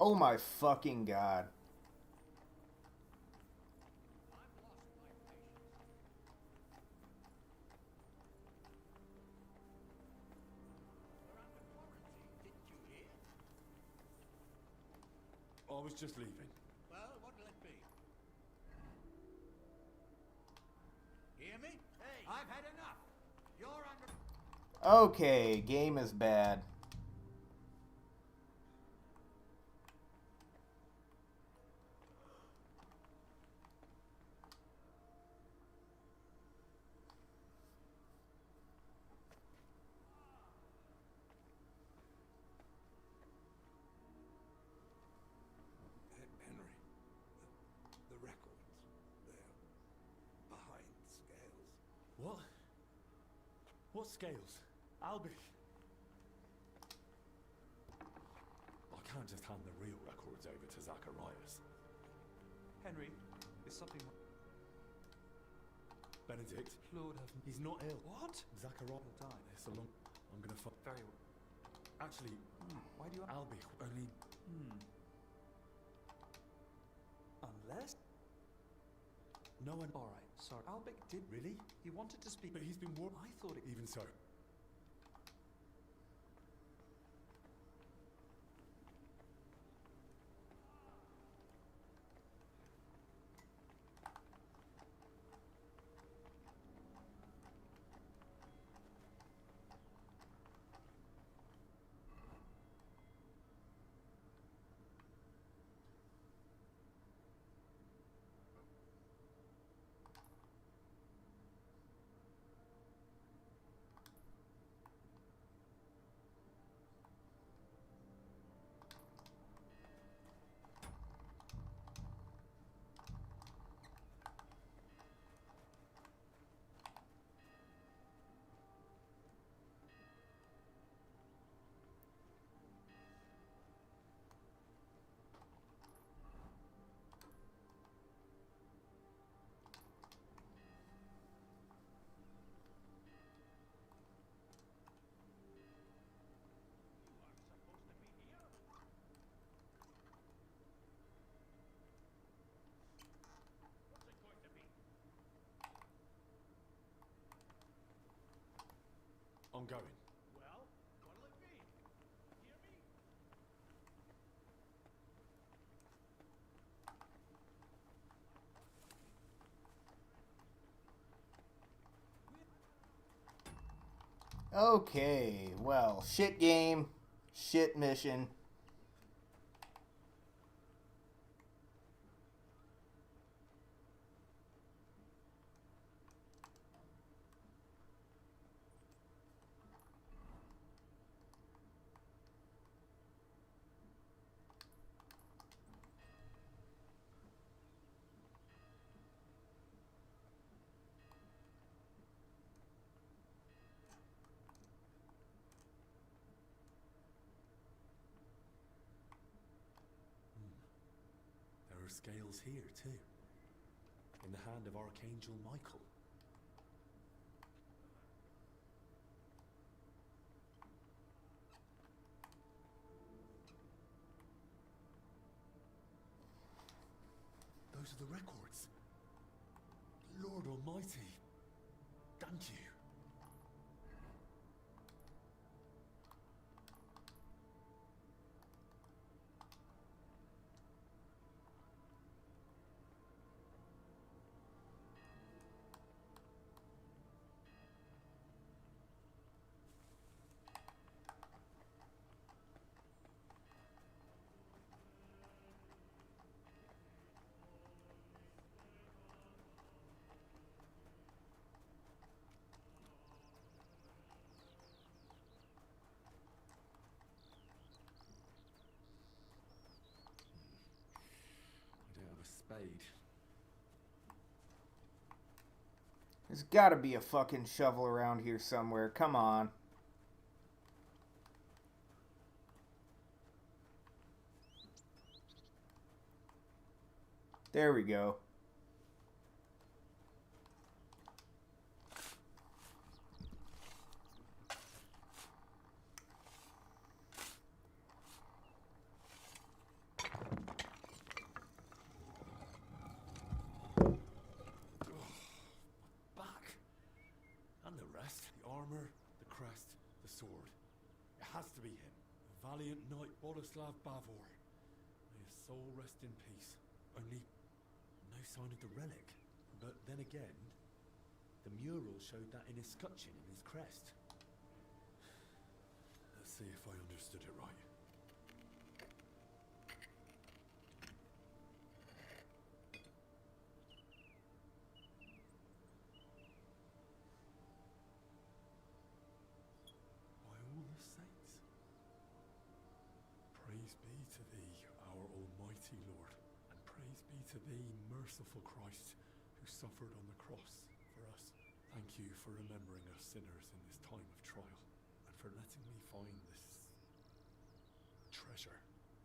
Oh my fucking god. I was just leaving. Well, what'll it be? Hear me? Hey, I've had enough. You're under... Okay, game is bad. Henry, the records, they're behind scales. What? What scales? Albie? I can't just hand the real records over to Zacharias. Henry, is something... Benedict? Lord have... He's not ill. What? Zacharias will die. It's a long... I'm gonna fuck... Very well. Actually, Why do you... Albie only... Unless... No one... Alright, sorry. Albic did... Really? He wanted to speak... But he's been warned... I thought it... Even so. I'm going. Well, what'll it be? Hear me? Okay, well, shit game, shit mission. There are scales here, too. In the hand of Archangel Michael. Those are the records. Lord Almighty. Thank you. I don't have a spade. There's gotta be a fucking shovel around here somewhere. Come on. There we go. Back. And the rest. The armor, the crest, the sword. It has to be him. The valiant knight Boleslav Bavor. May his soul rest in peace. Only no sign of the relic. But then again, the mural showed that in his scutcheon and his crest. Let's see if I understood it right. By all the saints. Praise be to thee, our almighty Lord, and praise be to thee, merciful Christ, who suffered on the cross for us. Thank you for remembering us sinners in this time of trial, and for letting me find this treasure.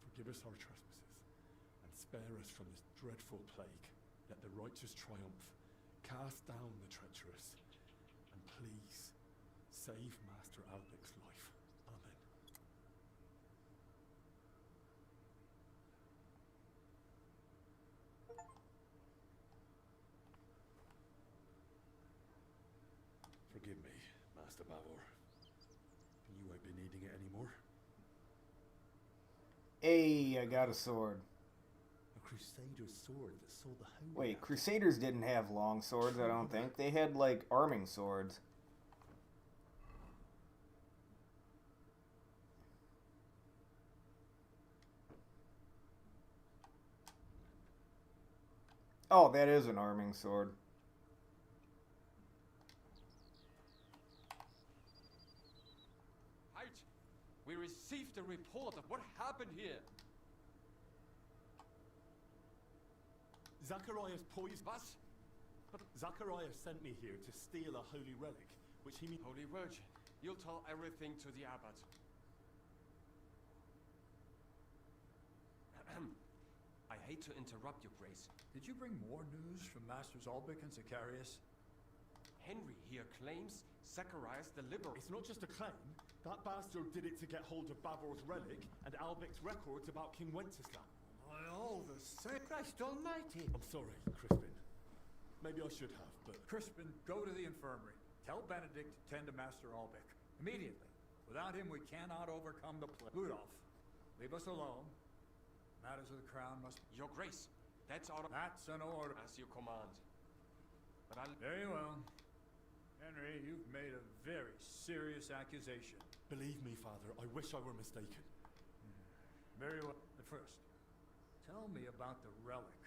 Forgive us our trespasses, and spare us from this dreadful plague. Let the righteous triumph. Cast down the treacherous, and please save Master Albic's life. Amen. Forgive me, Master Bavor. You won't be needing it anymore. Hey, I got a sword. A Crusader's sword that saw the holy... Wait, Crusaders didn't have long swords, I don't think. They had, like, arming swords. Oh, that is an arming sword. Right. We received a report of what happened here. Zacharias poisoned... Was? But Zacharias sent me here to steal a holy relic, which he... Holy Virgin, you'll tell everything to the abbot. I hate to interrupt you, Grace. Did you bring more news from Masters Albic and Zacharias? Henry here claims Zacharias the Liberator. It's not just a claim. That bastard did it to get hold of Bavor's relic and Albic's records about King Wenceslav. By all the same... Christ almighty! I'm sorry, Crispin. Maybe I should have, but... Crispin, go to the infirmary. Tell Benedict to tend to Master Albic. Immediately. Without him, we cannot overcome the plague. Rudolph, leave us alone. Matters of the crown must... Your Grace, that's out of... That's an order. As you command. But I'll... Very well. Henry, you've made a very serious accusation. Believe me, Father, I wish I were mistaken. Very well. But first, tell me about the relic.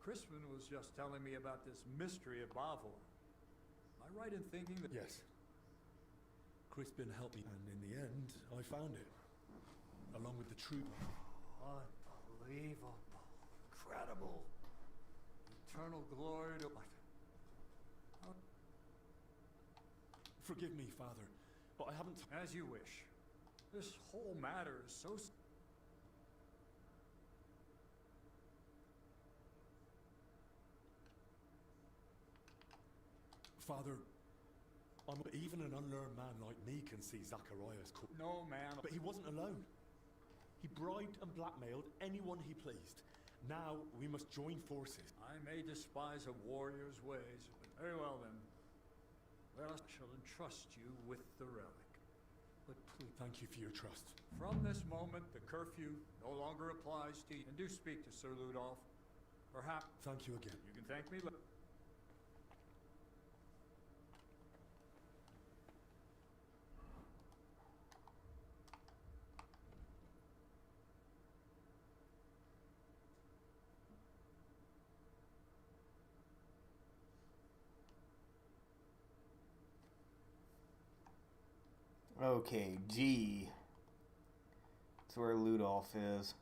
Crispin was just telling me about this mystery of Bavor. Am I right in thinking that... Yes. Crispin helped me, and in the end, I found it. Along with the true... Unbelievable. Incredible. Eternal glory to... Forgive me, Father, but I haven't... As you wish. This whole matter is so... Father, even an unlearned man like me can see Zacharias... No, man. But he wasn't alone. He bribed and blackmailed anyone he pleased. Now we must join forces. I may despise a warrior's ways, but very well then. Let us shall entrust you with the relic. But please... Thank you for your trust. From this moment, the curfew no longer applies to you. And do speak to Sir Ludolf. Perhaps... Thank you again. You can thank me later. Okay, G. That's where Ludolf is.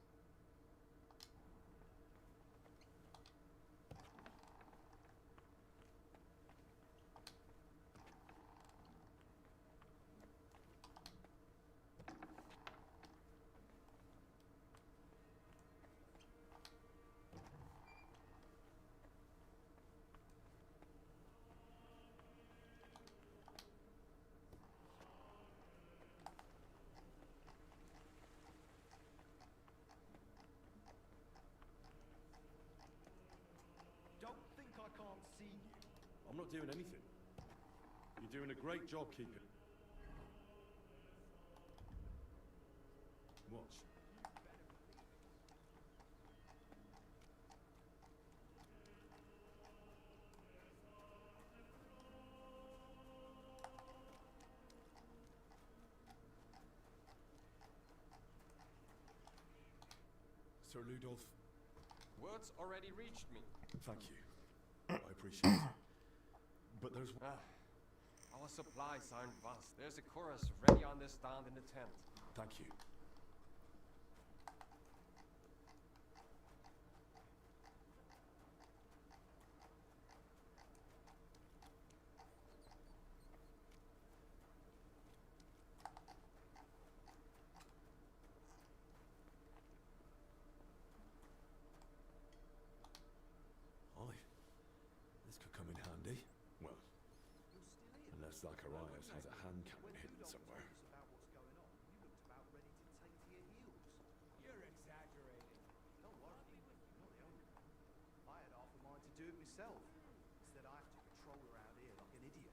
I'm not doing anything. You're doing a great job keeping... Watch. Sir Ludolf. Word's already reached me. Thank you. I appreciate it. But there's... Our supplies aren't vast. There's a chorus ready on this stand in the tent. Thank you. This could come in handy. Well, unless Zacharias has a hand cannon hidden somewhere. You're exaggerating. Don't worry, you're not the only one. I had half a mind to do it myself. Instead, I have to patrol around here like an idiot.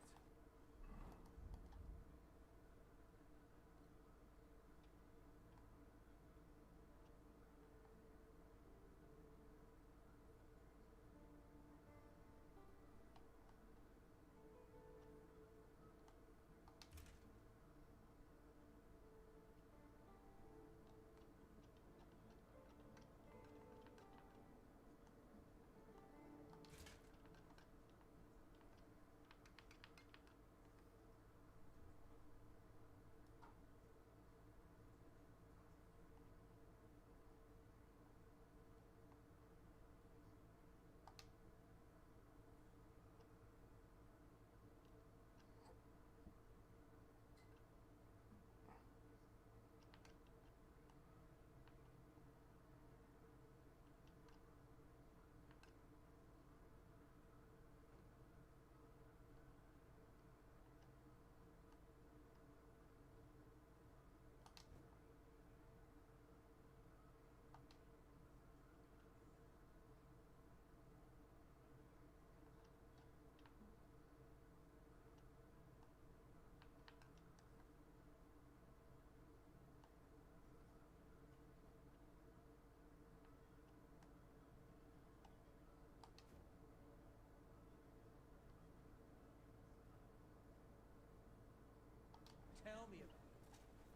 Tell me about it.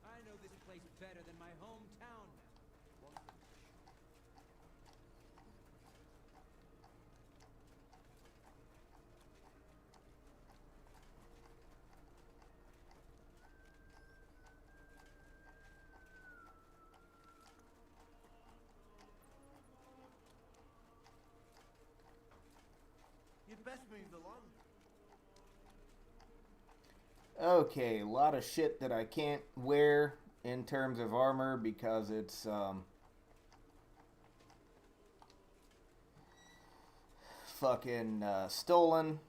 I know this place better than my hometown now. You'd best move along. Okay, a lot of shit that I can't wear in terms of armor because it's fucking stolen.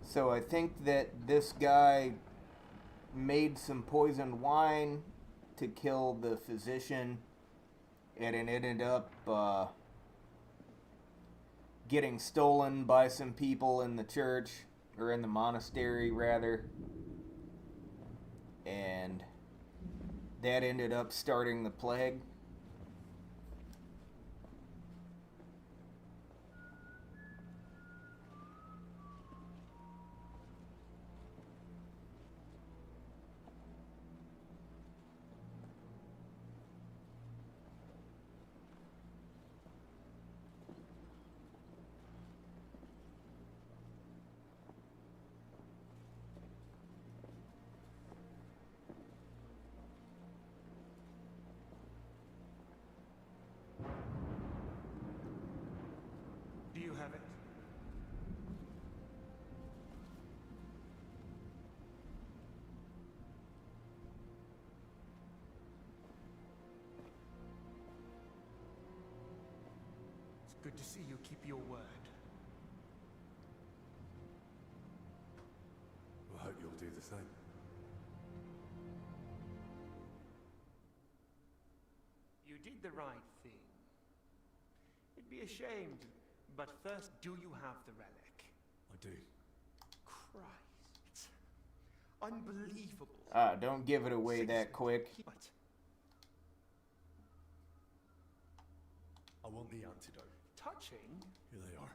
So I think that this guy made some poisoned wine to kill the physician, and it ended up getting stolen by some people in the church, or in the monastery rather, and that ended up starting the plague. Do you have it? It's Good to see you keep your word. I hope you'll do the same. You did the right thing. It'd be a shame to... But first, do you have the relic? I do. Christ. Unbelievable. Don't give it away that quick. But I want the antidote. touching? Here they are.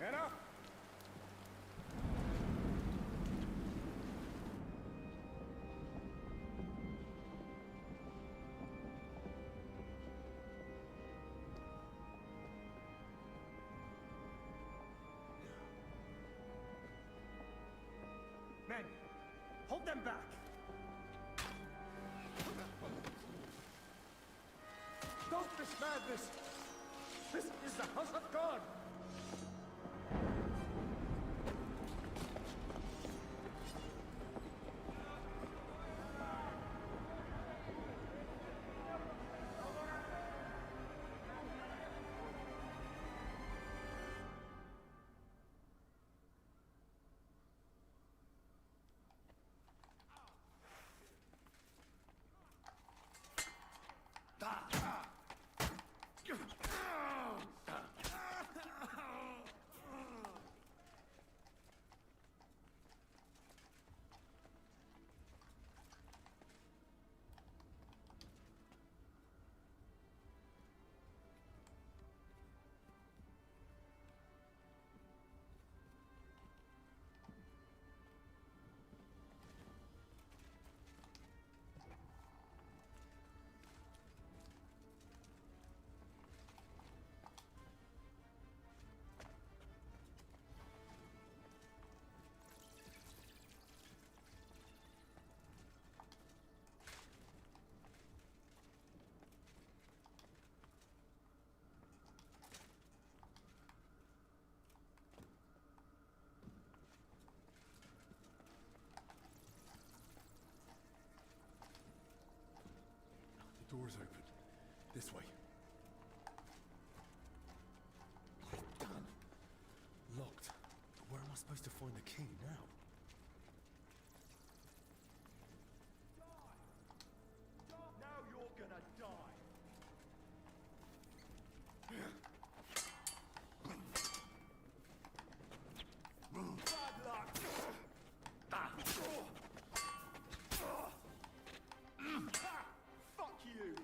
Enough! Men, hold them back! Stop this madness! This is the house of God! The door's open. This way. Damn. Locked. But where am I supposed to find the key now? Now you're gonna die! Bad luck! Fuck you!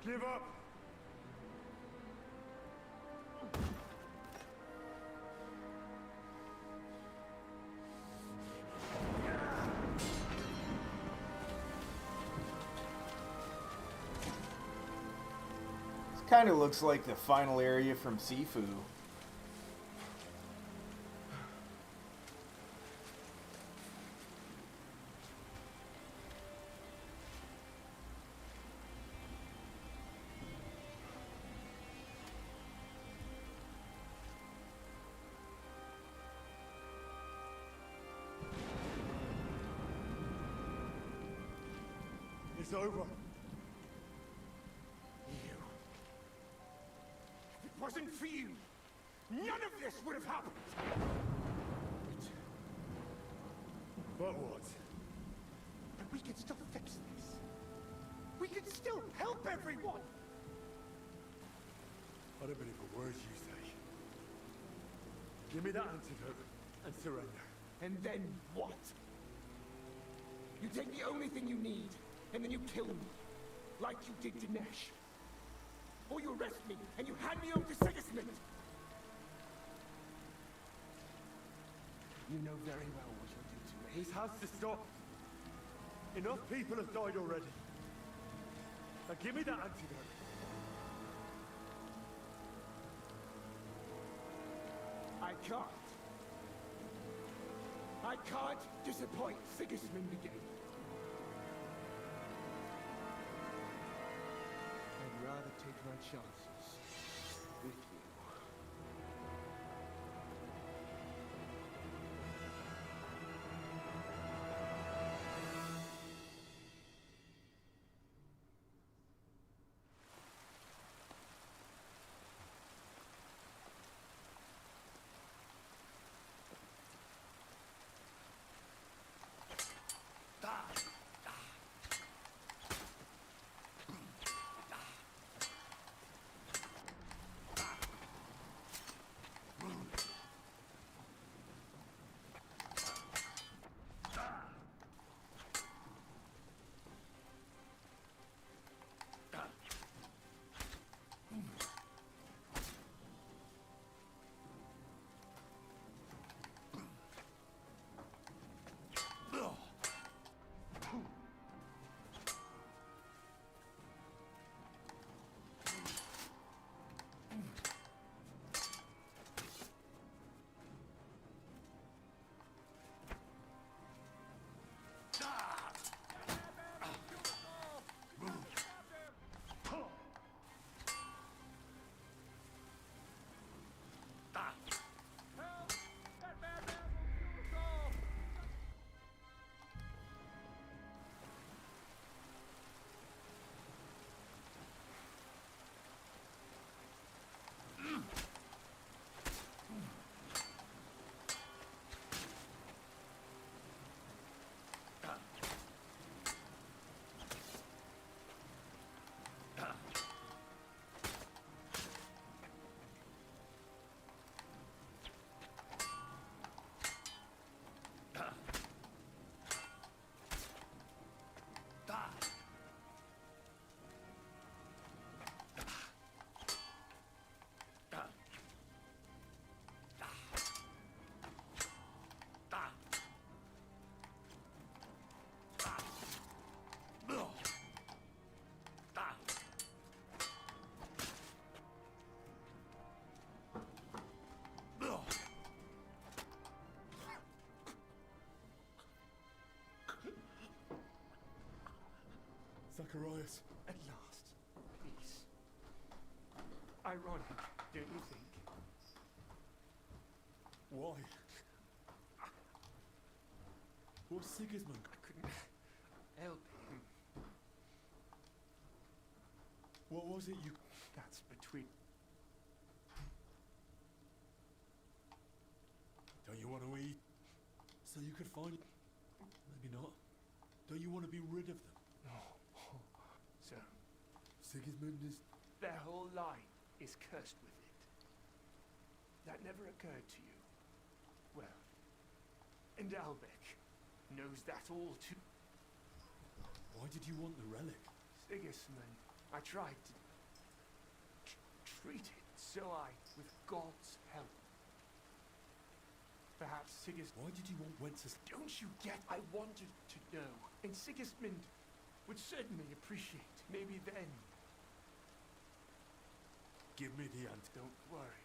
Give up! This kind of looks like the final area from Sifu. It's over. You. If it wasn't for you, none of this would have happened. But what? But we could still fix this. We could still help everyone. What a bit of a word you say. Give me that antidote and surrender. And then what? You take the only thing you need, and then you kill me, like you did Dinesh. Or you arrest me, and you hand me over to Sigismund. You know very well what you'll do to me. This has to stop. Enough people have died already. Now give me that antidote. I can't. I can't disappoint Sigismund again. I'd rather take my chances with you. Zacharias. At last. Peace. Ironic, don't you think? Why? What's Sigismund? I couldn't help him. What was it you... That's between... Don't you want to eat? So you could find... Maybe not. Don't you want to be rid of them? No. So... Sigismund is... Their whole line is cursed with it. That never occurred to you. Well... And Albec knows that all too... Why did you want the relic? Sigismund I tried to treat it, so with God's help. Perhaps Sigismund... Why did you want Wenceslas? Don't you get? I wanted to know. And Sigismund would certainly appreciate. Maybe then. Give me the answer. Don't worry.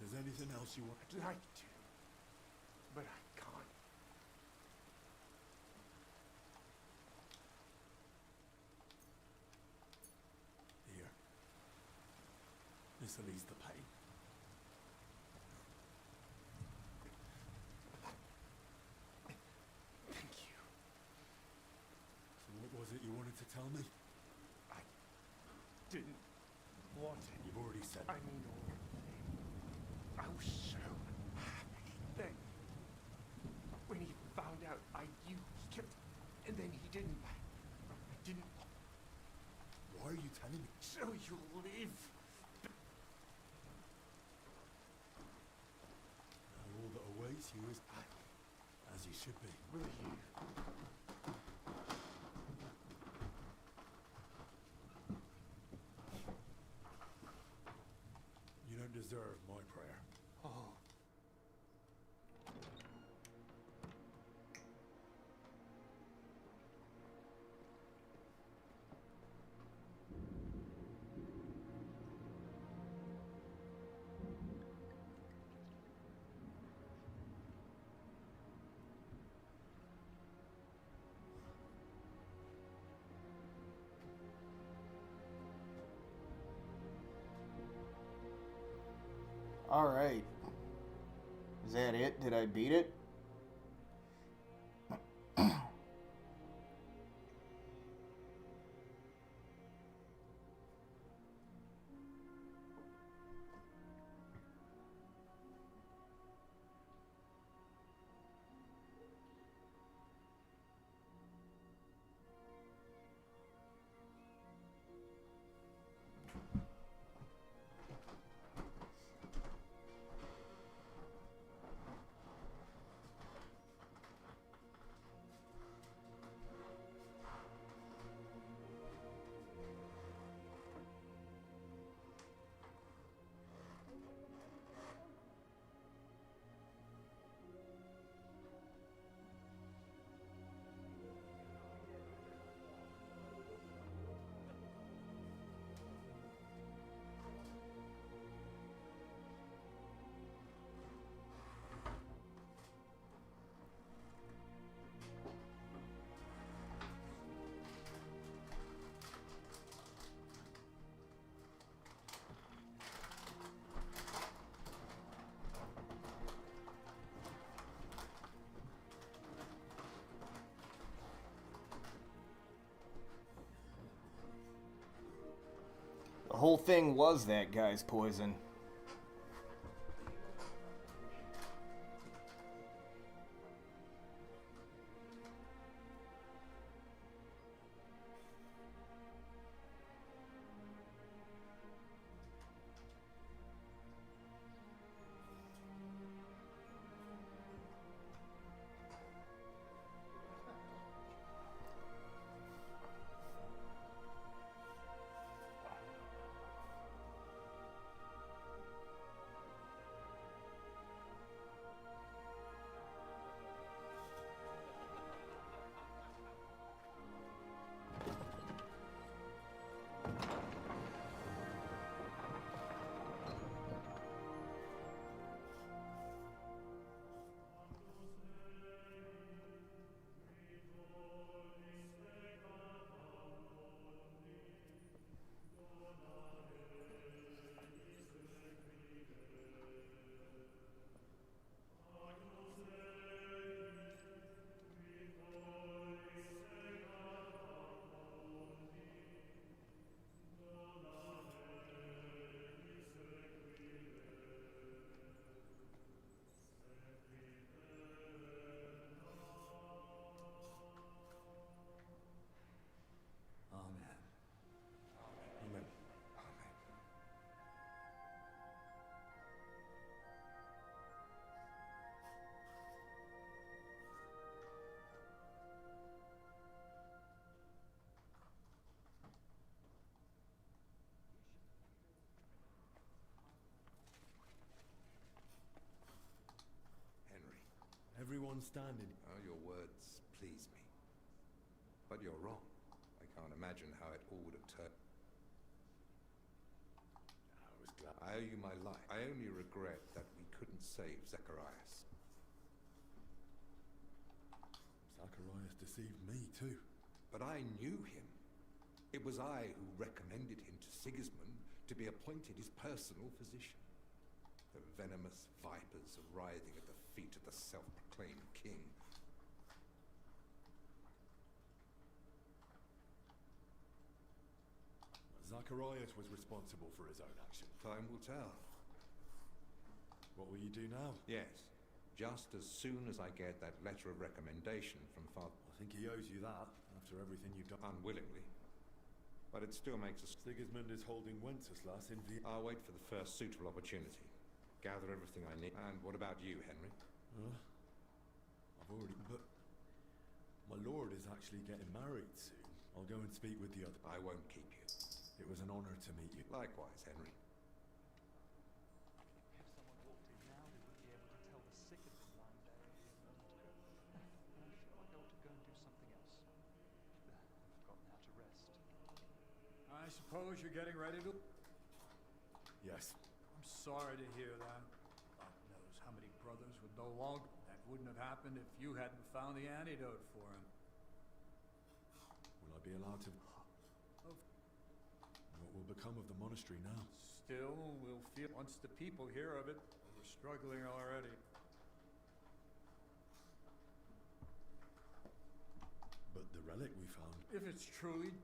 If there's anything else you want... I'd like to, but I can't. Here. This'll ease the pain. Thank you. So what was it you wanted to tell me? I didn't want it. You've already said I mean, I was so happy then. When he found out I used him, and then he didn't. I didn't. Why are you telling me? So you'll live. Now all that awaits you is as you should be. Will you? You don't deserve my prayer. Oh. Alright. Is that it? Did I beat it? The whole thing was that guy's poison. one standing. Oh, your words please me. But you're wrong. I can't imagine how it all would have turned. I was glad. I owe you my life. I only regret that we couldn't save Zacharias. Zacharias deceived me too. But I knew him. It was I who recommended him to Sigismund to be appointed his personal physician. The venomous vipers are writhing at the feet of the self-proclaimed king. Zacharias was responsible for his own action. Time will tell. What will you do now? Yes, just as soon as I get that letter of recommendation from Father. I think he owes you that, after everything you've done. Unwillingly. But it still makes us... Sigismund is holding Wenceslas in Vienna. I'll wait for the first suitable opportunity. Gather everything I need. And what about you, Henry? I've already... But... my lord is actually getting married soon. I'll go and speak with the other... I won't keep you. It was an honor to meet you. Likewise, Henry. If someone walked in now, they would be able to tell the sick of him lying there in the monastery. Or shall I go and do something else? I've forgotten how to rest. I suppose you're getting ready to... Yes. I'm sorry to hear that. God knows how many brothers would no longer... That wouldn't have happened if you hadn't found the antidote for him. Will I be allowed to... What will become of the monastery now? Still, we'll feel... Once the people hear of it, we're struggling already. But the relic we found... If it's truly...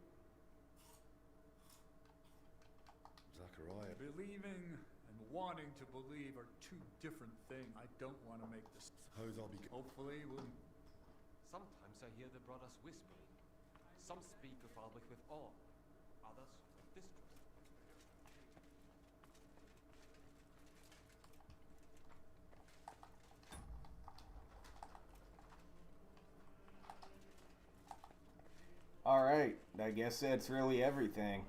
Zachariah... Believing and wanting to believe are two different things. I don't want to make this... Suppose I'll be... Hopefully we'll... Sometimes I hear the brothers whispering. Some speak of Albrecht with awe, others with distrust. Alright, I guess that's really everything.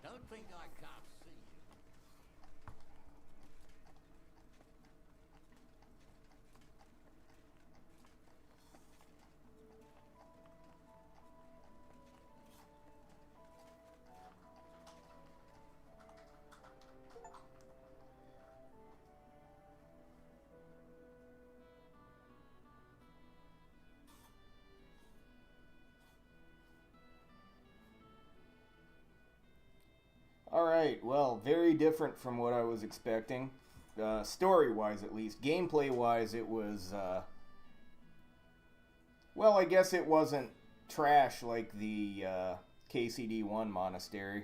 Don't think I can't see you. Alright, well, very different from what I was expecting. Story-wise, at least. Gameplay-wise, it was, well, I guess it wasn't trash like the KCD1 monastery.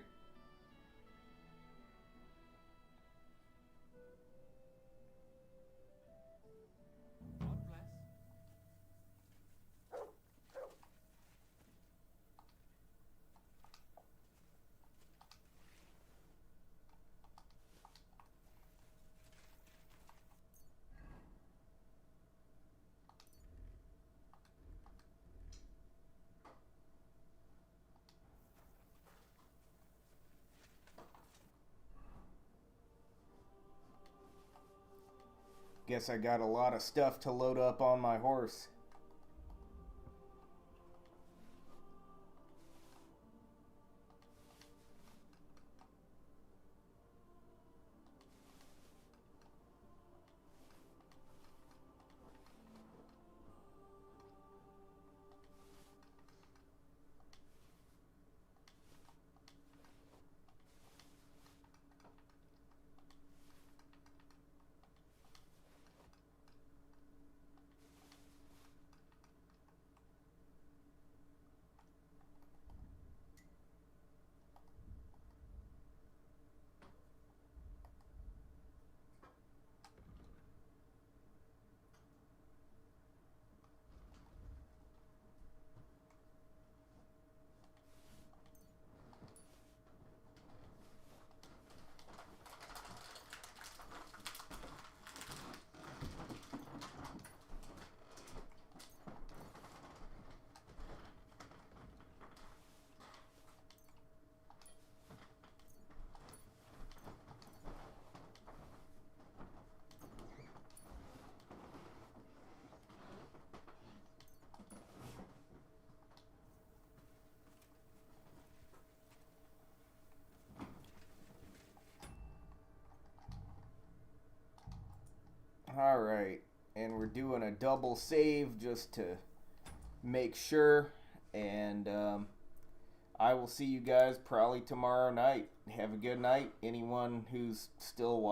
Guess I got a lot of stuff to load up on my horse. Alright, and we're doing a double save just to make sure, and I will see you guys probably tomorrow night. Have a good night. Anyone who's still watching.